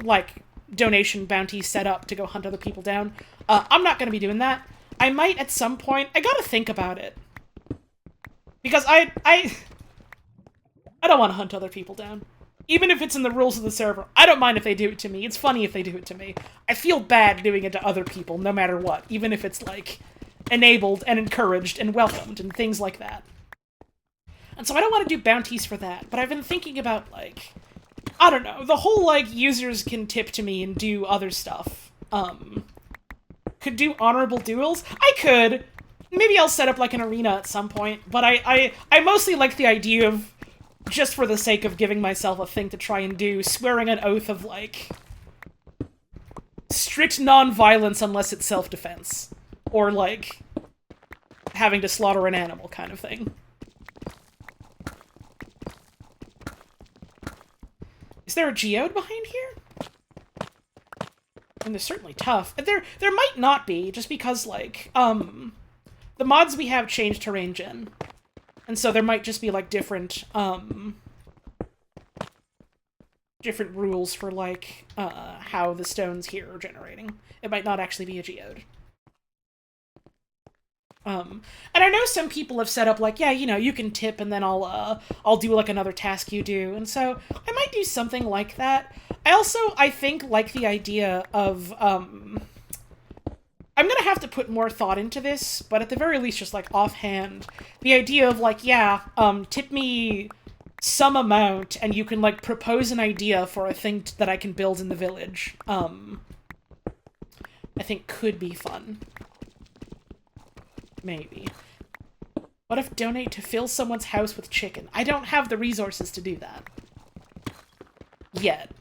S1: like, donation bounties set up to go hunt other people down. I'm not gonna be doing that. I might at some point. I gotta think about it. Because I don't want to hunt other people down. Even if it's in the rules of the server, I don't mind if they do it to me. It's funny if they do it to me. I feel bad doing it to other people, no matter what. Even if it's, like, enabled and encouraged and welcomed and things like that. And so I don't want to do bounties for that, but I've been thinking about, like, I don't know, the whole, like, users can tip to me and do other stuff. Could do honorable duels? I could! Maybe I'll set up, like, an arena at some point, but I mostly like the idea of, just for the sake of giving myself a thing to try and do, swearing an oath of, like, strict non-violence unless it's self-defense. Or, like, having to slaughter an animal kind of thing. Is there a geode behind here? And they're certainly tough. There might not be, just because, like, the mods we have change terrain gen. And so there might just be, like, different rules for, like, how the stones here are generating. It might not actually be a geode. And I know some people have set up like, yeah, you know, you can tip and then I'll do like another task you do. And so I might do something like that. I think, like the idea of, I'm gonna have to put more thought into this, but at the very least, just like offhand, the idea of like, yeah, tip me some amount and you can like propose an idea for a thing that I can build in the village, I think could be fun. Maybe. What if donate to fill someone's house with chicken? I don't have the resources to do that. Yet.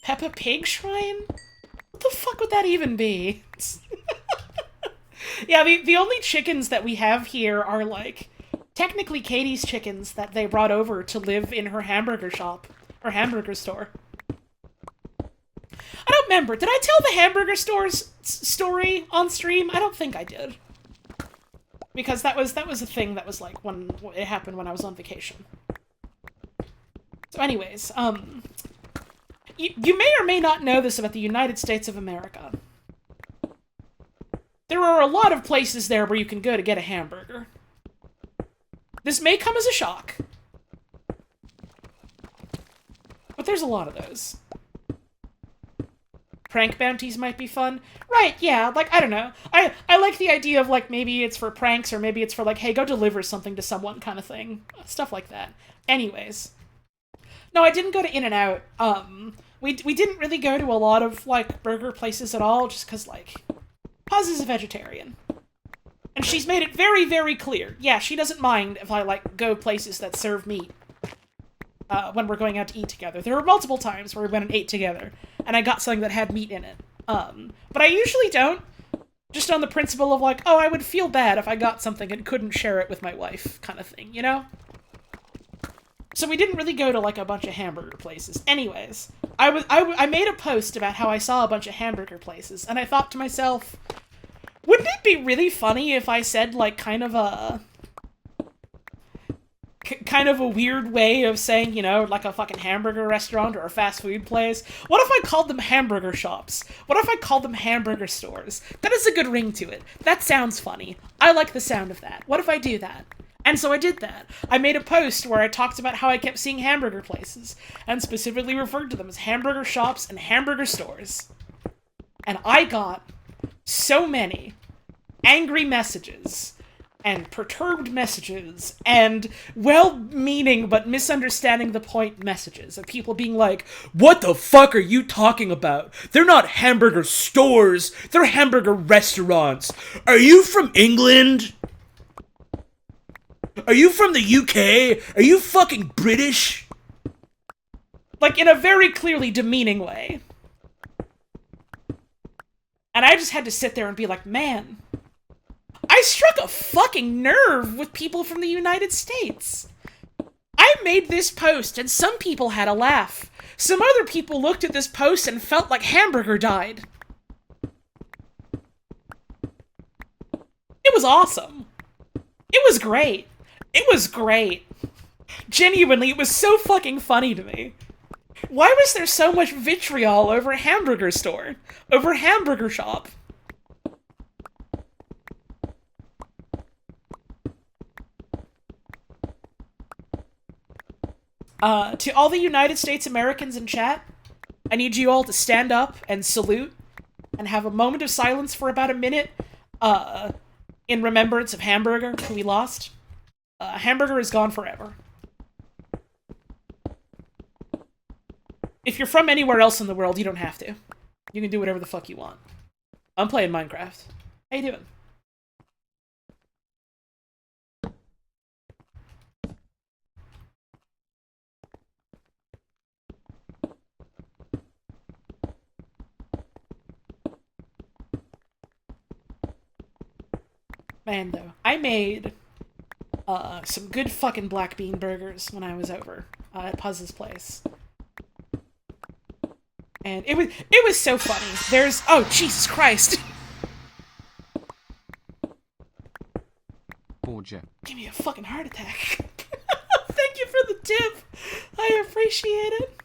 S1: Peppa Pig Shrine? What the fuck would that even be? Yeah, the only chickens that we have here are, like, technically Katie's chickens that they brought over to live in her hamburger shop. Or hamburger store. I don't remember. Did I tell the hamburger store's story on stream? I don't think I did. Because that was a thing that was, like, when it happened when I was on vacation. So anyways, you may or may not know this about the United States of America. There are a lot of places there where you can go to get a hamburger. This may come as a shock. But there's a lot of those. Prank bounties might be fun. Right, yeah, like, I don't know. I like the idea of, like, maybe it's for pranks, or maybe it's for, like, hey, go deliver something to someone kind of thing. Stuff like that. Anyways. No, I didn't go to In-N-Out. We didn't really go to a lot of, like, burger places at all, just because, like, Paz is a vegetarian. And she's made it very, very clear. Yeah, she doesn't mind if I, like, go places that serve meat. When we're going out to eat together. There were multiple times where we went and ate together, and I got something that had meat in it. But I usually don't, just on the principle of like, oh, I would feel bad if I got something and couldn't share it with my wife, kind of thing, you know? So we didn't really go to like a bunch of hamburger places. Anyways, I made a post about how I saw a bunch of hamburger places, and I thought to myself, wouldn't it be really funny if I said like kind of a weird way of saying, you know, like a fucking hamburger restaurant or a fast food place? What if I called them hamburger shops? What if I called them hamburger stores? That is a good ring to it. That sounds funny. I like the sound of that. What if I do that? And so I did that. I made a post where I talked about how I kept seeing hamburger places, and specifically referred to them as hamburger shops and hamburger stores. And I got so many angry messages and perturbed messages, and well-meaning but misunderstanding the point messages of people being like, what the fuck are you talking about? They're not hamburger stores, they're hamburger restaurants. Are you from England? Are you from the UK? Are you fucking British? Like, in a very clearly demeaning way. And I just had to sit there and be like, man, I struck a fucking nerve with people from the United States. I made this post and some people had a laugh. Some other people looked at this post and felt like hamburger died. It was awesome. It was great. It was great. Genuinely, it was so fucking funny to me. Why was there so much vitriol over a hamburger store? Over a hamburger shop? To all the United States Americans in chat, I need you all to stand up and salute and have a moment of silence for about a minute, in remembrance of Hamburger, who we lost. Hamburger is gone forever. If you're from anywhere else in the world, you don't have to. You can do whatever the fuck you want. I'm playing Minecraft. How you doing? Man, though, I made some good fucking black bean burgers when I was over at Puzz's place. And it was so funny. There's... Oh, Jesus Christ!
S2: Borgia.
S1: Give me a fucking heart attack. Thank you for the tip! I appreciate it.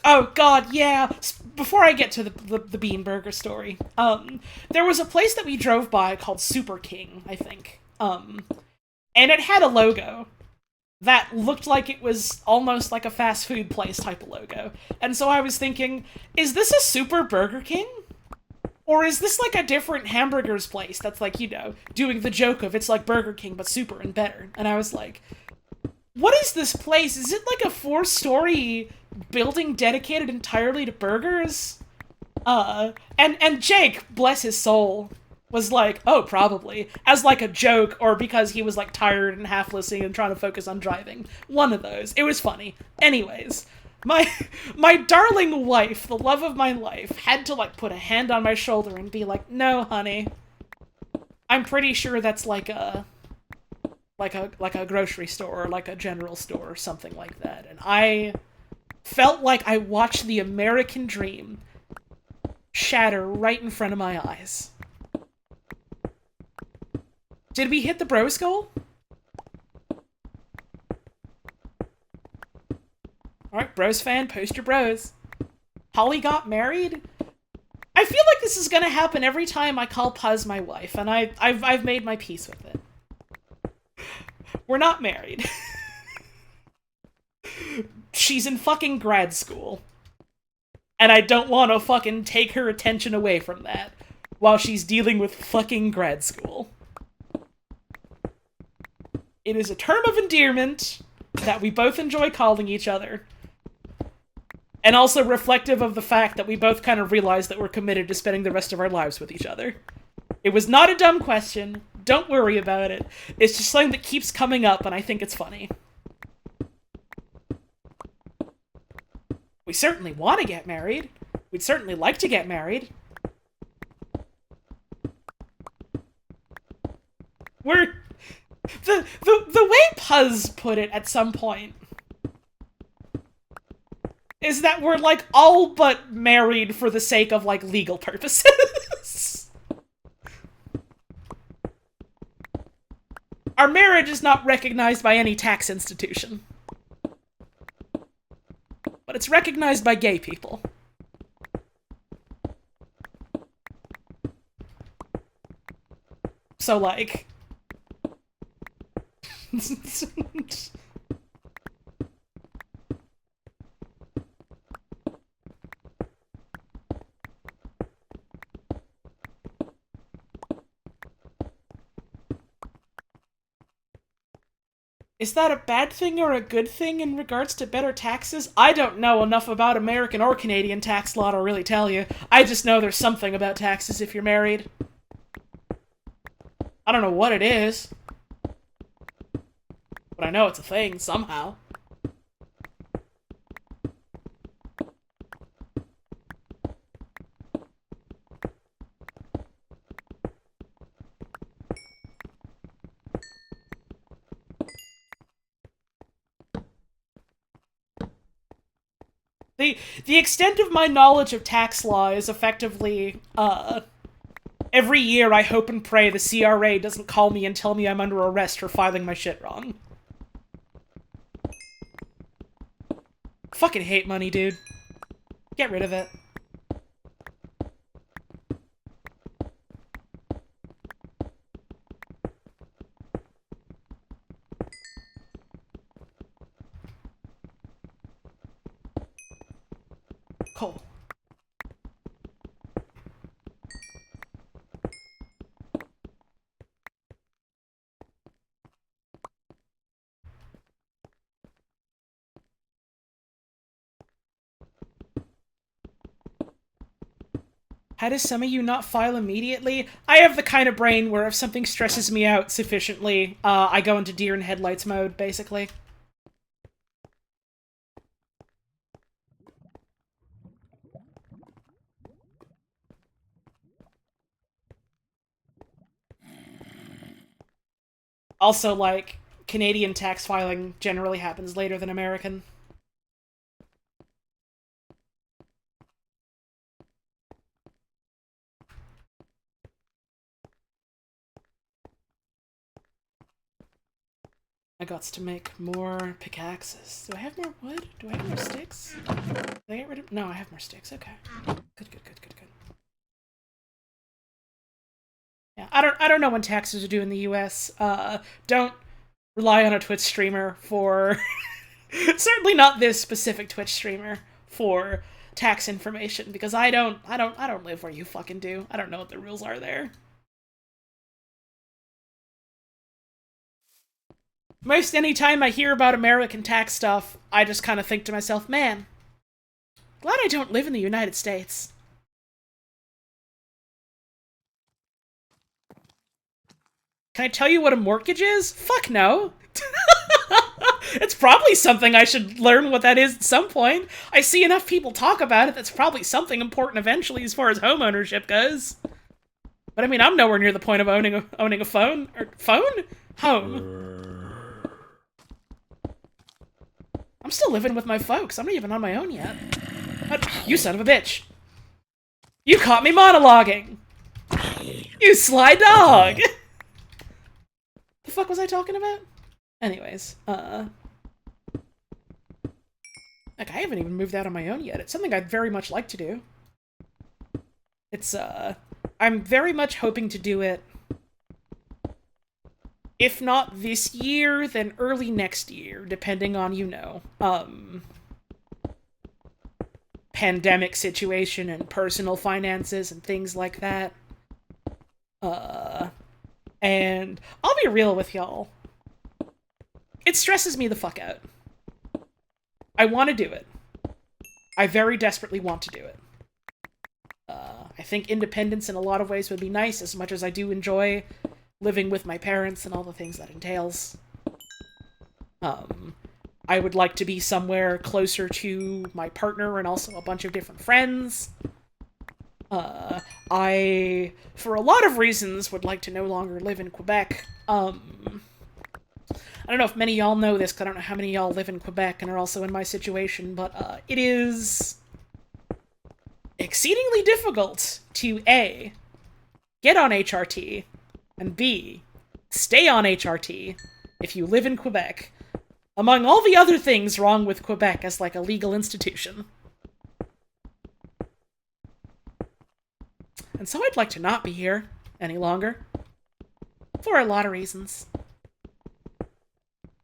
S1: Oh god, yeah! before I get to the bean burger story, there was a place that we drove by called Super King, I think. And it had a logo that looked like it was almost like a fast food place type of logo. And so I was thinking, is this a Super Burger King? Or is this like a different hamburgers place that's like, you know, doing the joke of it's like Burger King but super and better? And I was like, what is this place? Is it like a 4-story building dedicated entirely to burgers? And Jake, bless his soul, was like, oh, probably, as like a joke, or because he was like tired and half listening and trying to focus on driving. One of those. It was funny. Anyways, my darling wife, the love of my life, had to like put a hand on my shoulder and be like, no, honey, I'm pretty sure that's like a grocery store or like a general store or something like that. And I felt like I watched the American dream shatter right in front of my eyes. Did we hit the bros goal? Alright, bros fan, post your bros. Holly got married? I feel like this is gonna happen every time I call Puz my wife, and I've made my peace with it. We're not married. She's in fucking grad school. And I don't want to fucking take her attention away from that while she's dealing with fucking grad school. It is a term of endearment that we both enjoy calling each other. And also reflective of the fact that we both kind of realize that we're committed to spending the rest of our lives with each other. It was not a dumb question. Don't worry about it. It's just something that keeps coming up, and I think it's funny. We certainly want to get married. We'd certainly like to get married. We're... The way Puz put it at some point is that we're, like, all but married for the sake of, like, legal purposes. Our marriage is not recognized by any tax institution. But it's recognized by gay people. So, like... Is that a bad thing or a good thing in regards to better taxes? I don't know enough about American or Canadian tax law to really tell you. I just know there's something about taxes if you're married. I don't know what it is. But I know it's a thing, somehow. The extent of my knowledge of tax law is effectively, every year I hope and pray the CRA doesn't call me and tell me I'm under arrest for filing my shit wrong. Fucking hate money, dude. Get rid of it. Cool. How does some of you not file immediately? I have the kind of brain where if something stresses me out sufficiently, I go into deer in headlights mode, basically. Also, like, Canadian tax filing generally happens later than American. I got to make more pickaxes. Do I have more wood? Do I have more sticks? Did I get rid of... No, I have more sticks. Okay. Good. Yeah, I don't know when taxes are due in the US. Don't rely on a Twitch streamer for... certainly not this specific Twitch streamer for tax information, because I don't live where you fucking do. I don't know what the rules are there. Most any time I hear about American tax stuff, I just kind of think to myself, man, glad I don't live in the United States. Can I tell you what a mortgage is? Fuck no. It's probably something I should learn what that is at some point. I see enough people talk about it, that's probably something important eventually as far as home ownership goes. But I mean, I'm nowhere near the point of owning a phone. Or phone? Home. I'm still living with my folks. I'm not even on my own yet. You son of a bitch. You caught me monologuing. You sly dog. The fuck was I talking about? Anyways, like, I haven't even moved out on my own yet. It's something I'd very much like to do. It's, I'm very much hoping to do it, if not this year, then early next year, depending on, you know, pandemic situation and personal finances and things like that. And I'll be real with y'all. It stresses me the fuck out. I want to do it. I very desperately want to do it. I think independence in a lot of ways would be nice, as much as I do enjoy living with my parents and all the things that entails. I would like to be somewhere closer to my partner and also a bunch of different friends. I, for a lot of reasons, would like to no longer live in Quebec. I don't know if many of y'all know this, because I don't know how many of y'all live in Quebec and are also in my situation, but it is exceedingly difficult to A, get on HRT, and B, stay on HRT if you live in Quebec, among all the other things wrong with Quebec as like a legal institution. And so I'd like to not be here any longer, for a lot of reasons.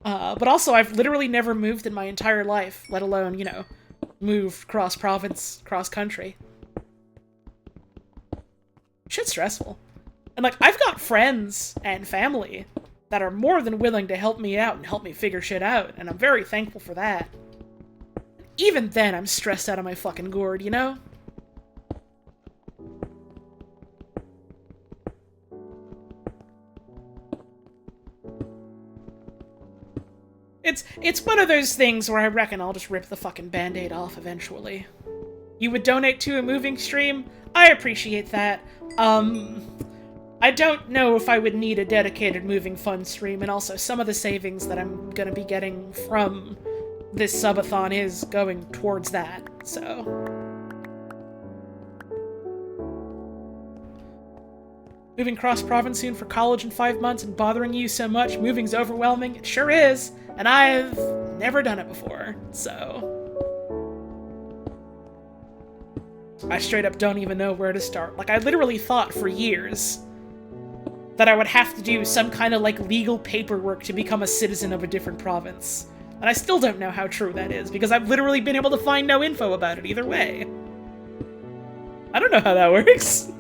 S1: But also, I've literally never moved in my entire life, let alone, you know, moved cross-province, cross-country. Shit's stressful. And, like, I've got friends and family that are more than willing to help me out and help me figure shit out, and I'm very thankful for that. Even then, I'm stressed out of my fucking gourd, you know? It's one of those things where I reckon I'll just rip the fucking band-aid off eventually. You would donate to a moving stream? I appreciate that. I don't know if I would need a dedicated moving fund stream, and also some of the savings that I'm gonna be getting from this subathon is going towards that, so... Moving cross-province soon for college in 5 months and bothering you so much, moving's overwhelming. It sure is, and I've never done it before, so... I straight up don't even know where to start. Like, I literally thought for years that I would have to do some kind of, like, legal paperwork to become a citizen of a different province. And I still don't know how true that is, because I've literally been able to find no info about it either way. I don't know how that works.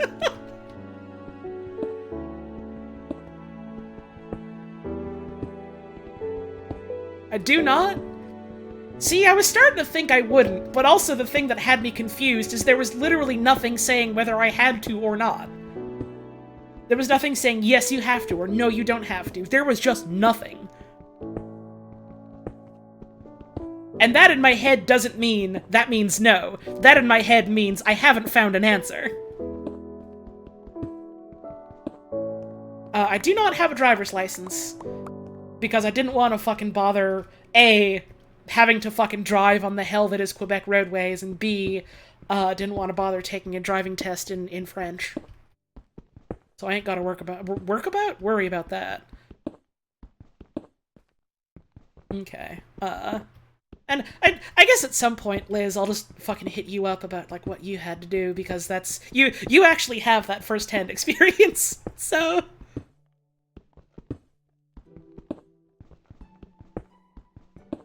S1: I do not? See, I was starting to think I wouldn't, but also the thing that had me confused is there was literally nothing saying whether I had to or not. There was nothing saying, yes, you have to, or no, you don't have to. There was just nothing. And that in my head doesn't mean, that means no. That in my head means I haven't found an answer. I do not have a driver's license, because I didn't want to fucking bother, A, having to fucking drive on the hell that is Quebec roadways, and B, didn't want to bother taking a driving test in French. So I ain't gotta worry about that. Okay. And I guess at some point, Liz, I'll just fucking hit you up about like what you had to do, because that's you actually have that first-hand experience. So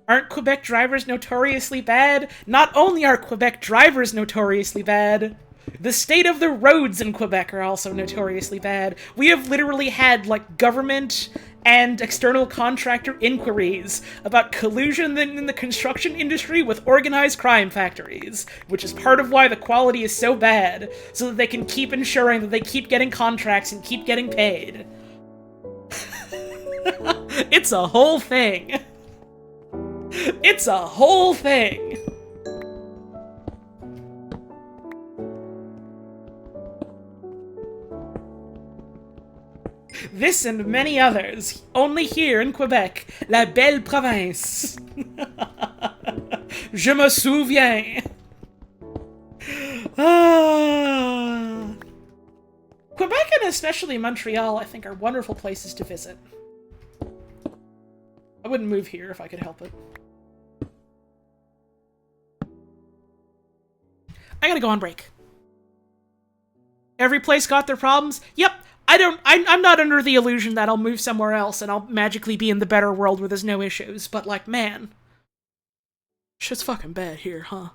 S1: aren't Quebec drivers notoriously bad? Not only are Quebec drivers notoriously bad, the state of the roads in Quebec are also notoriously bad. We have literally had, like, government and external contractor inquiries about collusion in the construction industry with organized crime factories, which is part of why the quality is so bad, so that they can keep ensuring that they keep getting contracts and keep getting paid. It's a whole thing. It's a whole thing. This and many others, only here in Quebec, la belle province. Je me souviens. Ah. Quebec and especially Montreal, I think, are wonderful places to visit. I wouldn't move here if I could help it. I gotta go on break. Every place got their problems? Yep. I'm not under the illusion that I'll move somewhere else and I'll magically be in the better world where there's no issues, but like, man. Shit's fucking bad here, huh?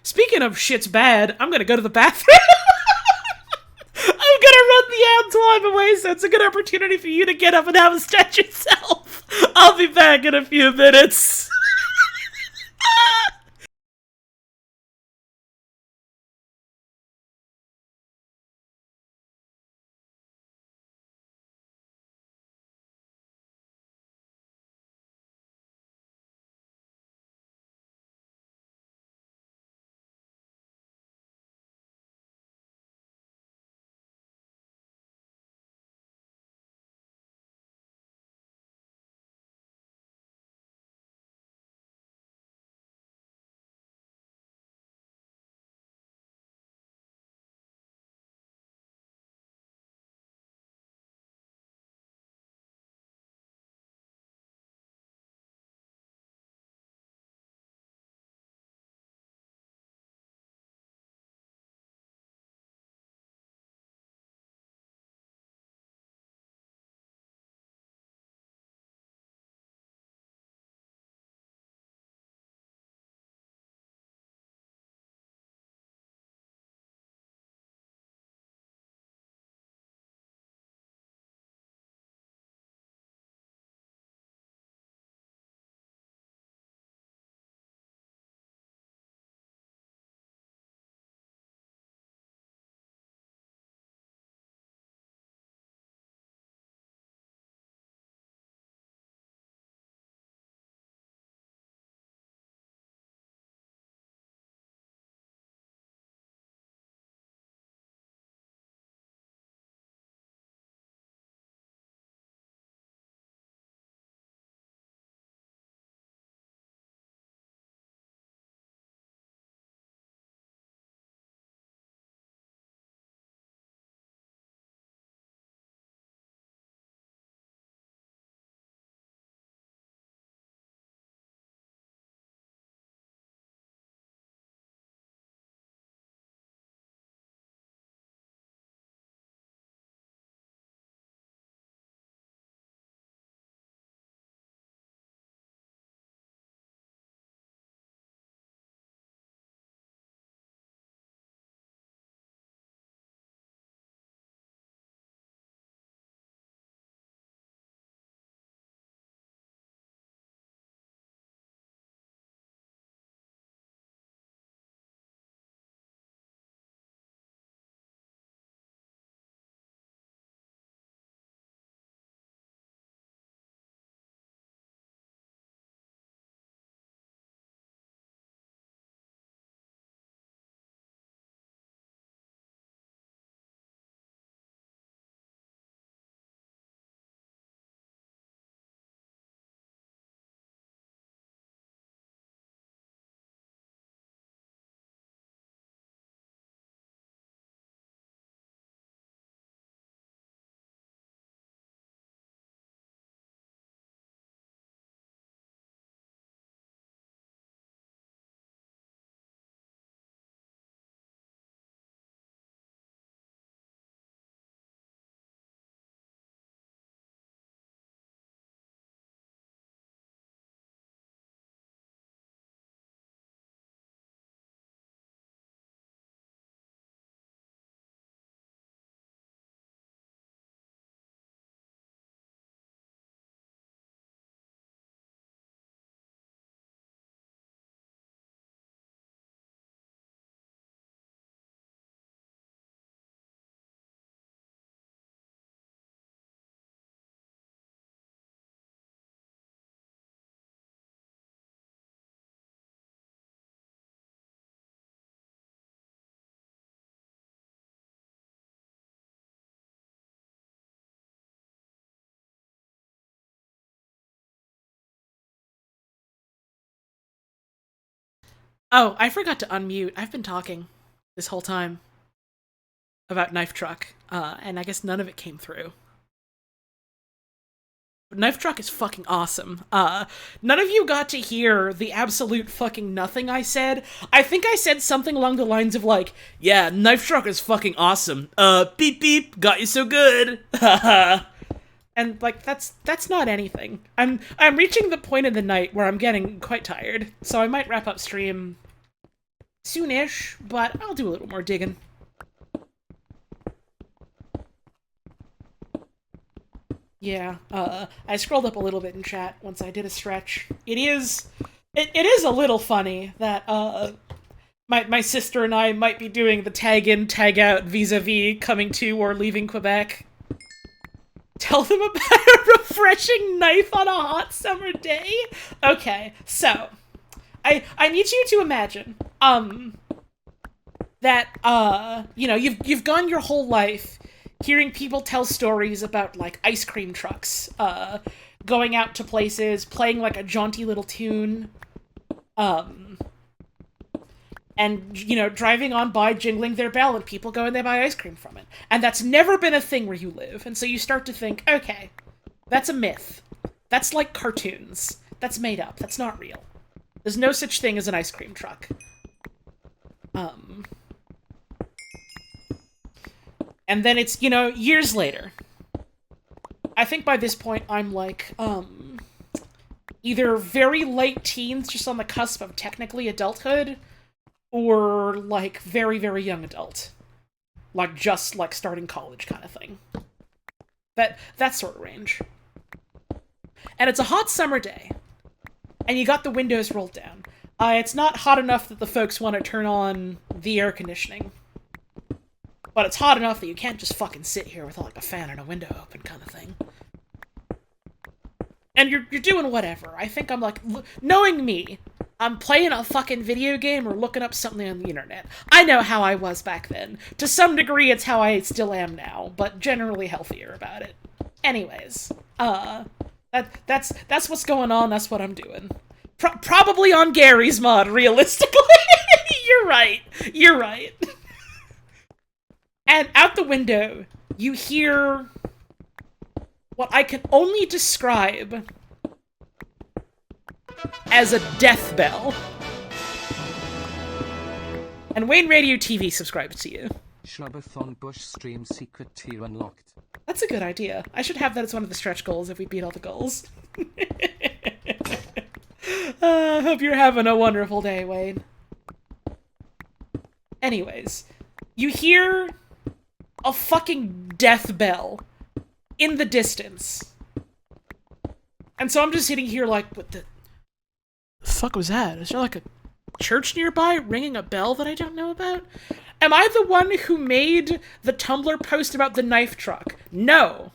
S1: Speaking of shit's bad, I'm gonna go to the bathroom. I'm gonna run the ads while I'm away, so it's a good opportunity for you to get up and have a stretch yourself. I'll be back in a few minutes. Oh, I forgot to unmute. I've been talking this whole time about Knife Truck, and I guess none of it came through. Knife Truck is fucking awesome. None of you got to hear the absolute fucking nothing I said. I think I said something along the lines of like, yeah, Knife Truck is fucking awesome. Beep beep, got you so good. And like that's not anything. I'm reaching the point in the night where I'm getting quite tired, so I might wrap up stream soonish, but I'll do a little more digging. Yeah, I scrolled up a little bit in chat once I did a stretch. It is a little funny that, my sister and I might be doing the tag in, tag out vis-a-vis coming to or leaving Quebec. Tell them about a refreshing knife on a hot summer day? Okay, so, I need you to imagine, that, you know, you've gone your whole life hearing people tell stories about, like, ice cream trucks, going out to places, playing, like, a jaunty little tune, and, you know, driving on by, jingling their bell, and people go and they buy ice cream from it. And that's never been a thing where you live, and so you start to think, okay, that's a myth. That's like cartoons. That's made up. That's not real. There's no such thing as an ice cream truck. And then it's, you know, years later. I think by this point I'm like, either very late teens, just on the cusp of technically adulthood, or, like, very, very young adult. Like, just, like, starting college kind of thing. That sort of range. And it's a hot summer day. And you got the windows rolled down. It's not hot enough that the folks want to turn on the air conditioning. But it's hot enough that you can't just fucking sit here with, like, a fan and a window open kind of thing. And you're doing whatever. I think I'm, like, knowing me, I'm playing a fucking video game or looking up something on the internet. I know how I was back then. To some degree, it's how I still am now, but generally healthier about it. Anyways, that's what's going on, that's what I'm doing. Probably on Gary's mod, realistically. You're right. And out the window, you hear what I can only describe as a death bell. And Wayne Radio TV subscribes to you.
S2: Subathon Bush stream secret tier unlocked.
S1: That's a good idea. I should have that as one of the stretch goals if we beat all the goals. Hope you're having a wonderful day, Wayne. Anyways, you hear a fucking death bell in the distance. And so I'm just sitting here like, what the fuck was that? Is there like a church nearby ringing a bell that I don't know about? Am I the one who made the Tumblr post about the knife truck? No.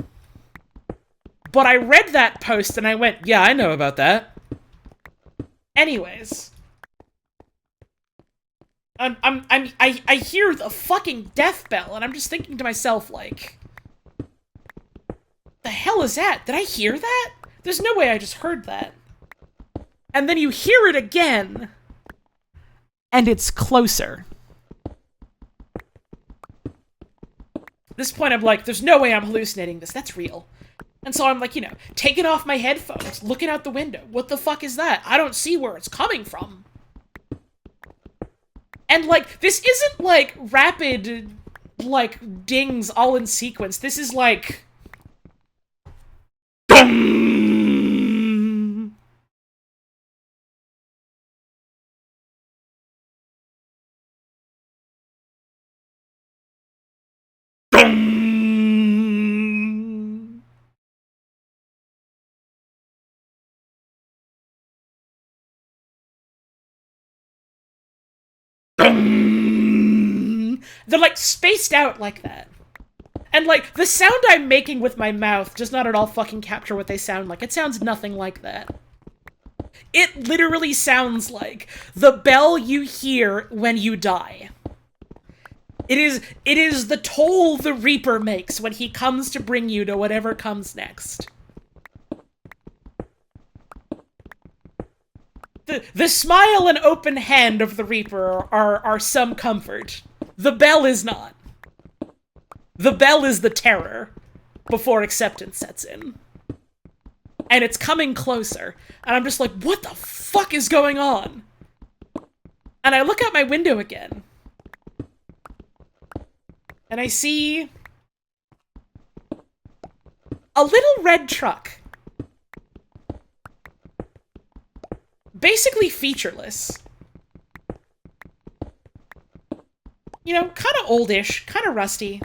S1: But I read that post and I went, yeah, I know about that. Anyways. I hear the fucking death bell and I'm just thinking to myself like, the hell is that? Did I hear that? There's no way I just heard that. And then you hear it again. And it's closer. At this point, I'm like, there's no way I'm hallucinating this. That's real. And so I'm like, you know, taking off my headphones, looking out the window. What the fuck is that? I don't see where it's coming from. And, like, this isn't, like, rapid, like, dings all in sequence. This is, like... Dong! Dong! They're, like, spaced out like that. And, like, the sound I'm making with my mouth does not at all fucking capture what they sound like. It sounds nothing like that. It literally sounds like the bell you hear when you die. It is the toll the Reaper makes when he comes to bring you to whatever comes next. The smile and open hand of the Reaper are some comfort. The bell is not. The bell is the terror before acceptance sets in. And it's coming closer. And I'm just like, what the fuck is going on? And I look out my window again. And I see a little red truck. Basically featureless. You know, kind of oldish, kind of rusty.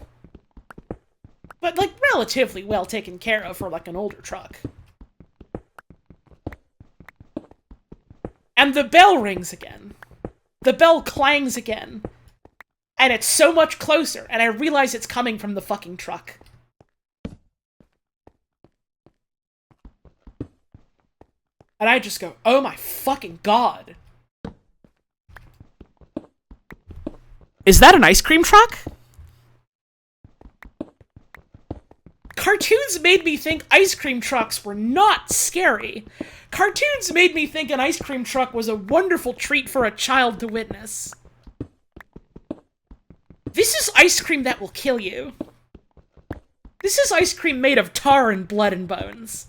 S1: But, like, relatively well taken care of for, like, an older truck. And the bell rings again. The bell clangs again. And it's so much closer, and I realize it's coming from the fucking truck. And I just go, oh my fucking god. Is that an ice cream truck? Cartoons made me think ice cream trucks were not scary. Cartoons made me think an ice cream truck was a wonderful treat for a child to witness. This is ice cream that will kill you. This is ice cream made of tar and blood and bones.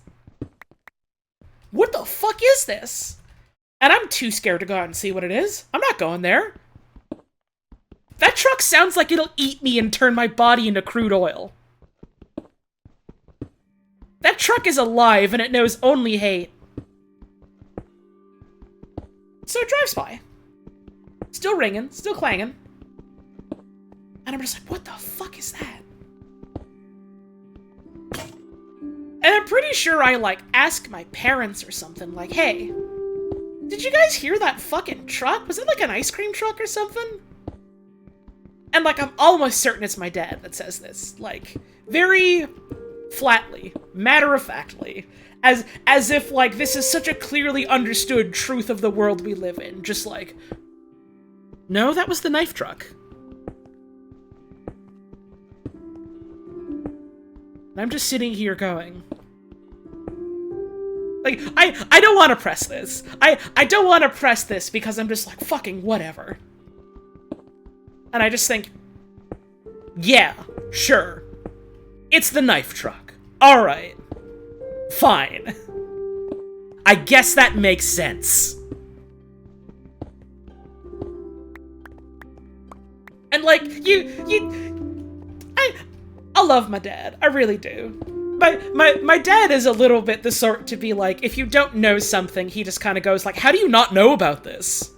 S1: What the fuck is this? And I'm too scared to go out and see what it is. I'm not going there. That truck sounds like it'll eat me and turn my body into crude oil. That truck is alive and it knows only hate. So it drives by. Still ringing, still clanging. And I'm just like, what the fuck is that? And I'm pretty sure I, like, ask my parents or something, like, hey, did you guys hear that fucking truck? Was it like an ice cream truck or something? And, like, I'm almost certain it's my dad that says this. Like, very flatly, matter-of-factly, as if, like, this is such a clearly understood truth of the world we live in. Just like, no, that was the knife truck. And I'm just sitting here going, like, I don't want to press this. I don't want to press this because I'm just like, fucking whatever. And I just think, yeah, sure. It's the knife truck. Alright. Fine. I guess that makes sense. And, like, I love my dad. I really do. My dad is a little bit the sort to be like, if you don't know something, he just kind of goes like, how do you not know about this?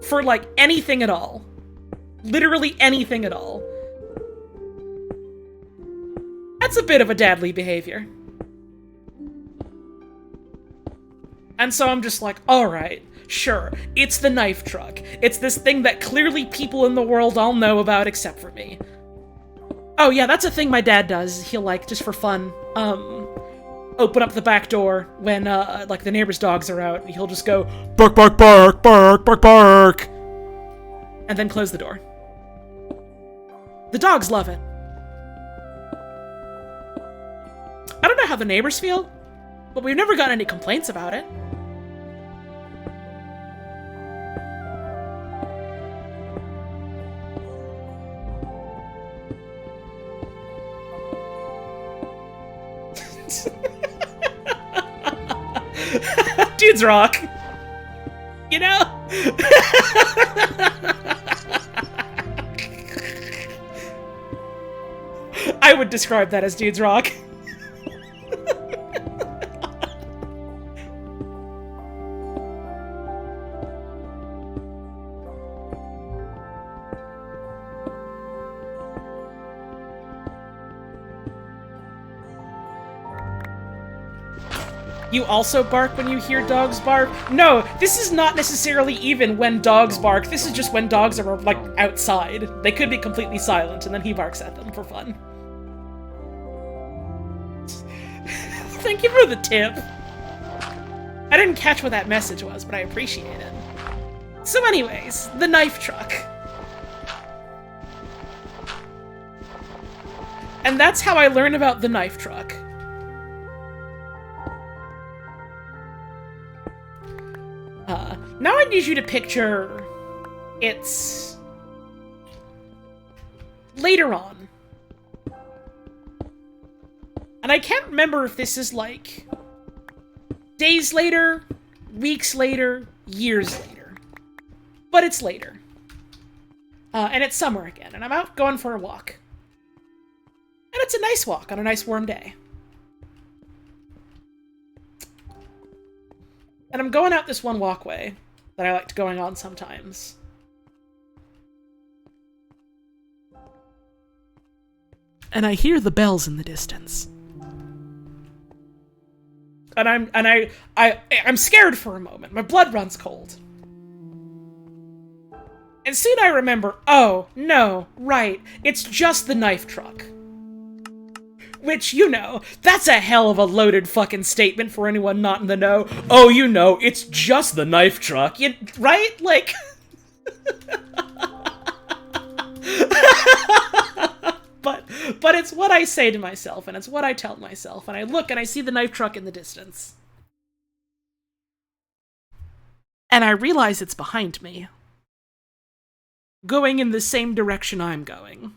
S1: For, like, anything at all. Literally anything at all. That's a bit of a dadly behavior. And so I'm just like, alright, sure, it's the knife truck. It's this thing that clearly people in the world all know about except for me. Oh yeah, that's a thing my dad does. He'll, like, just for fun, open up the back door when, like, the neighbor's dogs are out, and he'll just go, bark, bark, bark, bark, bark, bark, and then close the door. The dogs love it. I don't know how the neighbors feel, but we've never gotten any complaints about it. Dudes rock. You know? I would describe that as dudes rock. You also bark when you hear dogs bark? No, this is not necessarily even when dogs bark. This is just when dogs are, like, outside. They could be completely silent, and then he barks at them for fun. Thank you for the tip. I didn't catch what that message was, but I appreciate it. So anyways, the knife truck. And that's how I learn about the knife truck. Now I need you to picture it's later on. And I can't remember if this is like days later, weeks later, years later. But it's later. And it's summer again, and I'm out going for a walk. And it's a nice walk on a nice warm day. And I'm going out this one walkway that I liked going on sometimes. And I hear the bells in the distance. And I'm scared for a moment. My blood runs cold. And soon I remember, oh, no, right, it's just the knife truck. Which, you know, that's a hell of a loaded fucking statement for anyone not in the know. Oh, you know, it's just the knife truck, right? Like... But it's what I say to myself, and it's what I tell myself, and I look and I see the knife truck in the distance. And I realize it's behind me. Going in the same direction I'm going.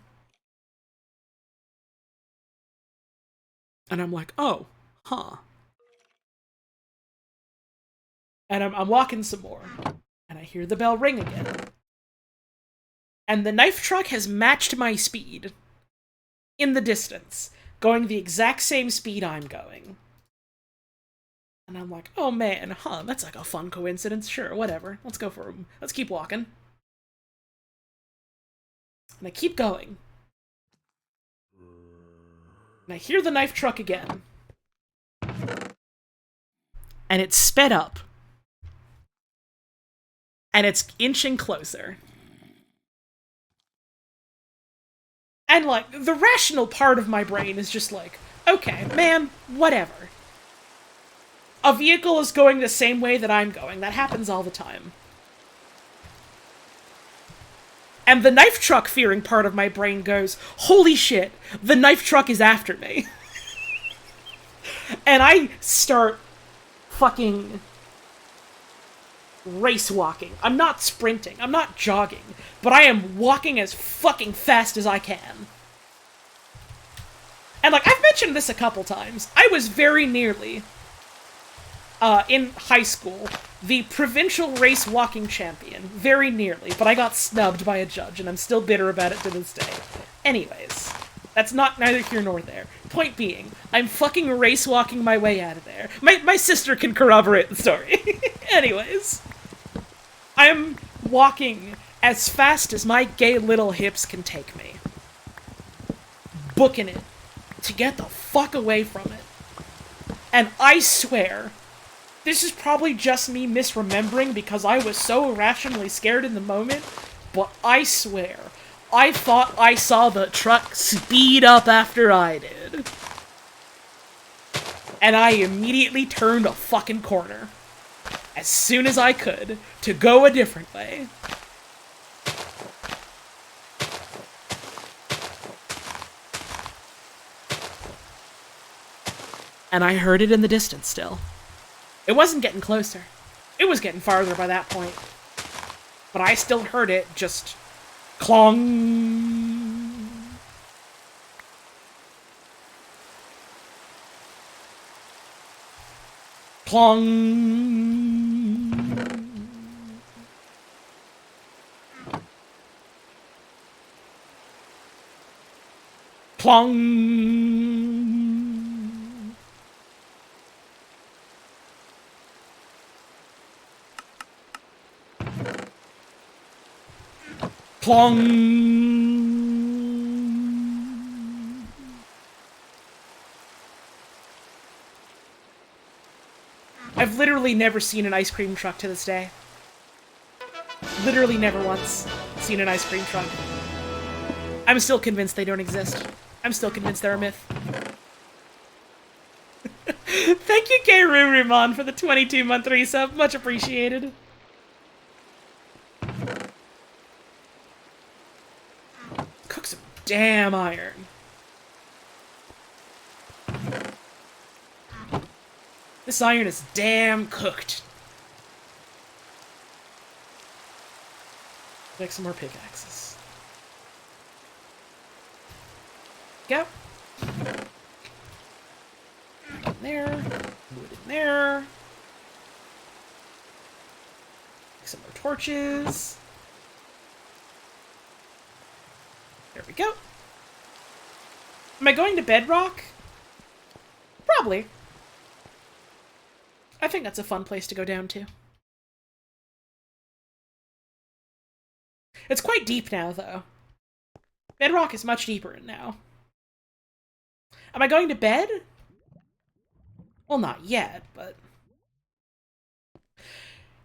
S1: And I'm like, oh, huh. And I'm walking some more, and I hear the bell ring again. And the knife truck has matched my speed. In the distance, going the exact same speed I'm going. And I'm like, oh man, huh, that's like a fun coincidence. Sure, whatever. Let's go for him. Let's keep walking. And I keep going. And I hear the knife truck again. And it's sped up. And it's inching closer. And, like, the rational part of my brain is just like, okay, man, whatever. A vehicle is going the same way that I'm going. That happens all the time. And the knife truck fearing part of my brain goes, holy shit, the knife truck is after me. And I start fucking race walking. I'm not sprinting. I'm not jogging. But I am walking as fucking fast as I can. And, like, I've mentioned this a couple times. I was very nearly, in high school, the provincial race walking champion. Very nearly. But I got snubbed by a judge, and I'm still bitter about it to this day. Anyways, that's neither here nor there. Point being, I'm fucking race walking my way out of there. My sister can corroborate the story. Anyways. I'm walking as fast as my gay little hips can take me. Booking it. To get the fuck away from it. And I swear, this is probably just me misremembering because I was so irrationally scared in the moment, but I swear, I thought I saw the truck speed up after I did. And I immediately turned a fucking corner. As soon as I could, to go a different way. And I heard it in the distance still. It wasn't getting closer. It was getting farther by that point. But I still heard it just clong. Clong. Clong. Clong. I've literally never seen an ice cream truck to this day. Literally never once seen an ice cream truck. I'm still convinced they don't exist. I'm still convinced they're a myth. Thank you, K-Rurimon, for the 22-month resub. Much appreciated. Cook some damn iron. This iron is damn cooked. Make some more pickaxes. Go. In there. Wood in there. Make some more torches. There we go. Am I going to bedrock? Probably. I think that's a fun place to go down to. It's quite deep now, though. Bedrock is much deeper now. Am I going to bed? Well, not yet, but...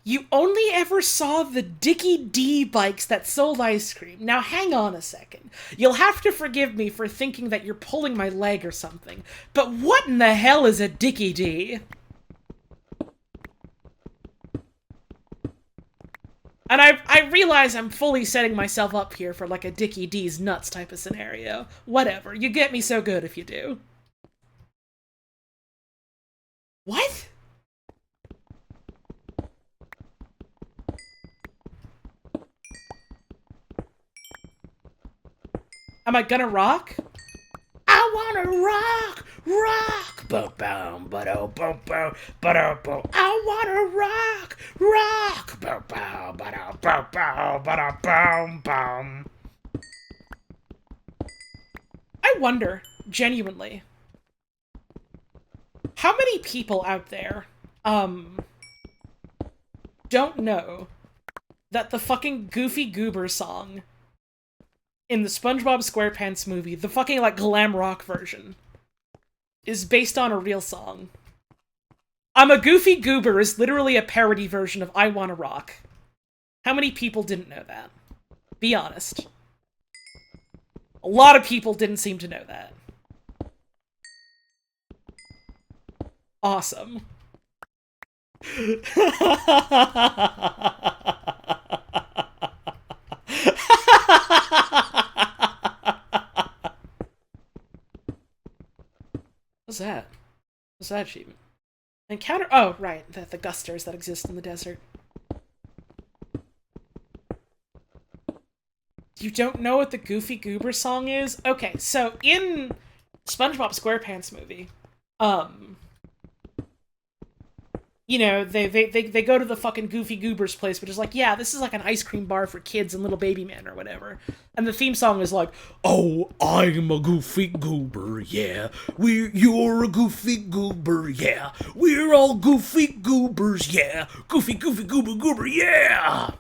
S1: You only ever saw the Dickie D bikes that sold ice cream. Now hang on a second. You'll have to forgive me for thinking that you're pulling my leg or something, but what in the hell is a Dickie D? And I realize I'm fully setting myself up here for like a Dickie D's nuts type of scenario. Whatever, you get me so good if you do. What? Am I gonna rock? I wanna rock, rock, boom, boom, ba-do, boom, boom, ba-do, boom. I wanna rock, rock, boom, boom, ba-do, boom, boom, ba-do, boom, boom. I wonder, genuinely, how many people out there, don't know that the fucking Goofy Goober song in the SpongeBob SquarePants movie, the fucking, like, glam rock version, is based on a real song. I'm a Goofy Goober is literally a parody version of I Wanna Rock. How many people didn't know that? Be honest. A lot of people didn't seem to know that. Awesome. What's that? What's that achievement? Encounter- oh, right, the gusters that exist in the desert. You don't know what the Goofy Goober song is? Okay, so in SpongeBob SquarePants movie, you know, they go to the fucking Goofy Goober's place, which is like, yeah, this is like an ice cream bar for kids and little baby men or whatever. And the theme song is like, oh, I'm a Goofy Goober, yeah. You're a Goofy Goober, yeah. We're all Goofy Goobers, yeah. Goofy, Goofy, Goober, Goober, yeah.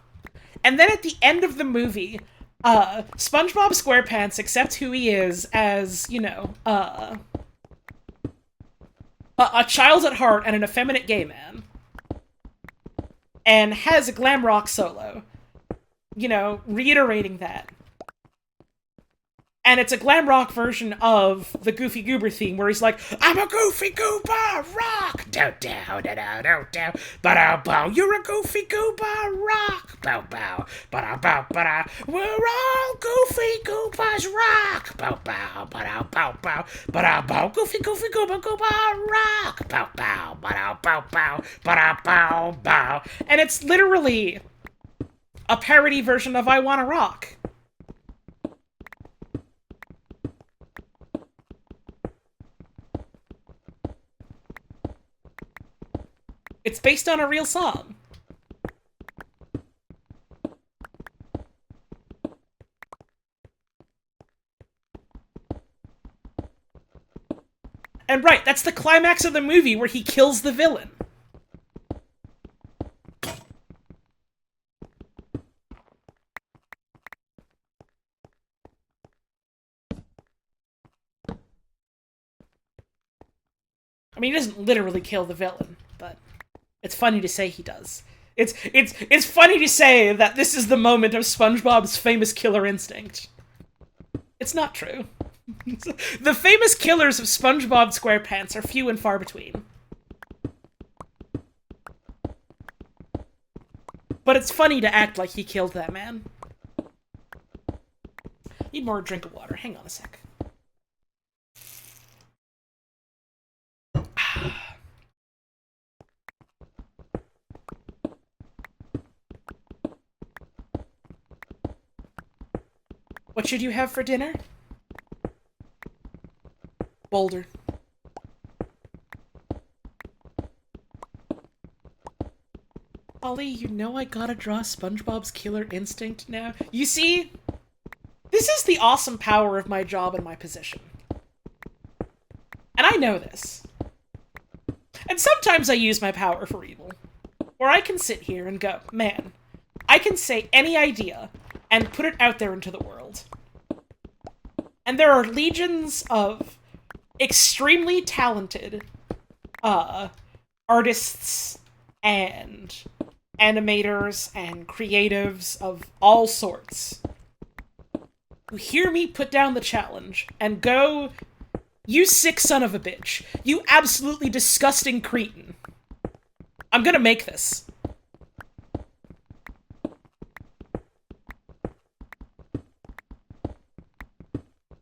S1: And then at the end of the movie, SpongeBob SquarePants accepts who he is as, you know, a child at heart and an effeminate gay man, and has a glam rock solo, you know, reiterating that. And it's a glam rock version of the Goofy Goober theme, where he's like, I'm a Goofy Goober, rock! Dow dow da dow dow dow, ba-dow bow, you're a Goofy Goober, rock! Bow bow, ba-dow bow, ba-dow, we're all Goofy Goobers, rock! Bow bow, ba-dow bow bow, ba-dow bow, Goofy Goofy Goober Goober, rock! Bow bow, ba-dow bow bow, ba-dow bow bow. And it's literally a parody version of I Wanna Rock. It's based on a real song. And right, that's the climax of the movie where he kills the villain. I mean, he doesn't literally kill the villain, but it's funny to say he does. It's funny to say that this is the moment of SpongeBob's famous killer instinct. It's not true. The famous killers of SpongeBob SquarePants are few and far between. But it's funny to act like he killed that man. Need more drink of water. Hang on a sec. What should you have for dinner? Boulder. Ollie, you know I gotta draw SpongeBob's Killer Instinct now. You see? This is the awesome power of my job and my position. And I know this. And sometimes I use my power for evil. Where I can sit here and go, man, I can say any idea and put it out there into the world. And there are legions of extremely talented artists and animators and creatives of all sorts who hear me put down the challenge and go, you sick son of a bitch, you absolutely disgusting cretin. I'm gonna make this.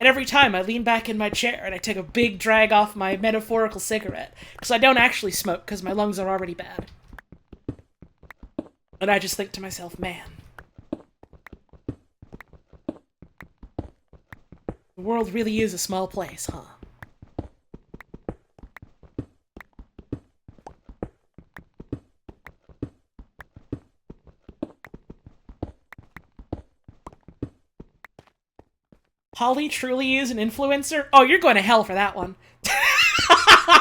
S1: And every time I lean back in my chair and I take a big drag off my metaphorical cigarette, because I don't actually smoke because my lungs are already bad. And I just think to myself, man, the world really is a small place, huh? Holly truly is an influencer? Oh, you're going to hell for that one.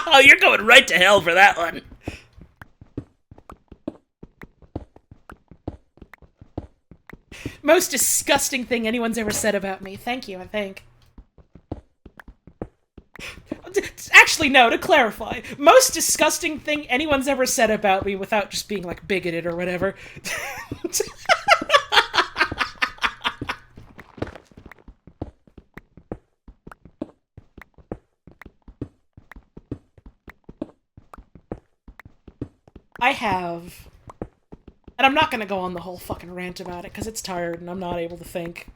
S13: Oh, you're going right to hell for that one.
S1: Most disgusting thing anyone's ever said about me. Thank you, I think. Actually, no, to clarify. Most disgusting thing anyone's ever said about me without just being, like, bigoted or whatever. I have... And I'm not gonna go on the whole fucking rant about it, because it's tired and I'm not able to think.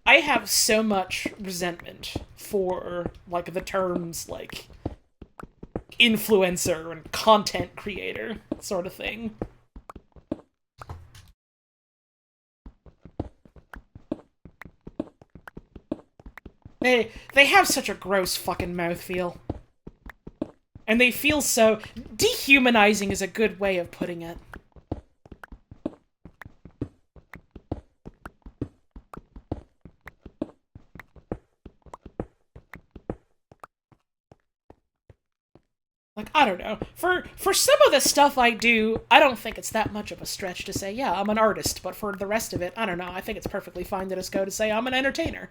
S1: I have so much resentment for, like, the terms, like, influencer and content creator sort of thing. They have such a gross fucking mouthfeel. And they feel so... Dehumanizing is a good way of putting it. Like, I don't know. For some of the stuff I do, I don't think it's that much of a stretch to say, yeah, I'm an artist. But for the rest of it, I don't know. I think it's perfectly fine to just go to say I'm an entertainer.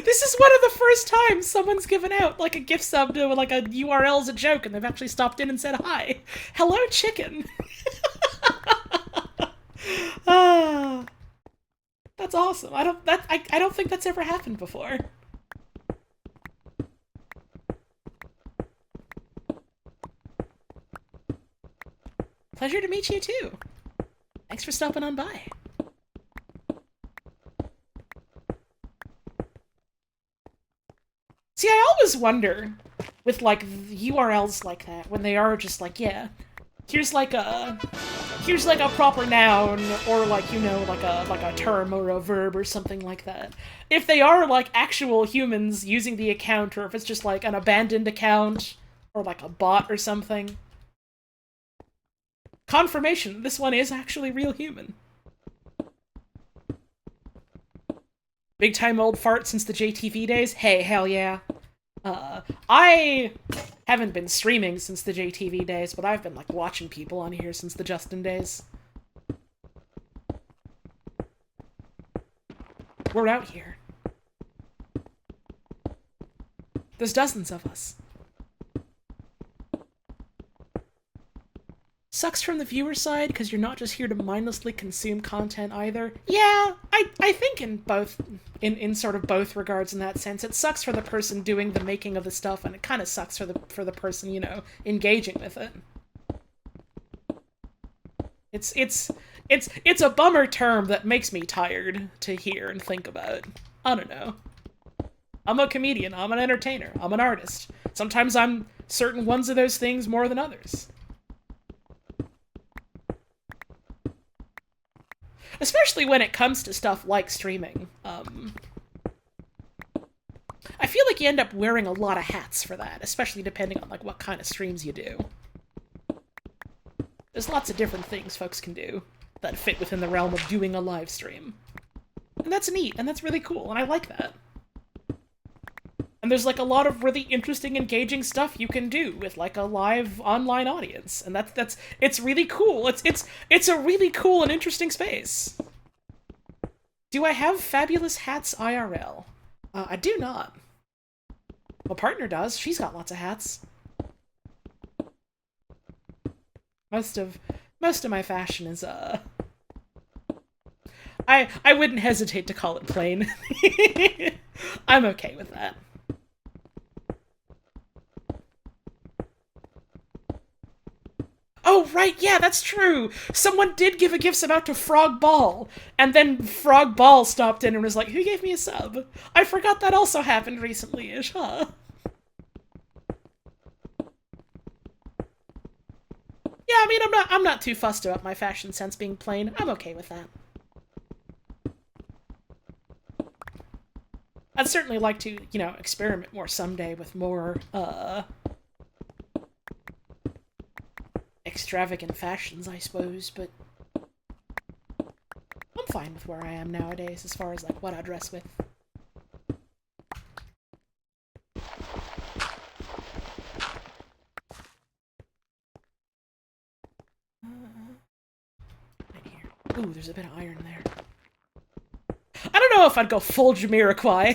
S1: This is one of the first times someone's given out, like, a gift sub to, like, a URL as a joke, and they've actually stopped in and said hi. Hello, chicken. That's awesome. I don't think that's ever happened before. Pleasure to meet you, too. Thanks for stopping on by. See, I always wonder, with, like, URLs like that, when they are just like, yeah, here's like a proper noun, or, like, you know, like a term or a verb or something like that. If they are, like, actual humans using the account, or if it's just, like, an abandoned account, or, like, a bot or something. Confirmation, this one is actually real human. Big time old fart since the JTV days? Hey, hell yeah. I haven't been streaming since the JTV days, but I've been, like, watching people on here since the Justin days. We're out here. There's dozens of us. Sucks from the viewer side, because you're not just here to mindlessly consume content either. Yeah, I think in both, in sort of both regards in that sense. It sucks for the person doing the making of the stuff, and it kind of sucks for the person, you know, engaging with it. It's a bummer term that makes me tired to hear and think about. I don't know. I'm a comedian, I'm an entertainer, I'm an artist. Sometimes I'm certain ones of those things more than others. especially when it comes to stuff like streaming. I feel like you end up wearing a lot of hats for that, especially depending on like what kind of streams you do. There's lots of different things folks can do that fit within the realm of doing a live stream. And that's neat, and that's really cool, and I like that. And there's like a lot of really interesting, engaging stuff you can do with like a live online audience, and it's really cool. It's a really cool and interesting space. Do I have fabulous hats IRL? I do not. My partner does. She's got lots of hats. Most of my fashion is I wouldn't hesitate to call it plain. I'm okay with that. Oh, right, yeah, that's true! Someone did give a gift sub out to Frog Ball, and then Frog Ball stopped in and was like, who gave me a sub? I forgot that also happened recently-ish, huh? Yeah, I mean, I'm not too fussed about my fashion sense being plain. I'm okay with that. I'd certainly like to, you know, experiment more someday with more, extravagant fashions, I suppose, but I'm fine with where I am nowadays as far as, like, what I dress with. Right here. Ooh, there's a bit of iron there. I don't know if I'd go full Jamiroquai.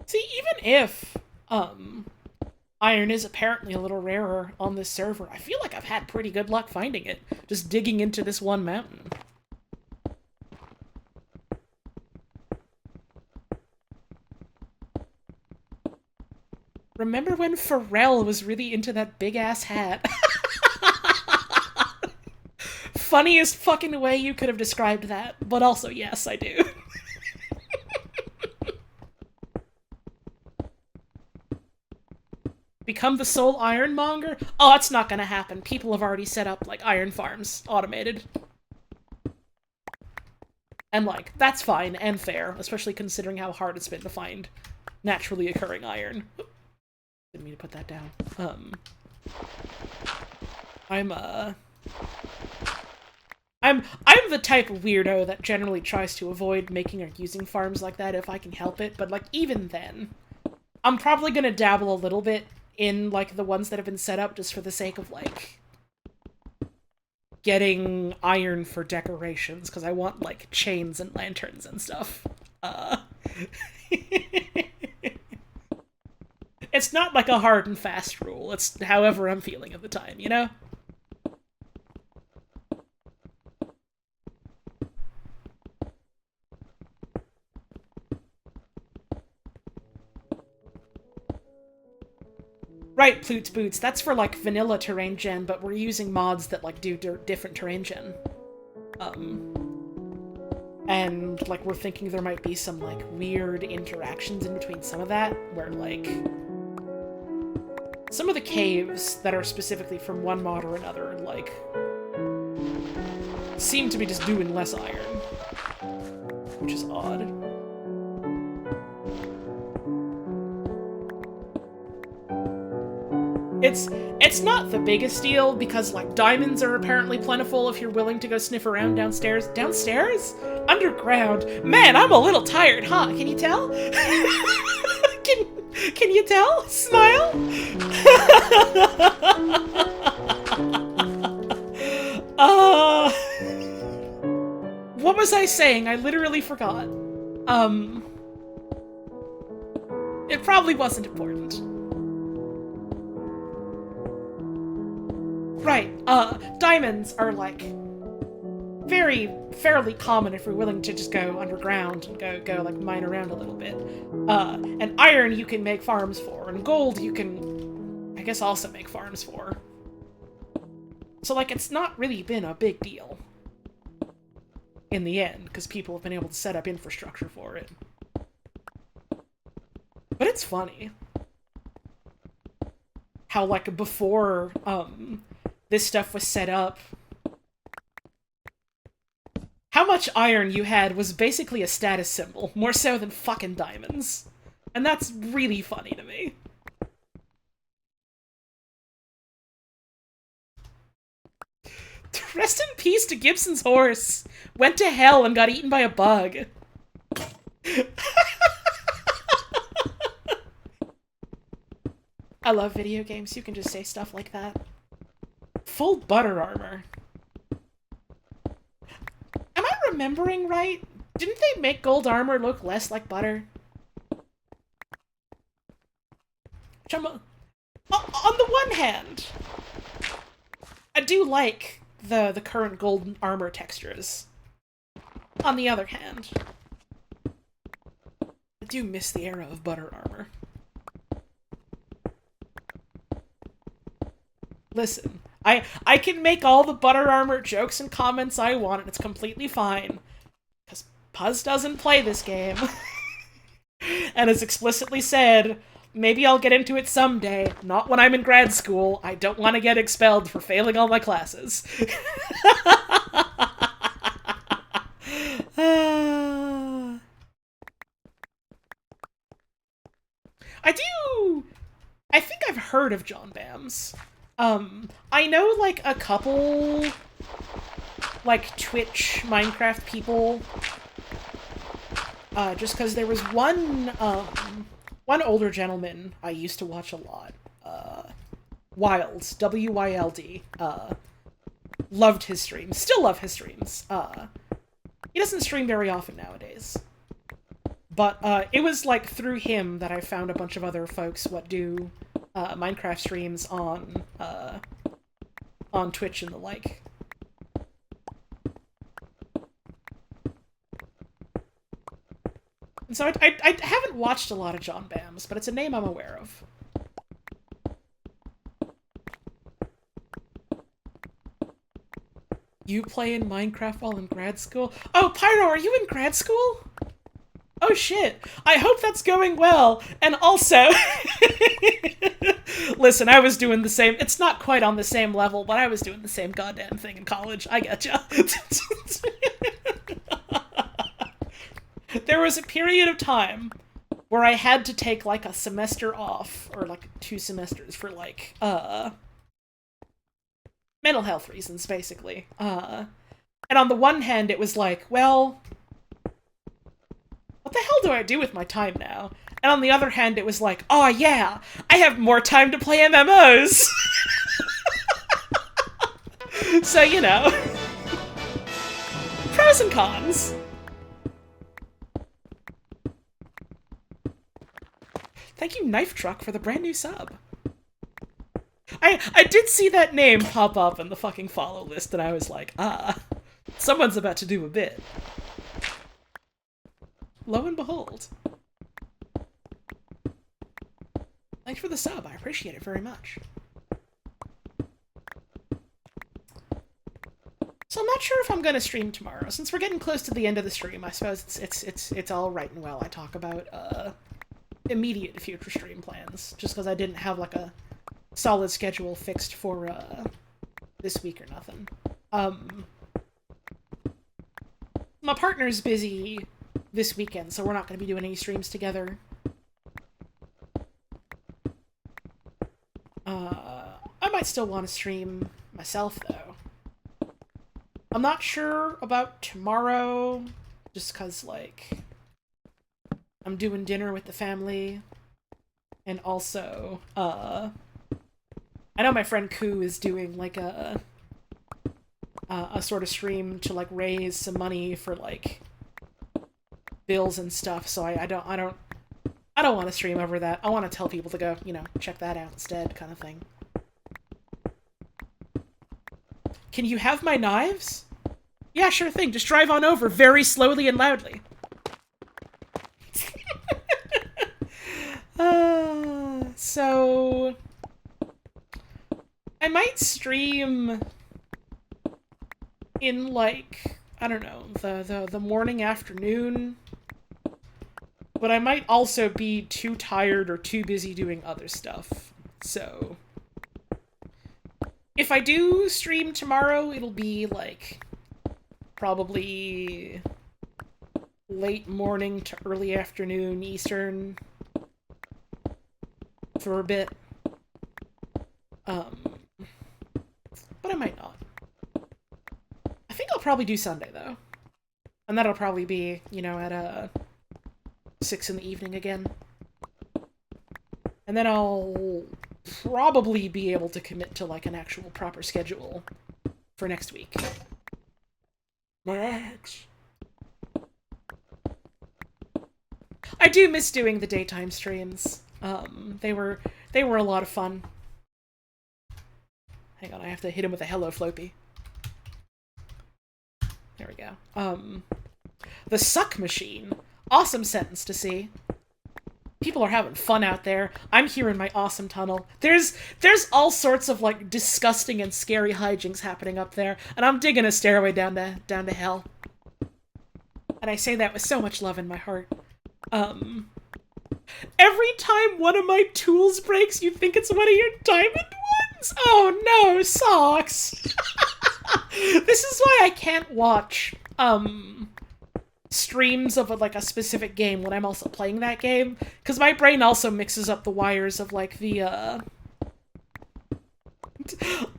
S1: See, even if, iron is apparently a little rarer on this server, I feel like I've had pretty good luck finding it, just digging into this one mountain. Remember when Pharrell was really into that big-ass hat? Funniest fucking way you could have described that, but also, yes, I do. Become the sole ironmonger? Oh, that's not gonna happen. People have already set up, like, iron farms, automated. And, like, that's fine and fair, especially considering how hard it's been to find naturally occurring iron. Didn't mean to put that down. I'm the type of weirdo that generally tries to avoid making or using farms like that if I can help it, but, like, even then, I'm probably gonna dabble a little bit in, like, the ones that have been set up just for the sake of, like, getting iron for decorations, because I want, like, chains and lanterns and stuff. It's not like a hard and fast rule, it's however I'm feeling at the time, you know? Right, Ploots Boots, that's for, like, vanilla terrain gen, but we're using mods that, like, do different terrain gen. And, like, we're thinking there might be some, like, weird interactions in between some of that, where, like, some of the caves that are specifically from one mod or another, like, seem to be just doing less iron, which is odd. It's not the biggest deal, because, like, diamonds are apparently plentiful if you're willing to go sniff around downstairs. Downstairs? Underground? Man, I'm a little tired, huh? Can you tell? Can you tell? Smile? What was I saying? I literally forgot. It probably wasn't important. Right, diamonds are, like, fairly common if you're willing to just go underground and go like, mine around a little bit. And iron you can make farms for, and gold you can, I guess, also make farms for. So, like, it's not really been a big deal in the end, because people have been able to set up infrastructure for it. But it's funny how, like, before, this stuff was set up, how much iron you had was basically a status symbol, more so than fucking diamonds. And that's really funny to me. Rest in peace to Gibson's horse. Went to hell and got eaten by a bug. I love video games. You can just say stuff like that. Full butter armor. Am I remembering right? Didn't they make gold armor look less like butter? On the one hand, I do like the current golden armor textures. On the other hand, I do miss the era of butter armor. Listen, I can make all the butter armor jokes and comments I want, and it's completely fine. Because Puzz doesn't play this game. And has explicitly said, maybe I'll get into it someday, not when I'm in grad school. I don't want to get expelled for failing all my classes. I think I've heard of John Bams. I know, like, a couple, like, Twitch Minecraft people, just because there was one older gentleman I used to watch a lot, Wild, W-Y-L-D, loved his streams, still love his streams. He doesn't stream very often nowadays. But, it was, like, through him that I found a bunch of other folks what do Minecraft streams on Twitch and the like. And so I haven't watched a lot of John Bams, but it's a name I'm aware of. You play in Minecraft while in grad school? Oh, Pyro, are you in grad school? Oh shit, I hope that's going well, and also... Listen, I was doing the same, it's not quite on the same level, but I was doing the same goddamn thing in college, I getcha. There was a period of time where I had to take, like, a semester off, or, like, 2 semesters for, like, mental health reasons, basically. And on the one hand, it was like, well... what the hell do I do with my time now? And on the other hand, it was like, oh yeah, I have more time to play MMOs! So, you know. Pros and cons. Thank you, Knife Truck, for the brand new sub. I did see that name pop up in the fucking follow list, and I was like, someone's about to do a bit. Lo and behold. Thanks for the sub, I appreciate it very much. So I'm not sure if I'm gonna stream tomorrow. Since we're getting close to the end of the stream, I suppose it's all right and well I talk about immediate future stream plans, just because I didn't have like a solid schedule fixed for this week or nothing. My partner's busy this weekend, so we're not going to be doing any streams together. I might still want to stream myself, though. I'm not sure about tomorrow, just because, like, I'm doing dinner with the family, and also, I know my friend Koo is doing, like, a sort of stream to, like, raise some money for, like, bills and stuff, so I don't want to stream over that. I want to tell people to go, you know, check that out instead, kind of thing. Can you have my knives? Yeah, sure thing. Just drive on over very slowly and loudly. So I might stream in, like, I don't know, the morning, afternoon. But I might also be too tired or too busy doing other stuff. So if I do stream tomorrow, it'll be like probably late morning to early afternoon Eastern for a bit. But I might not. I think I'll probably do Sunday, though. And that'll probably be, you know, at 6 in the evening again. And then I'll probably be able to commit to, like, an actual proper schedule for next week. Max. I do miss doing the daytime streams. They were a lot of fun. Hang on, I have to hit him with a hello Floppy. There we go. The suck machine. Awesome sentence to see. People are having fun out there. I'm here in my awesome tunnel. There's all sorts of like disgusting and scary hijinks happening up there, and I'm digging a stairway down to hell. And I say that with so much love in my heart. Every time one of my tools breaks, you think it's one of your diamond ones? Oh no, Socks! This is why I can't watch, streams of like a specific game when I'm also playing that game, because my brain also mixes up the wires of like the,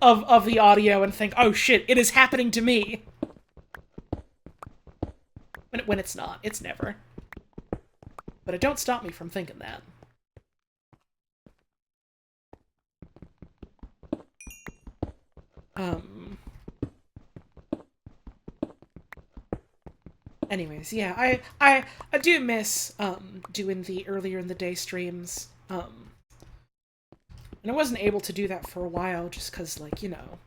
S1: of the audio and think, oh shit, it is happening to me! When it's not. It's never. But it don't stop me from thinking that. Anyways, yeah, I do miss, doing the earlier in the day streams. And I wasn't able to do that for a while just because, like, you know,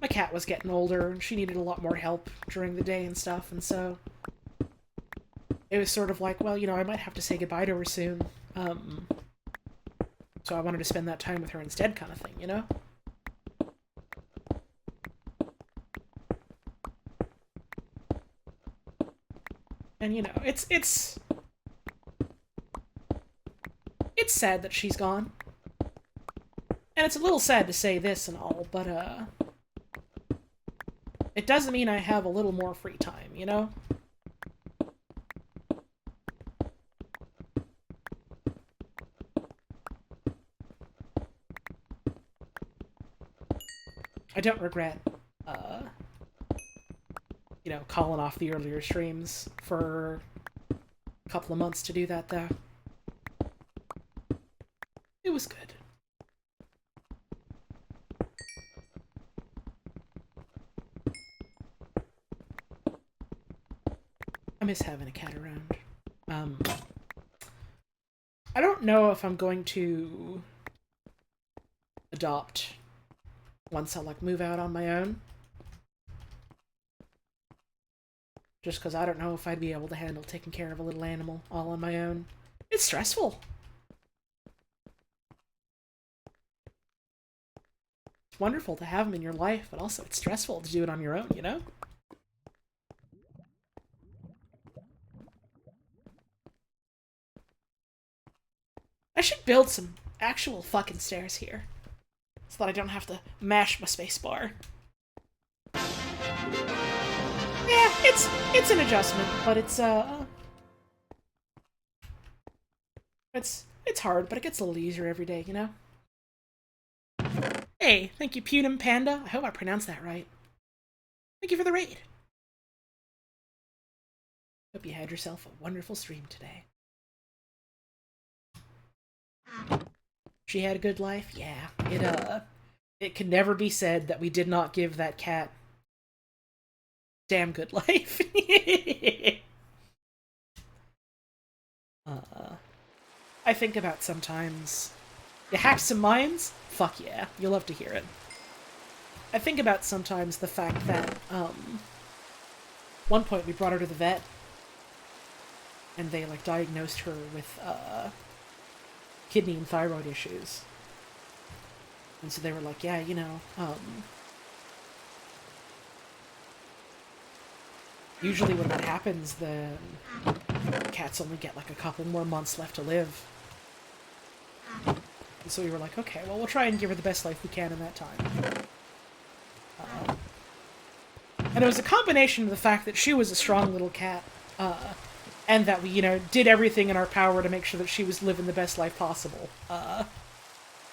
S1: my cat was getting older and she needed a lot more help during the day and stuff, and so it was sort of like, well, you know, I might have to say goodbye to her soon. So I wanted to spend that time with her instead, kind of thing, you know? And, you know, it's sad that she's gone. And it's a little sad to say this and all, but, it doesn't mean I have a little more free time, you know? I don't regret, you know, calling off the earlier streams for a couple of months to do that, though. It was good. I miss having a cat around. I don't know if I'm going to adopt once I, like, move out on my own. Just because I don't know if I'd be able to handle taking care of a little animal all on my own. It's stressful. It's wonderful to have them in your life, but also it's stressful to do it on your own, you know? I should build some actual fucking stairs here, so that I don't have to mash my spacebar. Yeah, it's an adjustment, but it's hard, but it gets a little easier every day, you know? Hey, thank you, Putum Panda. I hope I pronounced that right. Thank you for the raid. Hope you had yourself a wonderful stream today. She had a good life? Yeah. It can never be said that we did not give that cat damn good life. I think about sometimes, you hacked some mines? Fuck yeah, you'll love to hear it. I think about sometimes the fact that, one point we brought her to the vet, and they, like, diagnosed her with, kidney and thyroid issues. And so they were like, yeah, you know, usually when that happens, the cats only get like a couple more months left to live. And so we were like, okay, well, we'll try and give her the best life we can in that time. And it was a combination of the fact that she was a strong little cat, and that we, did everything in our power to make sure that she was living the best life possible.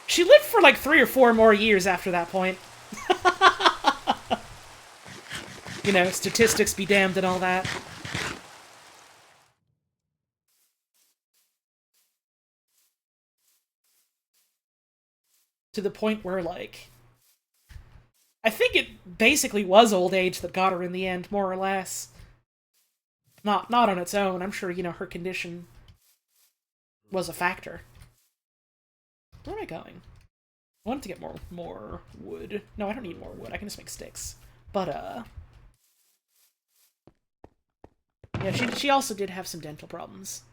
S1: She lived for like 3 or 4 more years after that point. Statistics be damned and all that. To the point where, like, I think it basically was old age that got her in the end, more or less. Not on its own. I'm sure, her condition was a factor. Where am I going? I wanted to get more wood. No, I don't need more wood. I can just make sticks. But, yeah, she also did have some dental problems.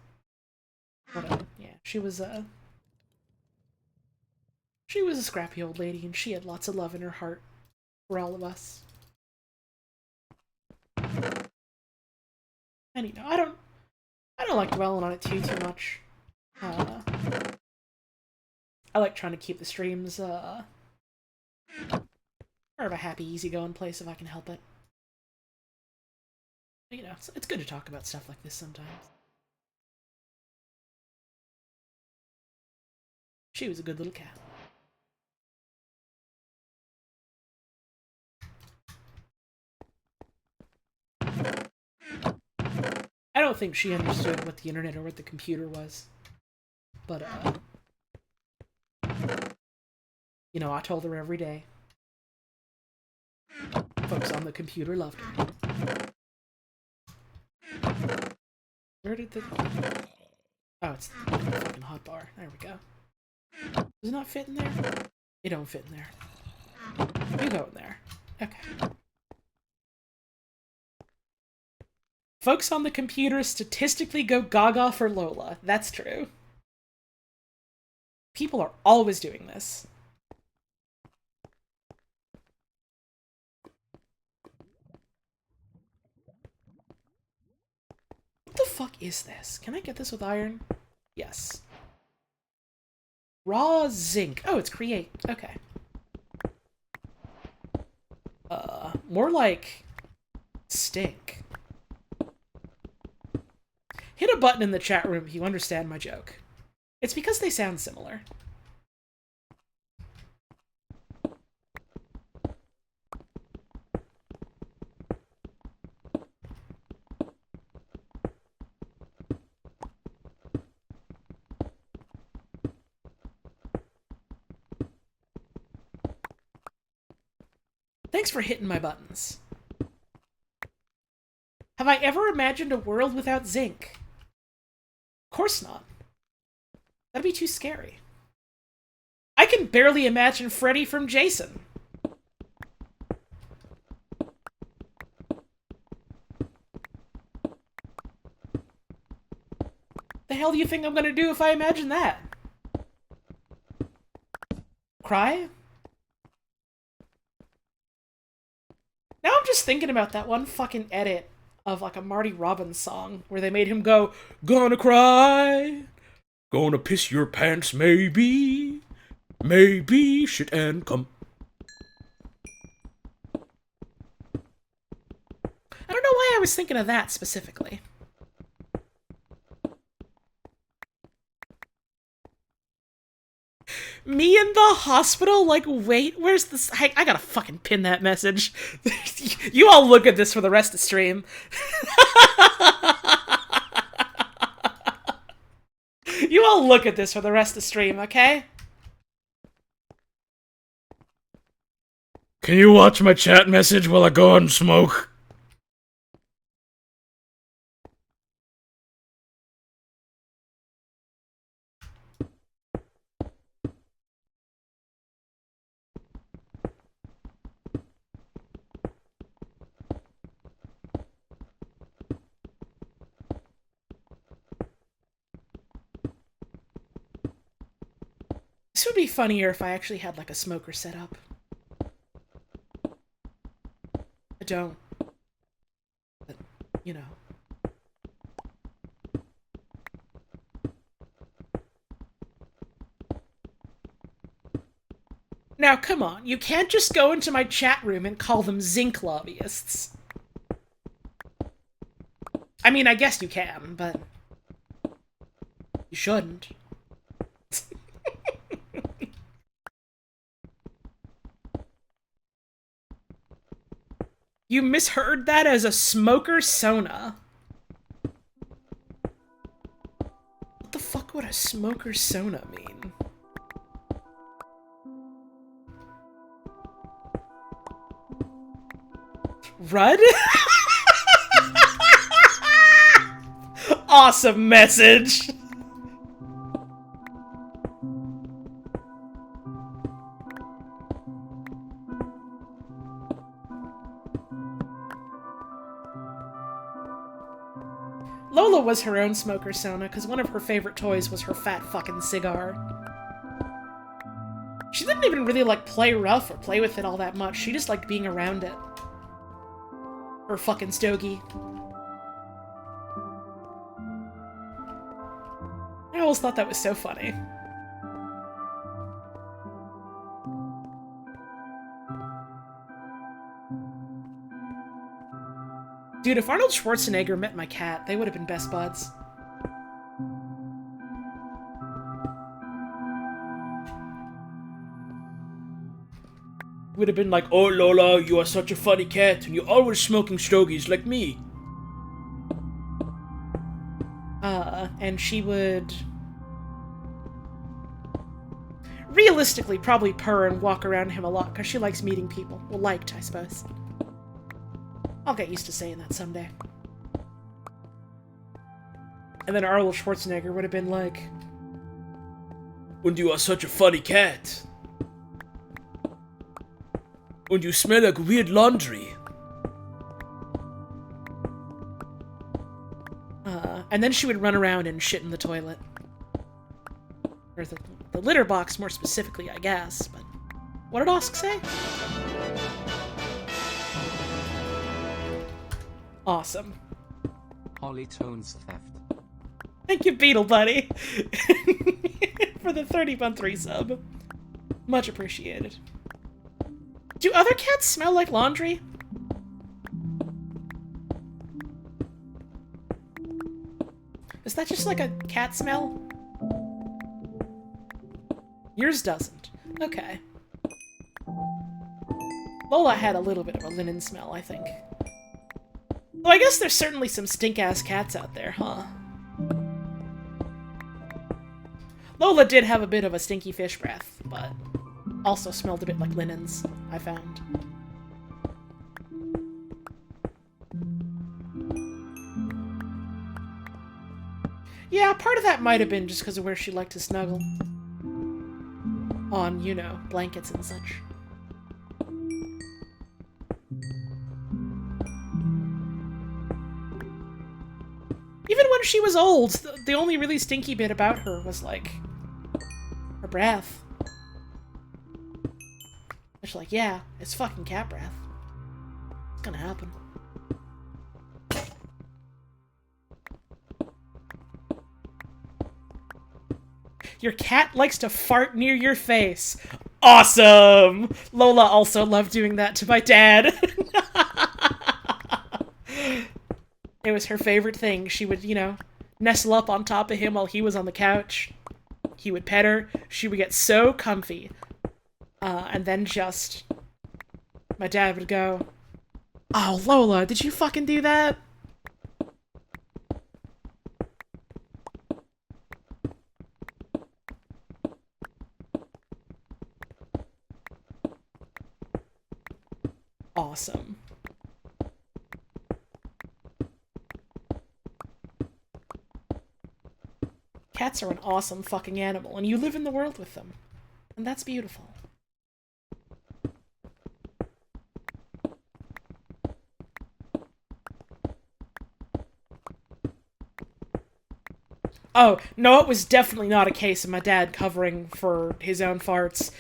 S1: But, yeah, she was a scrappy old lady, and she had lots of love in her heart for all of us. And, I don't like dwelling on it too much. I like trying to keep the streams, more of a happy, easygoing place if I can help it. But, it's good to talk about stuff like this sometimes. She was a good little cat. I don't think she understood what the internet or what the computer was. But, I told her every day. Folks on the computer loved her. Where did the... Oh, it's the fucking hotbar. There we go. Does it not fit in there? It don't fit in there. You go in there. Okay. Folks on the computer statistically go gaga for Lola. That's true. People are always doing this. What the fuck is this? Can I get this with iron? Yes. Raw zinc. Oh, it's create. Okay. More like stink. Hit a button in the chat room if you understand my joke. It's because they sound similar. Thanks for hitting my buttons. Have I ever imagined a world without zinc? Of course not. That'd be too scary. I can barely imagine Freddy from Jason. The hell do you think I'm gonna do if I imagine that? Cry? Now I'm just thinking about that one fucking edit of like a Marty Robbins song where they made him go, "Gonna cry, gonna piss your pants maybe, maybe shit and come." I don't know why I was thinking of that specifically. Me in the hospital, like, wait, where's this? I gotta fucking pin that message. You all look at this for the rest of the stream. You all look at this for the rest of the stream, okay? Can you watch my chat message while I go and smoke? This would be funnier if I actually had, like, a smoker set up. I don't. But, you know. Now, come on, you can't just go into my chat room and call them zinc lobbyists. I mean, I guess you can, but you shouldn't. You misheard that as a smoker sona. What the fuck would a smoker sona mean? Rudd? Awesome message! Lola was her own smoker sona, because one of her favorite toys was her fat fucking cigar. She didn't even really, like, play rough or play with it all that much. She just liked being around it. Her fucking stogie. I always thought that was so funny. Dude, if Arnold Schwarzenegger met my cat, they would have been best buds. Would have been like, "Oh Lola, you are such a funny cat, and you're always smoking stogies like me." And she would... realistically probably purr and walk around him a lot, because she likes meeting people. Well, liked, I suppose. I'll get used to saying that someday. And then Arnold Schwarzenegger would have been like, "And you are such a funny cat. And you smell like weird laundry." And then she would run around and shit in the toilet. Or the litter box, more specifically, I guess. But what did Osk say? Awesome.
S2: Holly Tones theft.
S1: Thank you, Beetle Buddy, for the 30-month resub. Much appreciated. Do other cats smell like laundry? Is that just like a cat smell? Yours doesn't. Okay. Lola had a little bit of a linen smell, I think. Well, I guess there's certainly some stink-ass cats out there, huh? Lola did have a bit of a stinky fish breath, but also smelled a bit like linens, I found. Yeah, part of that might have been just because of where she liked to snuggle. On, you know, blankets and such. Even when she was old, the only really stinky bit about her was, like, her breath. It's like, yeah, it's fucking cat breath. It's gonna happen. Your cat likes to fart near your face. Awesome! Lola also loved doing that to my dad. It was her favorite thing. She would, you know, nestle up on top of him while he was on the couch. He would pet her. She would get so comfy. And then just... my dad would go, "Oh, Lola, did you fucking do that?" Awesome. Cats are an awesome fucking animal, and you live in the world with them. And that's beautiful. Oh, no, it was definitely not a case of my dad covering for his own farts.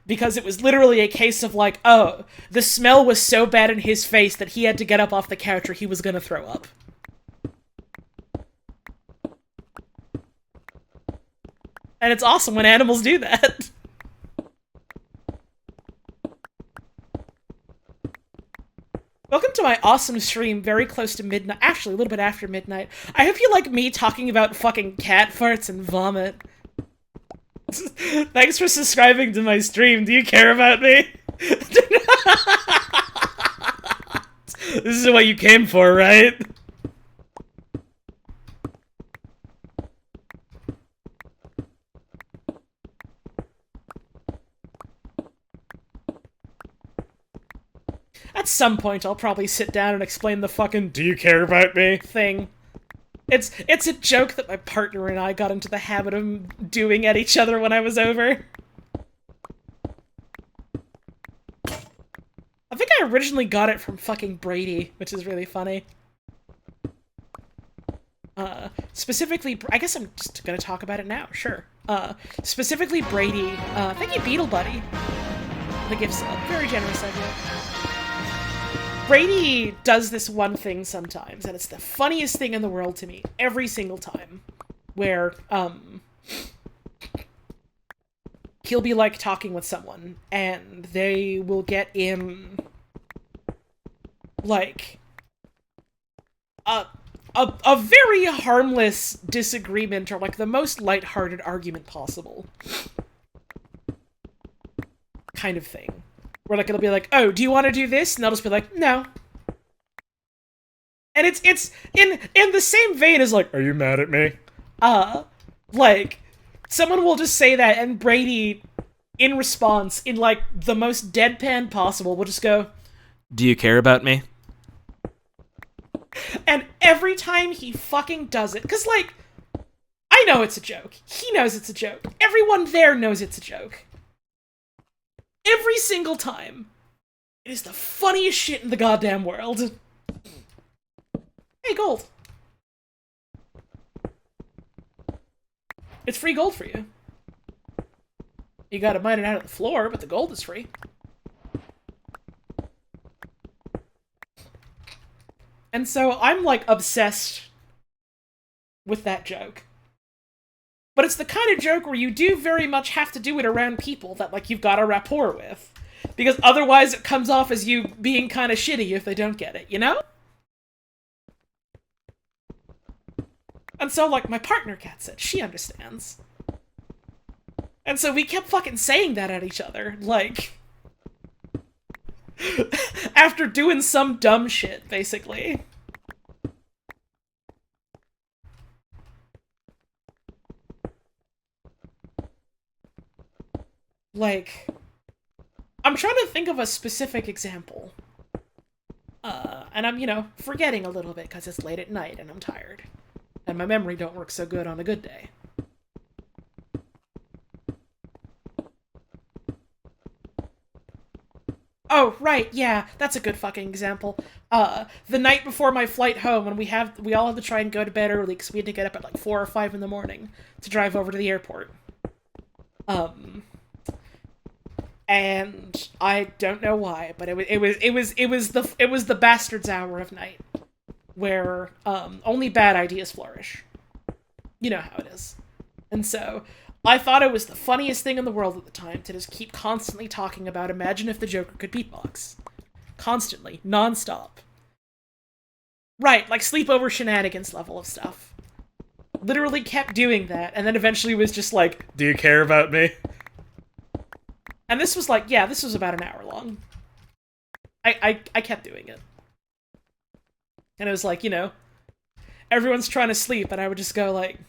S1: Because it was literally a case of like, oh, the smell was so bad in his face that he had to get up off the couch or he was gonna throw up. And it's awesome when animals do that. Welcome to my awesome stream, very close to midnight. Actually, a little bit after midnight. I hope you like me talking about fucking cat farts and vomit. Thanks for subscribing to my stream. Do you care about me? This is what you came for, right? At some point, I'll probably sit down and explain the fucking "do you care about me" thing. It's a joke that my partner and I got into the habit of doing at each other when I was over. I think I originally got it from fucking Brady, which is really funny. Specifically, I guess I'm just gonna talk about it now, sure. Specifically Brady, thank you Beetle Buddy. The gift sub, very generous of you. Brady does this one thing sometimes, and it's the funniest thing in the world to me, every single time, where, he'll be, like, talking with someone, and they will get in, like, a very harmless disagreement, or, like, the most lighthearted argument possible. Kind of thing. Where, like, it'll be like, oh, do you want to do this? And they'll just be like, no. And it's in the same vein as, like, are you mad at me? Like, someone will just say that, and Brady, in response, in, like, the most deadpan possible, will just go, do you care about me? And every time he fucking does it, because, like, I know it's a joke. He knows it's a joke. Everyone there knows it's a joke. Every single time. It is the funniest shit in the goddamn world. Hey, gold. It's free gold for you. You gotta mine it out of the floor, but the gold is free. And so I'm, like, obsessed with that joke. But it's the kind of joke where you do very much have to do it around people that, like, you've got a rapport with. Because otherwise it comes off as you being kind of shitty if they don't get it, you know? And so, like, my partner gets it. She understands. And so we kept fucking saying that at each other, like... after doing some dumb shit, basically. Like, I'm trying to think of a specific example. And I'm, you know, forgetting a little bit because it's late at night and I'm tired. And my memory don't work so good on a good day. Oh, right, yeah, that's a good fucking example. The night before my flight home, when we all had to try and go to bed early because we had to get up at like 4 or 5 in the morning to drive over to the airport. And I don't know why, but it was the bastard's hour of night, where only bad ideas flourish. You know how it is. And so I thought it was the funniest thing in the world at the time to just keep constantly talking about imagine if the Joker could beatbox. Constantly, non-stop. Right, like sleepover shenanigans level of stuff. Literally kept doing that, and then eventually was just like, do you care about me? And this was like, yeah, this was about an hour long. I kept doing it. And it was like, you know, everyone's trying to sleep, and I would just go like,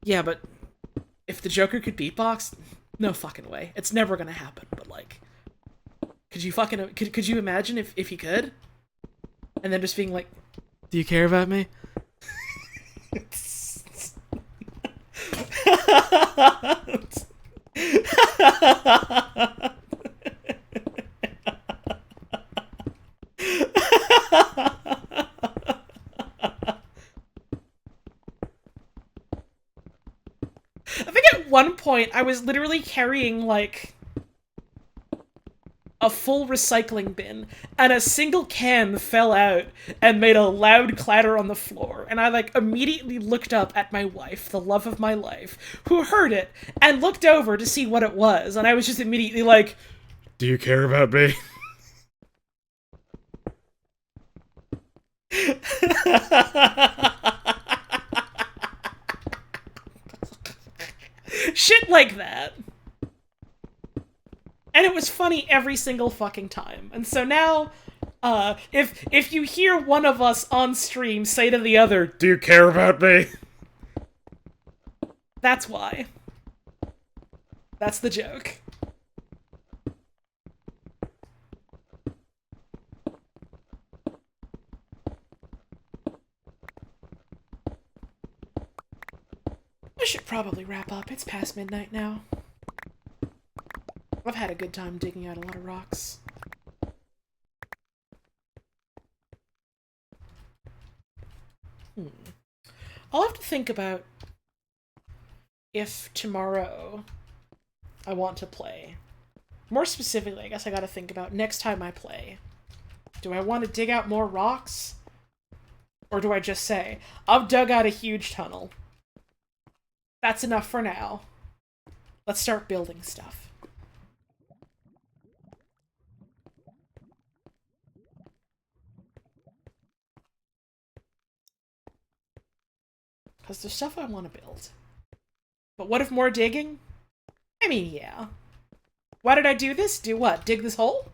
S1: yeah, but if the Joker could beatbox, no fucking way. It's never gonna happen, but like, could you imagine if he could? And then just being like, do you care about me? I think at one point I was literally carrying like a full recycling bin, and a single can fell out and made a loud clatter on the floor, and I like immediately looked up at my wife, the love of my life, who heard it and looked over to see what it was, and I was just immediately like, do you care about me? Shit like that. And it was funny every single fucking time. And so now, if you hear one of us on stream say to the other, "Do you care about me?" That's why. That's the joke. I should probably wrap up. It's past midnight now. I've had a good time digging out a lot of rocks. I'll have to think about if tomorrow I want to play. More specifically, I guess I gotta think about next time I play. Do I want to dig out more rocks? Or do I just say, I've dug out a huge tunnel. That's enough for now. Let's start building stuff. Because there's stuff I want to build. But what if more digging? I mean, yeah. Why did I do this? Do what? Dig this hole?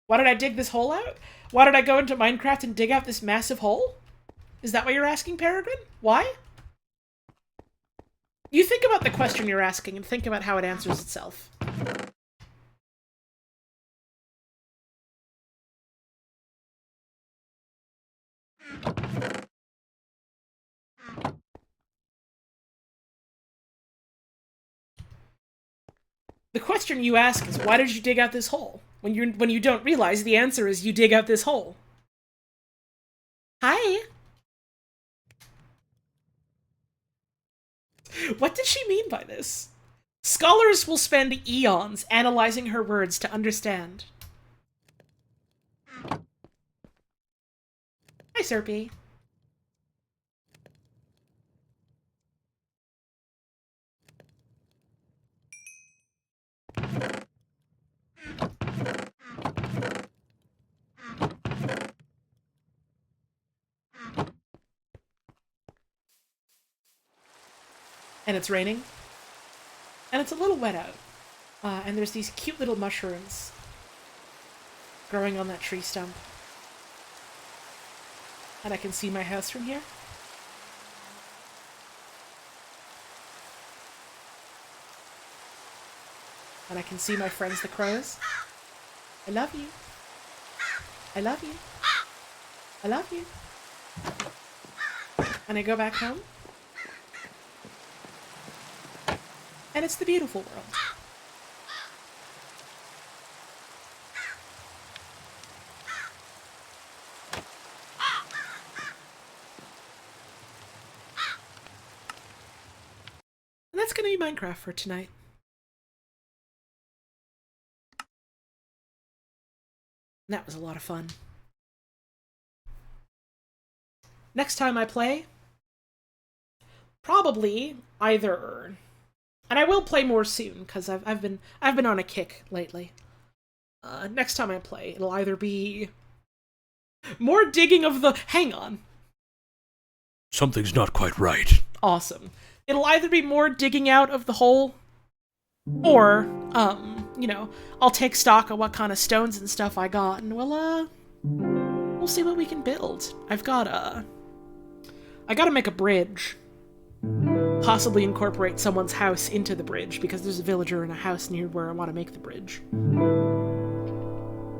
S1: Why did I dig this hole out? Why did I go into Minecraft and dig out this massive hole? Is that what you're asking, Peregrine? Why? You think about the question you're asking and think about how it answers itself. The question you ask is, why did you dig out this hole? When you don't realize the answer is you dig out this hole. Hi. What did she mean by this? Scholars will spend eons analyzing her words to understand. Hi, Serpy. And it's raining. And it's a little wet out. And there's these cute little mushrooms growing on that tree stump. And I can see my house from here. And I can see my friends the crows. I love you. I love you. I love you. And I go back home. And it's the beautiful world. And that's gonna be Minecraft for tonight. That was a lot of fun. Next time I play, probably either, and I will play more soon because I've been on a kick lately. Next time I play, it'll either be more digging of the. Hang on.
S12: Something's not quite right.
S1: Awesome. It'll either be more digging out of the hole, or you know, I'll take stock of what kind of stones and stuff I got, and we'll see what we can build. I gotta make a bridge. Possibly incorporate someone's house into the bridge, because there's a villager in a house near where I want to make the bridge.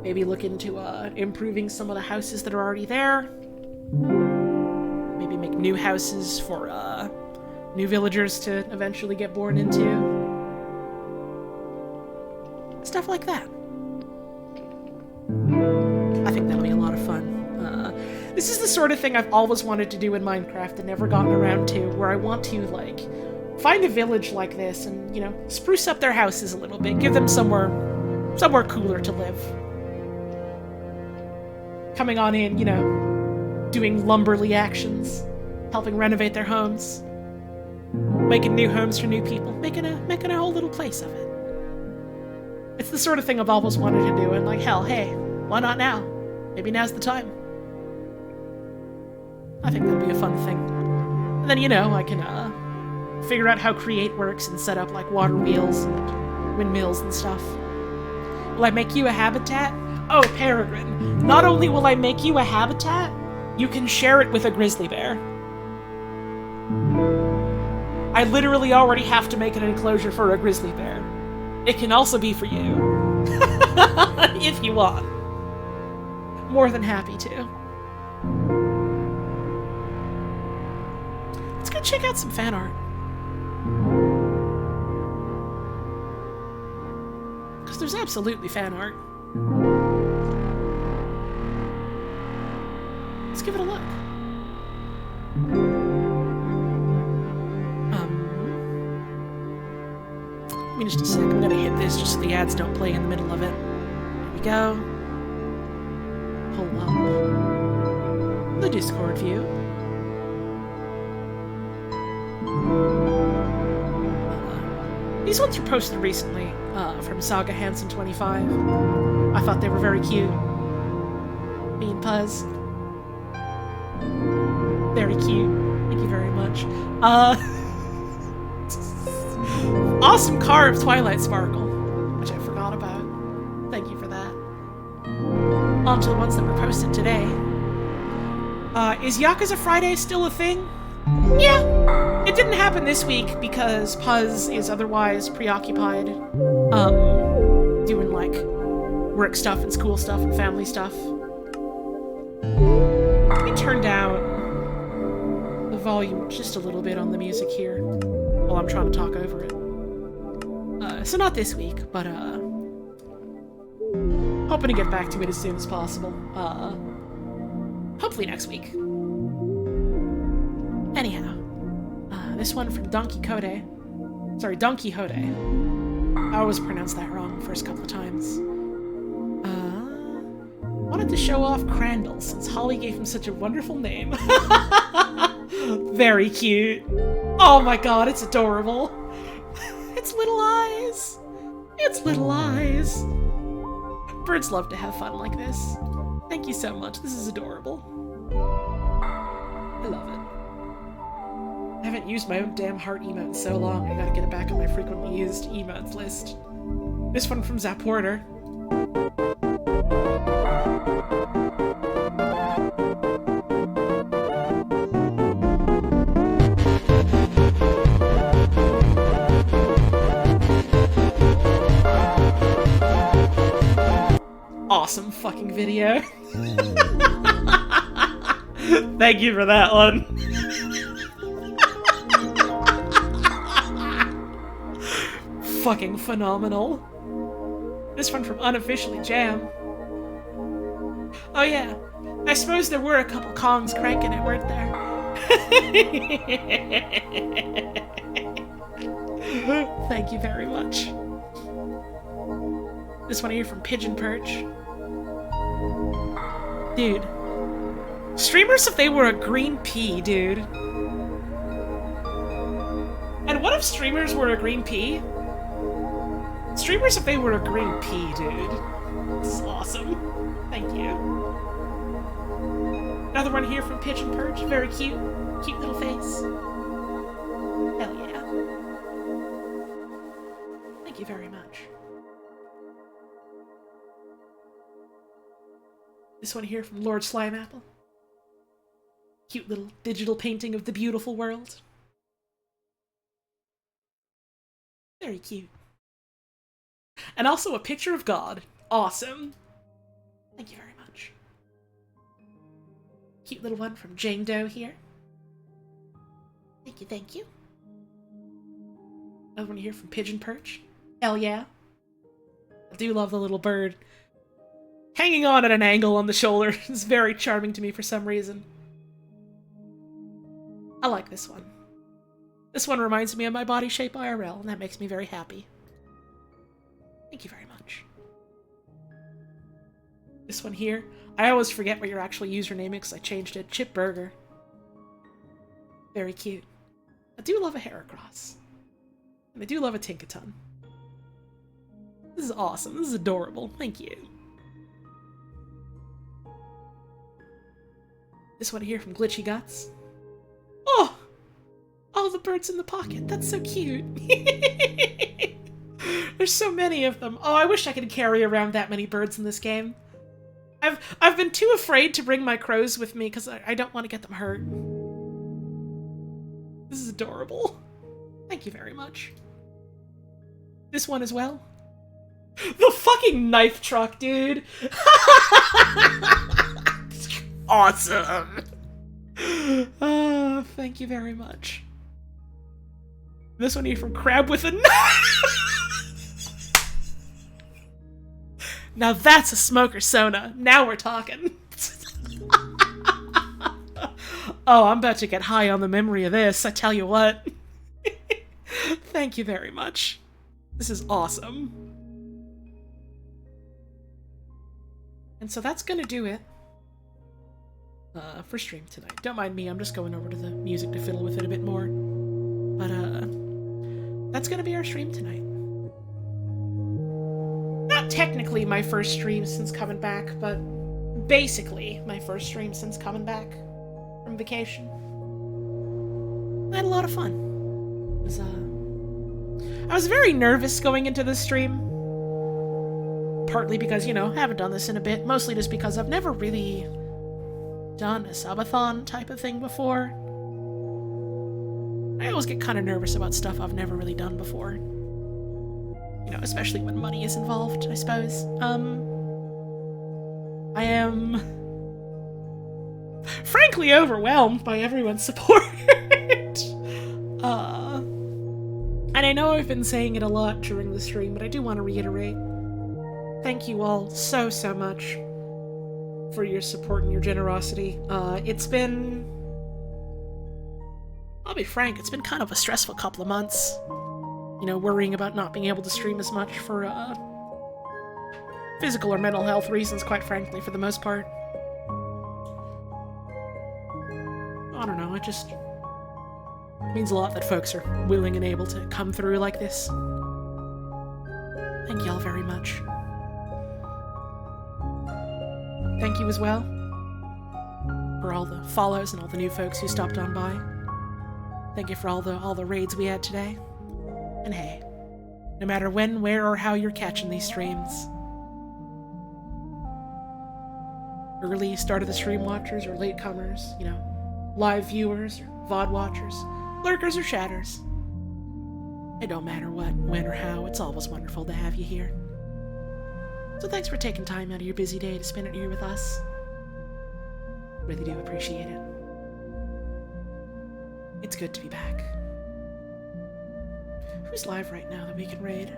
S1: Maybe look into improving some of the houses that are already there. Maybe make new houses for new villagers to eventually get born into. Stuff like that. I think that'll be a lot of fun. This is the sort of thing I've always wanted to do in Minecraft and never gotten around to, where I want to, like, find a village like this and, you know, spruce up their houses a little bit, give them somewhere cooler to live. Coming on in, you know, doing lumberly actions, helping renovate their homes, making new homes for new people, making a whole little place of it. It's the sort of thing I've always wanted to do, and like, hell, hey, why not now? Maybe now's the time. I think that'll be a fun thing. And then, you know, I can figure out how Create works and set up like water wheels and windmills and stuff. Will I make you a habitat? Oh, Peregrine. Not only will I make you a habitat, you can share it with a grizzly bear. I literally already have to make an enclosure for a grizzly bear. It can also be for you. If you want. More than happy to. Let's go check out some fan art. Because there's absolutely fan art. Let's give it a look. Give me just a sec. I'm gonna hit this just so the ads don't play in the middle of it. There we go. Pull up the Discord view. These ones were posted recently from Saga Hansen 25. I thought they were very cute. Me and Puzz. Very cute. Thank you very much. Awesome car of Twilight Sparkle, which I forgot about. Thank you for that. On to the ones that were posted today. Is Yakuza Friday still a thing? Yeah. It didn't happen this week because Puzz is otherwise preoccupied, doing, like, work stuff and school stuff and family stuff. Let me turn down the volume just a little bit on the music here while I'm trying to talk over it. So not this week, but, hoping to get back to it as soon as possible. Hopefully next week. Anyhow. This one from Donkey Hote. I always pronounce that wrong the first couple of times. Wanted to show off Crandall since Holly gave him such a wonderful name. Very cute. Oh my god, it's adorable. It's little eyes. It's little eyes. Birds love to have fun like this. Thank you so much. This is adorable. I love it. I haven't used my own damn heart emote in so long, I gotta get it back on my frequently used emotes list. This one from Zapporter. Awesome fucking video. Thank you for that one. Fucking phenomenal. This one from Unofficially Jam. Oh yeah, I suppose there were a couple Kongs cranking it, weren't there? Thank you very much. This one here from Pigeon Perch. Dude. Streamers if they were a green pea, dude. And what if streamers were a green pea? Streamers if they were a green pea, dude. This is awesome. Thank you. Another one here from Pigeon Perch. Very cute. Cute little face. Hell yeah. Thank you very much. This one here from Lord Slimeapple. Cute little digital painting of the beautiful world. Very cute. And also a picture of God. Awesome. Thank you very much. Cute little one from Jane Doe here. Thank you, thank you. Another one here from Pigeon Perch. Hell yeah. I do love the little bird. Hanging on at an angle on the shoulder is very charming to me for some reason. I like this one. This one reminds me of my body shape IRL, and that makes me very happy. Thank you very much. This one here, I always forget what your actual username is because I changed it. Chip Burger. Very cute. I do love a Heracross. And I do love a Tinkaton. This is awesome. This is adorable. Thank you. This one here from Glitchy Guts. Oh! All the birds in the pocket. That's so cute. There's so many of them. Oh, I wish I could carry around that many birds in this game. I've been too afraid to bring my crows with me because I don't want to get them hurt. This is adorable. Thank you very much. This one as well. The fucking knife truck, dude. Awesome. Thank you very much. This one here from Crab with a knife. Now that's a smoker Sona. Now we're talking. Oh, I'm about to get high on the memory of this, I tell you what. Thank you very much. This is awesome. And so that's gonna do it for stream tonight. Don't mind me, I'm just going over to the music to fiddle with it a bit more. But that's gonna be our stream tonight. Not technically my first stream since coming back, but basically my first stream since coming back from vacation. I had a lot of fun. I was very nervous going into this stream. Partly because, you know, I haven't done this in a bit. Mostly just because I've never really done a subathon type of thing before. I always get kind of nervous about stuff I've never really done before. You know, especially when money is involved, I suppose. I am frankly overwhelmed by everyone's support. And I know I've been saying it a lot during the stream, but I do want to reiterate. Thank you all so, so much for your support and your generosity. It's been... I'll be frank, it's been kind of a stressful couple of months. You know, worrying about not being able to stream as much for, physical or mental health reasons, quite frankly, for the most part. I don't know, it just means a lot that folks are willing and able to come through like this. Thank y'all very much. Thank you as well for all the follows and all the new folks who stopped on by. Thank you for all the raids we had today. And hey, no matter when, where, or how you're catching these streams, early start of the stream watchers or latecomers, you know, live viewers or VOD watchers, lurkers or chatters. It don't matter what, when, or how, it's always wonderful to have you here. So thanks for taking time out of your busy day to spend it here with us. Really do appreciate it. It's good to be back. Who's live right now that we can raid?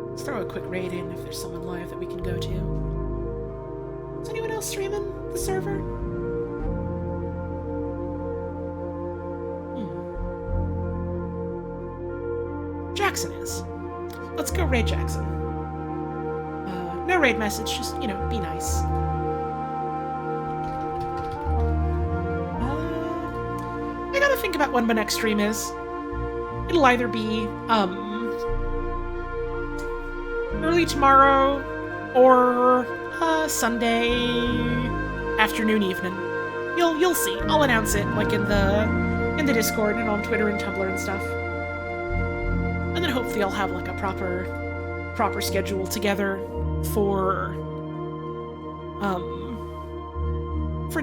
S1: Let's throw a quick raid in if there's someone live that we can go to. Is anyone else streaming the server? Jackson is. Let's go raid Jackson. No raid message, just, you know, be nice. I gotta think about when my next stream is. It'll either be, early tomorrow, or, Sunday afternoon, evening. You'll see. I'll announce it, like, in the Discord and on Twitter and Tumblr and stuff. And then hopefully I'll have, like, a proper schedule together for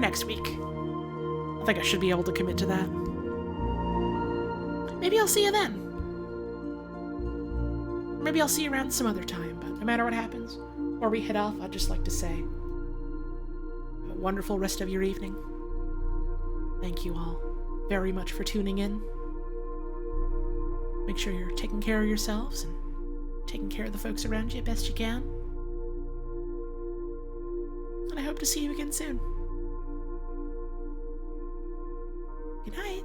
S1: next week. I think I should be able to commit to that. Maybe I'll see you then. Or maybe I'll see you around some other time, but no matter what happens, before we head off, I'd just like to say, have a wonderful rest of your evening. Thank you all very much for tuning in. Make sure you're taking care of yourselves and taking care of the folks around you best you can. And I hope to see you again soon. Good night.